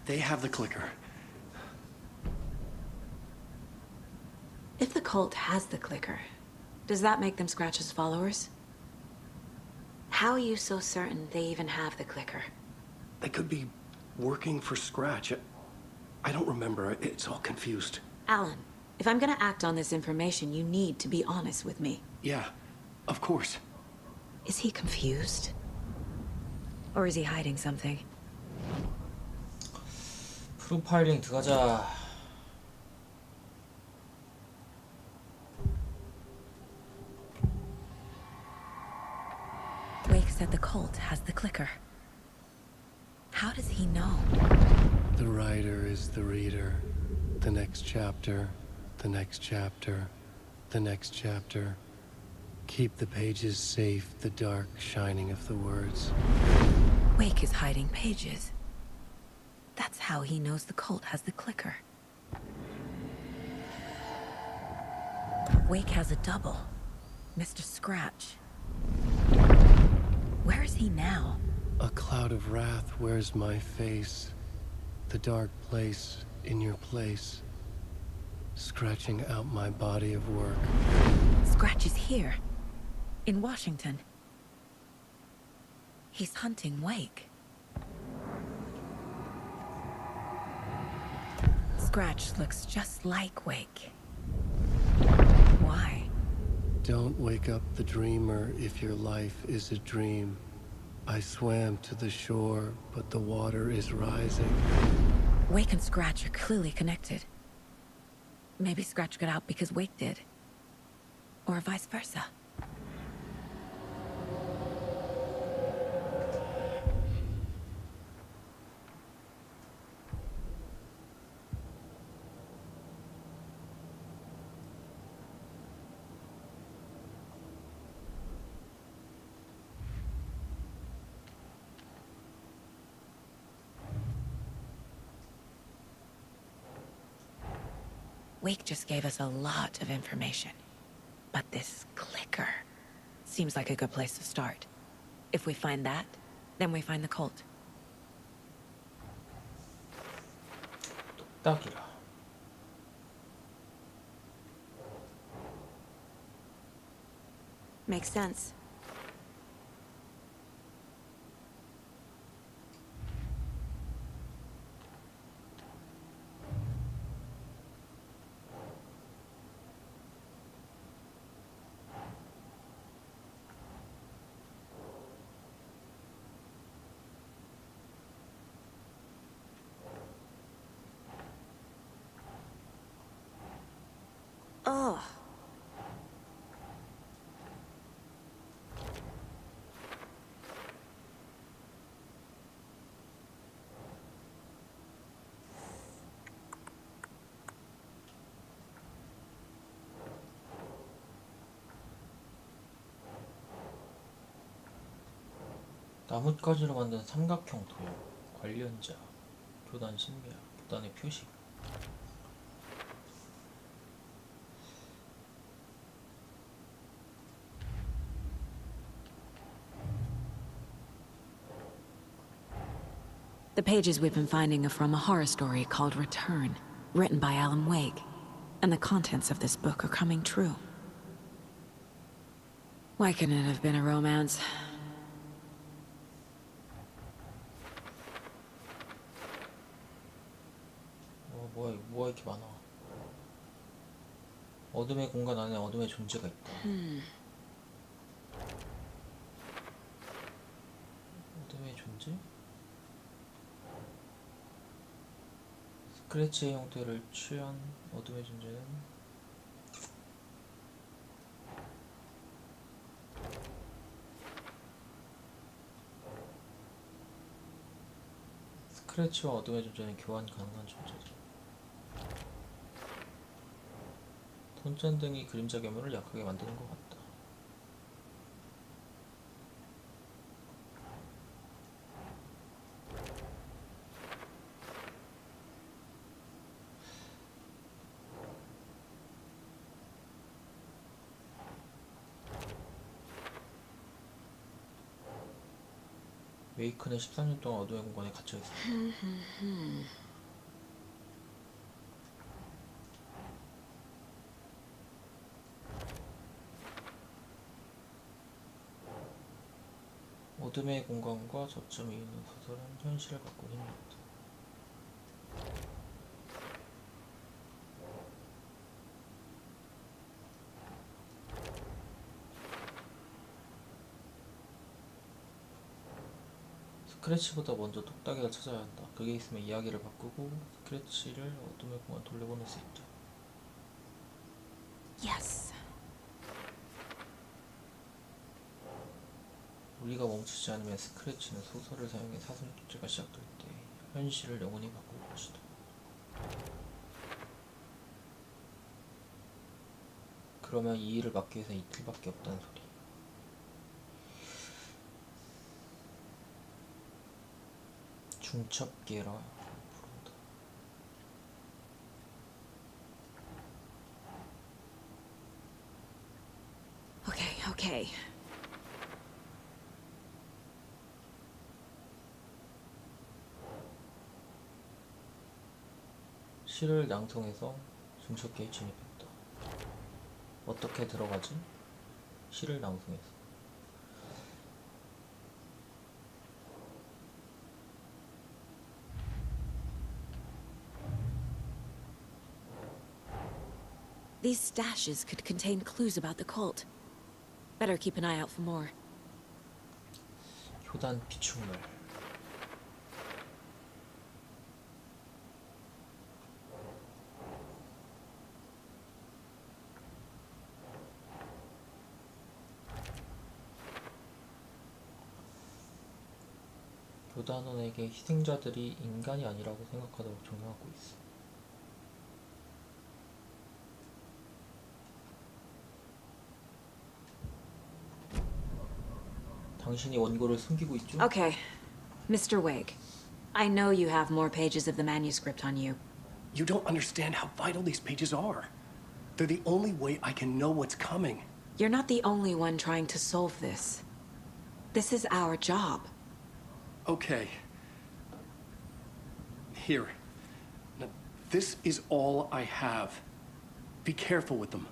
They have the clicker. If the cult has the clicker, does that make them Scratch's followers? How are you so certain they even have the clicker? They could be working for Scratch. I don't remember. It's all confused. Alan, if I'm gonna act on this information, you need to be honest with me. Yeah, of course. Is he confused? Or is he hiding something? 프로파일링 들어가자. Wake said the cult has the clicker. How does he know? The writer is the reader. The next chapter, the next chapter, the next chapter. Keep the pages safe, the dark shining of the words. Wake is hiding pages. That's how he knows the cult has the clicker. Wake has a double. Mr. Scratch. Where is he now? A cloud of wrath wears my face. The dark place in your place. Scratching out my body of work. Scratch is here. In Washington. He's hunting Wake. Scratch looks just like Wake. Why? Don't wake up the dreamer if your life is a dream. I swam to the shore, but the water is rising. Wake and Scratch are clearly connected. Maybe Scratch got out because Wake did. Or vice versa. Wake just gave us a lot of information. But this clicker seems like a good place to start. If we find that, then we find the cult. 딱이라. Makes sense. Ugh. 나뭇가지로 만든 삼각형 도형, 관련자, 교단 신비야, 교단의 표식. The pages we've been finding are from a horror story called Return, written by Alan Wake. And the contents of this book are coming true. Why couldn't it have been a romance? 뭐가 이렇게 많아. 어둠의 공간 안에 어둠의 존재가 있다. 어둠의 존재? 스크래치의 형태를 취한 어둠의 존재는 스크래치와 어둠의 존재는 교환 가능한 존재죠. 손전등이 그림자 괴물을 약하게 만드는 것 같다. 웨이크는 13년 동안 어둠의 공간에 갇혀 있었다. 어둠의 공간과 접점이 있는 소설은 현실을 바꾸는 힘이었다. 스크래치보다 먼저 똑딱이를 찾아야 한다. 그게 있으면 이야기를 바꾸고 스크래치를 어둠의 공간 돌려보낼 수 있다. Yes. 우리가 멈추지 않으면 스크래치는 소설을 사용해 사슬 축제가 시작될 때 현실을 영원히 바꿀 것이다. 그러면 이 일을 막기 위해서 이틀밖에 없다는 소리. 중첩계라 부른다. Okay. 시를 낭송해서 중첩계에 진입했다. 어떻게 들어가지? 시를 낭송해서. These stashes could contain clues about the cult. Better keep an eye out for more. 효단 비축물. 교단원에게 희생자들이 인간이 아니라고 생각하도록 종용하고 있어. 당신이 원고를 숨기고 있죠? Okay. Mr. Wake, I know you have more pages of the manuscript on you. You don't understand how vital these pages are. They're the only way I can know what's coming. You're not the only one trying to solve this. This is our job. Okay. Here. Now, this is all I have. Be careful with them.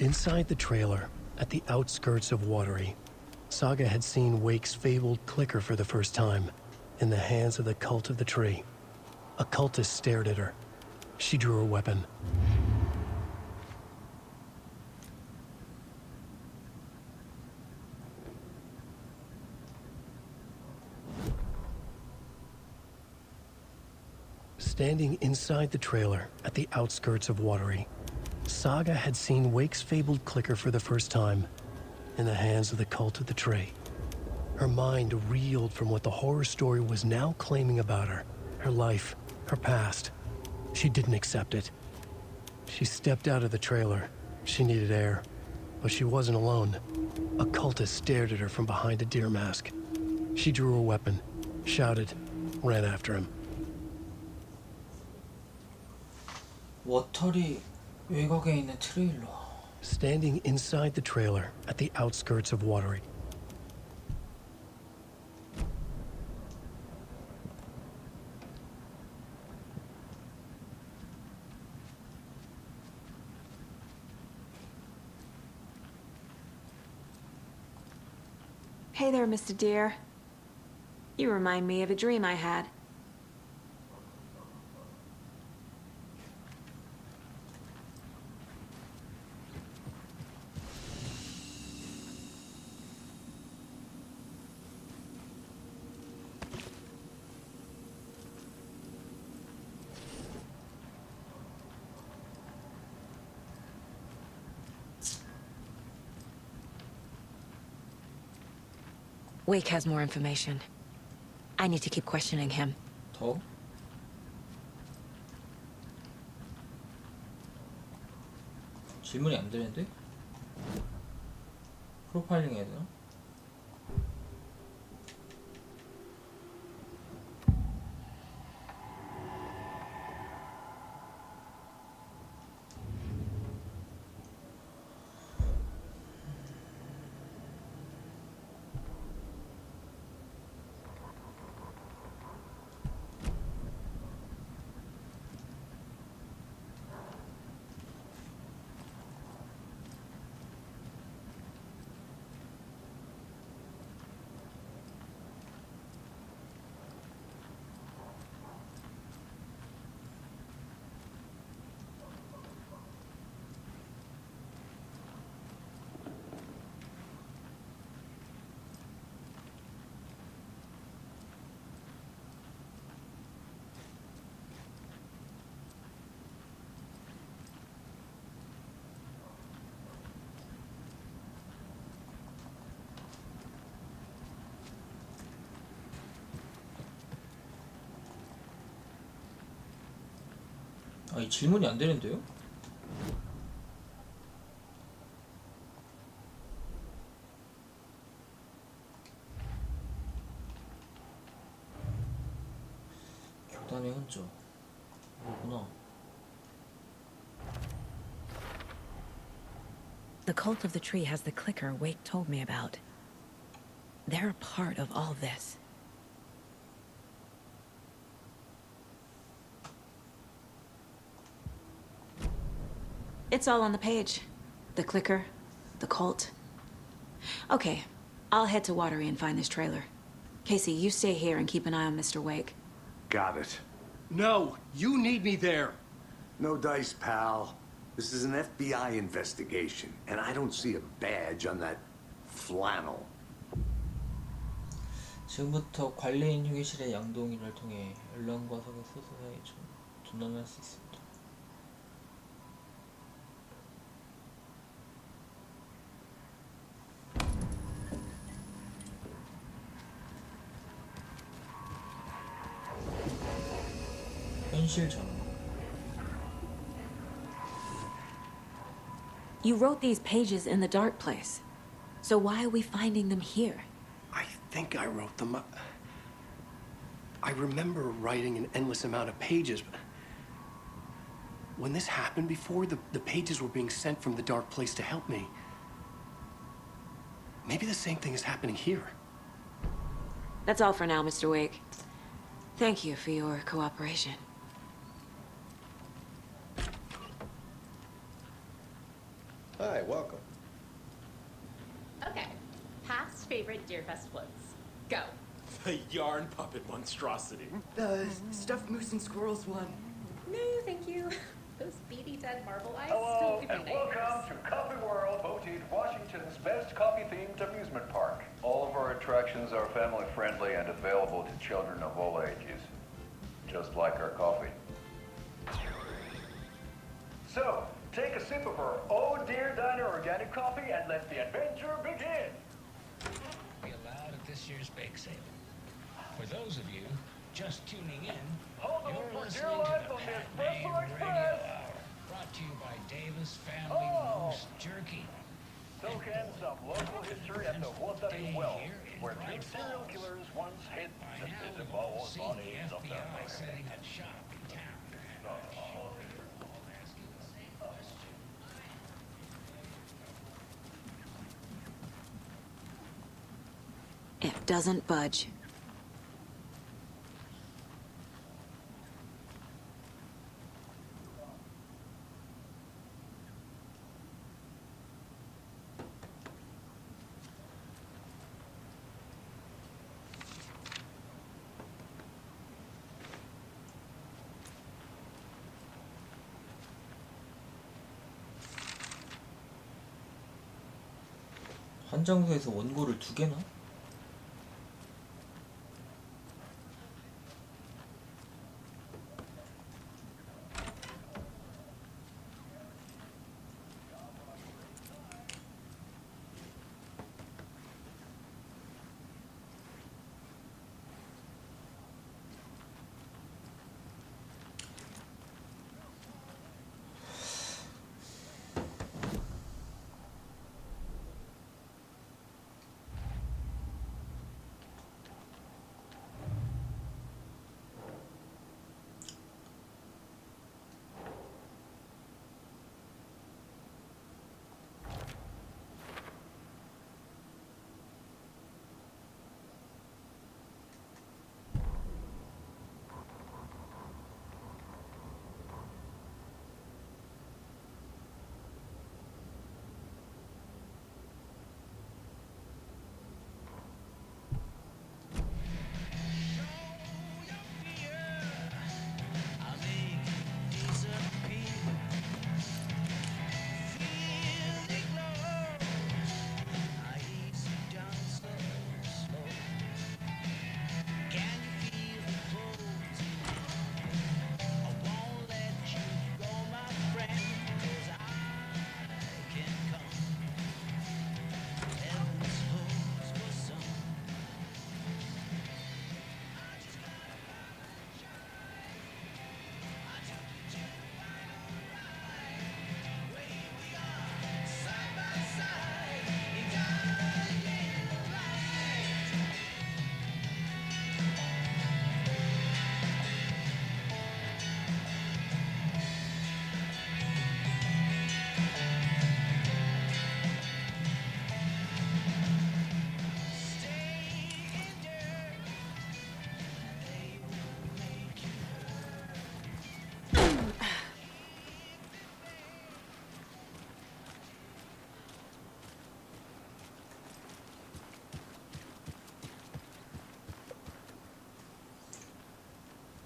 Inside the trailer, at the outskirts of Watery, Saga had seen Wake's fabled clicker for the first time, in the hands of the Cult of the Tree. A cultist stared at her. She drew her weapon. Standing inside the trailer at the outskirts of Watery, Saga had seen Wake's fabled clicker for the first time, in the hands of the Cult of the Tree. Her mind reeled from what the horror story was now claiming about her, her life, her past. She didn't accept it. She stepped out of the trailer. She needed air. But she wasn't alone. A cultist stared at her from behind a deer mask. She drew her weapon, shouted, ran after him. 워터리 외곽에 있는 트레일러. Standing inside the trailer at the outskirts of Watery. Hey there, Mr. Deer. You remind me of a dream I had. Wake has more information. I need to keep questioning him. 더? 질문이 안 되는데? 프로파일링 해야 되나? 아, 이 질문이 안 되는데요? 교단의 흔적. 이거구나. The cult of the tree has the clicker Wake told me about. They're a part of all this. It's all on the page. The clicker, the cult. Okay, I'll head to Watery and find this trailer. Casey, you stay here and keep an eye on Mr. Wake. Got it. No, you need me there. No dice, pal. This is an FBI investigation, and I don't see a badge on that flannel. 지금부터 관리인 휴게실의 양동이를 통해 앨런과 석의 소수 사이 전환할 수 있습니다. 현실 전환. You wrote these pages in the dark place. So why are we finding them here? I think I wrote them. I remember writing an endless amount of pages, but when this happened before, the pages were being sent from the dark place to help me. Maybe the same thing is happening here. That's all for now, Mr. Wake. Thank you for your cooperation. Hi, welcome. Okay. Past favorite Deerfest floats. Go. The yarn puppet monstrosity. The stuffed moose and squirrels one. No, thank you. Those beady dead marble eyes Hello, still give me and nightmares. welcome to Coffee World, voted Washington's best coffee-themed amusement park. All of our attractions are family-friendly and available to children of all ages, just like our coffee. So, take a sip of our Oh Dear Diner organic coffee and let the adventure begin. Be allowed at this year's bake sale. For those of you just tuning in, you're listening to the Pat May Radio Hour, brought to you by Davis Family Roast Jerky. soak in some local history at the Huotari Well, where three serial killers once hid the visible bodies of their victims. It doesn't budge. 한 장소에서 원고를 2개나?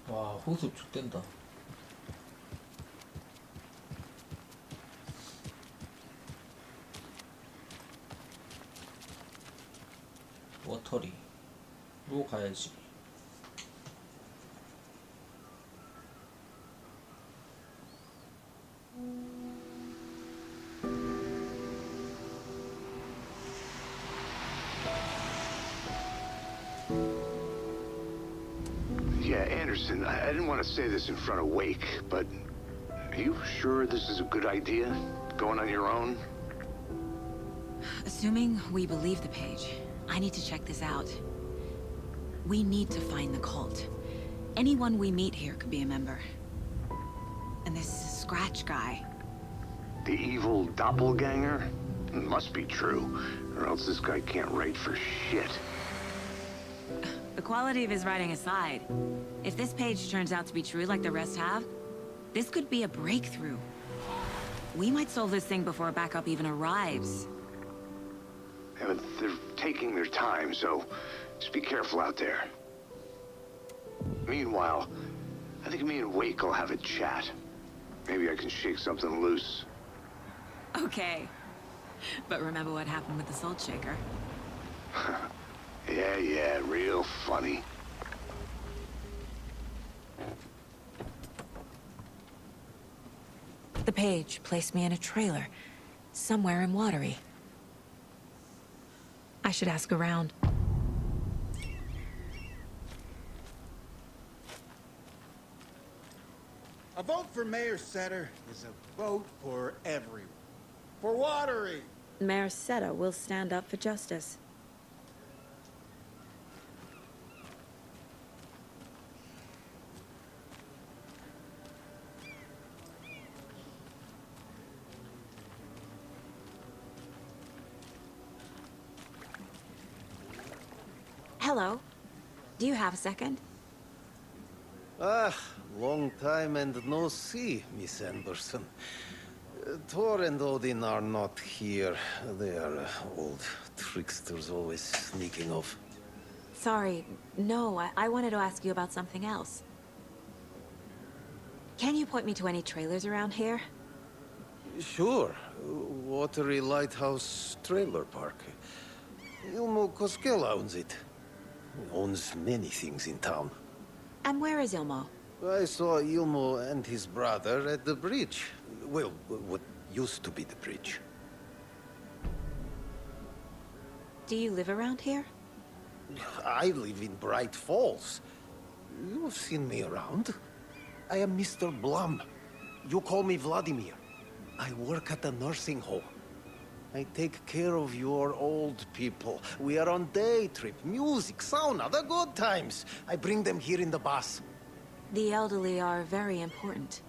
와, 호수 족된다. 워터리로 가야지. Yeah, Anderson, I didn't want to say this in front of Wake, but are you sure this is a good idea? Going on your own? Assuming we believe the page, I need to check this out. We need to find the cult. Anyone we meet here could be a member. And this Scratch guy. The evil doppelganger? It must be true, or else this guy can't write for shit. The quality of his writing aside, if this page turns out to be true like the rest have, this could be a breakthrough. We might solve this thing before backup even arrives. Yeah, but they're taking their time, so just be careful out there. Meanwhile, I think me and Wake will have a chat. Maybe I can shake something loose. Okay. But remember what happened with the salt shaker? Yeah, real funny. The page placed me in a trailer, somewhere in Watery. I should ask around. A vote for Mayor Setter is a vote for everyone. For Watery, Mayor Seta will stand up for justice. Hello. Do you have a second? Ah, long time and no see, Miss Anderson. Thor and Odin are not here. They are old tricksters always sneaking off. Sorry. No, I wanted to ask you about something else. Can you point me to any trailers around here? Sure. Watery Lighthouse Trailer Park. Ilmo Koskela owns it. He owns many things in town. And where is Ilmo? I saw Ilmo and his brother at the bridge. Well, what used to be the bridge. Do you live around here? I live in Bright Falls. You've seen me around. I am Mr. Blum. You call me Vladimir. I work at a nursing home. I take care of your old people. We are on day trip, music, sauna, the good times. I bring them here in the bus. The elderly are very important.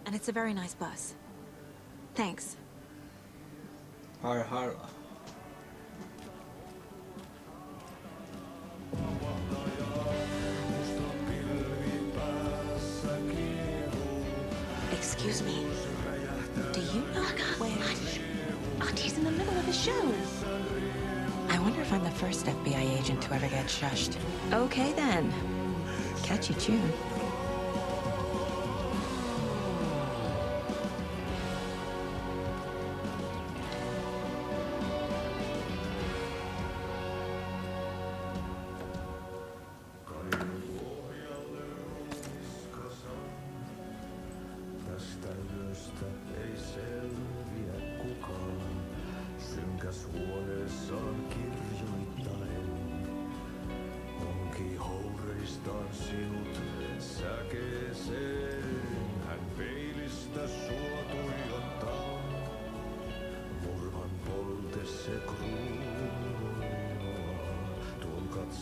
And it's a very nice bus. Thanks. har. Excuse me. Do you know where... He's in the middle of a show. I wonder if I'm the first FBI agent to ever get shushed. Okay then. Catchy tune.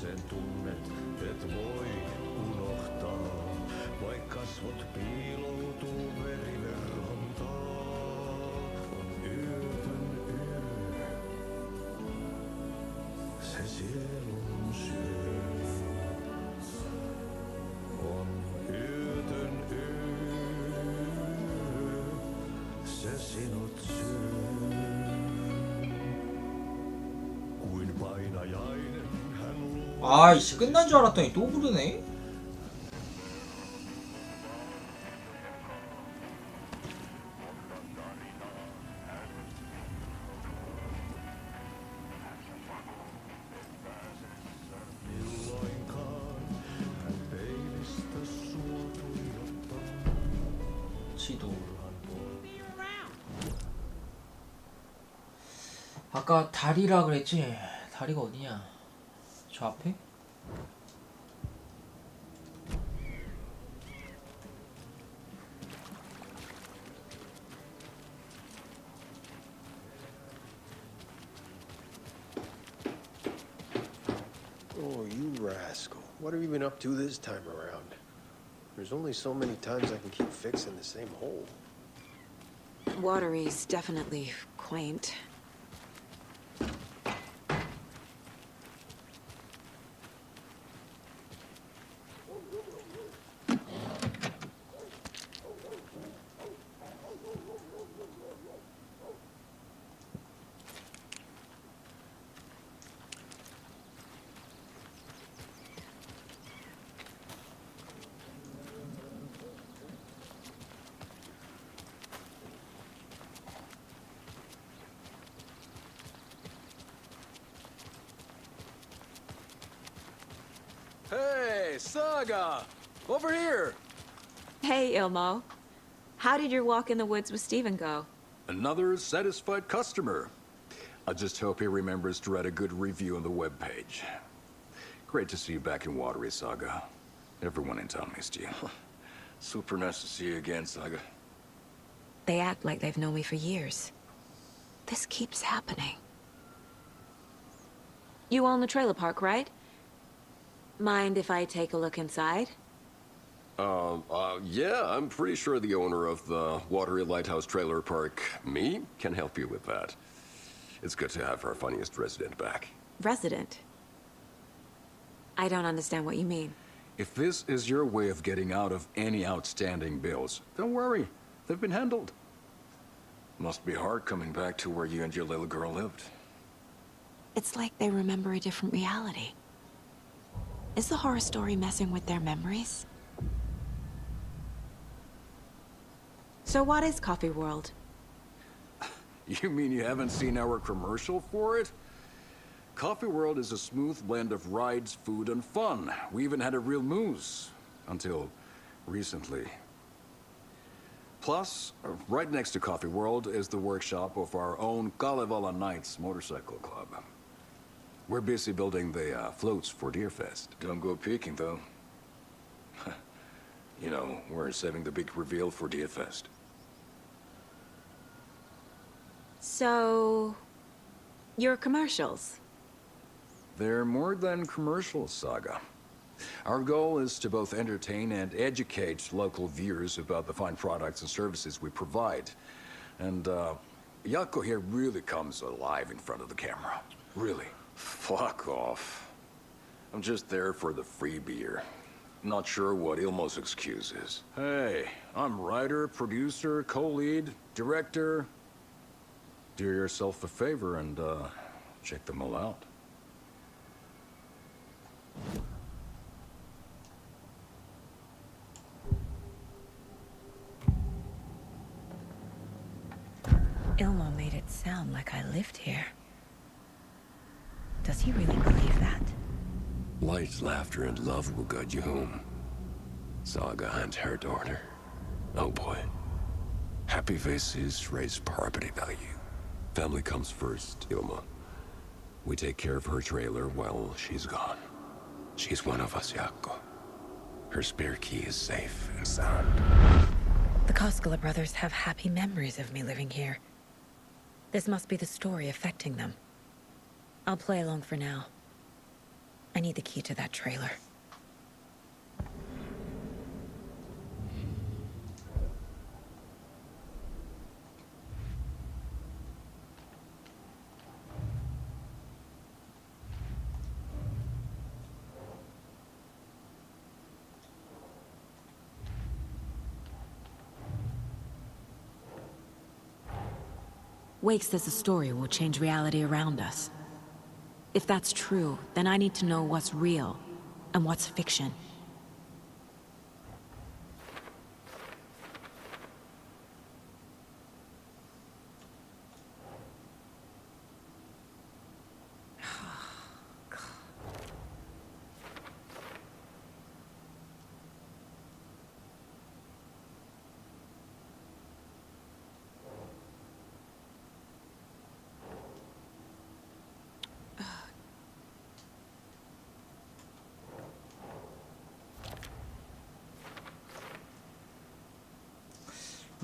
Sen tunnet, et voi unohtaa, vaikka kasvot piiloutuu veriverhon taa. On yötön yö, se sielun syö. On yötön yö, se sinut syö. Kuin painajainen. 아이씨 끝난 줄 알았더니 또 부르네. 지도. 아까 다리라 그랬지? 다리가 어디냐? 저 앞에? Oh, you rascal. What have you been up to this time around? There's only so many times I can keep fixing the same hole. Watery's definitely quaint. Hey, Saga! Over here! Hey, Ilmo. How did your walk in the woods with Steven go? Another satisfied customer. I just hope he remembers to write a good review on the webpage. Great to see you back in Watery, Saga. Everyone in town missed you. Super nice to see you again, Saga. They act like they've known me for years. This keeps happening. You own the trailer park, right? Mind if I take a look inside? Yeah, I'm pretty sure the owner of the Watery Lighthouse Trailer Park, me, can help you with that. It's good to have our funniest resident back. Resident? I don't understand what you mean. If this is your way of getting out of any outstanding bills, don't worry. They've been handled. Must be hard coming back to where you and your little girl lived. It's like they remember a different reality. Is the horror story messing with their memories? So what is Coffee World? You mean you haven't seen our commercial for it? Coffee World is a smooth blend of rides, food, and fun. We even had a real moose. Until recently. Plus, right next to Coffee World is the workshop of our own Kalevala Knights Motorcycle Club. We're busy building the floats for Deerfest. Don't go peeking, though. You know, we're saving the big reveal for Deerfest. So... your commercials? They're more than commercials, Saga. Our goal is to both entertain and educate local viewers about the fine products and services we provide. And, Yako here really comes alive in front of the camera. Really. Fuck off. I'm just there for the free beer. Not sure what Ilmo's excuse is. Hey, I'm writer, producer, co-lead, director. Do yourself a favor and, check them all out. Ilmo made it sound like I lived here. Does he really believe that? Light, laughter, and love will guide you home. Saga and her daughter. Oh boy. Happy faces raise property value. Family comes first, Ilma. We take care of her trailer while she's gone. She's one of us, Yako. Her spare key is safe and sound. The Koskela brothers have happy memories of me living here. This must be the story affecting them. I'll play along for now. I need the key to that trailer. Wake says the story will change reality around us. If that's true, then I need to know what's real and what's fiction.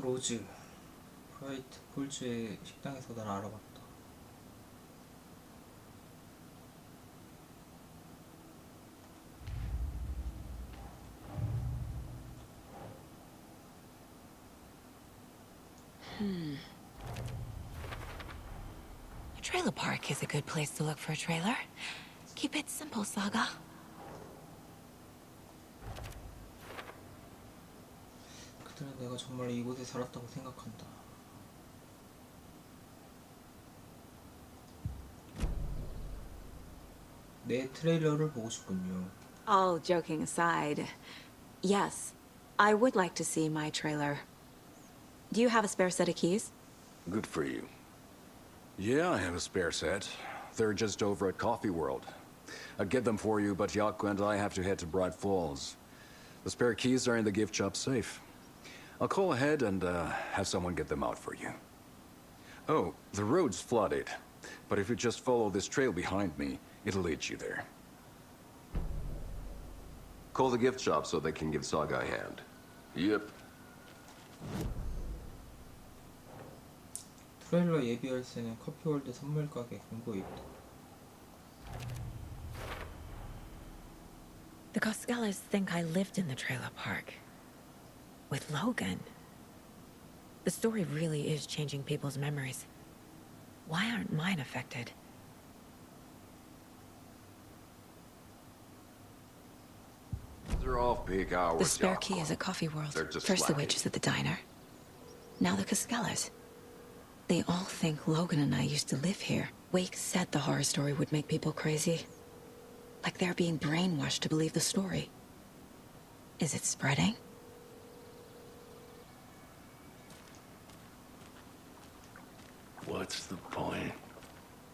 로즈 프라이트 폴즈의 식당에서 난 알아봤다. A trailer park is a good place to look for a trailer. Keep it simple, Saga. 그들은 내가 정말 이곳에 살았다고 생각한다. 내 트레일러를 보고 싶군요. All joking aside, yes, I would like to see my trailer. Do you have a spare set of keys? Good for you. Yeah, I have a spare set. They're just over at Coffee World. I'd get them for you, but Yako and I have to head to Bright Falls. The spare keys are in the gift shop safe. I'll call ahead and have someone get them out for you. Oh, the road's flooded, but if you just follow this trail behind me, it'll lead you there. Call the gift shop so they can give Saga a hand. Yep. 트레일러 예비 열쇠는 커피월드 선물 가게 광고에 있다. The Costellas think I lived in the trailer park. With Logan. The story really is changing people's memories. Why aren't mine affected? They're off-peak hours. The spare y'all. key is at Coffee World. They're just First the slacking. witches at the diner. Now the Costellas. They all think Logan and I used to live here. Wake said the horror story would make people crazy. Like they're being brainwashed to believe the story. Is it spreading? What's the point?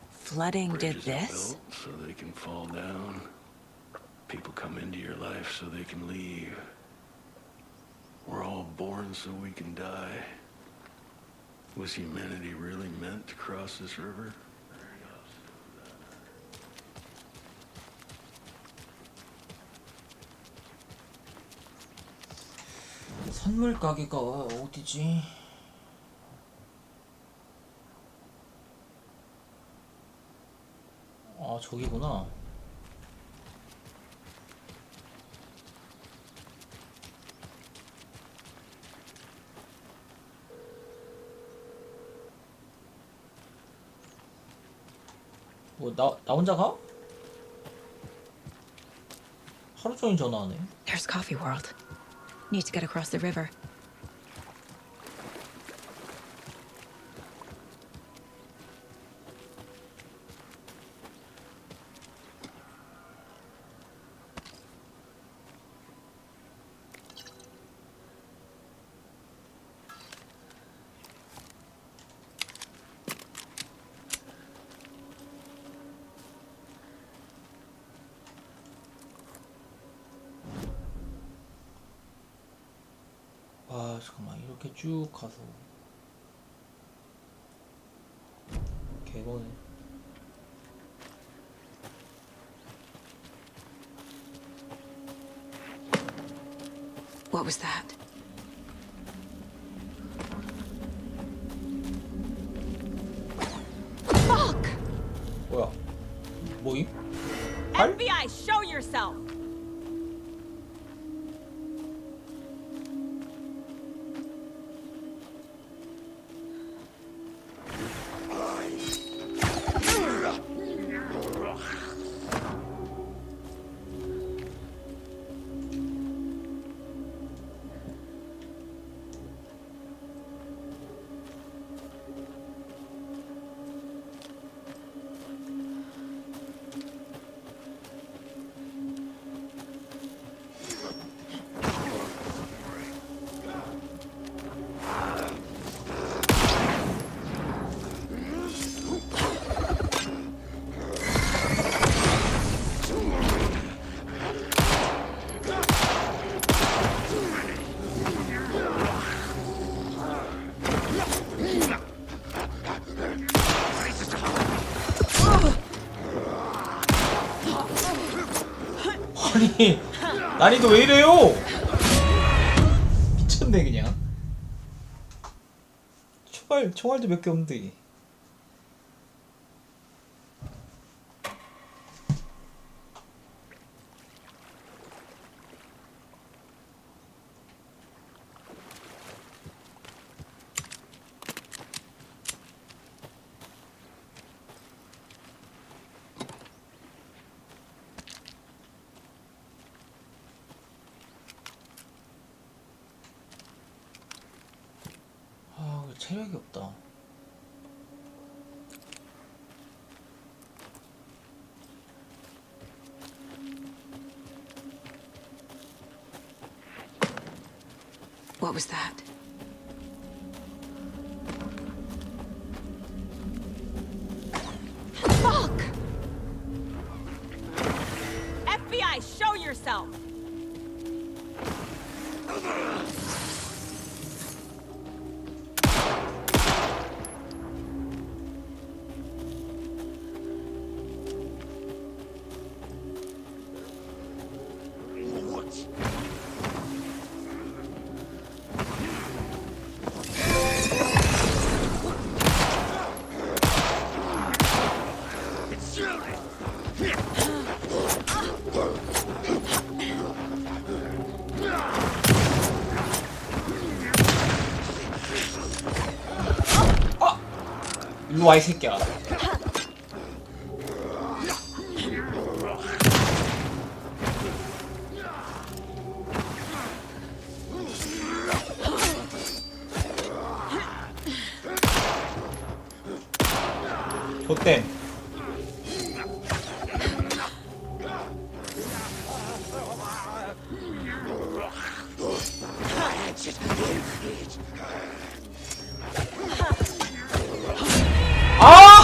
Flooding did Bridges are this? built so they can fall down. People come into your life so they can leave. We're all born so we can die. Was humanity really meant to cross this river? 선물 가게가 어디지? 아, 저기구나. 뭐, 나 혼자 가? 하루 종일 전화하네. There's Coffee World. Need to get across the river. 아, 잠깐만, 이렇게 쭉 가서 개거네. What was that? Fuck! 뭐야? 뭐임? FBI, show yourself! 아니, 난이도 왜 이래요? 미쳤네 그냥. 총알도 몇 개 없는데. 아, 체력이 없다. What was that? Fuck! FBI, show yourself! 일로 와 이 새끼야. 좆댐. 아!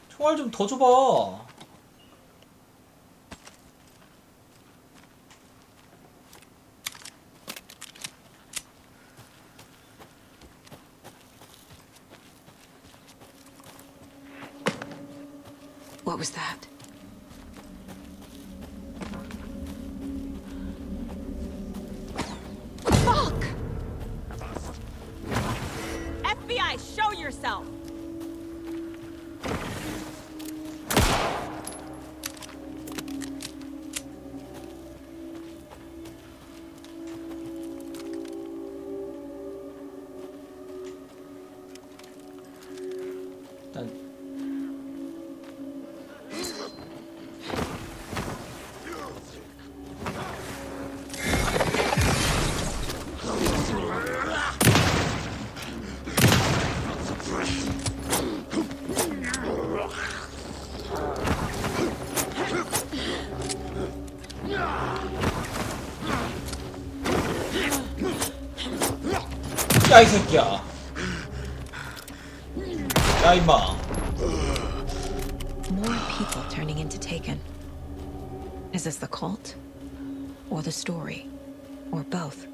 총알 좀 더 줘봐. What was that? Fuck! FBI, show yourself! 일단 야 이 새끼야. 야 임마. More people turning into Taken. Is this the cult? Or the story? Or both?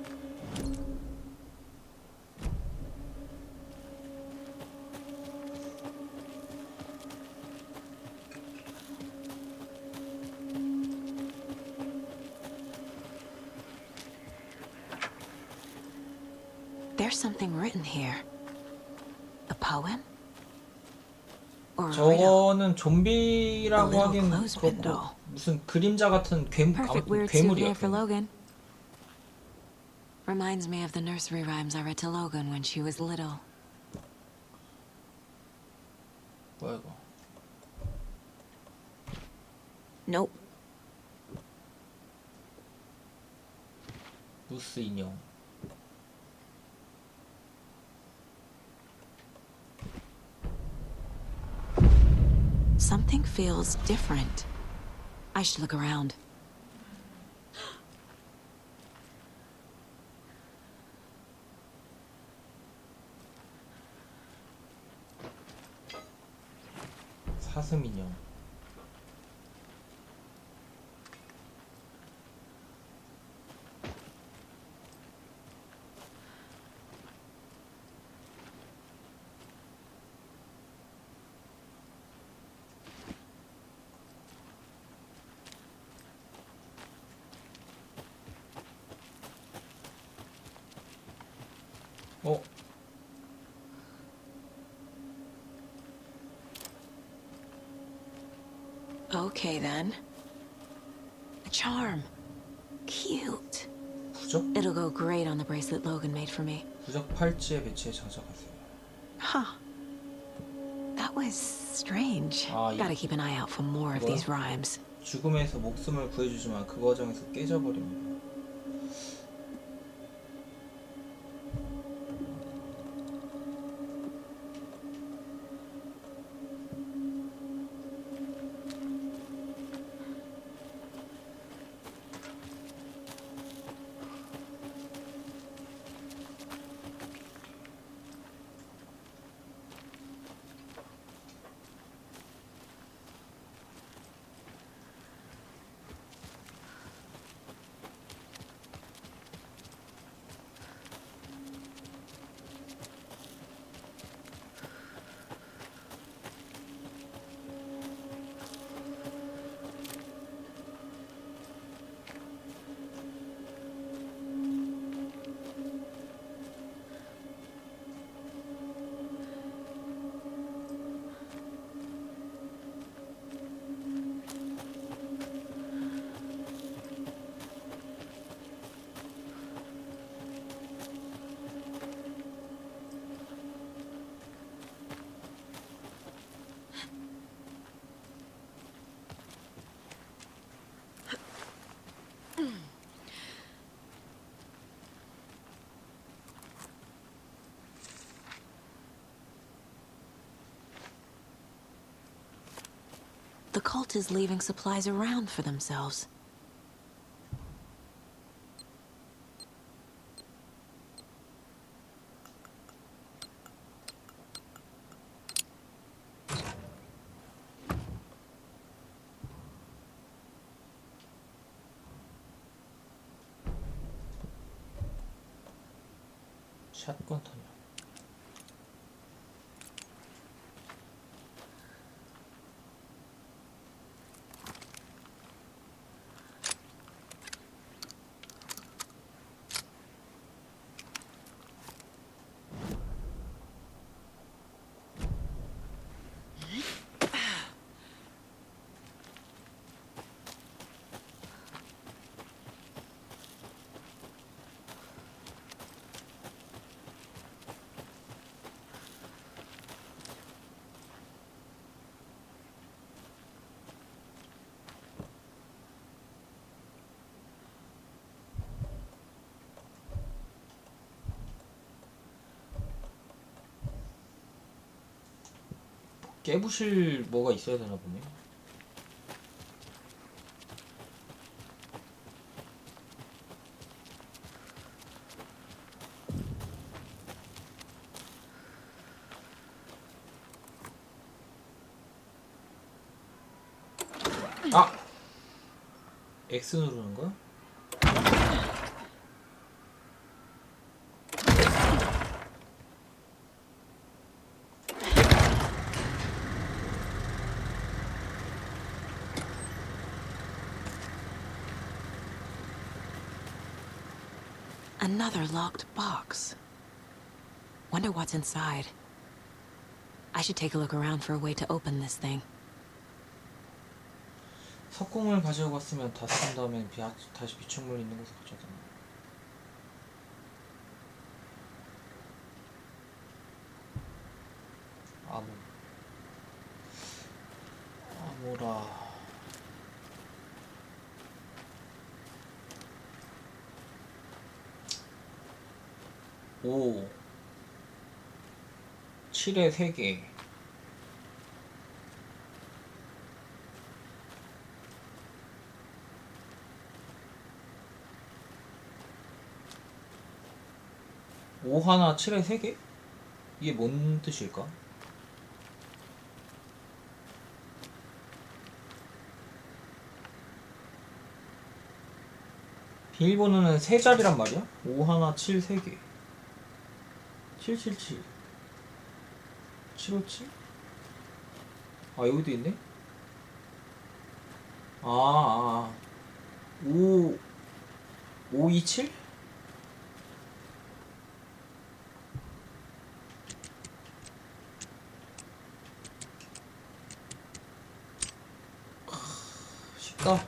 There's something written here. A poem? Or a riddle? 저거는 좀비라고 하긴 그렇고 무슨 그림자 같은 Perfect 아무튼 weird souvenir 괴물이야. for Logan. Reminds me of the nursery rhymes I read to Logan when she was little. 뭐야 이거? Nope. 무스 인형. Something feels different. I should look around. 사슴 인형. 어? Okay then. A charm. Cute. 부적? It'll go great on the bracelet Logan made for me. 부적 팔찌에 배치해 저장하세요. Huh. That was strange. 아, Gotta keep an eye out for more of 뭐야? these rhymes. 죽음에서 목숨을 구해주지만 그 과정에서 깨져버립니다. The cult is leaving supplies around for themselves. 샷건 탄약. 깨부실 뭐가 있어야 되나 보네. 아! X 누르는 거야? Another locked box. Wonder what's inside. I should take a look around for a way to open this thing. 석공을 가져고 왔으면 다 쓴 다음에 다시 비축물 있는 곳에 가져다 놔. 아모라. 오 7에 3개. 오 하나 7에 3개? 이게 뭔 뜻일까? 비밀번호는 3자리란 말이야? 5 하나 7 3개. 777 757? 아 여기도 있네? 5 527? 쉽다.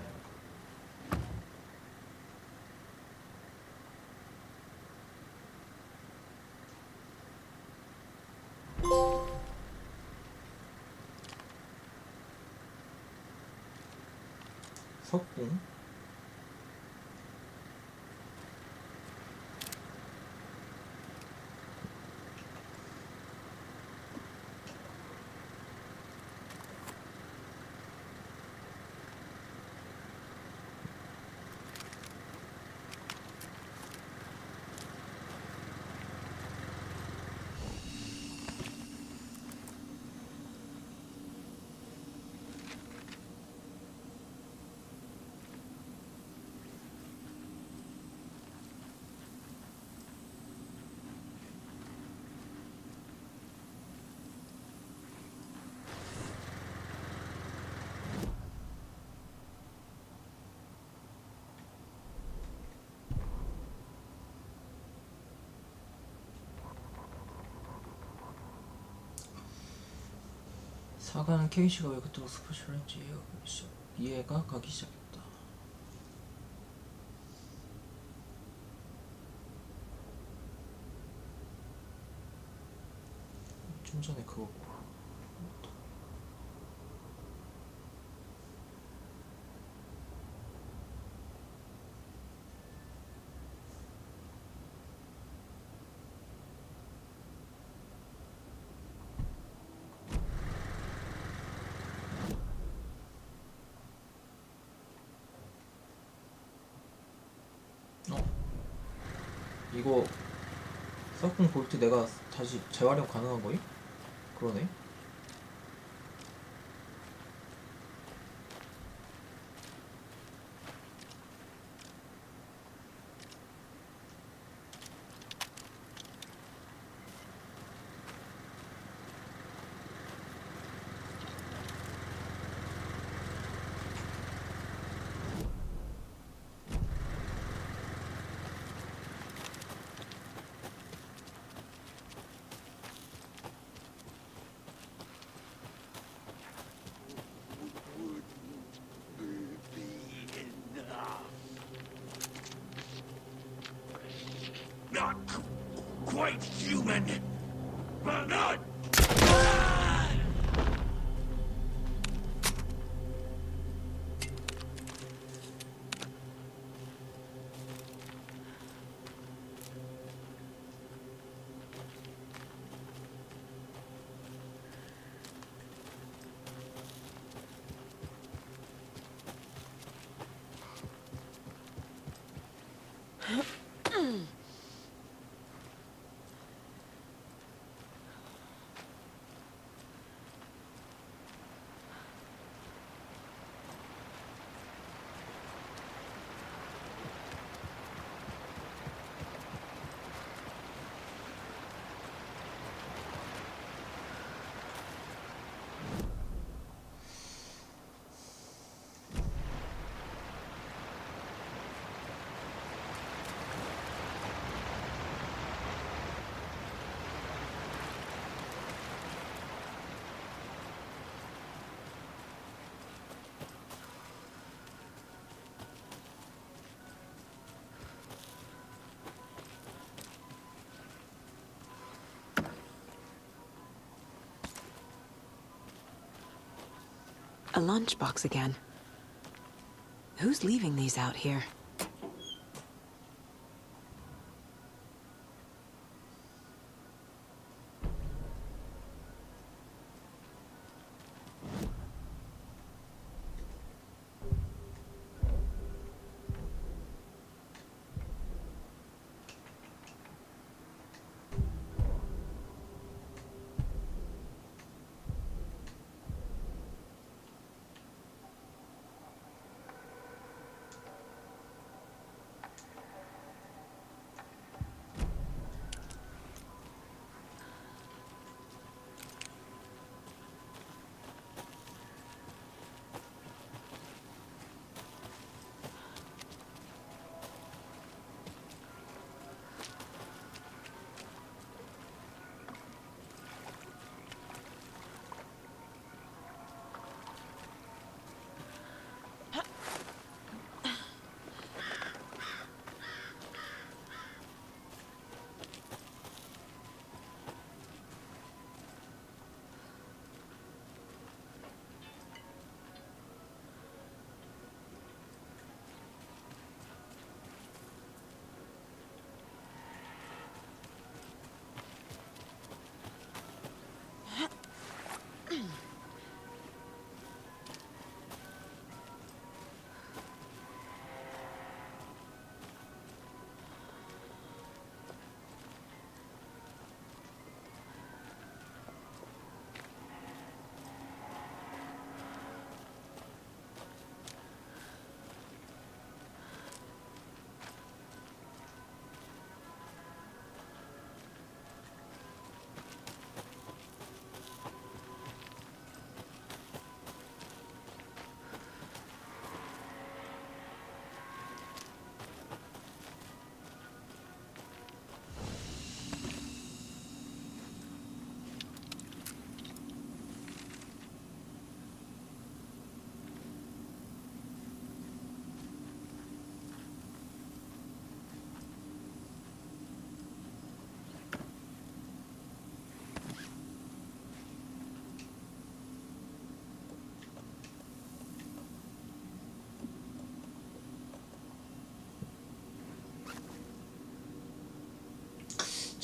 석궁. 사과는 케이시가 왜 그토록 스포츠런지 이해가 가기 시작했다. 좀 전에 그거 이거 서쿵 볼트 내가 다시 재활용 가능한 거임? 그러네. Not quite human, but not. A lunchbox again. Who's leaving these out here?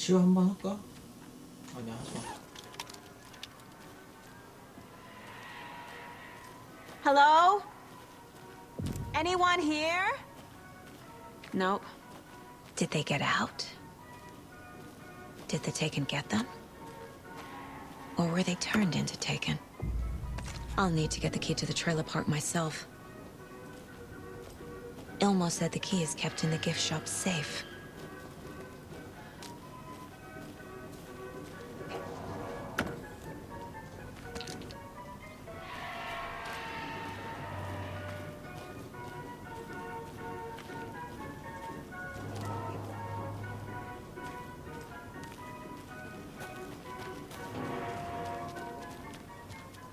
치유 한번 할까? 아니야, 하지 마. Hello? Anyone here? Nope. Did they get out? Did the Taken get them? Or were they turned into Taken? I'll need to get the key to the trailer park myself. Ilmo said the key is kept in the gift shop safe.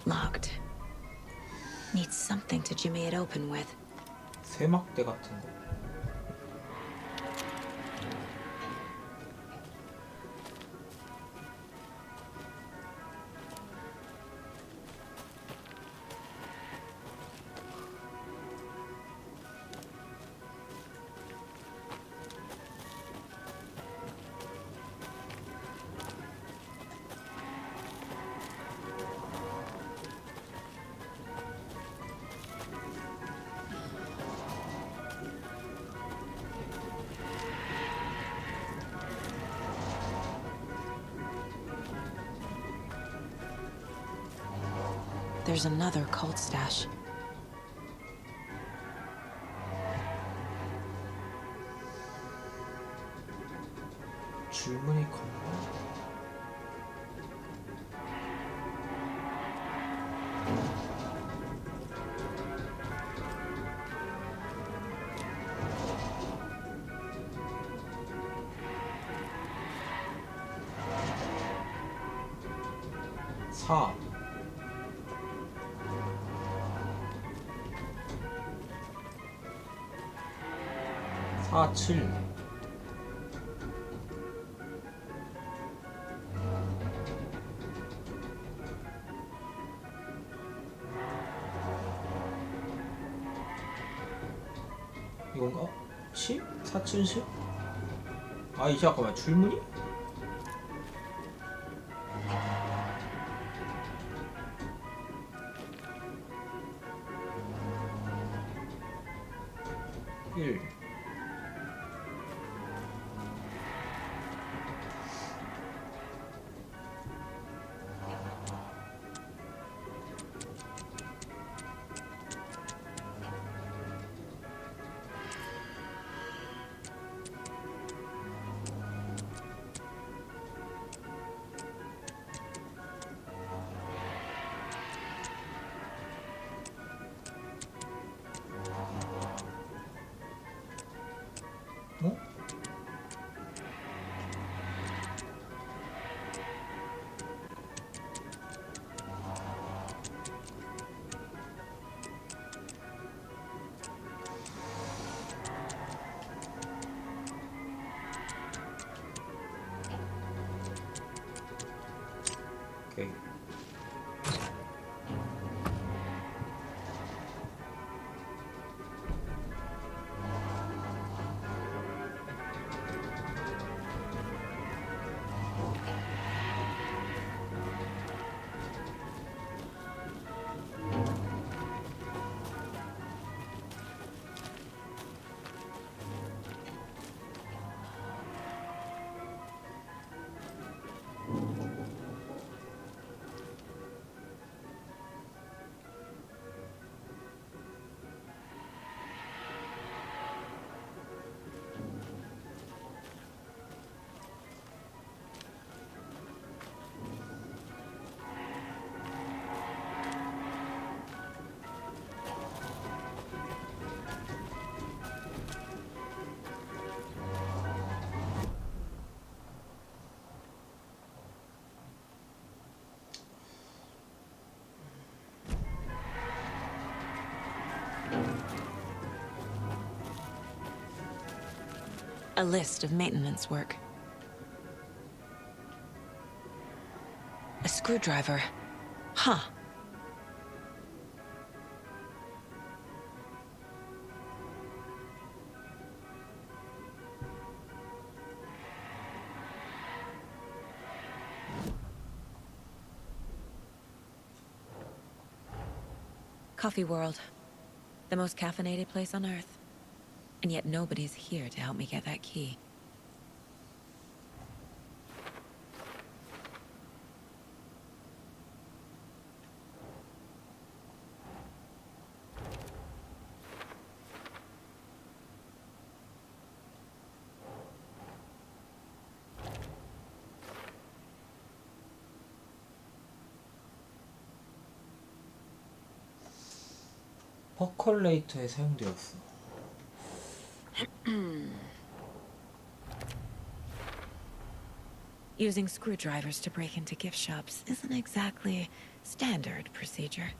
Locked. Needs something to jimmy it open with. 세막대 같은 거. There's another cult stash. 줄무늬 컬러. 사. 47. 이건가? 10? 470? 아, 이 잠깐만, 줄무늬? 일. 어? 오케이. A list of maintenance work. A screwdriver. Huh. Coffee World. The most caffeinated place on Earth. And yet nobody's here to help me get that key. 퍼컬레이터에 사용되었어. Using screwdrivers to break into gift shops isn't exactly standard procedure.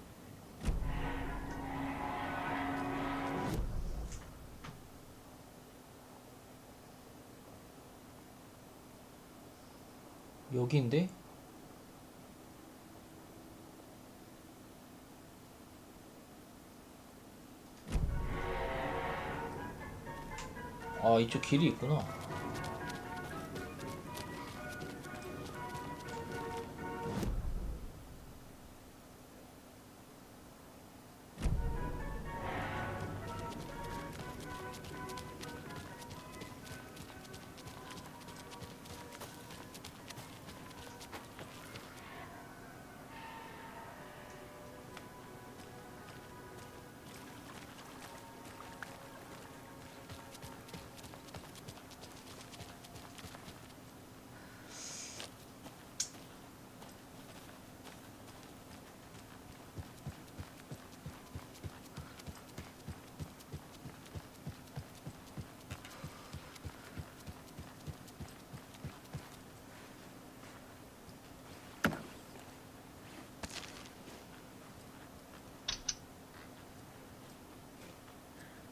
여기인데? 아, 이쪽 길이 있구나.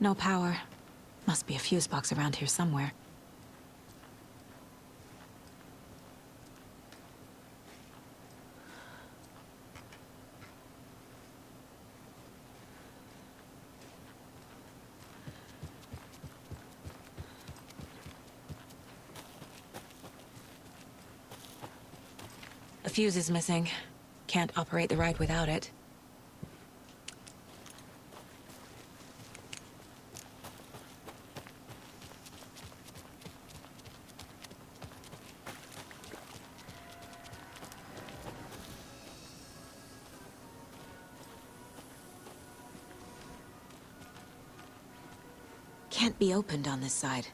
No power. Must be a fuse box around here somewhere. A fuse is missing. Can't operate the ride without it. Can't be opened on this side.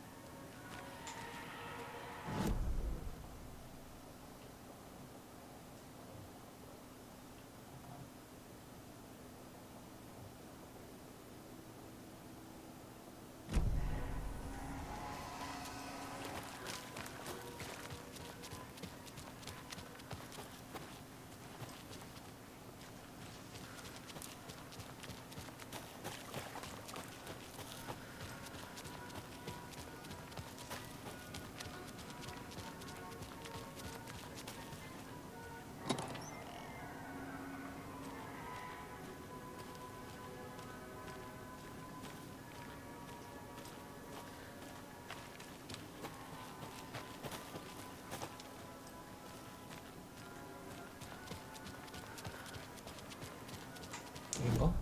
여긴가?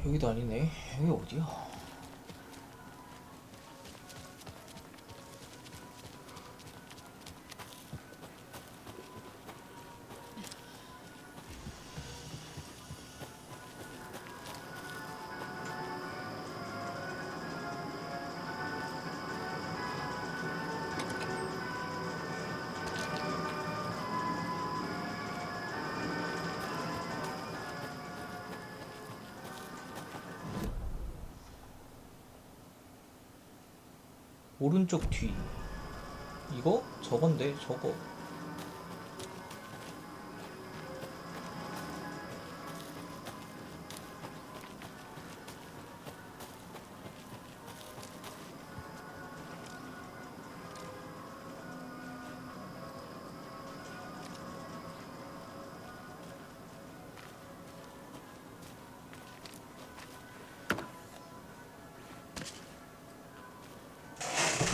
여기도 아니네. 여기 어디야? 오른쪽 뒤. 이거? 저건데, 저거.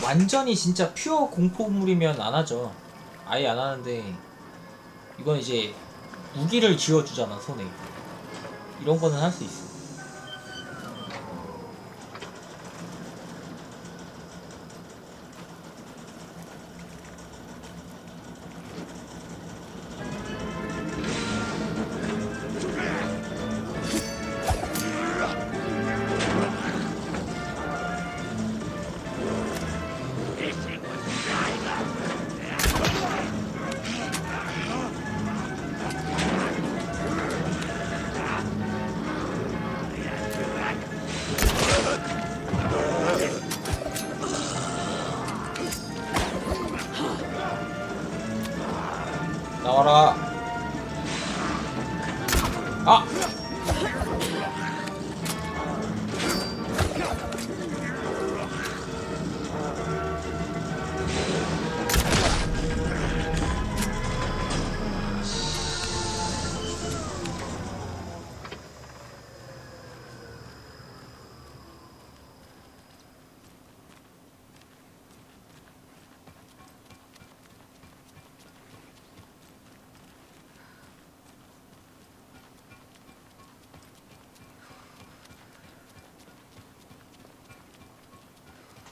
완전히 진짜 퓨어 공포물이면 안 하죠. 아예 안 하는데, 이건 이제 무기를 쥐어주잖아, 손에. 이런 거는 할 수 있어.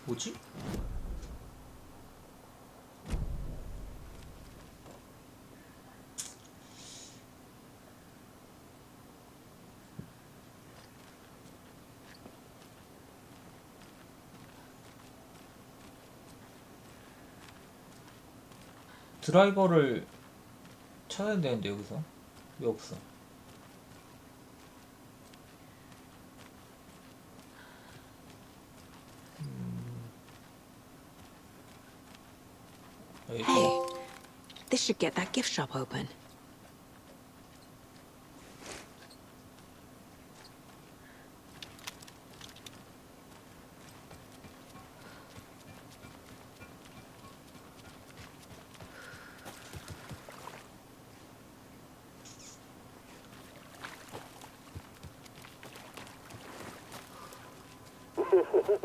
뭐지? 드라이버를 찾아야 되는데 여기서 왜 없어? Hey, this should get that gift shop open.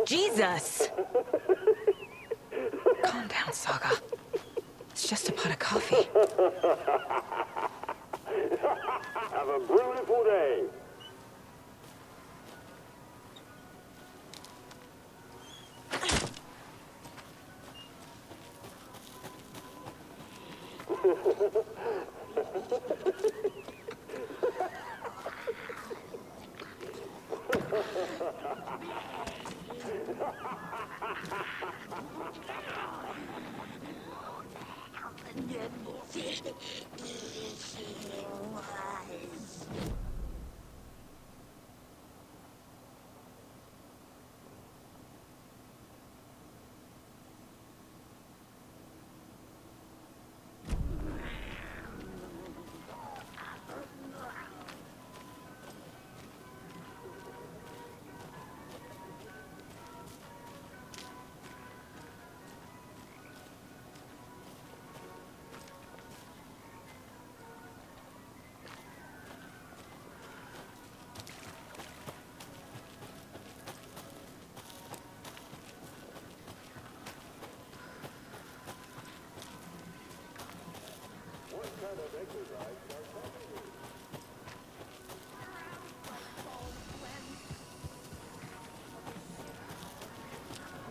Jesus! Calm down, Saga. It's just a pot of coffee. Have a beautiful day.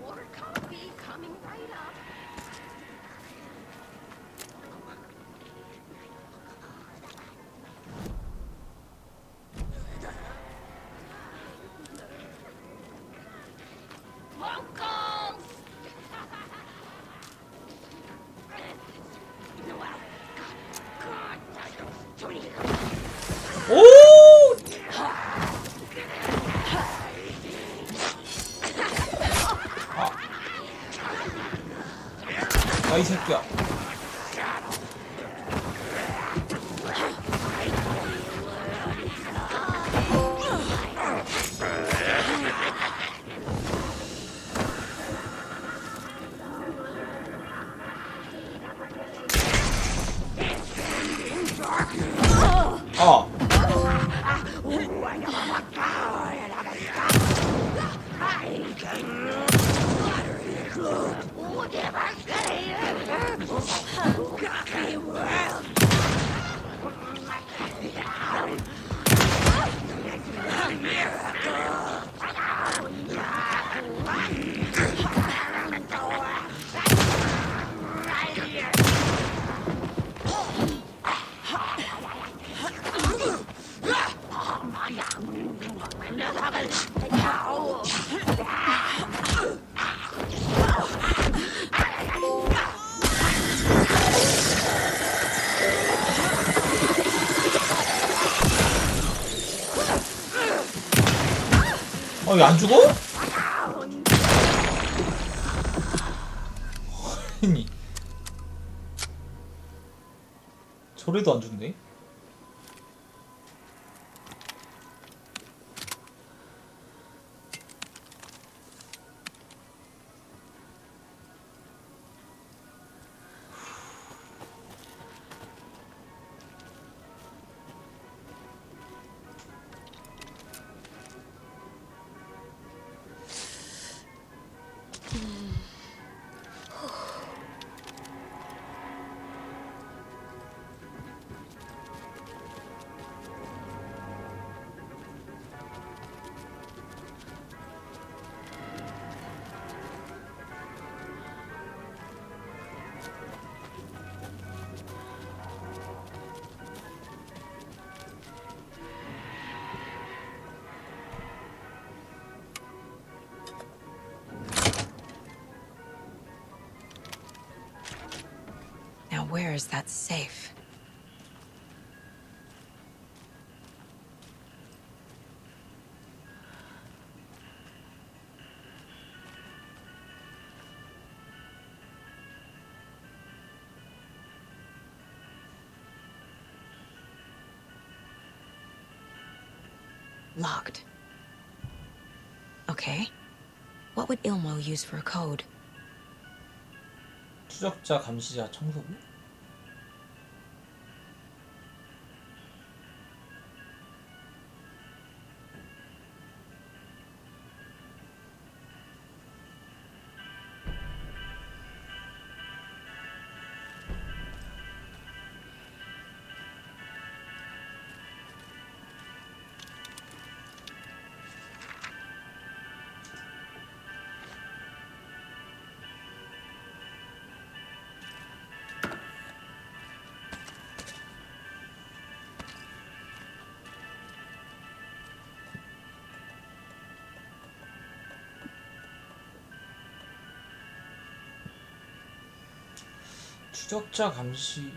More coffee coming right up. Locals! 오! 아, 이 새끼야. 아. 왜 안 죽어? 아니 저래도 안 죽네. where is that safe? Locked. Okay. What would Ilmo use for a code? 추적자 감시자 청소부? 추적자 감시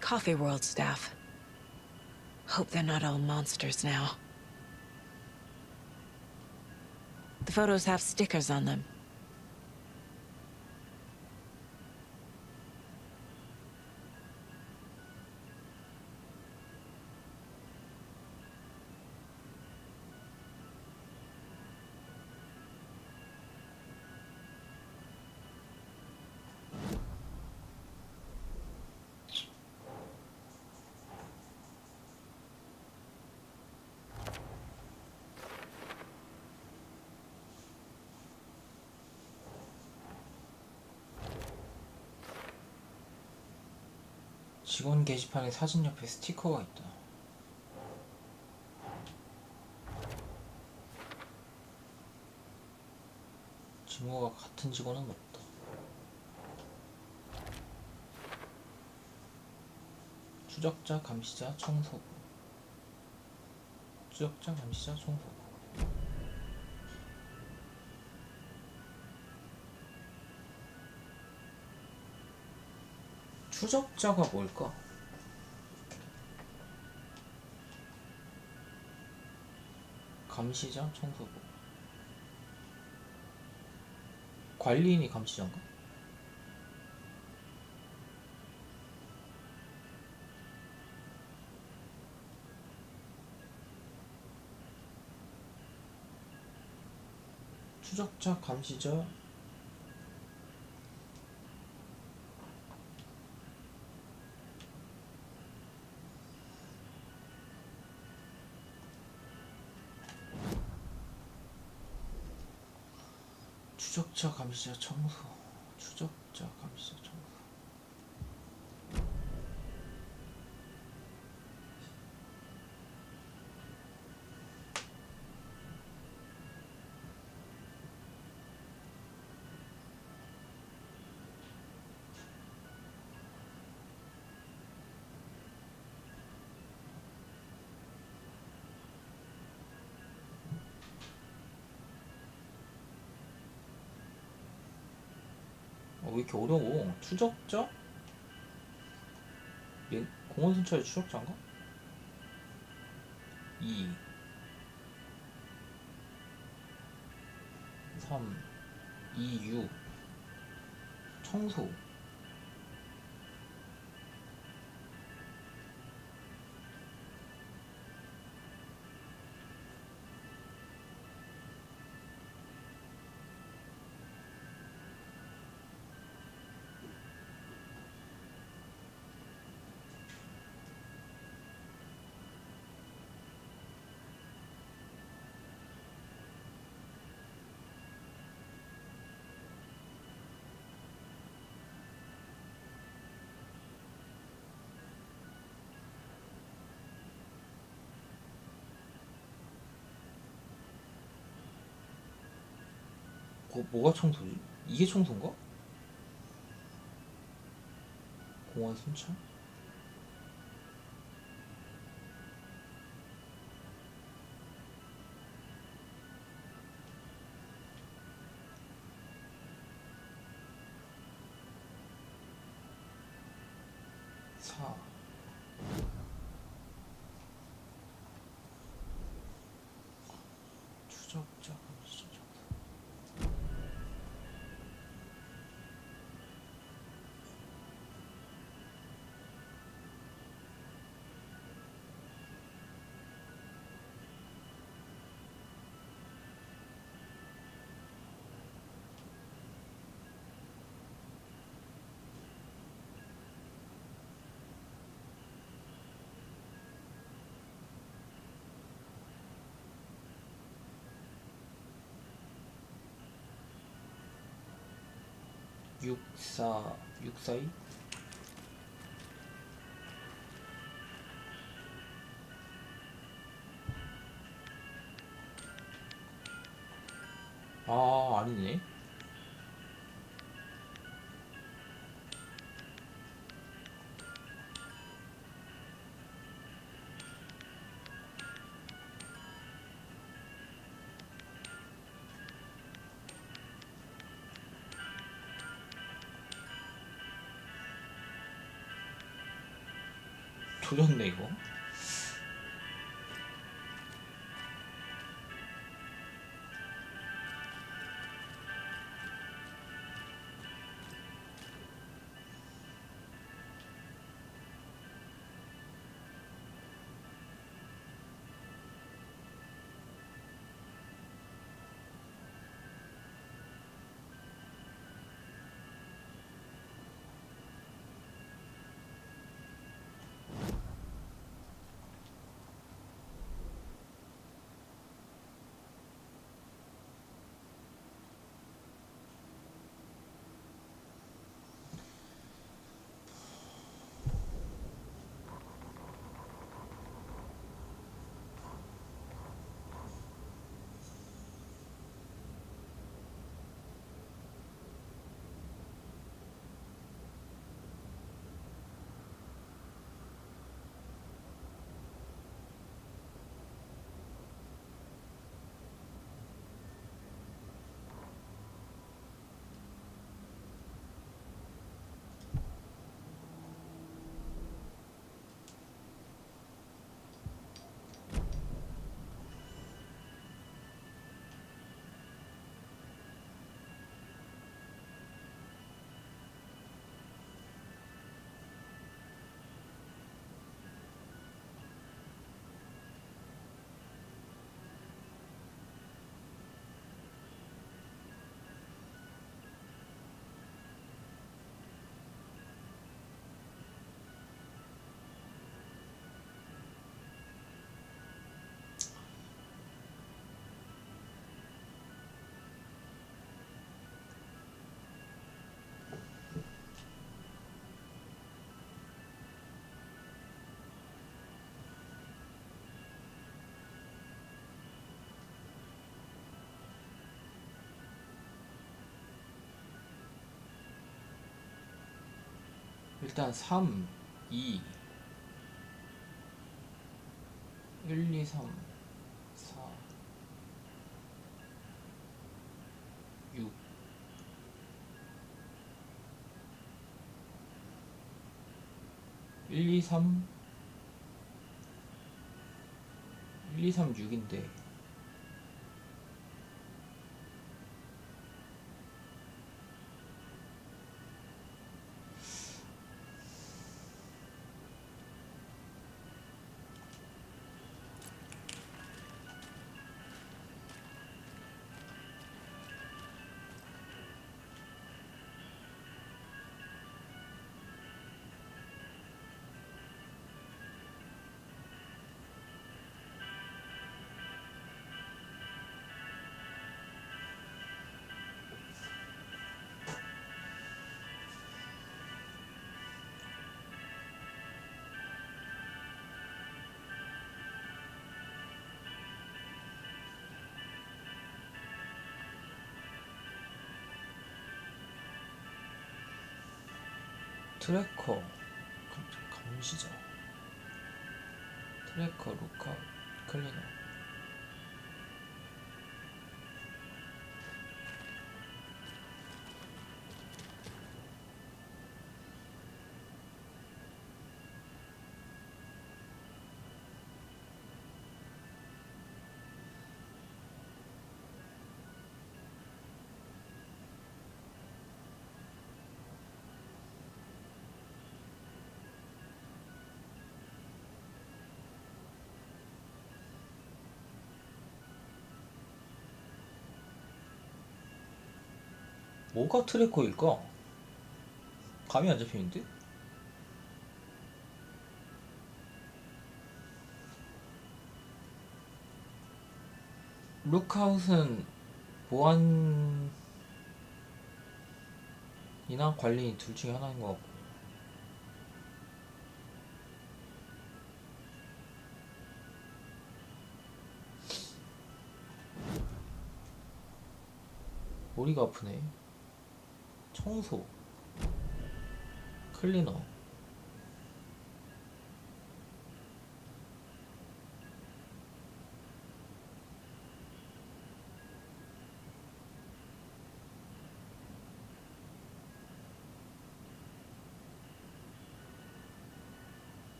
Coffee World staff. Hope they're not all monsters now. The photos have stickers on them. 직원 게시판에 사진 옆에 스티커가 있다. 직무가 같은 직원은 없다. 추적자 감시자 청소부. 추적자 감시자 청소부. 추적자가 뭘까? 감시자, 청소부. 관리인이 감시자인가? 추적자, 감시자. 추적자 감시자 청소. 추적자 감시자 청소. 왜 이렇게 어려워? 추적자? 공원순찰 추적자인가? 2 3 2 6 청소. 뭐가 청소지? 이게 청소인가? 공원 순찰? 4 추적자 감시자. 육사 642? 아, 아니네. 조졌네 이거. 일단 3, 2, 1, 2, 3, 4, 6, 1, 2, 3, 1, 2, 3, 6인데 트래커 감시자 트래커 루카 클리너 뭐가 트래커일까? 감이 안 잡히는데? 룩아웃은 보안이나 관리 둘 중에 하나인 것 같고, 머리가 아프네. 청소, 클리너.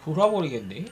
돌아버리겠네?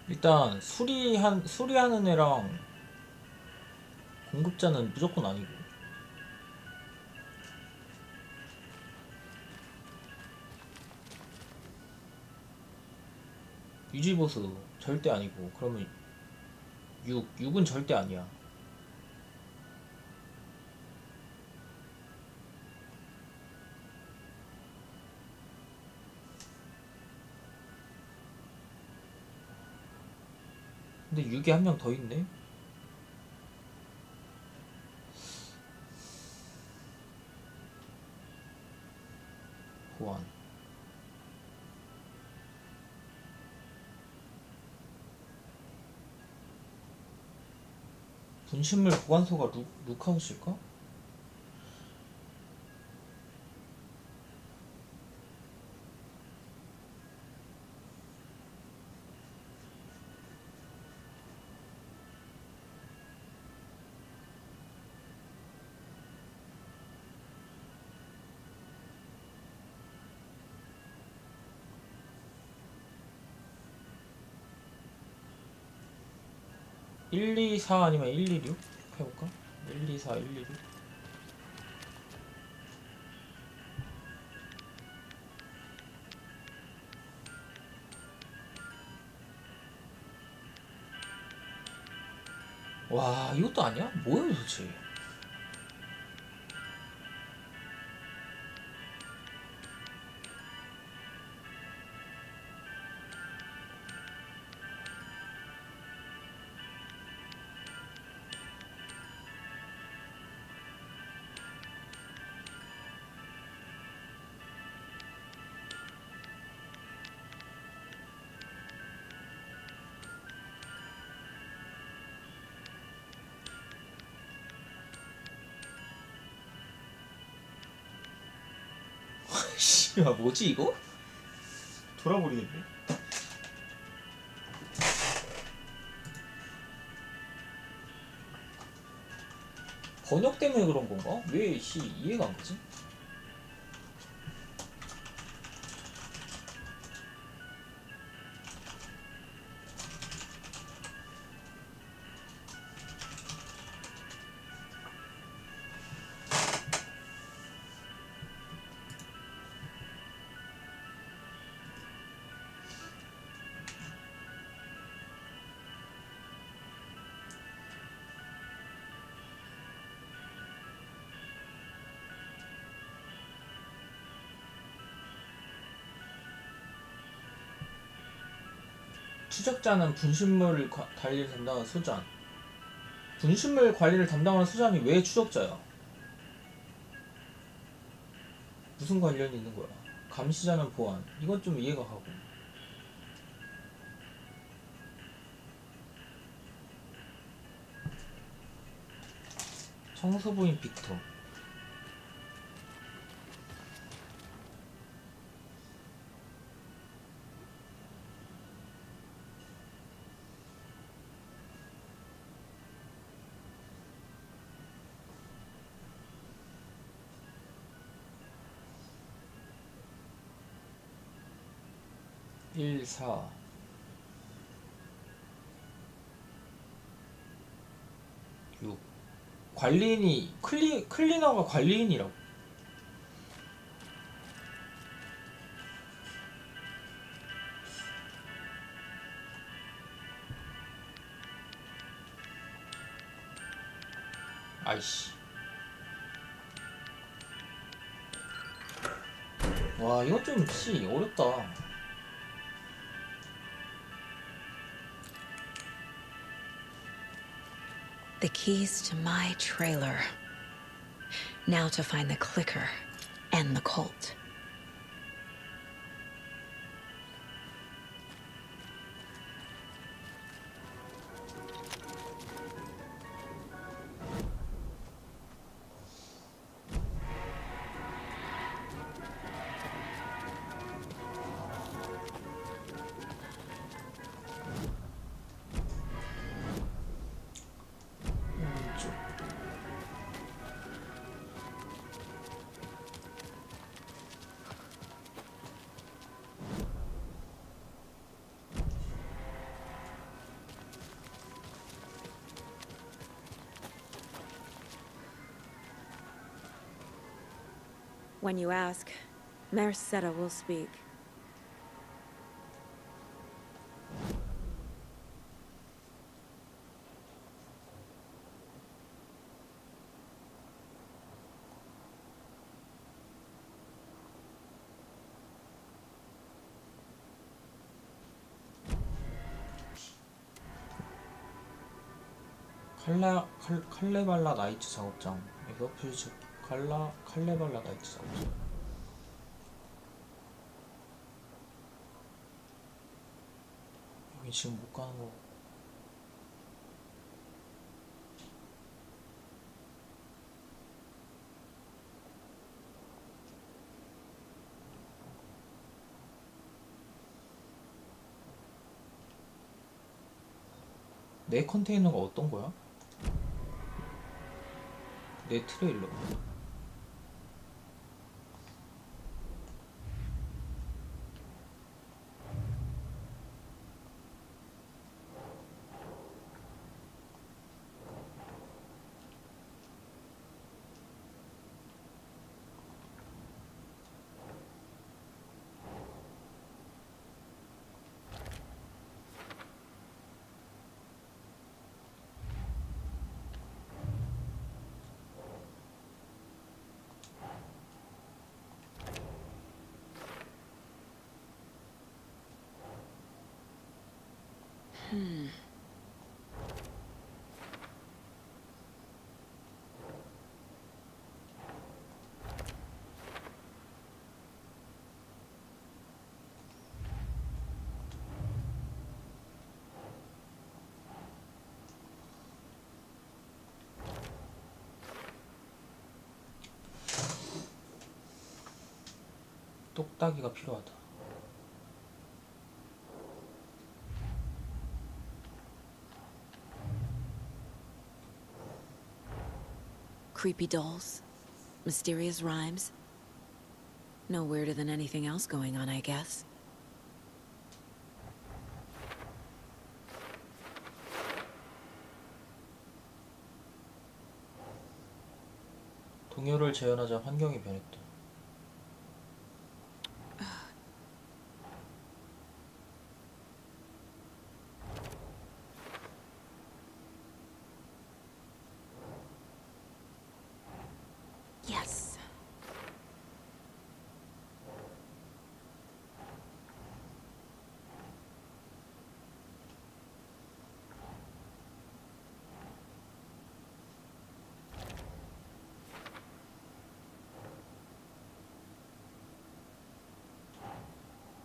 일단 수리하는 애랑 공급자는 무조건 아니고, 유지보수 절대 아니고, 그러면 6은 절대 아니야. 근데 6에 한 명 더 있네? 보안. 분신물 보관소가 룩하우스일까? (1, 2, 4) 아니면 (1, 2, 6) 해볼까? (1, 2, 4) (1, 2, 6) 와, 이것도 아니야? 뭐야 도대체. 야, 뭐지 이거? 돌아버리겠네. 번역 때문에 그런 건가? 왜 이해가 안 가지? 추적자는 분신물 관리를 담당하는 소장. 분신물 관리를 담당하는 소장이 왜 추적자야? 무슨 관련이 있는 거야? 감시자는 보안. 이건 좀 이해가 가고. 청소부인 빅터. 일, 사. 육. 관리인이 클리너가 관리인이라고. 아이씨. 와, 이건 좀 어렵다. The keys to my trailer. Now to find the clicker and the Colt. When you ask, Merceda will speak. 칼레발라 나이트 작업장에서 표시 칼레발라 나이트 작업장. 여기 지금 못 가는 거. 내 컨테이너가 어떤 거야? 내 트레일러. 똑딱이가 필요하다. Creepy dolls, mysterious rhymes. No weirder than anything else going on, I guess. 동요를 재현하자 환경이 변했다. Yes.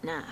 Nah.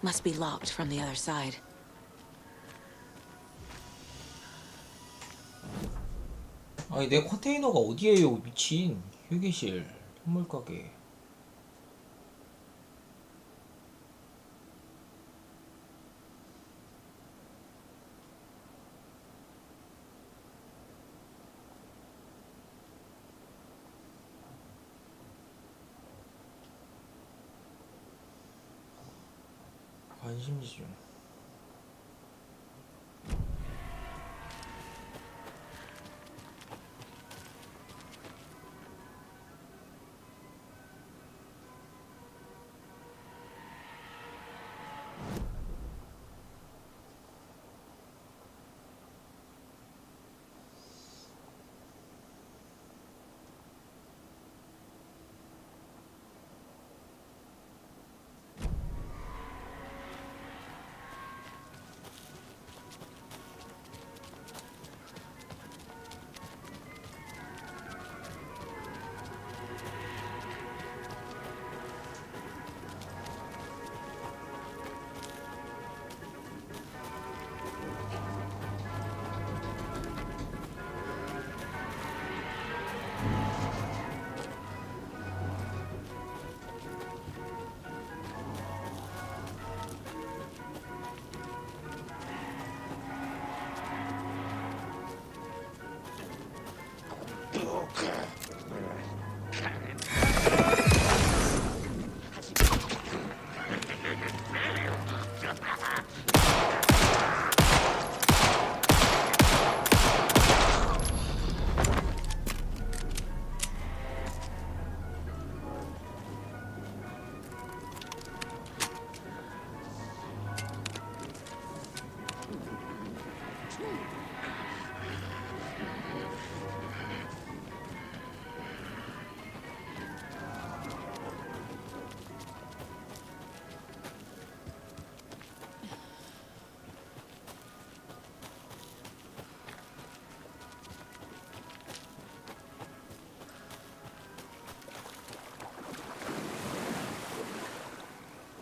Must be locked from the other side. 아니 내 컨테이너가 어디에요 미친. 휴게실 현물가게. 관심지중.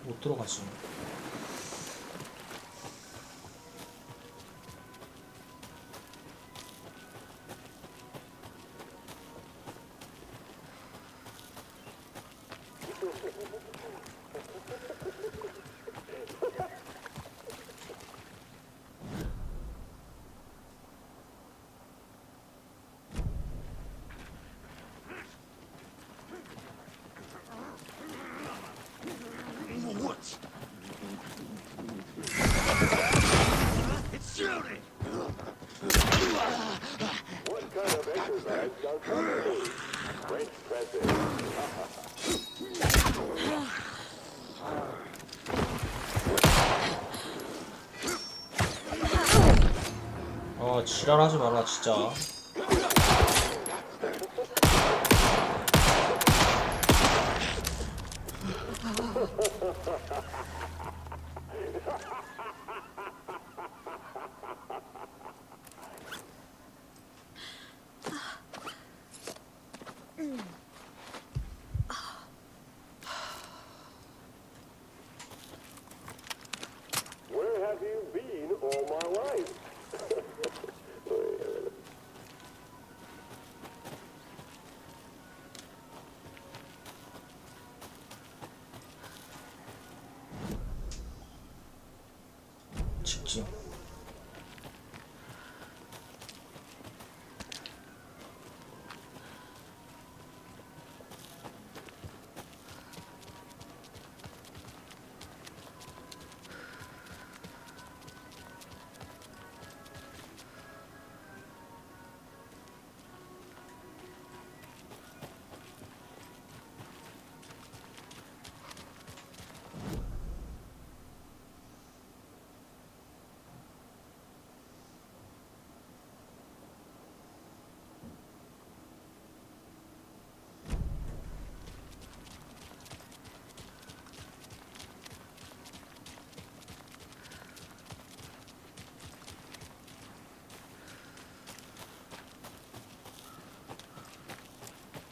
못 들어가지. It's shooting! What kind of exercise does that do? French pressing. 아, 지랄하지 마라 진짜. Where have you been all my life? 직진.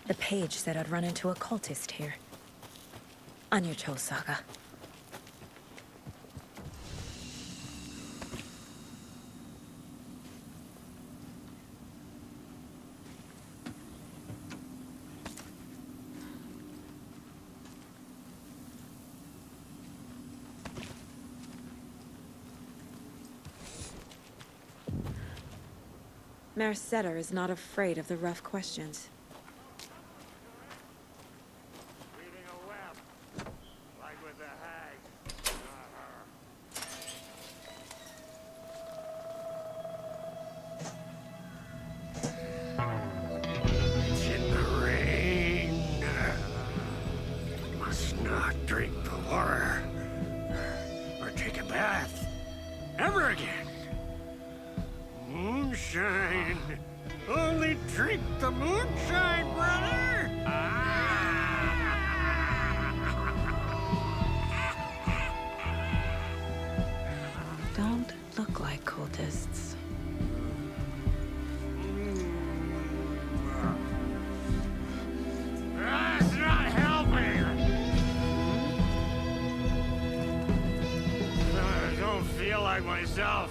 The page said I'd run into a cultist here. On your toes, Saga. Merceder is not afraid of the rough questions. Moonshine! Only drink the moonshine, brother! Don't look like cultists. That's not helping! I don't feel like myself.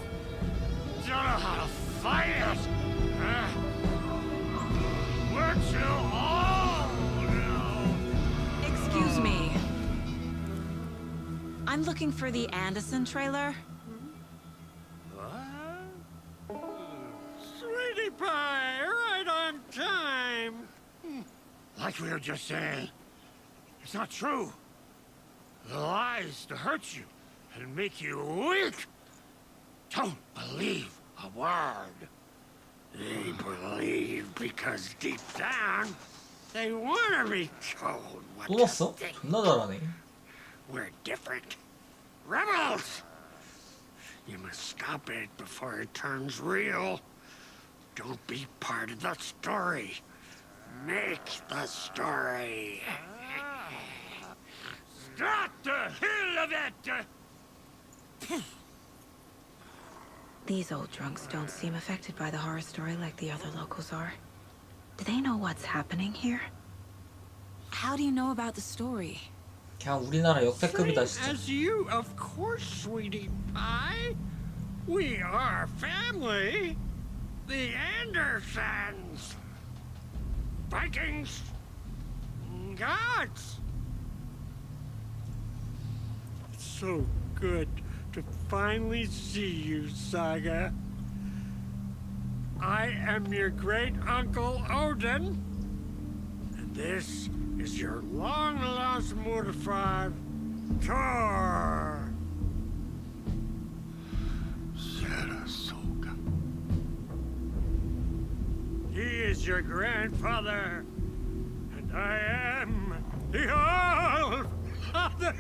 Don't know how to fight it! We're too old now! Excuse me. I'm looking for the Anderson trailer. What? Sweetie pie, right on time! Like we were just saying, it's not true. The lies to hurt you and make you weak. Don't believe a word. They believe because deep down, they want to be told what 또 to 났어? think. 존나 잘하네. We're different. Rebels! You must stop it before it turns real. Don't be part of the story. Make the story. Stop the hell of it! These old drunks don't seem affected by the horror story like the other locals are. Do they know what's happening here? How do you know about the story? 그냥 우리나라 역대급이다 Same 진짜. as you, of course, sweetie pie. We are family. The Andersons. Vikings. Gods. It's so good to finally see you, Saga. I am your great uncle Odin, and this is your long-lost mortified Thor. Saratoga. He is your grandfather, and I am the All-Father.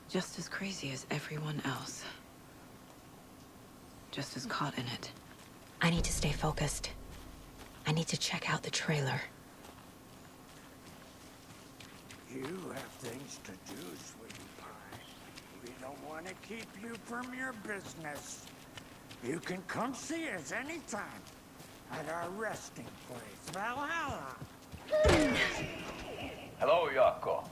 Just as crazy as everyone else. Just as caught in it. I need to stay focused. I need to check out the trailer. You have things to do, sweetie pie. We don't want to keep you from your business. You can come see us anytime at our resting place, Valhalla. Hello, Yako.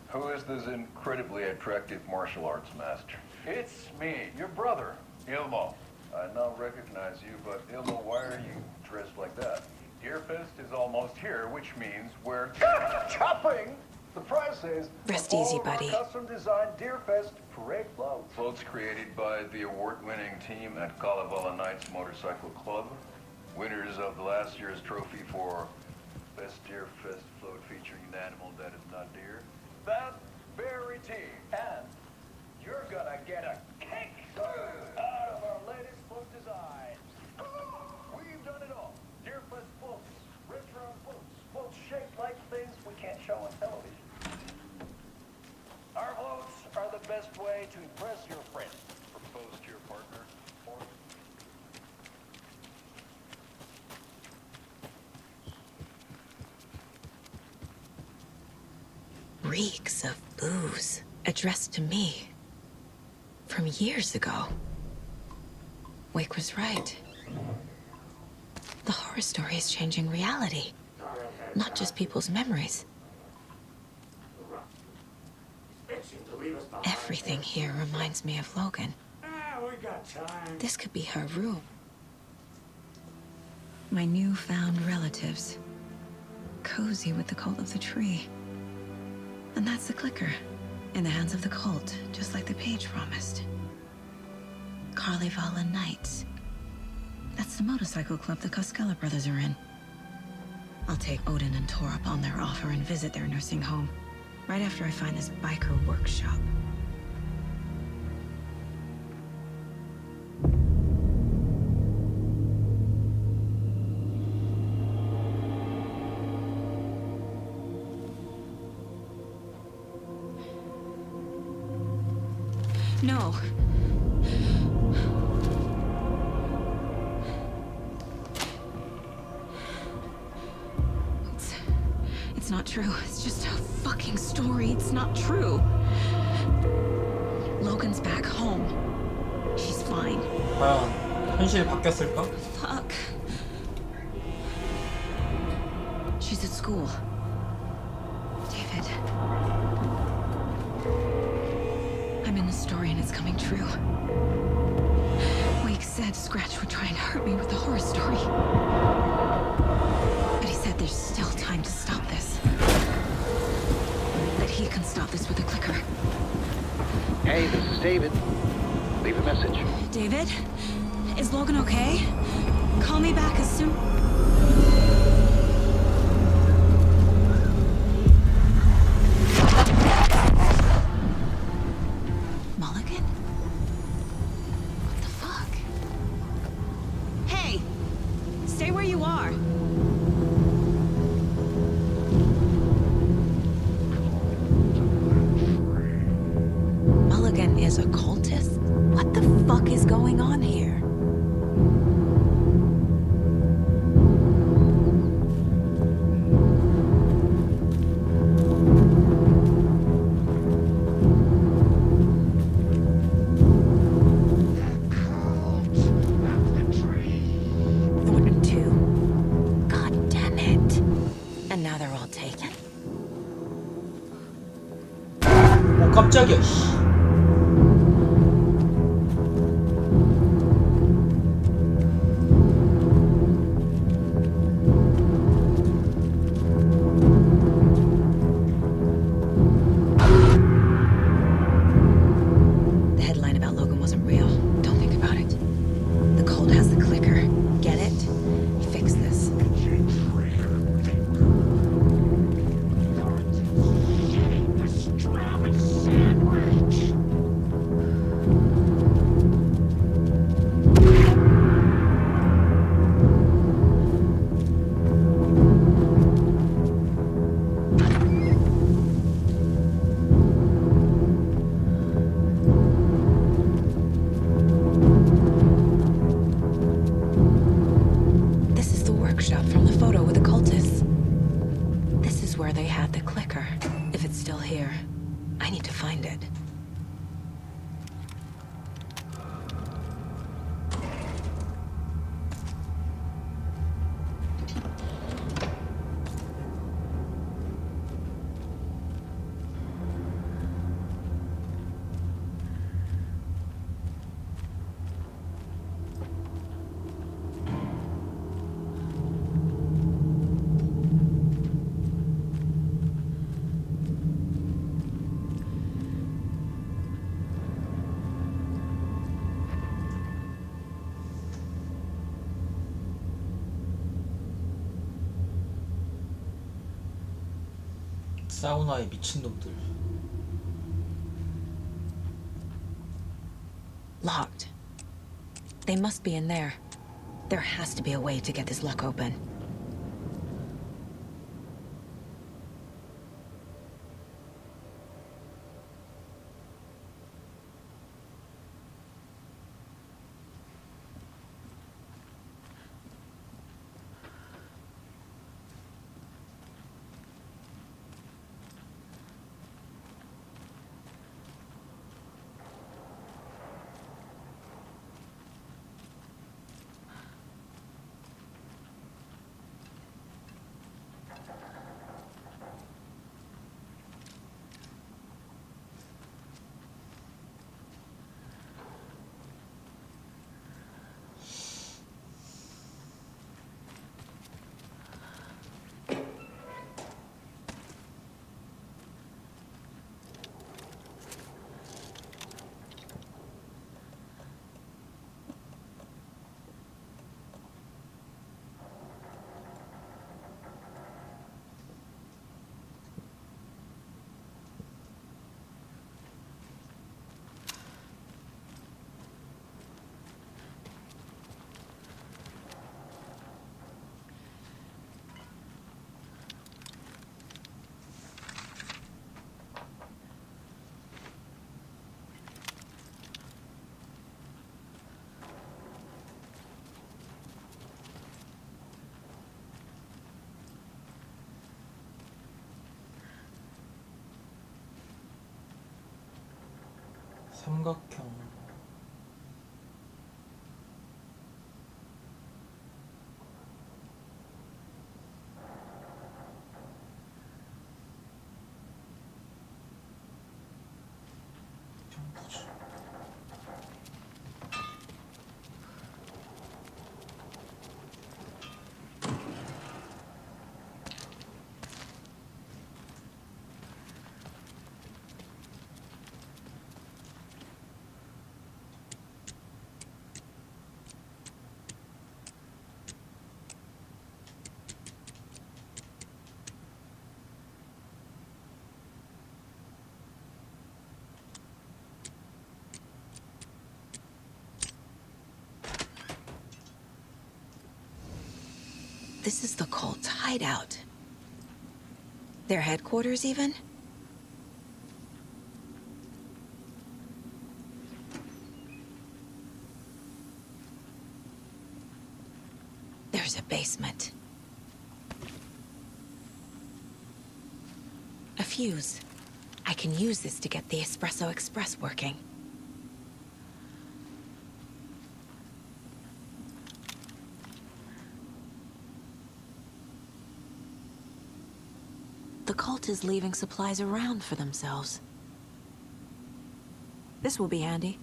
Who is this incredibly attractive martial arts master? It's me, your brother, Ilmo. I now recognize you, but Ilmo, why are you dressed like that? Deerfest is almost here, which means we're chopping the prices. Rest easy, buddy. Custom-designed Deerfest parade floats. Floats created by the award-winning team at Kalevala Knights Motorcycle Club. Winners of the last year's trophy for Best Deerfest float featuring an animal that is not deer. That very team. And you're gonna get a kick out of our latest float design. We've done it all. Deerfest floats, retro floats, floats shaped like things we can't show on television. Our floats are the best way to impress your friends. Propose to your partner. Or Reeks of booze addressed to me from years ago. Wake was right. The horror story is changing reality, not just people's memories. Everything here reminds me of Logan. We got time. This could be her room. My newfound relatives. Cozy with the cult of the tree. And that's the clicker. In the hands of the cult, just like the page promised. Kalevala Knights. That's the motorcycle club the Koskela brothers are in. I'll take Odin and Tor up on their offer and visit their nursing home. Right after I find this biker workshop. No. It's not true. It's just a fucking story. It's not true. Logan's back home. She's fine. 과연 현실이 바뀌었을까? Fuck. She's at school. David. I'm in the story and it's coming true. Wake said Scratch would try and hurt me with the horror story. But he said there's still time to stop this. That he can stop this with a clicker. Hey, this is David. Leave a message. David? Is Logan okay? Call me back as soon... Mulligan? What the fuck? Hey! Stay where you are! There's a cultist? What the fuck is going on here? Thornton 2? God damn it. And now they're all taken? 깜짝이야, 씨. The headline about Logan wasn't real. Don't think about it. The cult has the clicker. Get it? Fix this. This is the workshop from the photo with the cultists. This is where they had the clicker. If it's still here, I need to find it. 사우나에 미친놈들. Locked. They must be in there. There has to be a way to get this lock open. 삼각형. This is the cult's hideout. Their headquarters, even? There's a basement. A fuse. I can use this to get the Espresso Express working. The cult is leaving supplies around for themselves. This will be handy.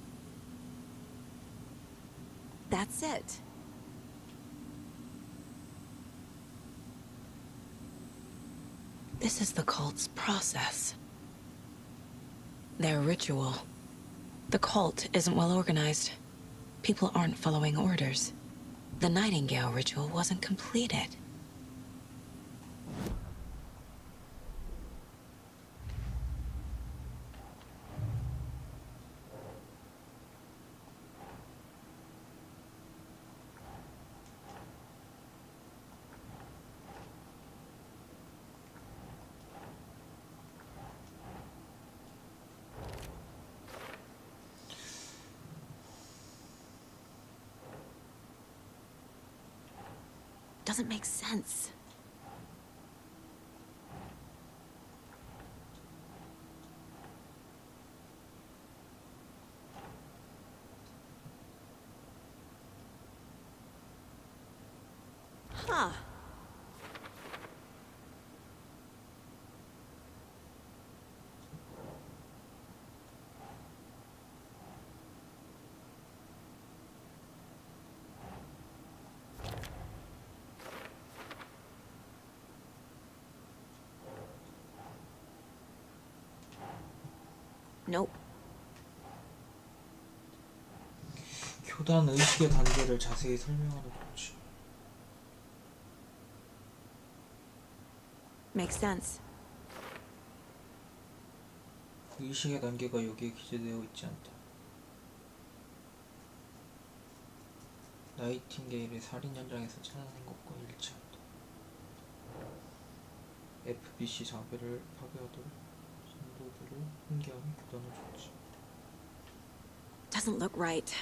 That's it. This is the cult's process. Their ritual. The cult isn't well organized. People aren't following orders. The Nightingale ritual wasn't completed. Doesn't make sense. Huh. Nope. 교단 의식의 단계를 자세히 설명하는 거지. Makes sense. 의식의 단계가 여기에 기재되어 있지 않다. 나이팅게일의 살인 현장에서 찾아낸 것과 일치한다. FBC 장비를 파괴하도록 신도들을 훈계함이 교단을 줬지. Doesn't look right.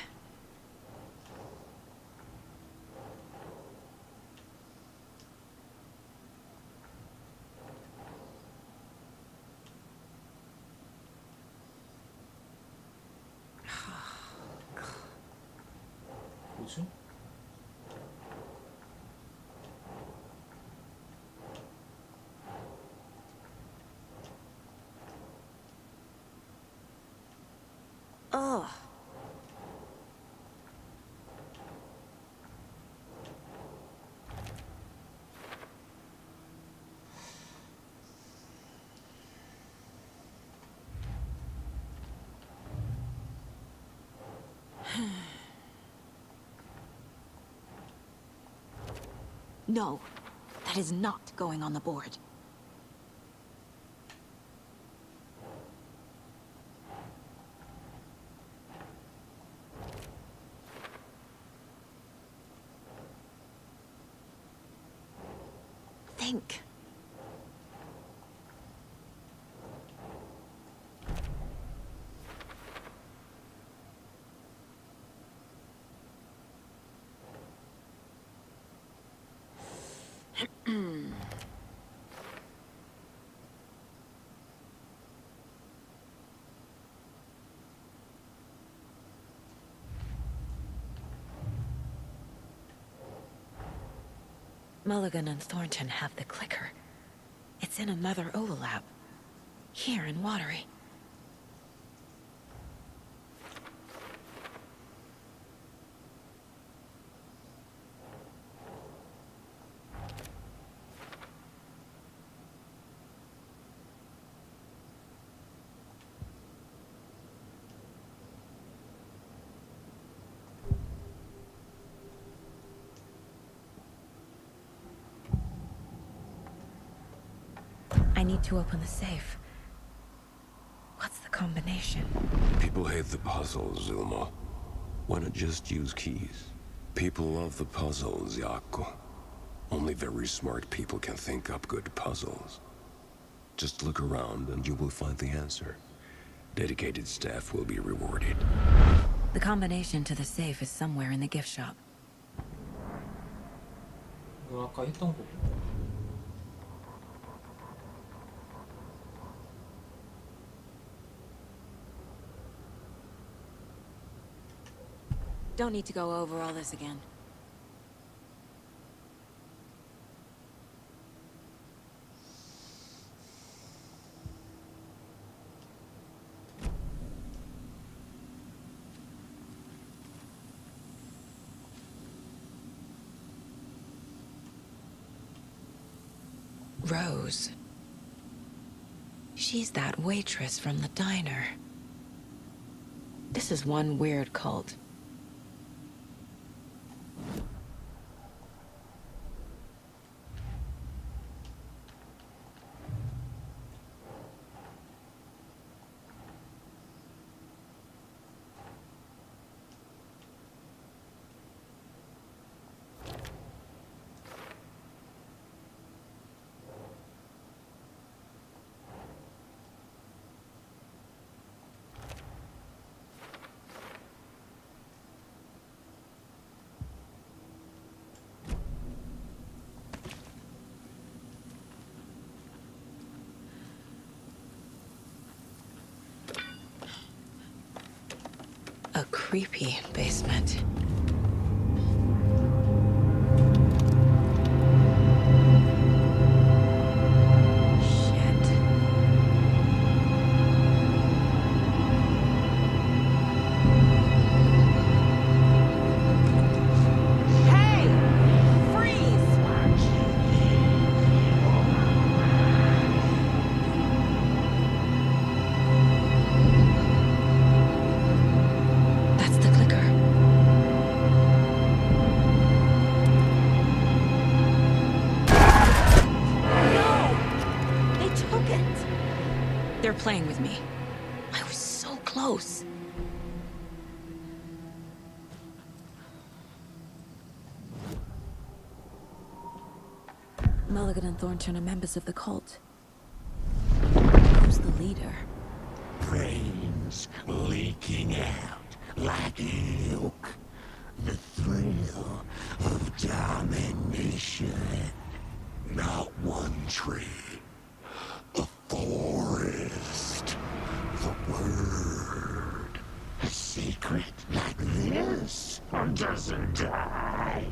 뭐지? Ugh. No, that is not going on the board. Think. Mulligan and Thornton have the clicker. It's in a Mother overlap. Here in Watery. I need to open the safe. What's the combination? People hate the puzzles, Zulma. Why not just use keys? People love the puzzles, Yaku. Only very smart people can think up good puzzles. Just look around and you will find the answer. Dedicated staff will be rewarded. The combination to the safe is somewhere in the gift shop. 이거 아까 했던 거고. Don't need to go over all this again. Rose. She's that waitress from the diner. This is one weird cult. A creepy basement. That's the clicker. No! They took it! They're playing with me. I was so close. Mulligan and Thornton are members of the cult. Who's the leader? Brains leaking out like milk. The thrill of domination. Not one tree. A forest. The word. A secret like this doesn't die.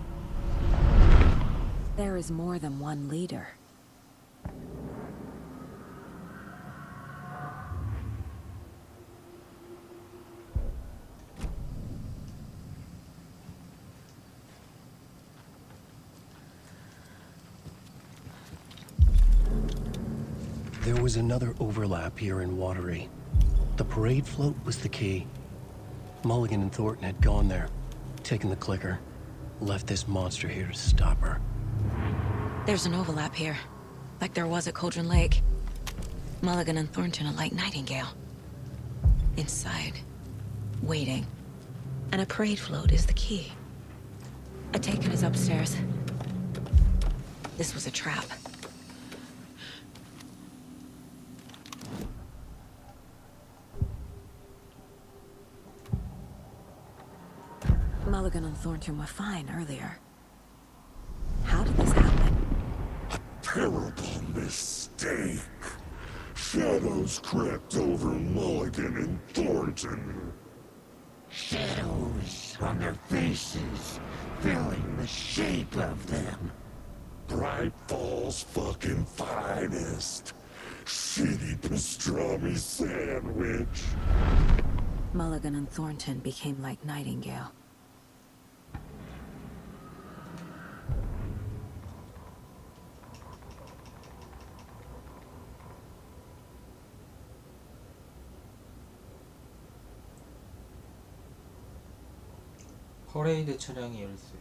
There is more than one leader. There was another overlap here in Watery. The parade float was the key. Mulligan and Thornton had gone there, taken the clicker, left this monster here to stop her. There's an overlap here, like there was at Cauldron Lake. Mulligan and Thornton are like Nightingale. Inside, waiting. And a parade float is the key. A taken is upstairs. This was a trap. Mulligan and Thornton were fine earlier. How did this happen? Terrible mistake. Shadows crept over Mulligan and Thornton. Shadows on their faces, filling the shape of them. Bright Falls fucking finest. Shitty pastrami sandwich. Mulligan and Thornton became like Nightingale. 퍼레이드 차량이 열쇠.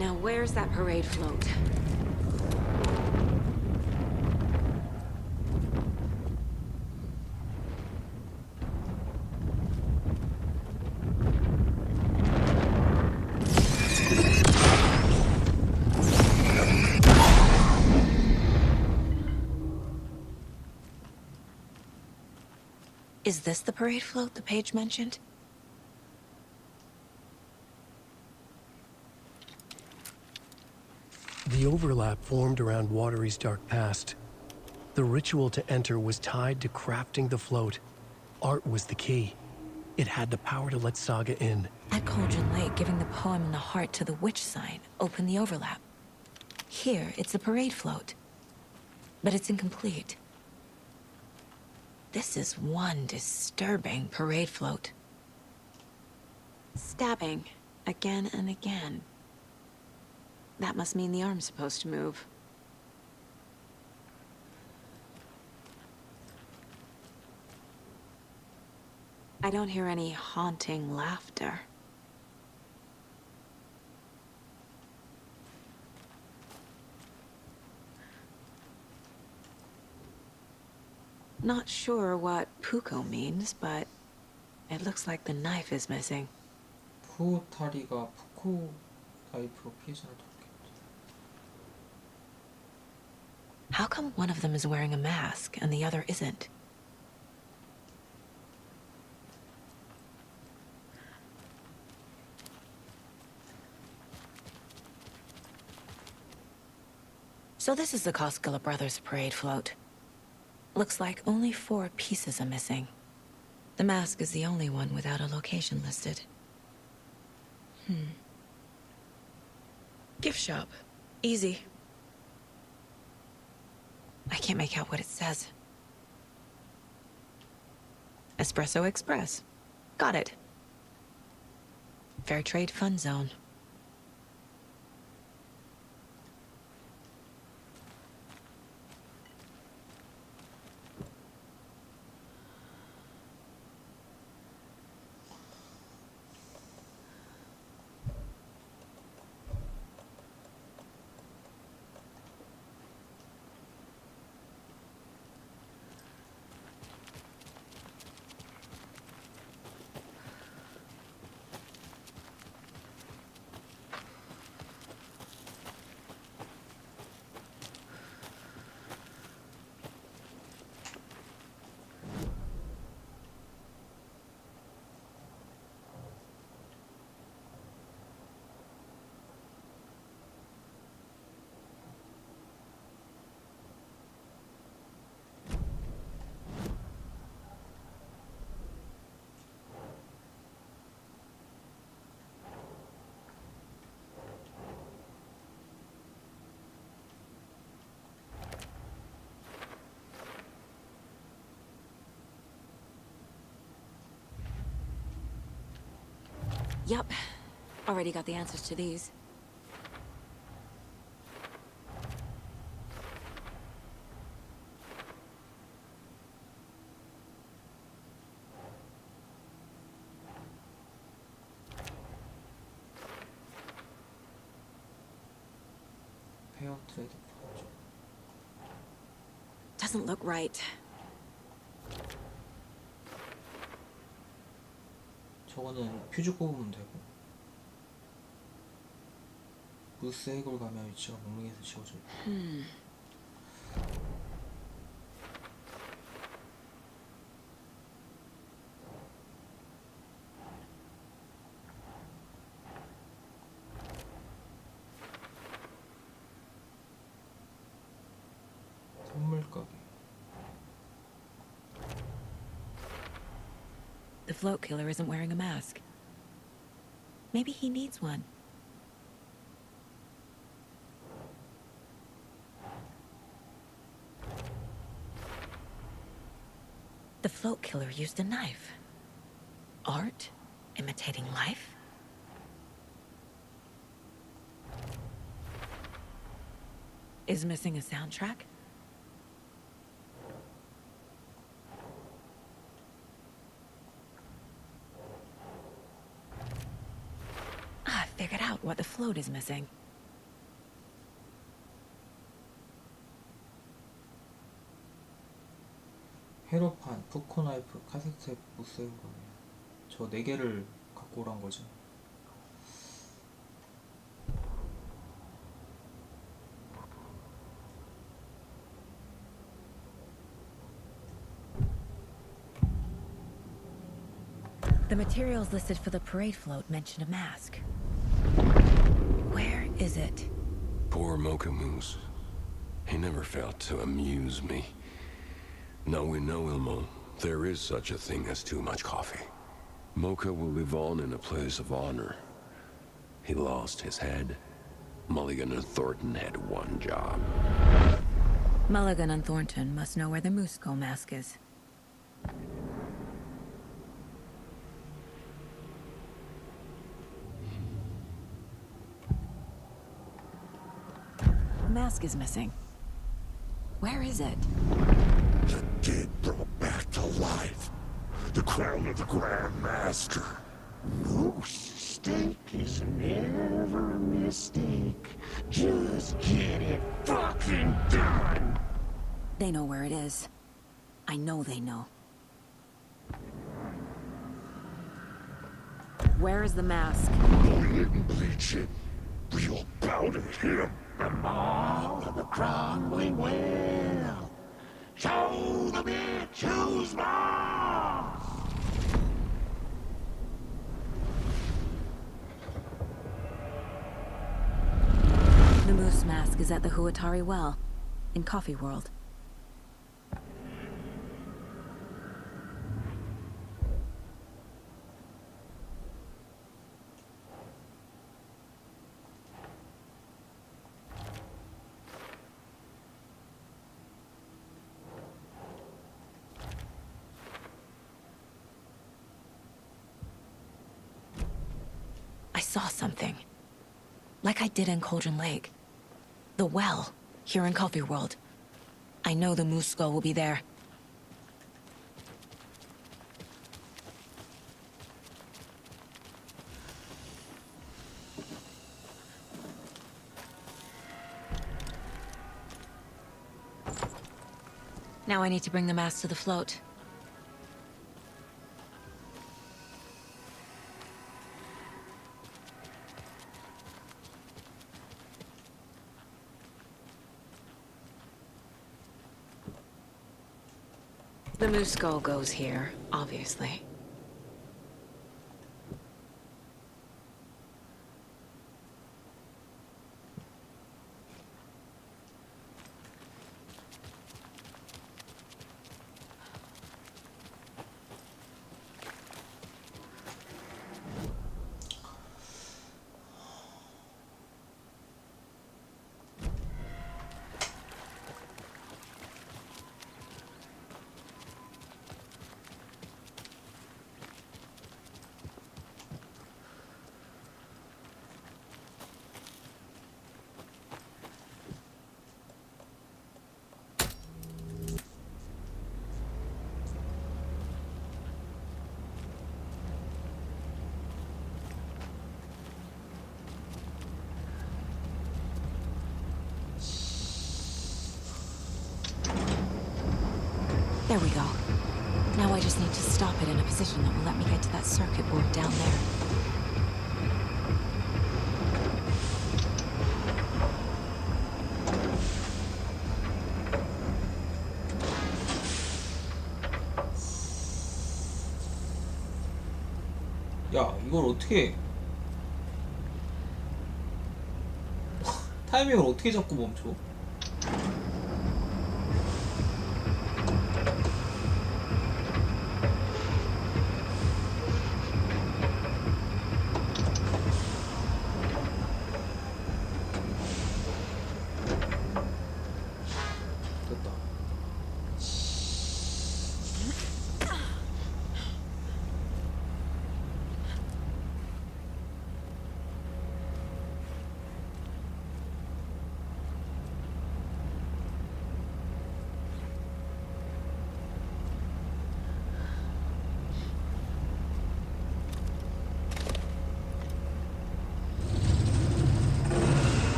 Now where's that parade float? Is this the parade float the page mentioned? The overlap formed around Watery's dark past. The ritual to enter was tied to crafting the float. Art was the key. It had the power to let Saga in. At Cauldron Lake, giving the poem and the heart to the witch sign opened the overlap. Here, it's the parade float. But it's incomplete. This is one disturbing parade float. Stabbing. Again and again. That must mean the arm's supposed to move. I don't hear any haunting laughter. Not sure what Puko means, but it looks like the knife is missing. 푸오타리가 푸코 나이프로 피해자를 돕겠다. How come one of them is wearing a mask and the other isn't? So this is the Koskela Brothers parade float. Looks like only 4 pieces are missing. The mask is the only one without a location listed. Gift shop. Easy. I can't make out what it says. Espresso Express. Got it. Fair Trade Fun Zone. Yup. Already got the answers to these. 페어 트레이드 프로젝트. Doesn't look right. 저거는 퓨즈 꼽으면 되고 부스 해골 가면 위치가 목록에서 지워져 있고 선물 가게. The float killer isn't wearing a mask. Maybe he needs one. The float killer used a knife. Art imitating life? Is missing a soundtrack? I figured out what the float is missing. 회로판, 푸코나이프, 카세트 무슨 거예요? 저 4개를 갖고 오란 거죠. The materials listed for the parade float mention a mask. Where is it? Poor Mocha Moose. He never failed to amuse me. Now we know, Ilmo, there is such a thing as too much coffee. Mocha will live on in a place of honor. He lost his head. Mulligan and Thornton had one job. Mulligan and Thornton must know where the Moose Skull mask is. The mask is missing. Where is it? The dead brought back to life. The crown of the Grand Master. Moose steak is never a mistake. Just get it fucking done. They know where it is. I know they know. Where is the mask? Go ahead and bleach it. Real proud of him. The Maw of the Crown we will. Show the bitch who's boss. The moose mask is at the Huatari Well, in Coffee World. I saw something. Like I did in Cauldron Lake. The well, here in Coffee World. I know the Moose Skull will be there. Now I need to bring the mask to the float. The Moose Skull goes here, obviously. There we go. Now I just need to stop it in a position that will let me get to that circuit board down there. 야, 이걸 어떻게 타이밍을 어떻게 잡고 멈춰?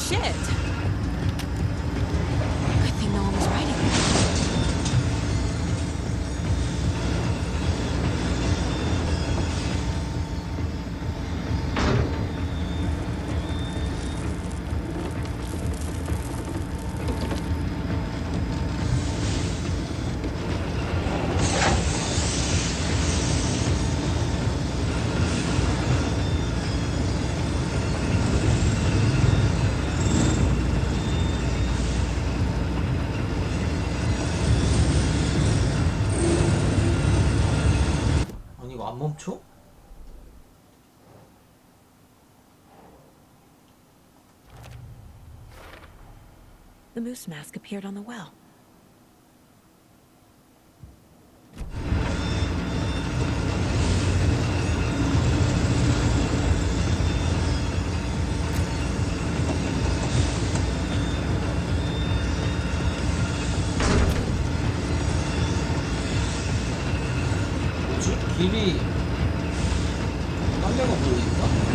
Shit! Good thing no one was riding it. 3초? The moose mask appeared on the well. 뭐지? 길이 딴 데가 보이니까?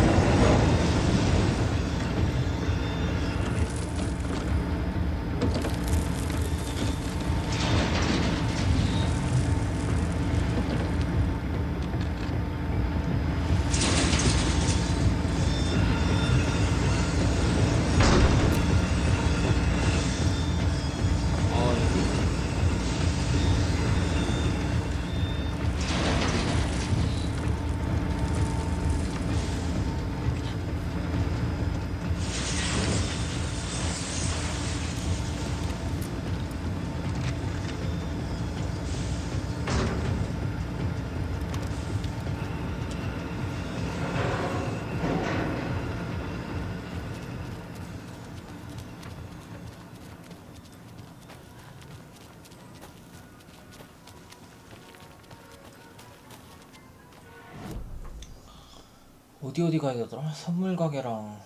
어디 가야 되더라? 선물 가게랑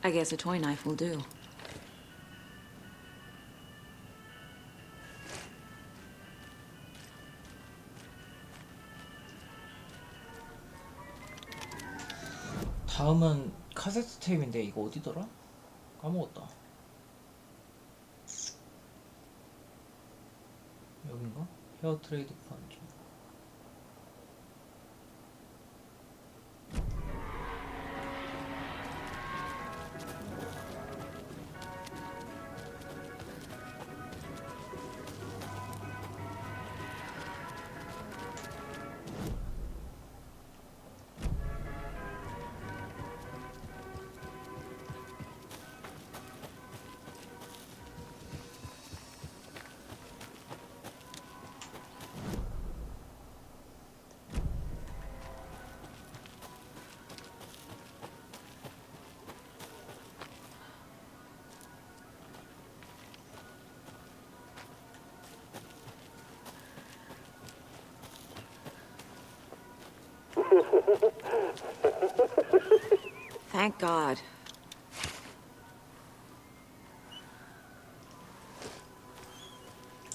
I guess a toy knife will do. 다음은 카세트 테이프인데 이거 어디더라? 까먹었다. 여긴가? 헤어 트레이드 판죠. Thank God.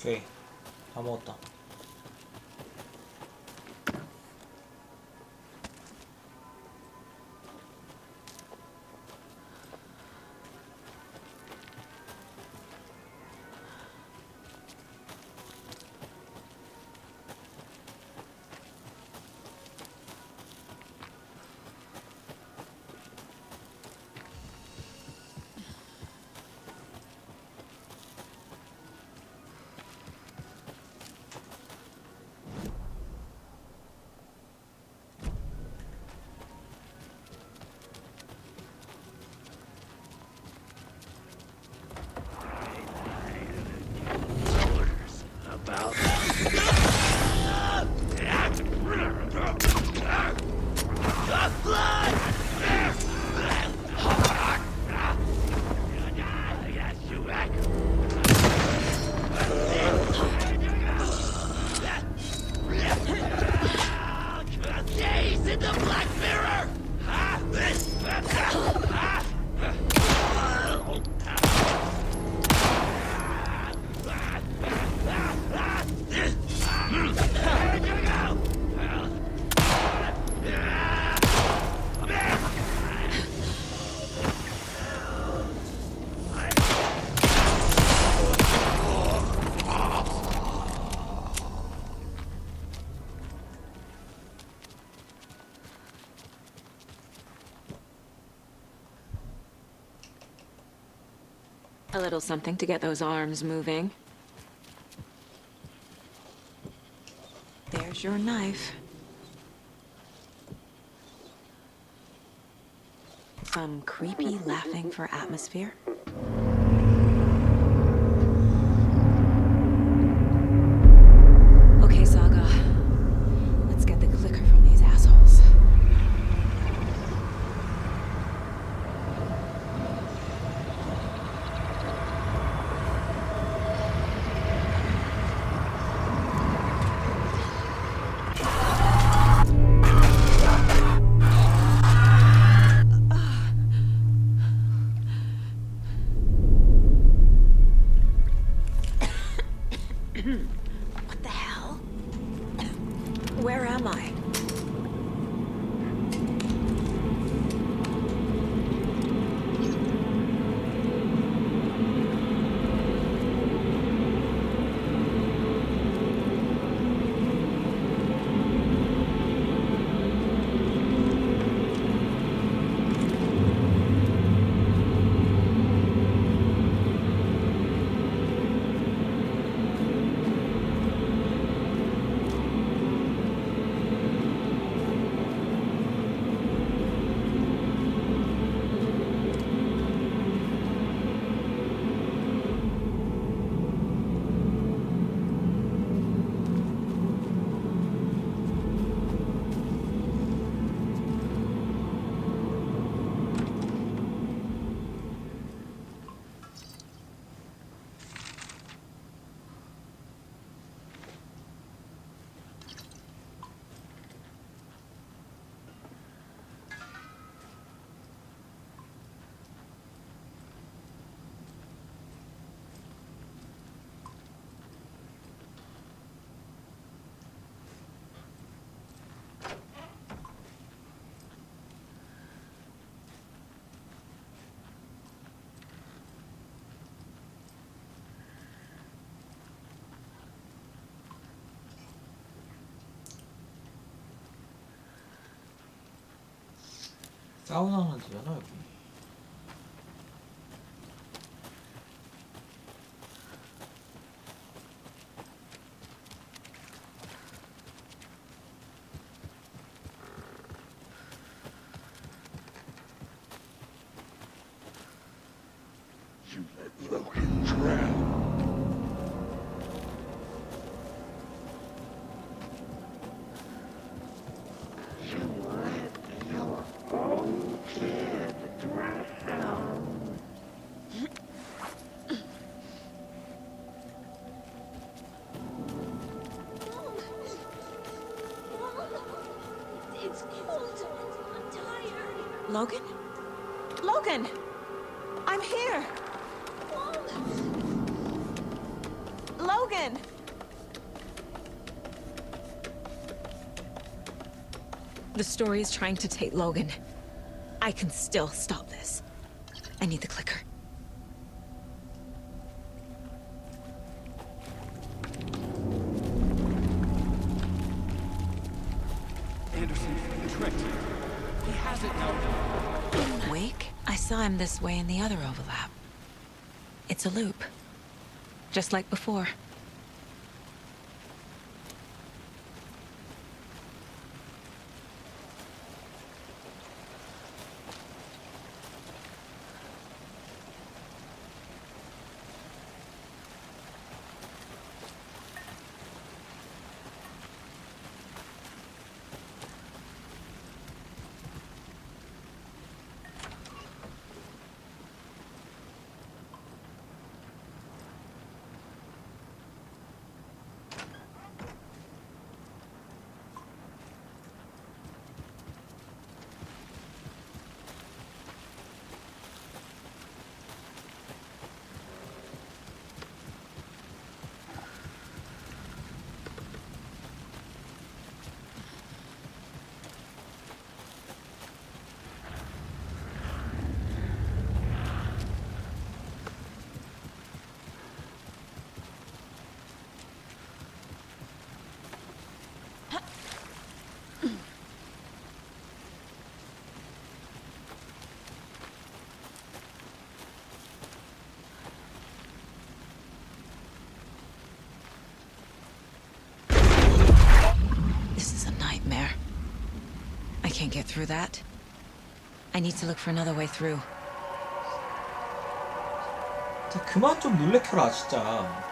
오케이, 다 먹었다. A little something to get those arms moving. There's your knife. Some creepy laughing for atmosphere. Okay, Saga. Let's get the clicker from these assholes. What the hell? Where am I? 사우나 하나 되잖아 여기. You let Logan drown. You let your own kid drown. It's cold. I'm tired. Logan? Logan! I'm here! Logan! The story is trying to take Logan. I can still stop this. I need the clicker. Anderson, tricked. He has it now. Wake? I saw him this way in the other overlap. It's a loop. Just like before. through that. I need to look for another way through. 진짜 그만 좀 놀래켜라 진짜.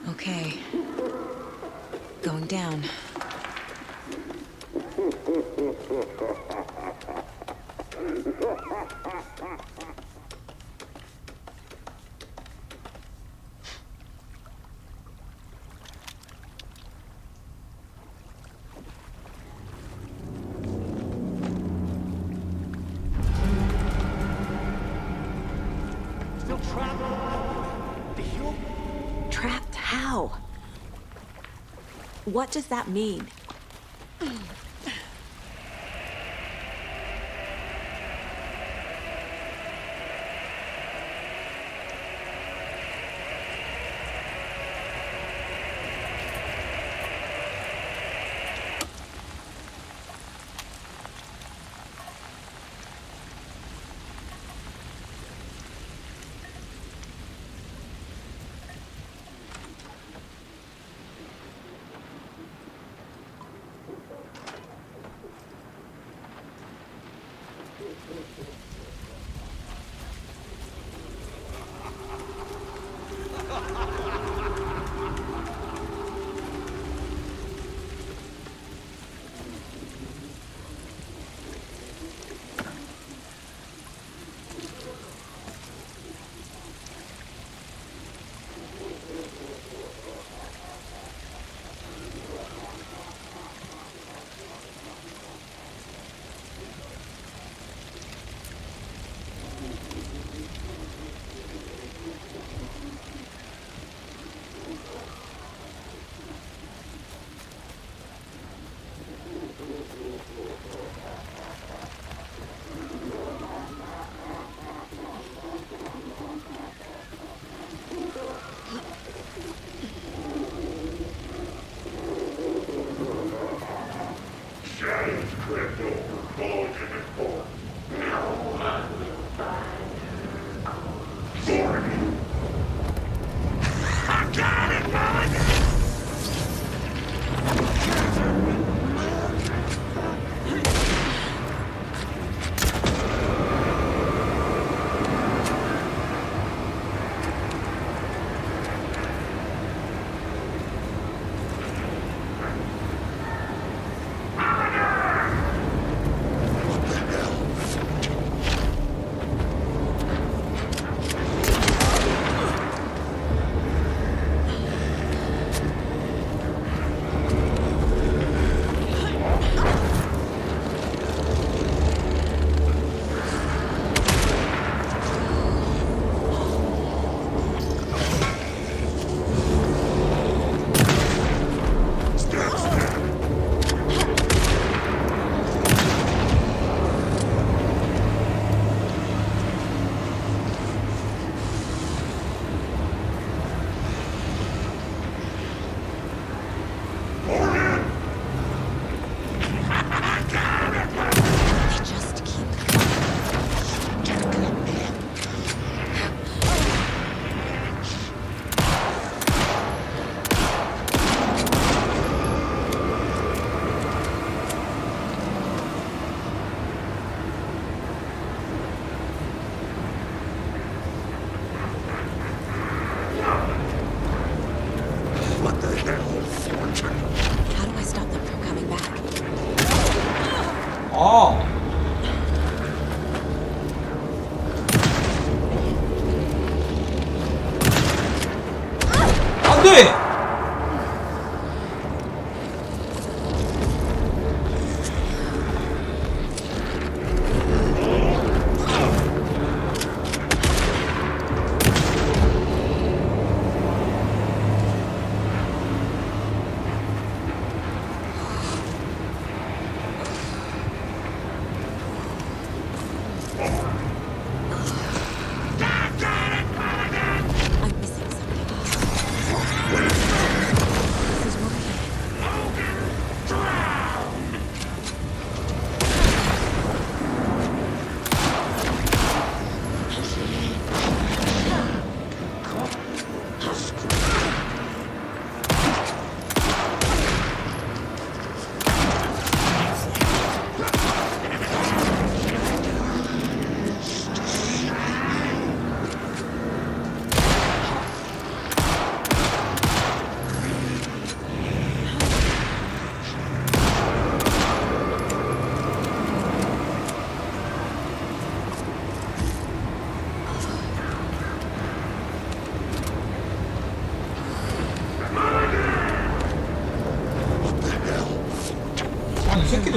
Okay. Going down. Still trapped? The hill? Trapped how? What does that mean?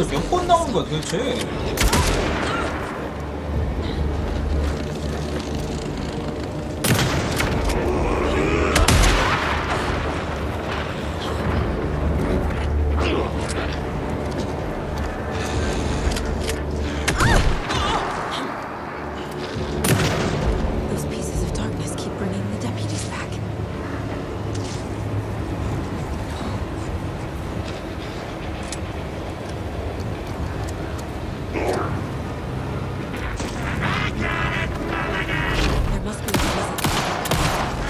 이거 몇 번 나오는 거야 도대체? Those pieces of darkness keep bringing the deputies back. There must be a reason.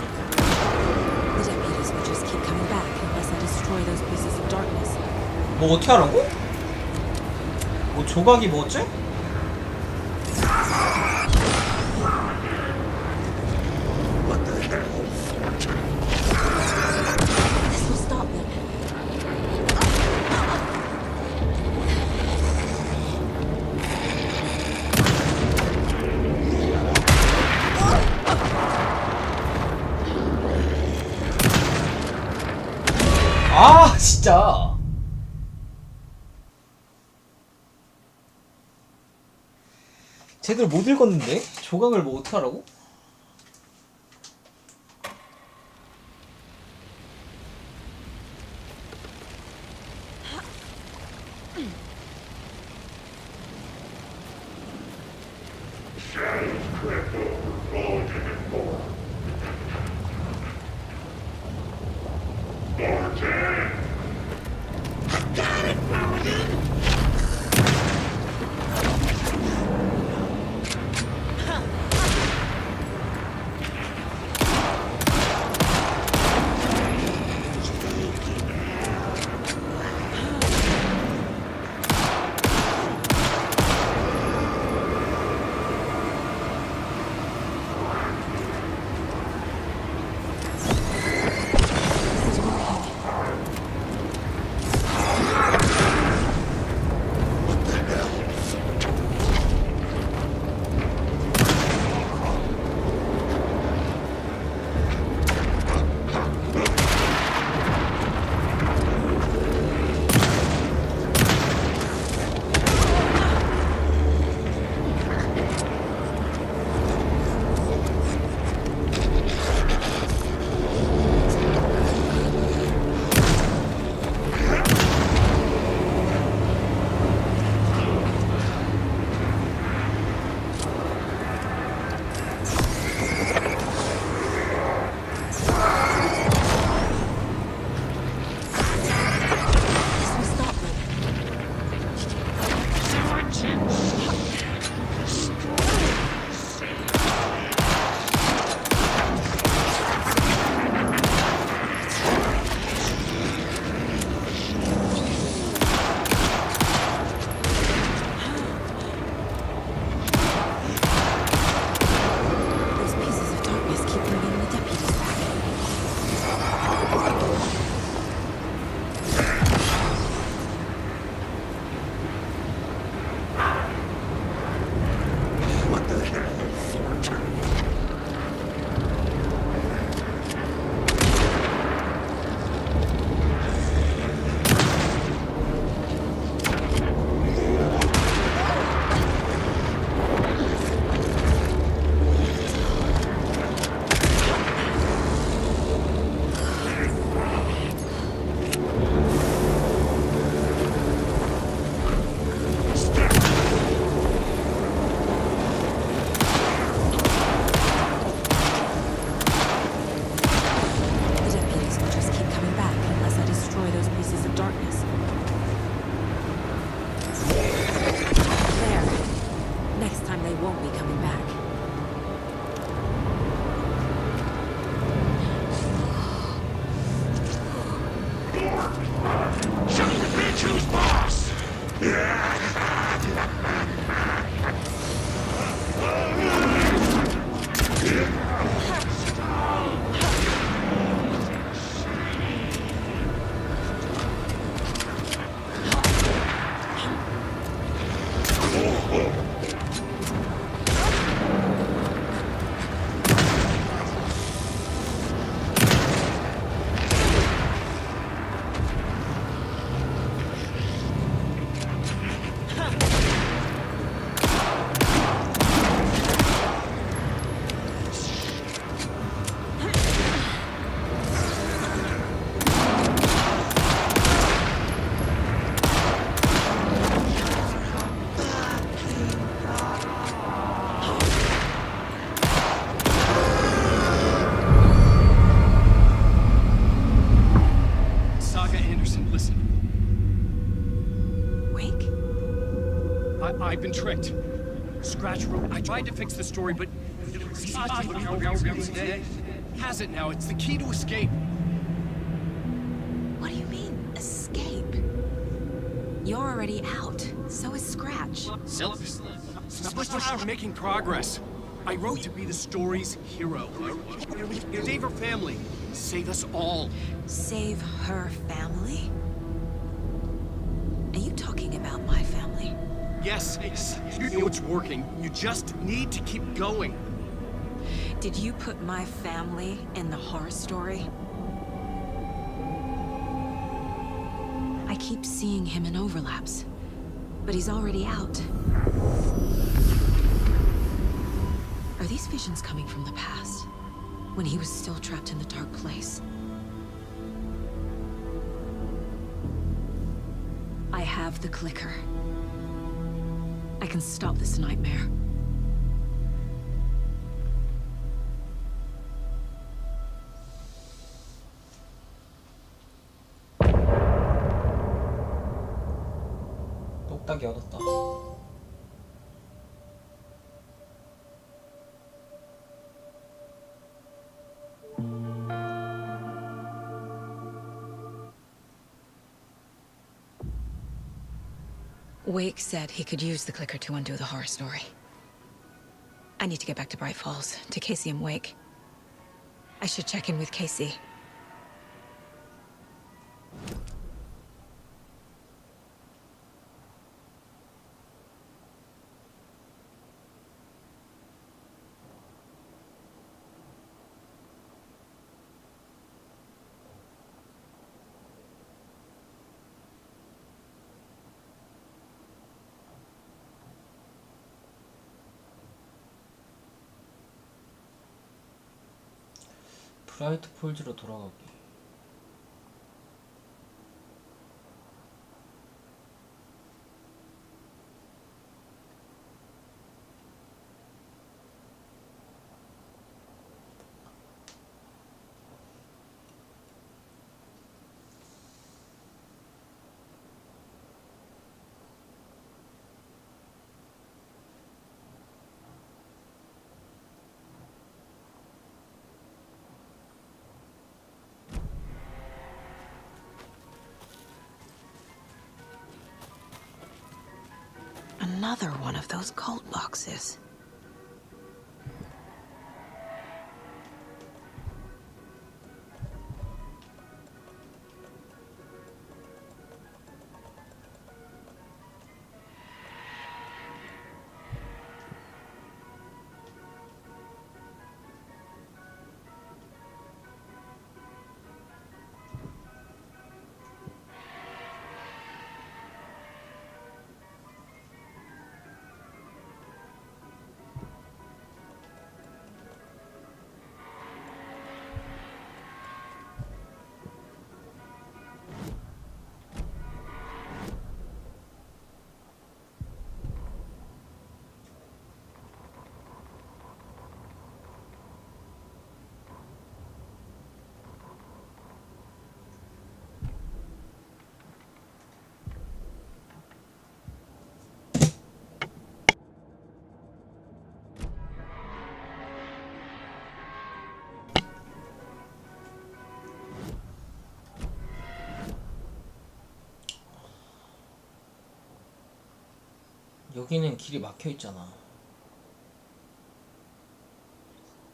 The deputies will just keep coming back unless I destroy those pieces of darkness. 뭐 어떻게 하라고? 뭐 조각이 뭐 어째? This will stop them. 아 진짜. 제대로 못 읽었는데? 조각을 뭐 어떻게 하라고? I've been tricked. Scratch wrote. I tried to fix the story, but has it now. It's the key to escape. What do you mean, escape? You're already out. So is Scratch. We're making progress. I wrote to be the story's hero. Save her family. Save us all. Save her family? Are you talking about my family? Yes, you know it's working. You just need to keep going. Did you put my family in the horror story? I keep seeing him in overlaps, but he's already out. Are these visions coming from the past, when he was still trapped in the dark place? I have the clicker. I can stop this nightmare. 똑딱이 얻었다. Wake said he could use the clicker to undo the horror story. I need to get back to Bright Falls, to Casey and Wake. I should check in with Casey. 브라이트 폴즈로 돌아가기. Another one of those cult boxes. 여기는 길이 막혀 있잖아.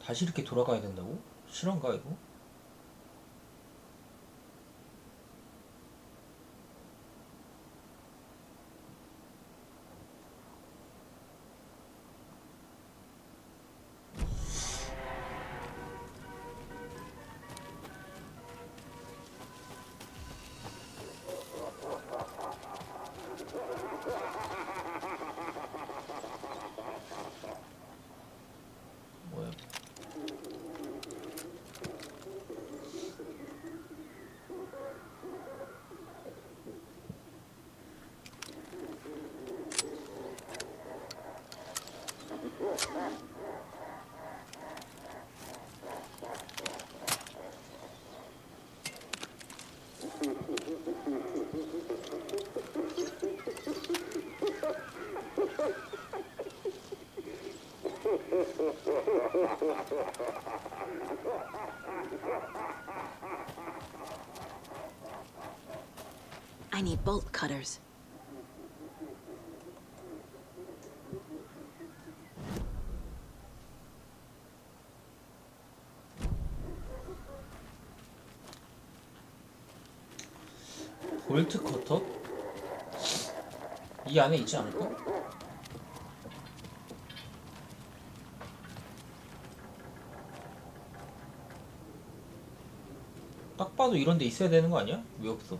다시 이렇게 돌아가야 된다고? 실화인가 이거? I need bolt cutters. 볼트 커터? 이 안에 있지 않을까? 딱 봐도 이런 데 있어야 되는 거 아니야? 왜 없어?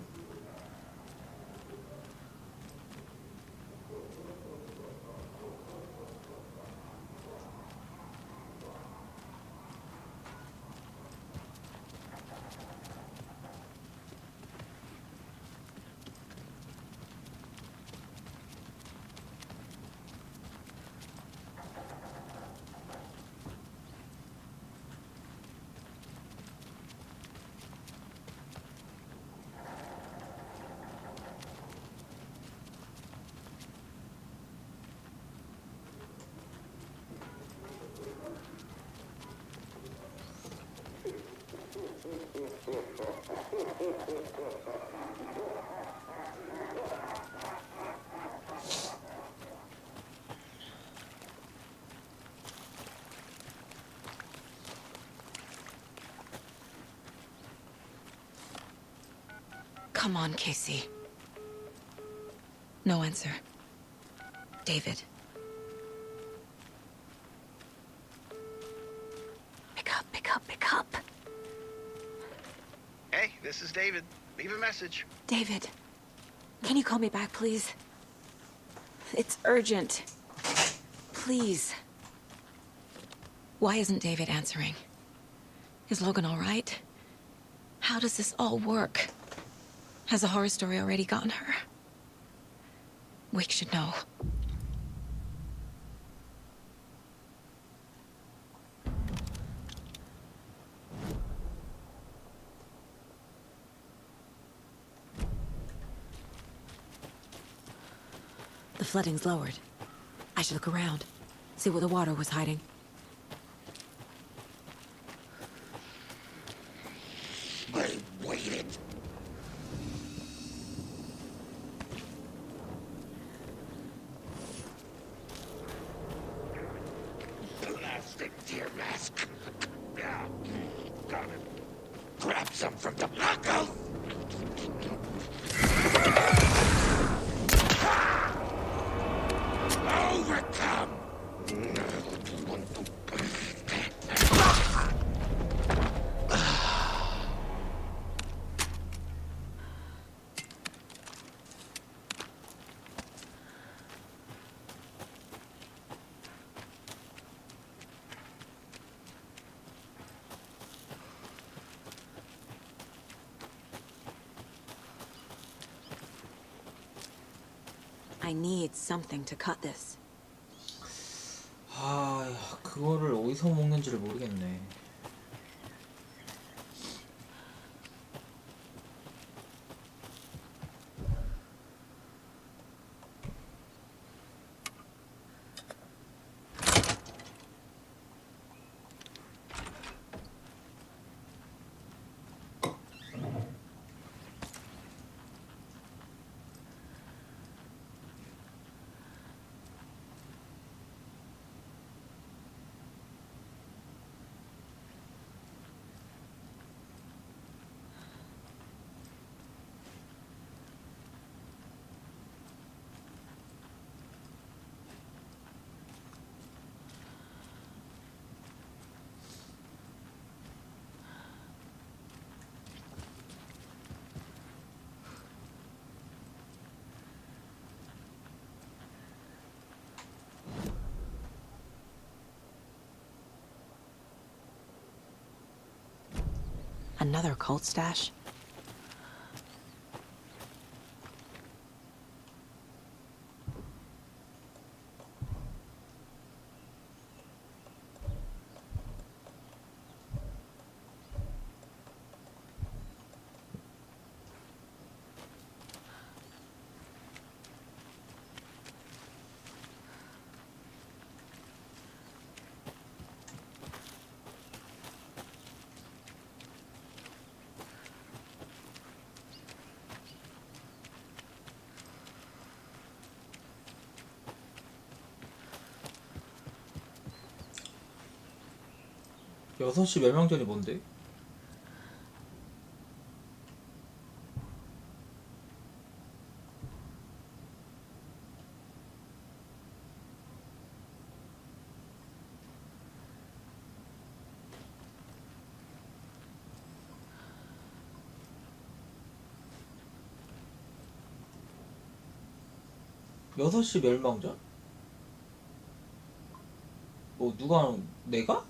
Come on, Casey. No answer. David. Pick up, pick up, pick up. Hey, this is David. Leave a message. David, can you call me back, please? It's urgent. Please. Why isn't David answering? Is Logan all right? How does this all work? Has the horror story already gotten her? Wake should know. The flooding's lowered. I should look around, see where the water was hiding. I waited. Plastic tear mask. Got it. Grab some from the buckle. Overcome. I need something to cut this. 아, 그거를 어디서 먹는지를 모르겠네. Another cult stash? 6시 멸망전이 뭔데? 여섯 시 멸망전? 뭐 누가 내가?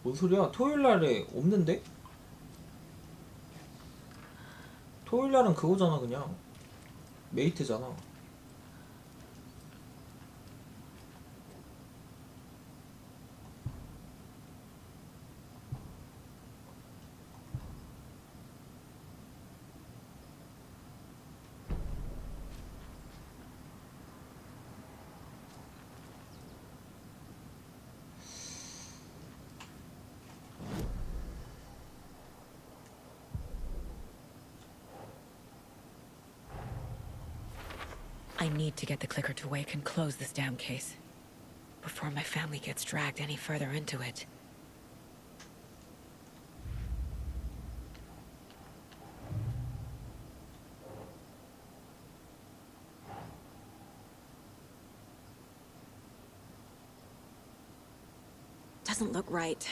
뭔 소리야? 토요일 날에 없는데? 토요일 날은 그거잖아, 그냥. 메이트잖아. I need to get the clicker to Wake and close this damn case before my family gets dragged any further into it. Doesn't look right.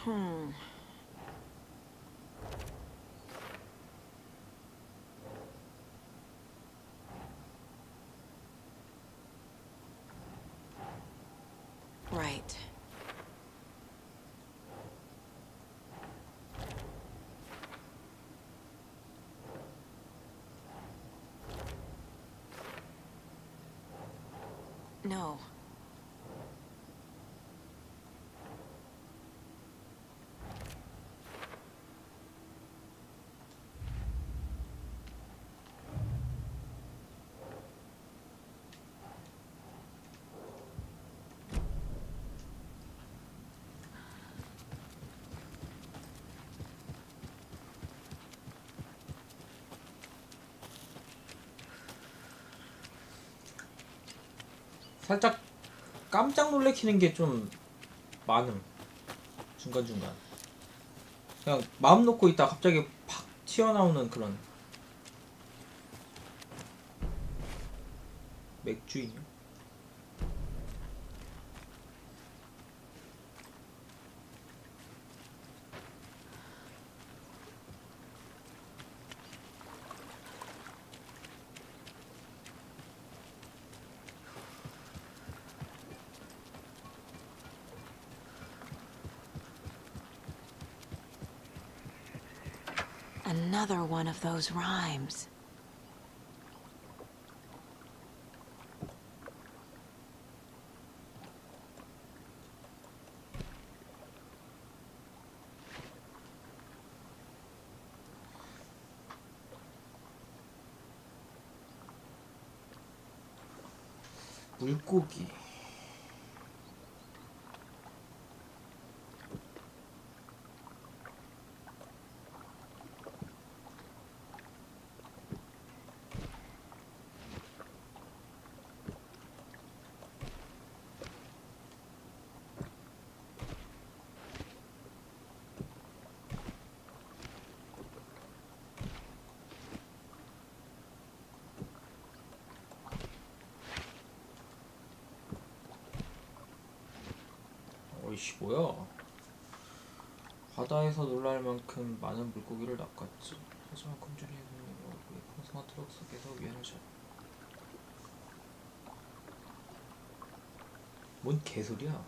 Hmm. Right. No. 살짝 깜짝 놀래키는 게 좀 많음. 중간중간. 그냥 마음 놓고 있다 갑자기 팍 튀어나오는 그런. 맥주인이요? Another one of those rhymes. 물고기. 어이씨 뭐야? 바다에서 놀랄 만큼 많은 물고기를 낚았지. 하지만 굶주린 얼굴에 트럭 속에서 위안을 잡. 뭔 개소리야?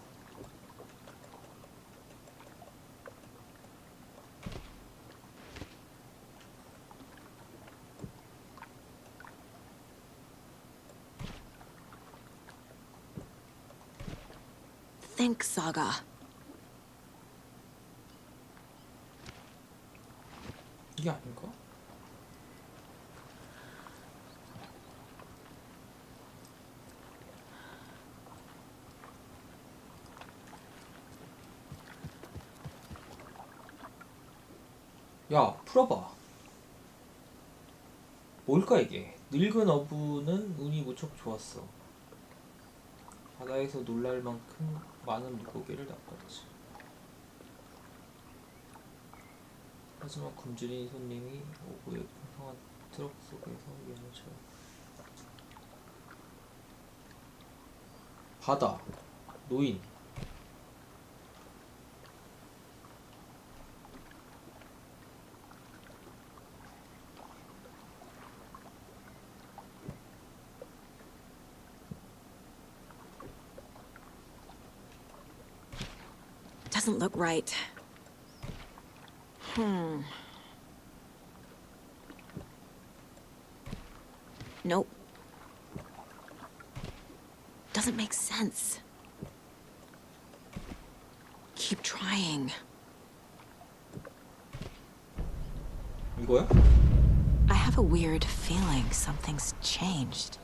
Think, Saga. 이게 아닌가? 야, 풀어봐. 뭘까 이게? 늙은 어부는 운이 무척 좋았어. 바다에서 놀랄 만큼 많은 물고기를 낚았지. 하지만 굶주린 손님이 어부의 풍성한 트럭 속에서 위안을 쳐. 바다, 노인. Doesn't look right. Nope. Doesn't make sense. Keep trying. 이거야? I have a weird feeling something's changed.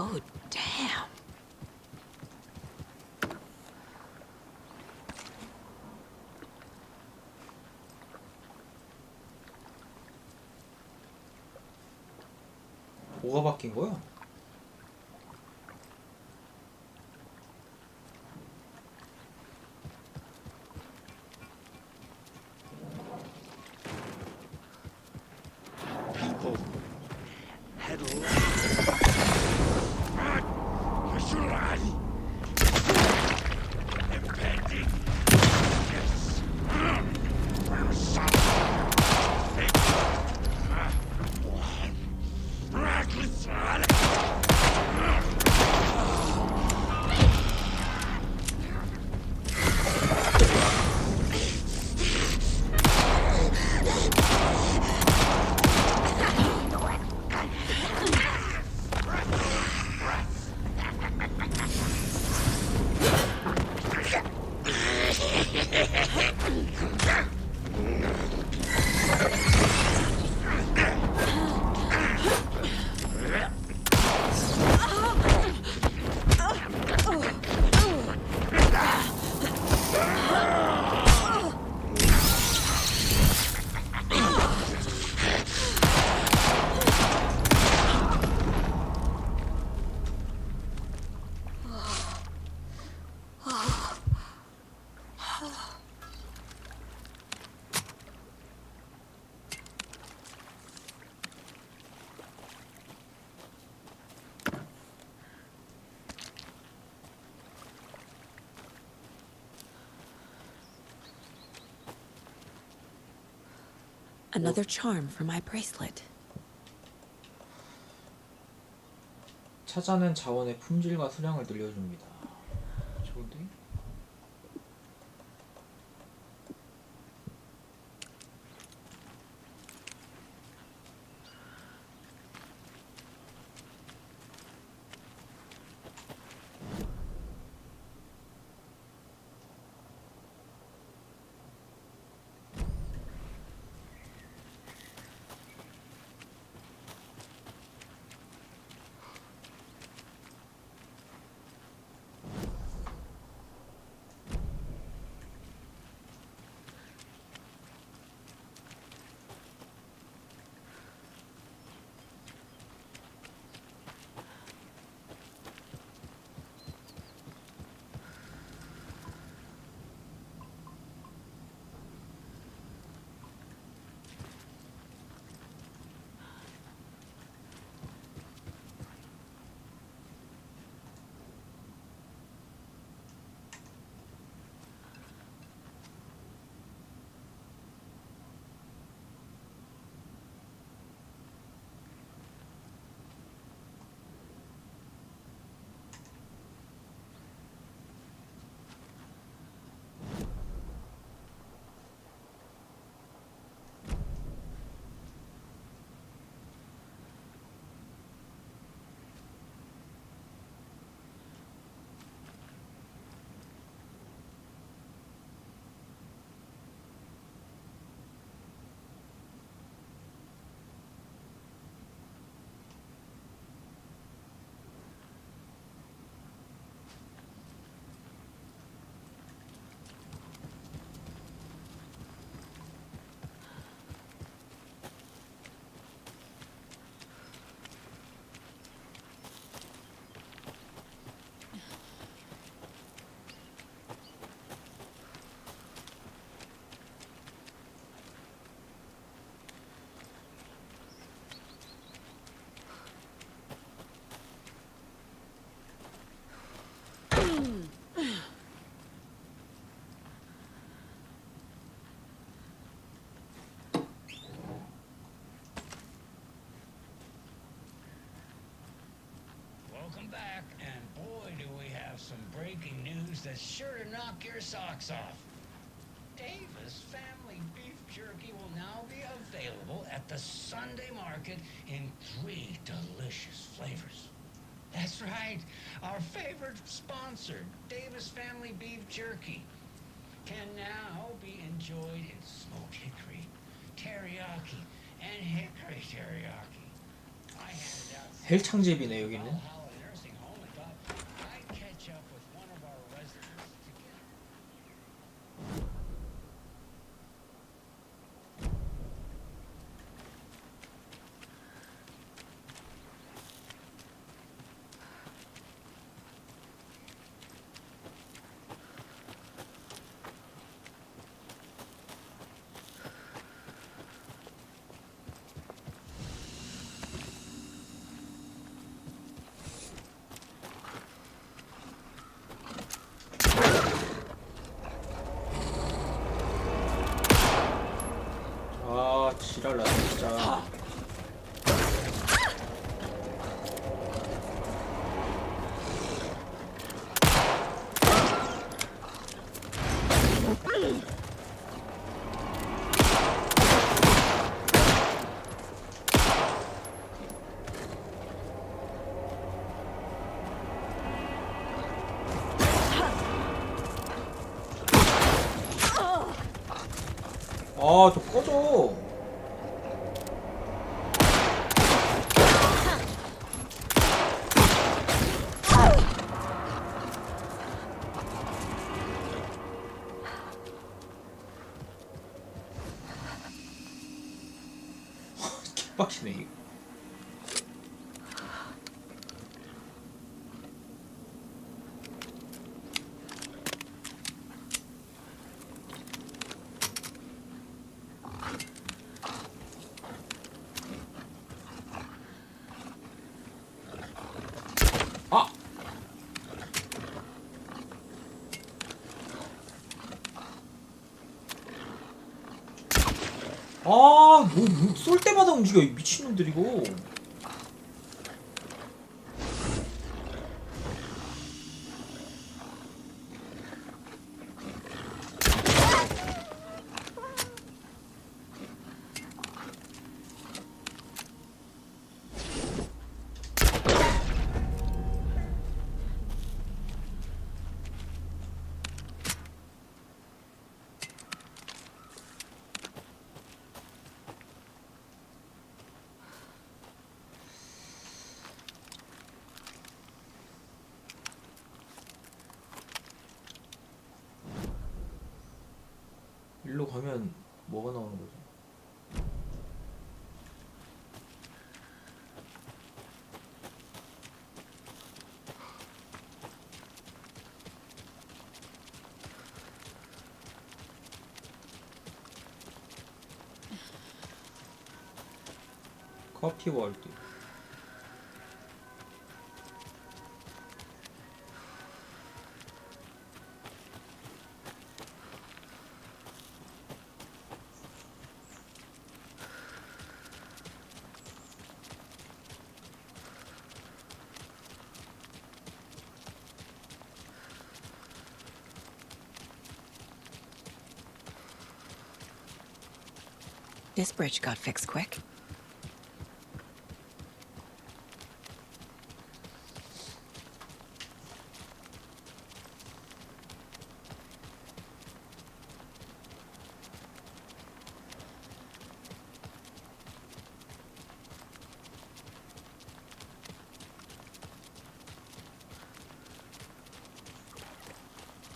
Oh, damn. 뭐가 바뀐 거야? People had left. Impending. Yes. Another charm for my bracelet. 찾아낸 자원의 품질과 수량을 늘려줍니다. 좋은데? welcome back. And boy, do we have some breaking news that's sure to knock your socks off. Davis Family Beef Jerky will now be available at the Sunday market in 3 delicious flavors. That's right, our favorite sponsor, Davis Family Beef Jerky, can now be enjoyed in smoked hickory, teriyaki, and hickory teriyaki. I handed out 헬창집이네 여기는. Holland nursing home and thought I'd catch up with one of our residents to get. 아 지랄나 진짜. 아, 좀 꺼져. 개빡치네 이거. 아, 뭐 쏠 때마다 움직여 이 미친놈들 이거. 일로 가면 뭐가 나오는 거죠? 커피 월드. This bridge got fixed quick.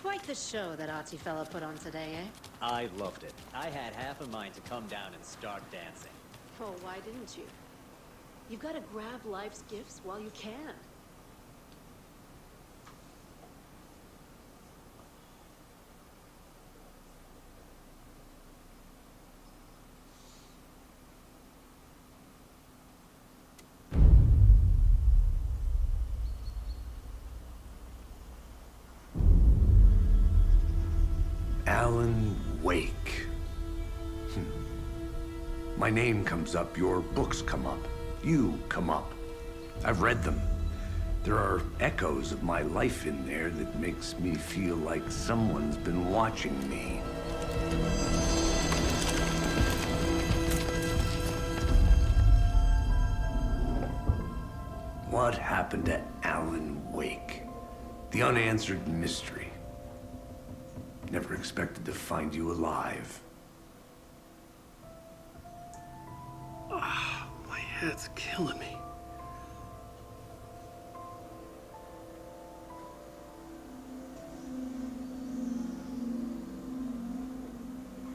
Quite the show that arty fella put on today, eh? I loved it. I had half a mind to come down and start dancing. Oh, why didn't you? You've got to grab life's gifts while you can. 앨런웨이크. My name comes up, your books come up, you come up. I've read them. There are echoes of my life in there that makes me feel like someone's been watching me. What happened to Alan Wake? The unanswered mystery. Never expected to find you alive. Ah, my head's killing me.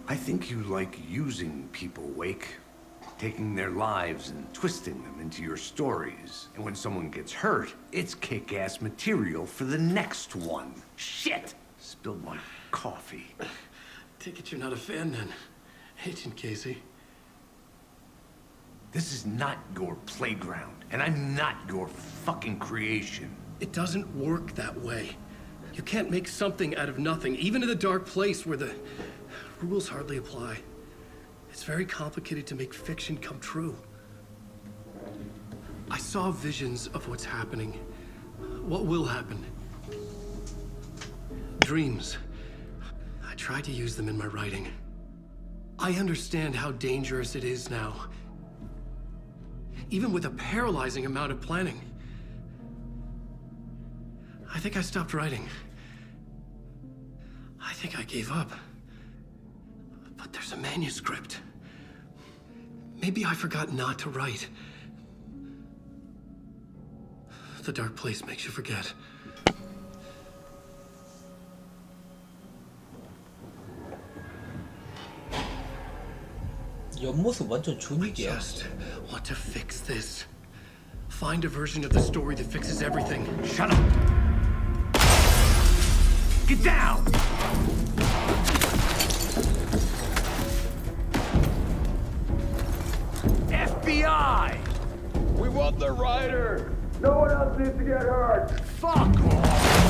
I think you like using people, Wake. Taking their lives and twisting them into your stories. And when someone gets hurt, it's kick-ass material for the next one. Shit! Spilled my coffee. Take it you're not a fan then, Agent Casey. This is not your playground, and I'm not your fucking creation. It doesn't work that way. You can't make something out of nothing, even in the dark place where the rules hardly apply. It's very complicated to make fiction come true. I saw visions of what's happening, what will happen. Dreams. I tried to use them in my writing. I understand how dangerous it is now, even with a paralyzing amount of planning. I think I stopped writing. I think I gave up. But there's a manuscript. Maybe I forgot not to write. The dark place makes you forget. 옆모습 완전 I 존이야. just want to fix this. Find a version of the story that fixes everything. Shut up! Get down! FBI! We want the rider! No one else needs to get hurt! Fuck off!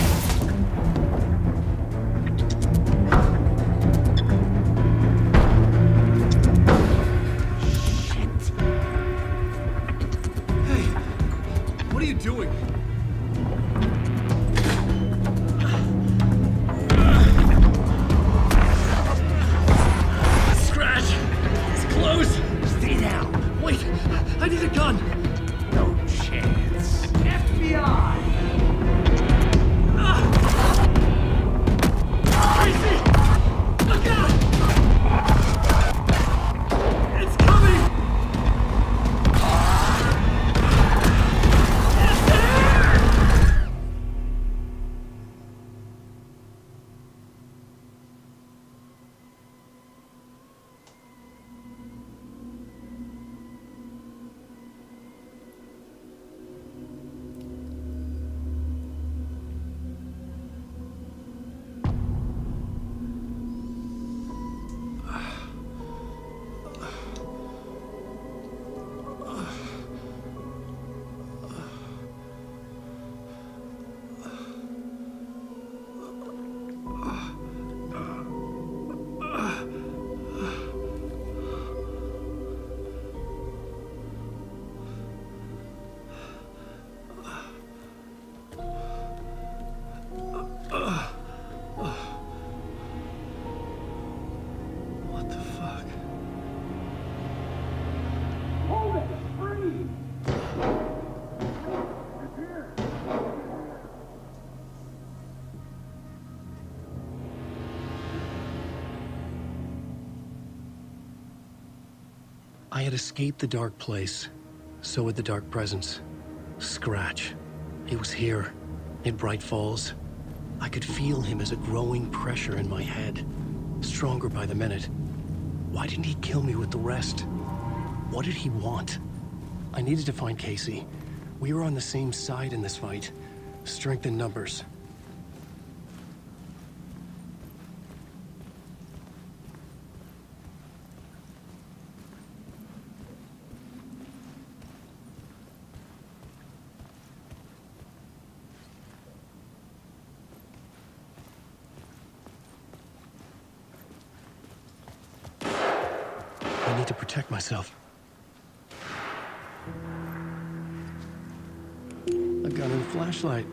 What are you doing? Scratch! It's close! Stay down! Wait! I need a gun! No chance. FBI! Crazy! Look out! It's coming! What the fuck? Hold it! Freeze! I had escaped the dark place. So had the dark presence. Scratch. He was here, in Bright Falls. I could feel him as a growing pressure in my head. Stronger by the minute. Why didn't he kill me with the rest? What did he want? I needed to find Casey. We were on the same side in this fight. Strength in numbers. I need to protect myself. A gun and flash. flashlight.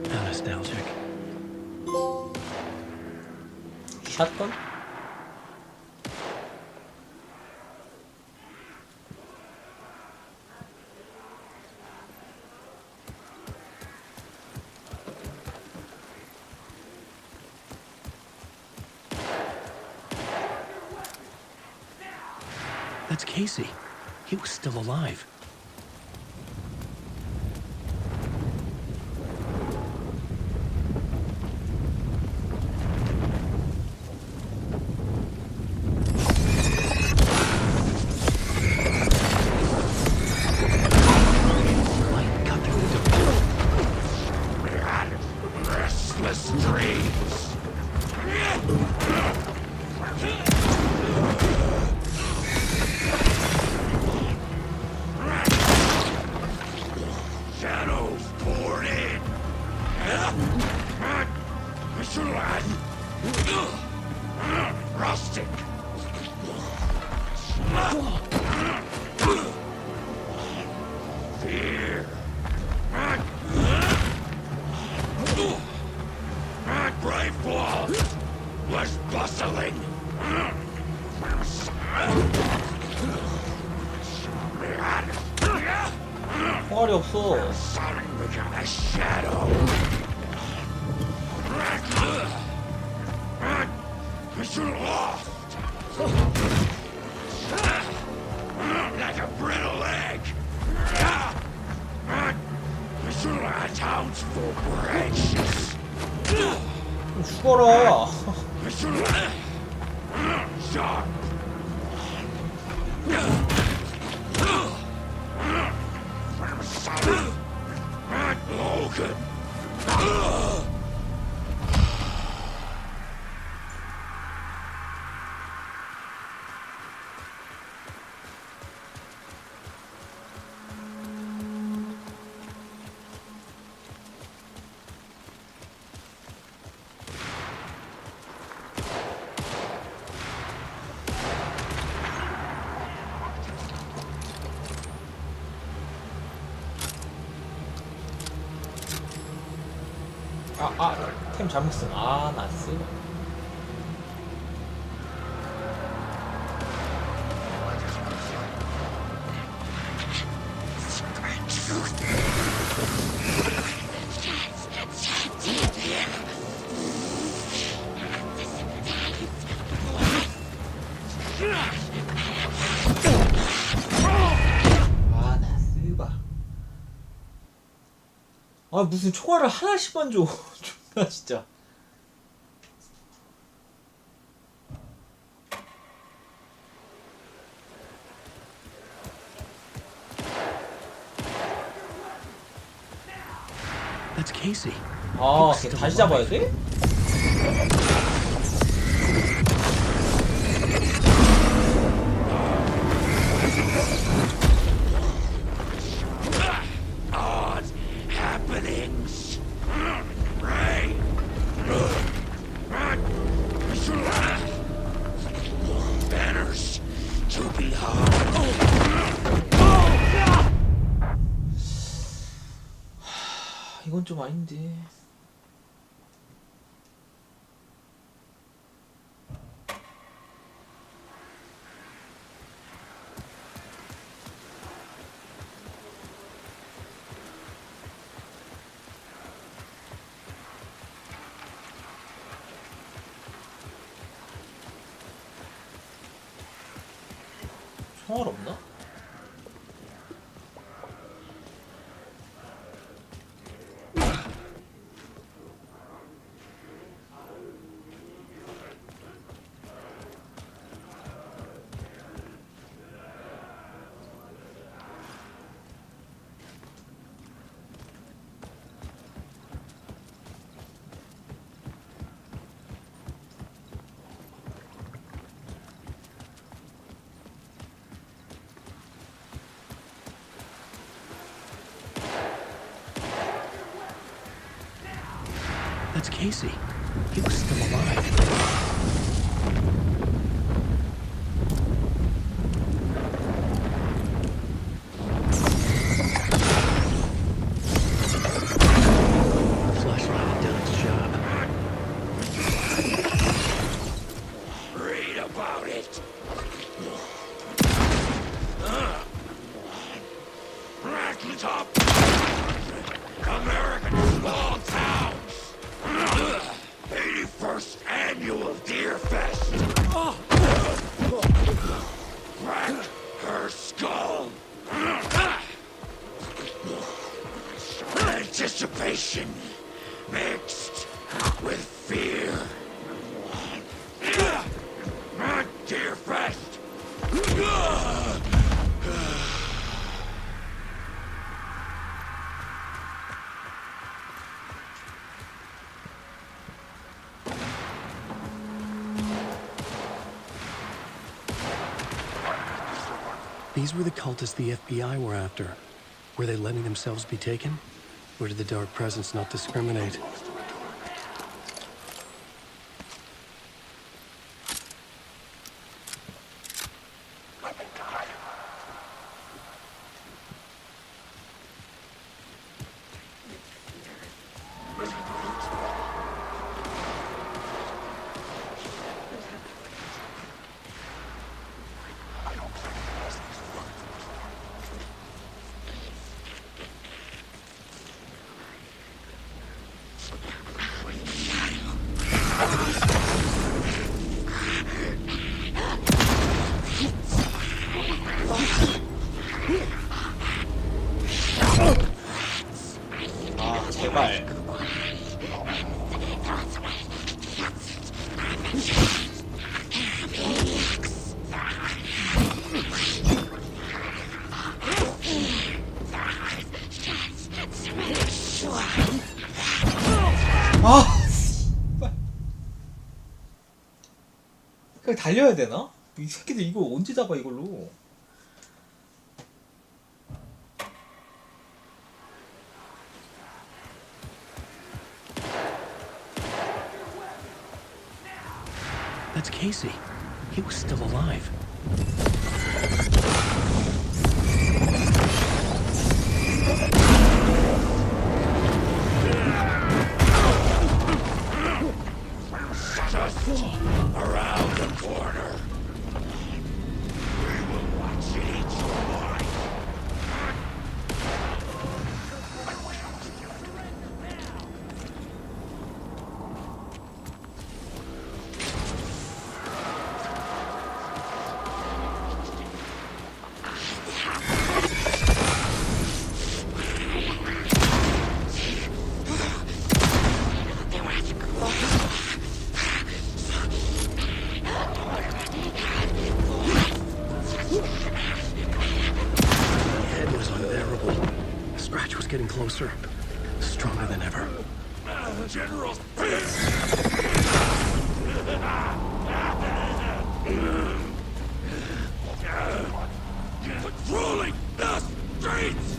How nostalgic. 샷건? That's Casey. He was still alive. Restless dreams. Shadows poured in. Rustic. Fear. Brave Wall was bustling. 총알이 없어. Become a shadow. Like a brittle egg. Townsfolk were anxious. 죽어라. Sharp. Logan. 템 잘못 쓴. 나스. 무슨 총알을 하나씩만 줘. 존나 진짜. That's Casey. 걔 다시 잡아야 돼? Odd happenings. Ray. Banners to be 이건 좀 아닌데. 총알 없나? That's Casey. He was still alive. with fear. My dear friend. These were the cultists the FBI were after. Were they letting themselves be taken? Or did the Dark Presence not discriminate? 아, 제발. 아, 씨발. 그냥 달려야 되나? 이 새끼들 이거 언제 잡아 이걸로? That's Casey. He was still alive. Just around the corner. We will watch it eat your mind. Getting closer. Stronger than ever. General! Patrolling the streets!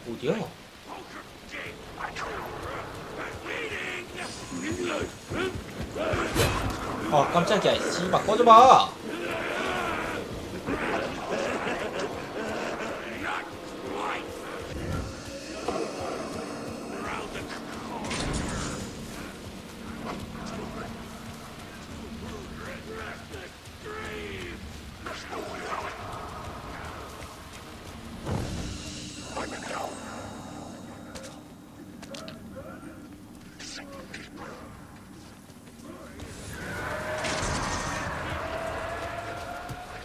어디야? 아, 깜짝이야. 씨발 꺼져봐.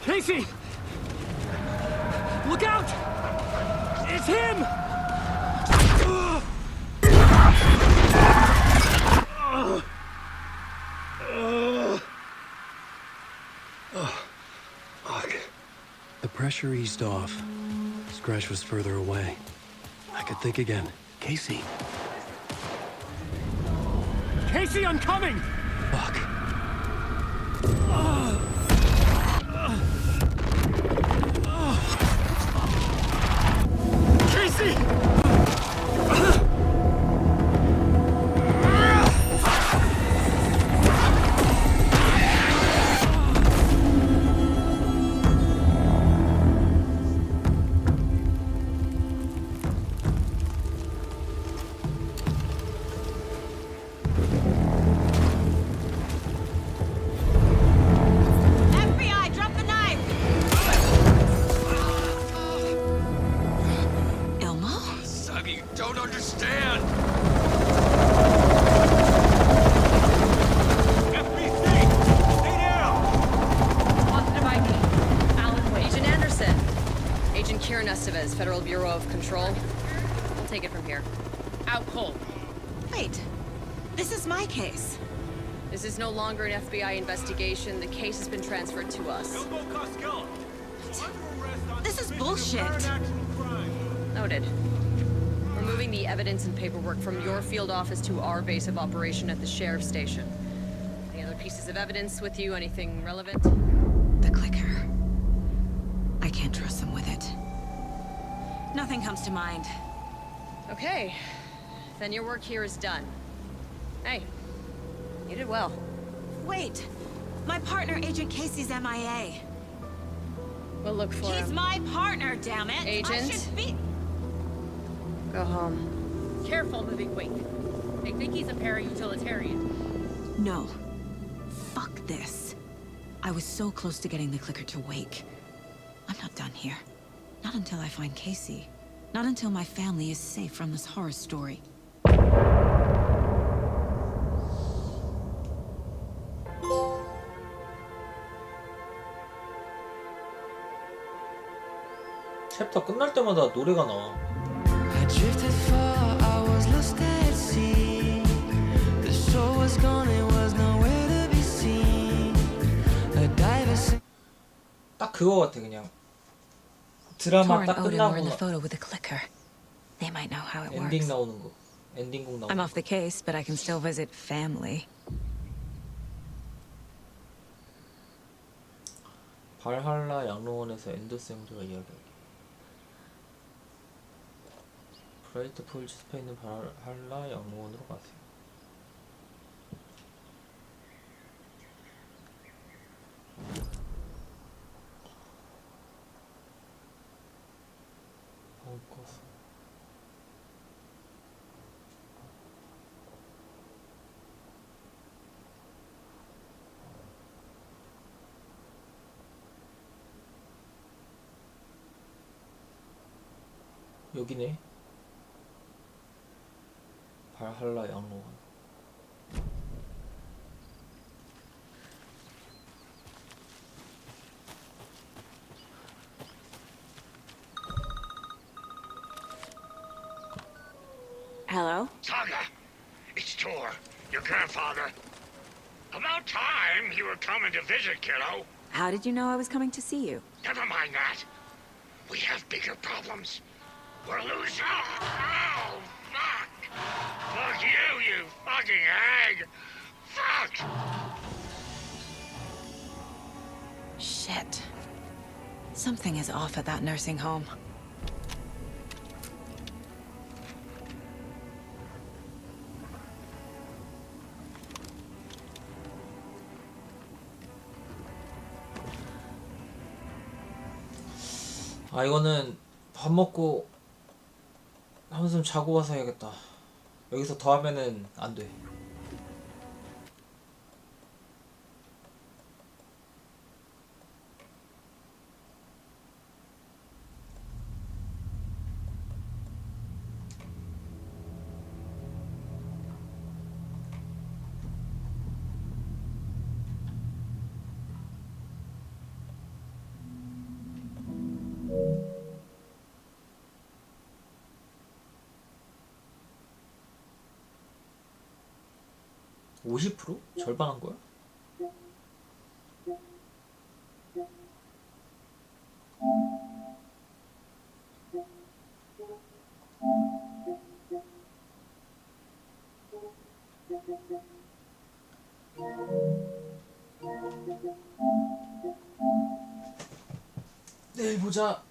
Casey! Look out! It's him! The pressure eased off. Scratch was further away. I could think again. Casey. Casey, I'm coming! Fuck. Casey! FBI, drop the knife! Elmo? understand. Positive ID. Alan Wake. Agent Anderson. Agent Kieran Estevez, Federal Bureau of Control. We'll take it from here. Out cold. Wait. This is my case. This is no longer an FBI investigation. The case has been transferred to us. This is bullshit. Noted. We're moving the evidence and paperwork from your field office to our base of operation at the sheriff's station. Any other pieces of evidence with you? Anything relevant? The clicker. I can't trust them with it. Nothing comes to mind. Okay. Then your work here is done. Hey, you did well. Wait! My partner, Agent Casey's MIA. We'll look for him. He's my partner, damn it! Agent? I should be... Go home. Careful, moving wake. They think he's a para-utilitarian. No. Fuck this. I was so close to getting the clicker to wake. I'm not done here. Not until I find Casey. Not until my family is safe from this horror story. 챕터 끝날 때마다 노래가 나와. I drifted far, I was lost at sea. The shore was gone, it was nowhere to be seen. A diver. 딱 그거 같아 그냥. 드라마 딱 were in 끝나고 the photo with the clicker. They might know how it 엔딩 works. 나오는 거. 엔딩곡 나오는 I'm 거. off the case, but I can still visit family. 발할라 양로원에서 앤더스 형제가 이야기하기. 브라이트 폴즈 숲에 있는 발할라 양로원으로 가세요. 벙커스. 여기네. 발할라 양로원. Hello? Saga, it's Tor, your grandfather. About time you were coming to visit, kiddo. How did you know I was coming to see you? Never mind that. We have bigger problems. We're losing. Oh, fuck! Fuck you fucking hag! Fuck! Shit. Something is off at that nursing home. 아 이거는 밥 먹고 한숨 자고 와서 해야겠다. 여기서 더 하면은 안 돼. (50%) 절반 한 거야? 내일 보자.